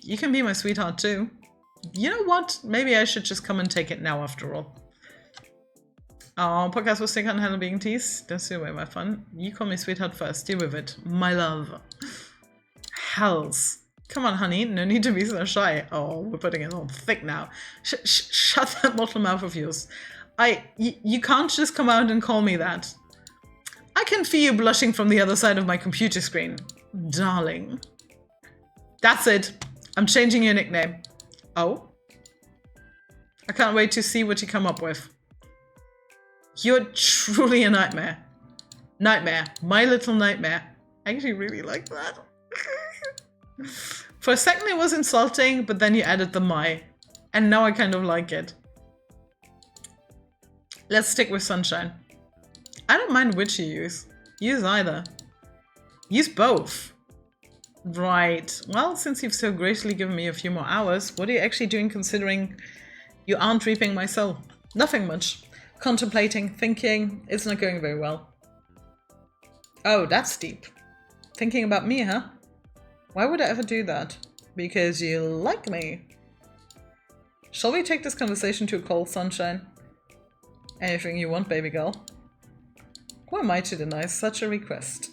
You can be my sweetheart too. You know what? Maybe I should just come and take it now after all. Oh, podcast will stick on Helen being teased. Don't steal away my fun. You call me sweetheart first. Deal with it. My love. Hells. Come on, honey. No need to be so shy. Oh, we're putting it on thick now. Shut that bottle mouth of yours. You can't just come out and call me that. I can feel you blushing from the other side of my computer screen. Darling. That's it. I'm changing your nickname. Oh? I can't wait to see what you come up with. You're truly a nightmare. Nightmare. My little nightmare. I actually really like that. For a second it was insulting, but then you added the my. And now I kind of like it. Let's stick with sunshine. I don't mind which you use. Use either. Use both. Right. Well, since you've so graciously given me a few more hours, what are you actually doing considering you aren't reaping my soul? Nothing much. Contemplating, thinking. It's not going very well. Oh, that's deep. Thinking about me, huh? Why would I ever do that? Because you like me. Shall we take this conversation to a cold, sunshine? Anything you want, baby girl. Who am I to deny such a request?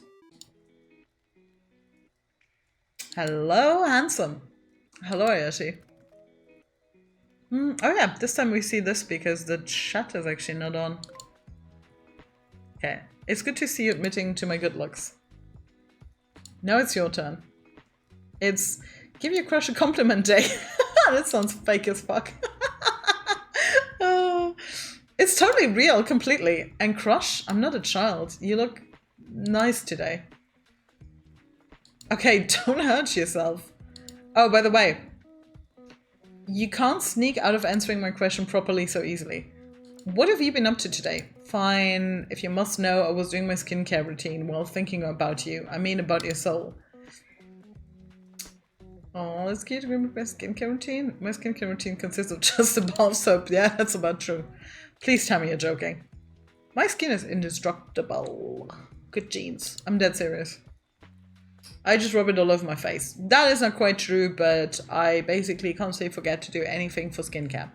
Hello, handsome. Hello, Ayashi. Oh yeah, this time we see this because the chat is actually not on. Okay, it's good to see you admitting to my good looks. Now it's your turn. It's give your crush a compliment day. That sounds fake as fuck. It's totally real, completely. And crush, I'm not a child. You look nice today. Okay, don't hurt yourself. Oh, by the way, you can't sneak out of answering my question properly so easily. What have you been up to today? Fine. If you must know, I was doing my skincare routine while thinking about you. I mean about your soul. Oh, it's cute to remember my skincare routine. My skincare routine consists of just a bar of soap. Yeah, that's about true. Please tell me you're joking. My skin is indestructible. Good genes. I'm dead serious. I just rub it all over my face. That is not quite true, but I basically constantly forget to do anything for skincare.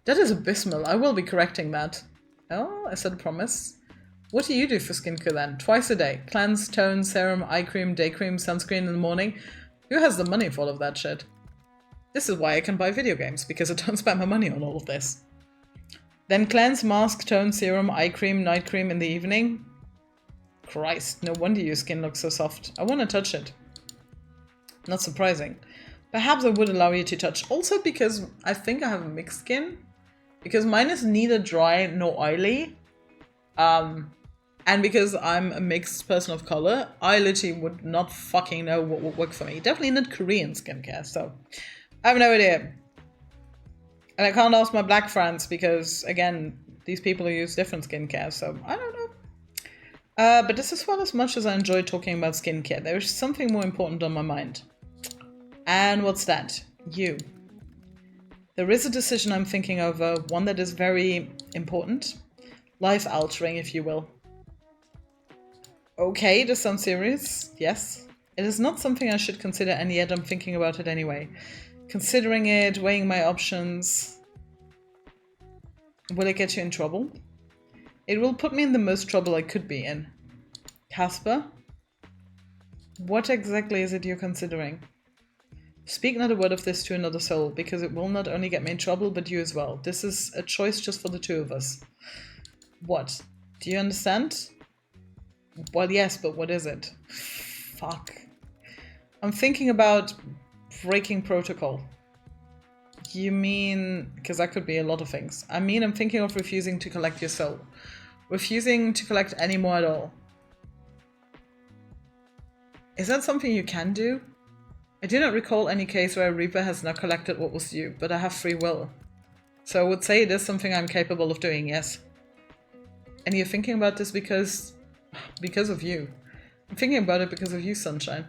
That is abysmal. I will be correcting that. Oh, I said a promise. What do you do for skincare then? Twice a day. Cleanse, tone, serum, eye cream, day cream, sunscreen in the morning. Who has the money for all of that shit? This is why I can buy video games, because I don't spend my money on all of this. Then cleanse, mask, tone, serum, eye cream, night cream in the evening. Christ, no wonder your skin looks so soft. I want to touch it. Not surprising. Perhaps I would allow you to touch. Also because I think I have a mixed skin. Because mine is neither dry nor oily. And because I'm a mixed person of color, I literally would not fucking know what would work for me. Definitely not Korean skincare, so I have no idea. And I can't ask my black friends because, again, these people use different skincare, so I don't know. But this is well as much as I enjoy talking about skincare. There is something more important on my mind. And what's that? You. There is a decision I'm thinking over, one that is very important. Life-altering, if you will. Okay, this sounds serious. Yes. It is not something I should consider, and yet I'm thinking about it anyway. Considering it, weighing my options. Will it get you in trouble? It will put me in the most trouble I could be in. Casper? What exactly is it you're considering? Speak not a word of this to another soul, because it will not only get me in trouble, but you as well. This is a choice just for the two of us. What? Do you understand? Well, yes, but what is it? Fuck. I'm thinking about breaking protocol. You mean... because that could be a lot of things. I mean, I'm thinking of refusing to collect your soul. Refusing to collect any more at all. Is that something you can do? I do not recall any case where a Reaper has not collected what was due, but I have free will. So I would say it is something I'm capable of doing, yes. And you're thinking about this because of you. I'm thinking about it because of you, Sunshine.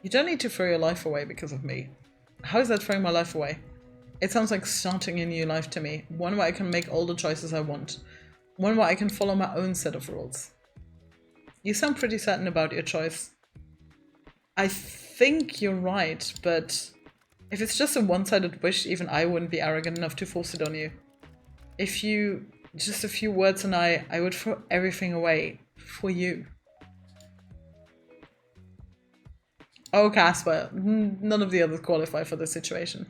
You don't need to throw your life away because of me. How is that throwing my life away? It sounds like starting a new life to me. One where I can make all the choices I want. One where I can follow my own set of rules. You sound pretty certain about your choice. I think you're right, but if it's just a one-sided wish, even I wouldn't be arrogant enough to force it on you. If you... just a few words and I would throw everything away for you. Oh, Casper. None of the others qualify for this situation.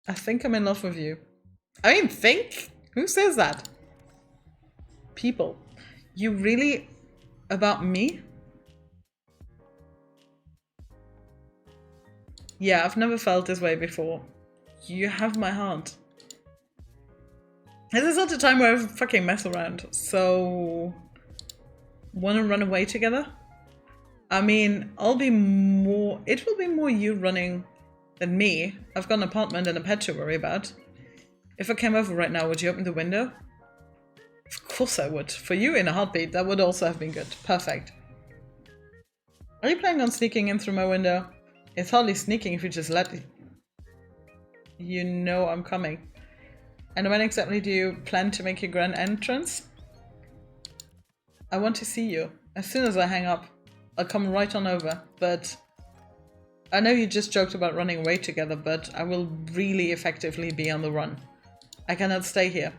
I think I'm in love with you. I mean, think? Who says that? People. You really... about me? Yeah, I've never felt this way before. You have my heart. This is not a time where I fucking mess around, so... wanna run away together? I mean, I'll be more... it will be more you running than me. I've got an apartment and a pet to worry about. If I came over right now, would you open the window? Of course I would. For you in a heartbeat, that would also have been good. Perfect. Are you planning on sneaking in through my window? It's hardly sneaking if you just let... you know I'm coming. And when exactly do you plan to make your grand entrance? I want to see you. As soon as I hang up, I'll come right on over, but... I know you just joked about running away together, but I will really effectively be on the run. I cannot stay here.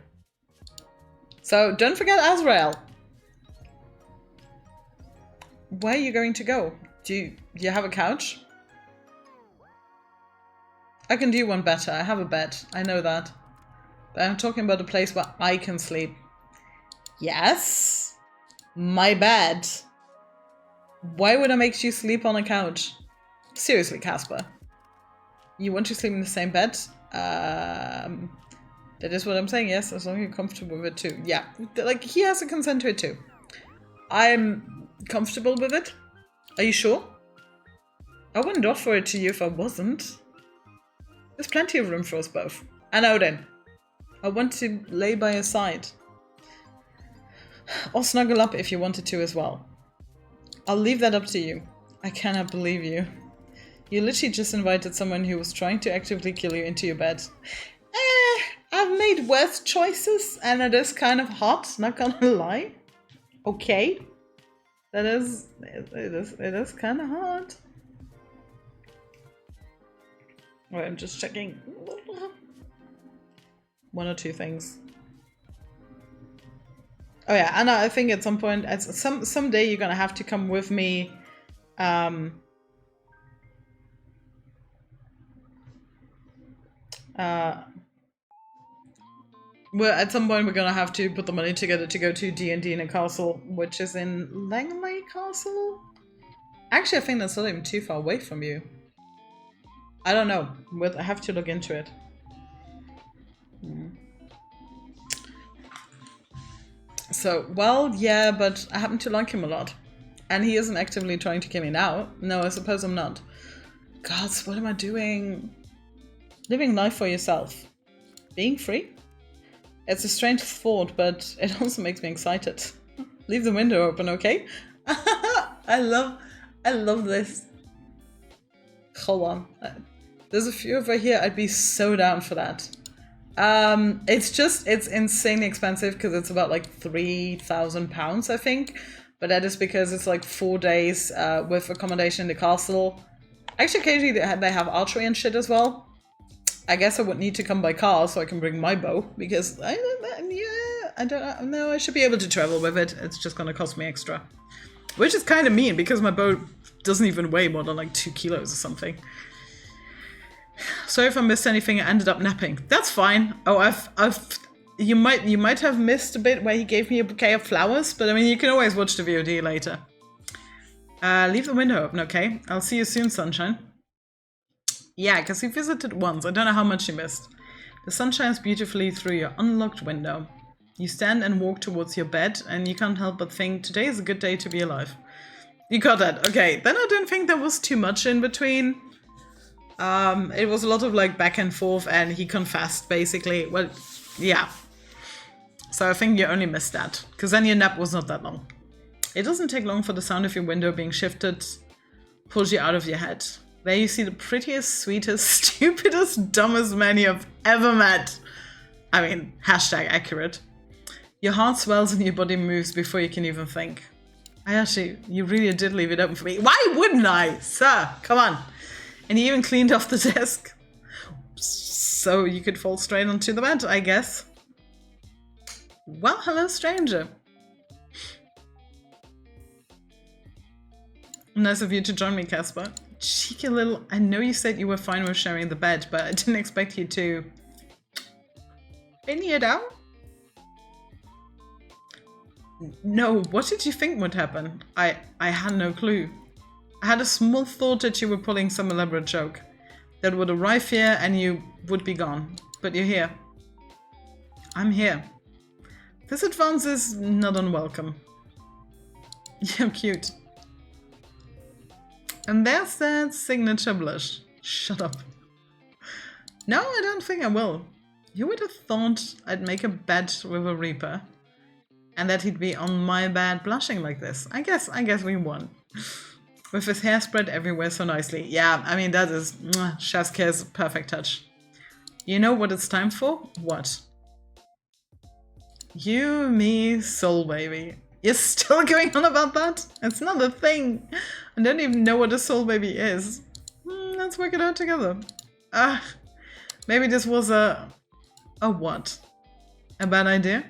So don't forget Azrael. where are you going to go? Do you have a couch? I can do one better. I have a bed. I know that. But I'm talking about a place where I can sleep. Yes? My bed. Why would I make you sleep on a couch? Seriously, Casper. You want to sleep in the same bed? That is what I'm saying, yes, as long as you're comfortable with it too. Yeah, like, he has to consent to it too. I'm comfortable with it. Are you sure? I wouldn't offer it to you if I wasn't. There's plenty of room for us both. And Odin, I want to lay by your side. Or snuggle up if you wanted to as well. I'll leave that up to you. I cannot believe you. You literally just invited someone who was trying to actively kill you into your bed. I've made worse choices and it is kind of hot, not gonna lie. Okay. It is kind of hot. Wait, I'm just checking one or two things. Oh yeah, Anna, I think at some point, someday you're gonna have to come with me. Well, at some point we're gonna have to put the money together to go to D&D in a castle, which is in Langley Castle? Actually, I think that's not even too far away from you. I don't know, but I have to look into it. So, well, yeah, but I happen to like him a lot. And he isn't actively trying to kill me now. No, I suppose I'm not. Gods, what am I doing? Living life for yourself. Being free? It's a strange thought, but it also makes me excited. Leave the window open, okay? I love this. Hold on. There's a few over here. I'd be so down for that. It's insanely expensive because it's about like £3,000, I think. But that is because it's like 4 days with accommodation in the castle. Actually, occasionally they have archery and shit as well. I guess I would need to come by car so I can bring my bow because I don't know. I should be able to travel with it. It's just gonna cost me extra, which is kind of mean because my bow doesn't even weigh more than like 2 kilos or something. Sorry if I missed anything. I ended up napping. That's fine. Oh, you might have missed a bit where he gave me a bouquet of flowers, but I mean you can always watch the VOD later. Leave the window open, okay? I'll see you soon, sunshine. Yeah, because he visited once. I don't know how much he missed. The sun shines beautifully through your unlocked window. You stand and walk towards your bed, and you can't help but think, today is a good day to be alive. You got that. Okay, then I don't think there was too much in between. It was a lot of like back and forth, and he confessed, basically. Well, yeah. So I think you only missed that, because then your nap was not that long. It doesn't take long for the sound of your window being shifted pulls you out of your head. There you see the prettiest, sweetest, stupidest, dumbest man you have ever met. I mean, hashtag accurate. Your heart swells and your body moves before you can even think. You really did leave it open for me. Why wouldn't I? Sir, come on. And he even cleaned off the desk. So you could fall straight onto the bed, I guess. Well, hello, stranger. Nice of you to join me, Casper. Cheeky little... I know you said you were fine with sharing the bed, but I didn't expect you to... Any it out? No, what did you think would happen? I had no clue. I had a small thought that you were pulling some elaborate joke. That would arrive here and you would be gone. But you're here. I'm here. This advance is not unwelcome. You're cute. And there's that signature blush. Shut up. No, I don't think I will. You would have thought I'd make a bet with a Reaper. And that he'd be on my bed blushing like this. I guess we won. With his hair spread everywhere so nicely. Yeah, I mean, that is chef's kiss, perfect touch. You know what it's time for? What? You, me, soul baby. You're still going on about that? It's not a thing. I don't even know what a soul baby is. Let's work it out together. Maybe this was a what? A bad idea?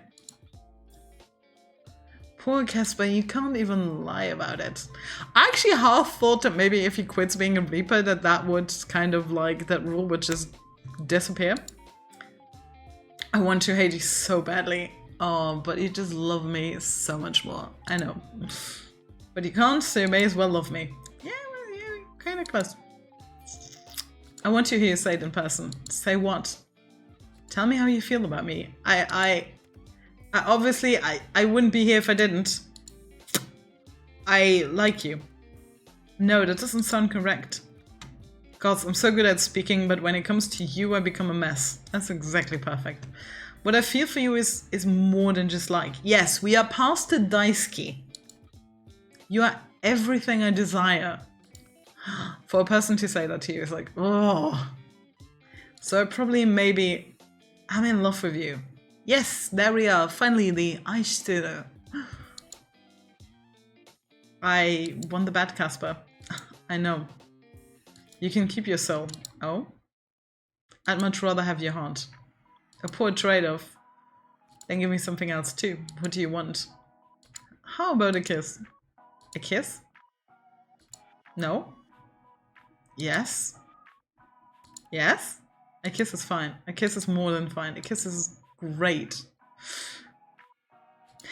Poor Casper, you can't even lie about it. I actually half thought that maybe if he quits being a Reaper that would kind of like, that rule would just disappear. I want to hate you so badly. Oh, but you just love me so much more. I know. But you can't, so you may as well love me. Yeah, well, yeah, kind of close. I want to hear you say it in person. Say what? Tell me how you feel about me. I obviously, I wouldn't be here if I didn't. I like you. No, that doesn't sound correct. God, I'm so good at speaking, but when it comes to you, I become a mess. That's exactly perfect. What I feel for you is more than just like. Yes, we are past the Daisuke. You are everything I desire. For a person to say that to you is like, oh. So probably maybe I'm in love with you. Yes, there we are. Finally, the Eichstelle. I won the bet, Casper. I know. You can keep your soul. Oh? I'd much rather have your heart. A poor trade-off. Then give me something else too. What do you want? How about a kiss? A kiss? No? Yes? Yes? A kiss is fine. A kiss is more than fine. A kiss is great.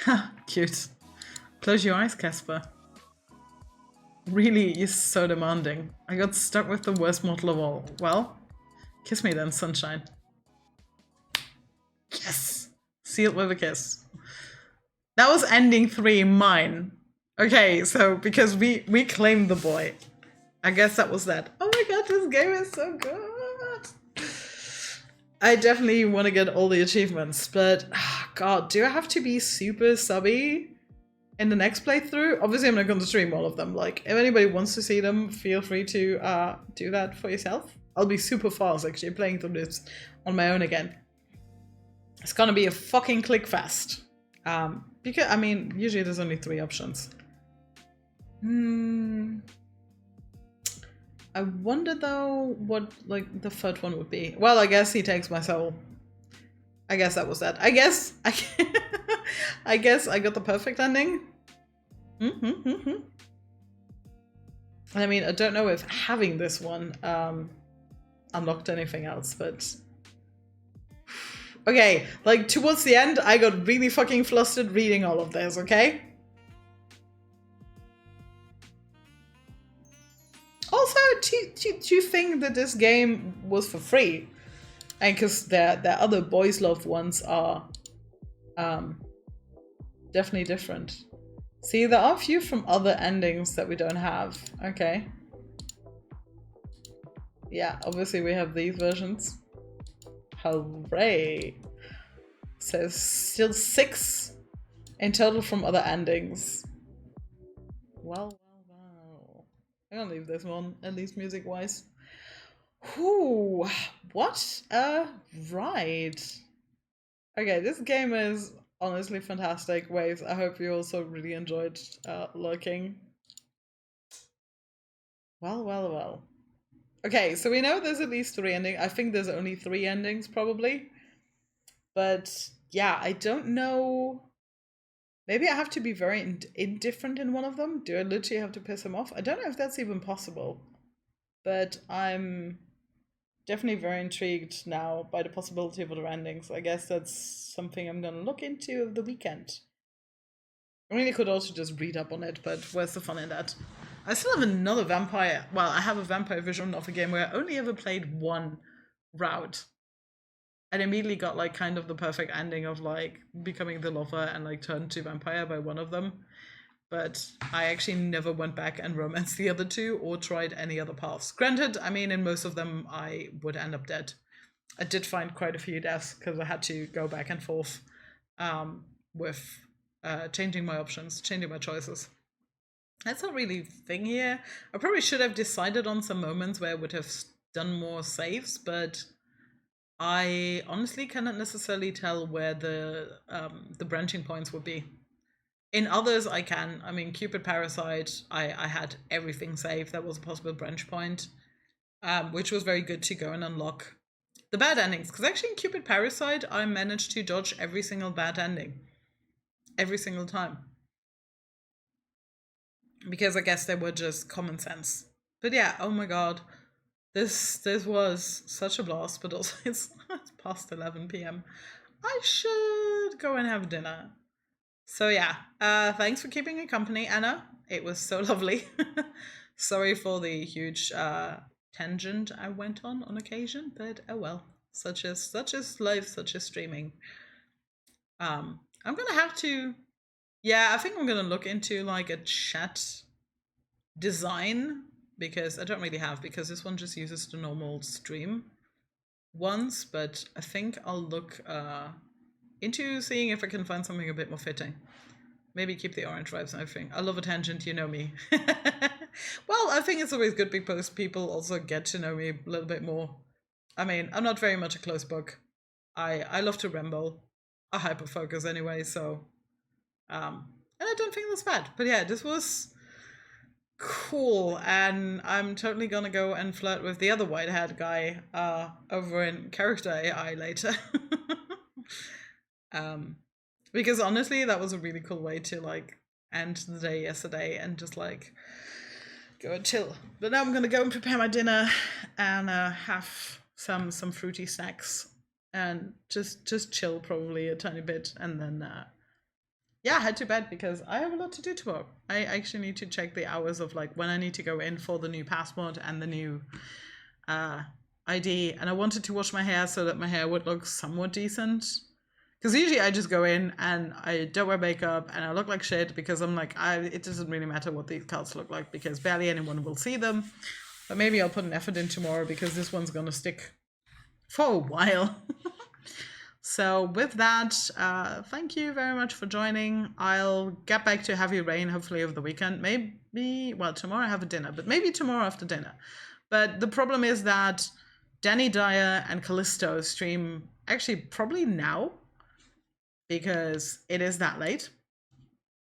Ha, cute. Close your eyes, Casper. Really, you're so demanding. I got stuck with the worst model of all. Well, kiss me then, sunshine. Yes! Sealed with a kiss. That was ending 3, mine. Okay, so because we claimed the boy. I guess that was that. Oh my god, this game is so good! I definitely want to get all the achievements, but god, do I have to be super subby in the next playthrough? Obviously, I'm not going to stream all of them. Like, if anybody wants to see them, feel free to do that for yourself. I'll be super fast, actually, playing through this on my own again. It's gonna be a fucking click fast. Because, I mean, usually there's only 3 options. I wonder though what like the third one would be. Well, I guess he takes my soul. I guess that was that. I guess I guess I got the perfect ending. I mean, I don't know if having this one unlocked anything else, but okay, like towards the end, I got really fucking flustered reading all of this, okay? Also, do you think that this game was for free? And because the other boys' love ones are definitely different. See, there are a few from other endings that we don't have. Okay. Yeah, obviously we have these versions. Hooray! So still 6 in total from other endings. Well. I'm gonna leave this one, at least music-wise. Whew, what a ride. Okay, this game is honestly fantastic. Waves, I hope you also really enjoyed lurking. Well. Okay, so we know there's at least 3 endings. I think there's only 3 endings, probably. But yeah, I don't know. Maybe I have to be very indifferent in one of them. Do I literally have to piss him off? I don't know if that's even possible. But I'm definitely very intrigued now by the possibility of other endings. I guess that's something I'm going to look into over the weekend. I mean, I could also just read up on it, but where's the fun in that? I still have another vampire. Well, I have a vampire version of a game where I only ever played one route. And immediately got like kind of the perfect ending of like becoming the lover and like turned to vampire by one of them. But I actually never went back and romanced the other 2 or tried any other paths. Granted, I mean, in most of them I would end up dead. I did find quite a few deaths because I had to go back and forth with changing my options, changing my choices. That's not really a thing here. I probably should have decided on some moments where I would have done more saves, but I honestly cannot necessarily tell where the branching points would be. In others, I can. I mean, Cupid Parasite, I had everything saved. That was a possible branch point, which was very good to go and unlock the bad endings. Because actually in Cupid Parasite, I managed to dodge every single bad ending. Every single time. because I guess they were just common sense. But yeah, oh my god, this was such a blast. But also it's past 11 p.m. I should go and have dinner. So yeah, thanks for keeping me company, Anna. It was so lovely. Sorry for the huge tangent I went on occasion, but oh well. Such as life, such as streaming. I'm gonna have to. Yeah, I think I'm gonna look into like a chat design because I don't really have, because this one just uses the normal stream ones. But I think I'll look into seeing if I can find something a bit more fitting. Maybe keep the orange vibes and everything. I love a tangent, you know me. Well, I think it's always good because people also get to know me a little bit more. I mean, I'm not very much a closed book. I love to ramble. I hyper focus anyway, so and I don't think that's bad. But yeah, this was cool, and I'm totally gonna go and flirt with the other white haired guy over in character AI later. Because honestly, that was a really cool way to like end the day yesterday and just like go and chill. But now I'm gonna go and prepare my dinner and have some fruity snacks and just chill probably a tiny bit, and then yeah, head to bed because I have a lot to do tomorrow. I actually need to check the hours of like when I need to go in for the new passport and the new ID, and I wanted to wash my hair so that my hair would look somewhat decent. Because usually I just go in and I don't wear makeup and I look like shit because I'm like, it doesn't really matter what these cards look like because barely anyone will see them. But maybe I'll put an effort in tomorrow because this one's going to stick for a while. So with that, thank you very much for joining. I'll get back to Heavy Rain hopefully over the weekend. Maybe, well, tomorrow I have a dinner, but maybe tomorrow after dinner. But the problem is that Danny Dyer and Callisto stream actually probably now, because it is that late.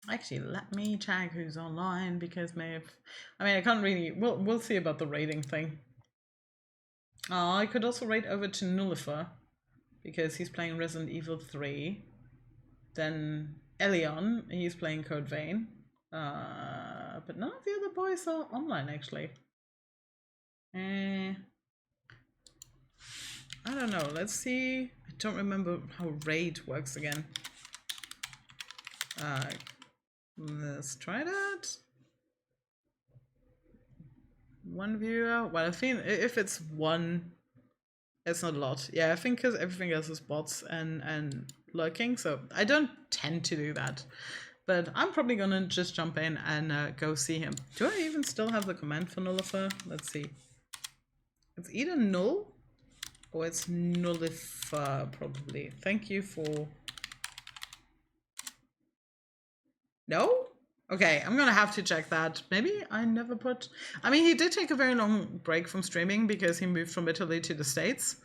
Actually, let me check who's online because I can't really. We'll see about the rating thing. I could also rate over to Nullifer because he's playing Resident Evil 3. Then Elion, he's playing Code Vein. But none of the other boys are online actually. I don't know. Let's see. I don't remember how raid works again. Let's try that. One viewer. Well, I think if it's one, it's not a lot. Yeah, I think because everything else is bots and lurking, so I don't tend to do that. But I'm probably gonna just jump in and go see him. Do I even still have the command for Nullifer? Let's see. It's either null or it's Nullifer, probably. Thank you for... No? Okay, I'm gonna have to check that. Maybe I never put... I mean, he did take a very long break from streaming because he moved from Italy to the States.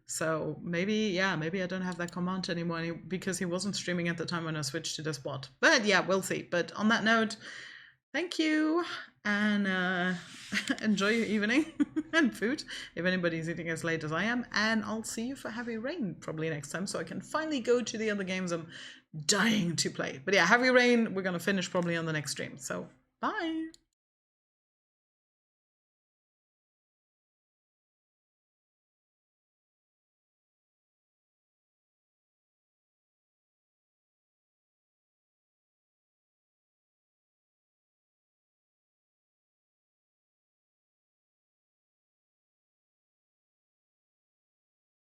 So maybe, yeah, maybe I don't have that command anymore because he wasn't streaming at the time when I switched to this bot. But yeah, we'll see. But on that note, thank you and enjoy your evening and food if anybody's eating as late as I am. And I'll see you for Heavy Rain probably next time so I can finally go to the other games I'm dying to play. But yeah, Heavy Rain, we're going to finish probably on the next stream. So bye.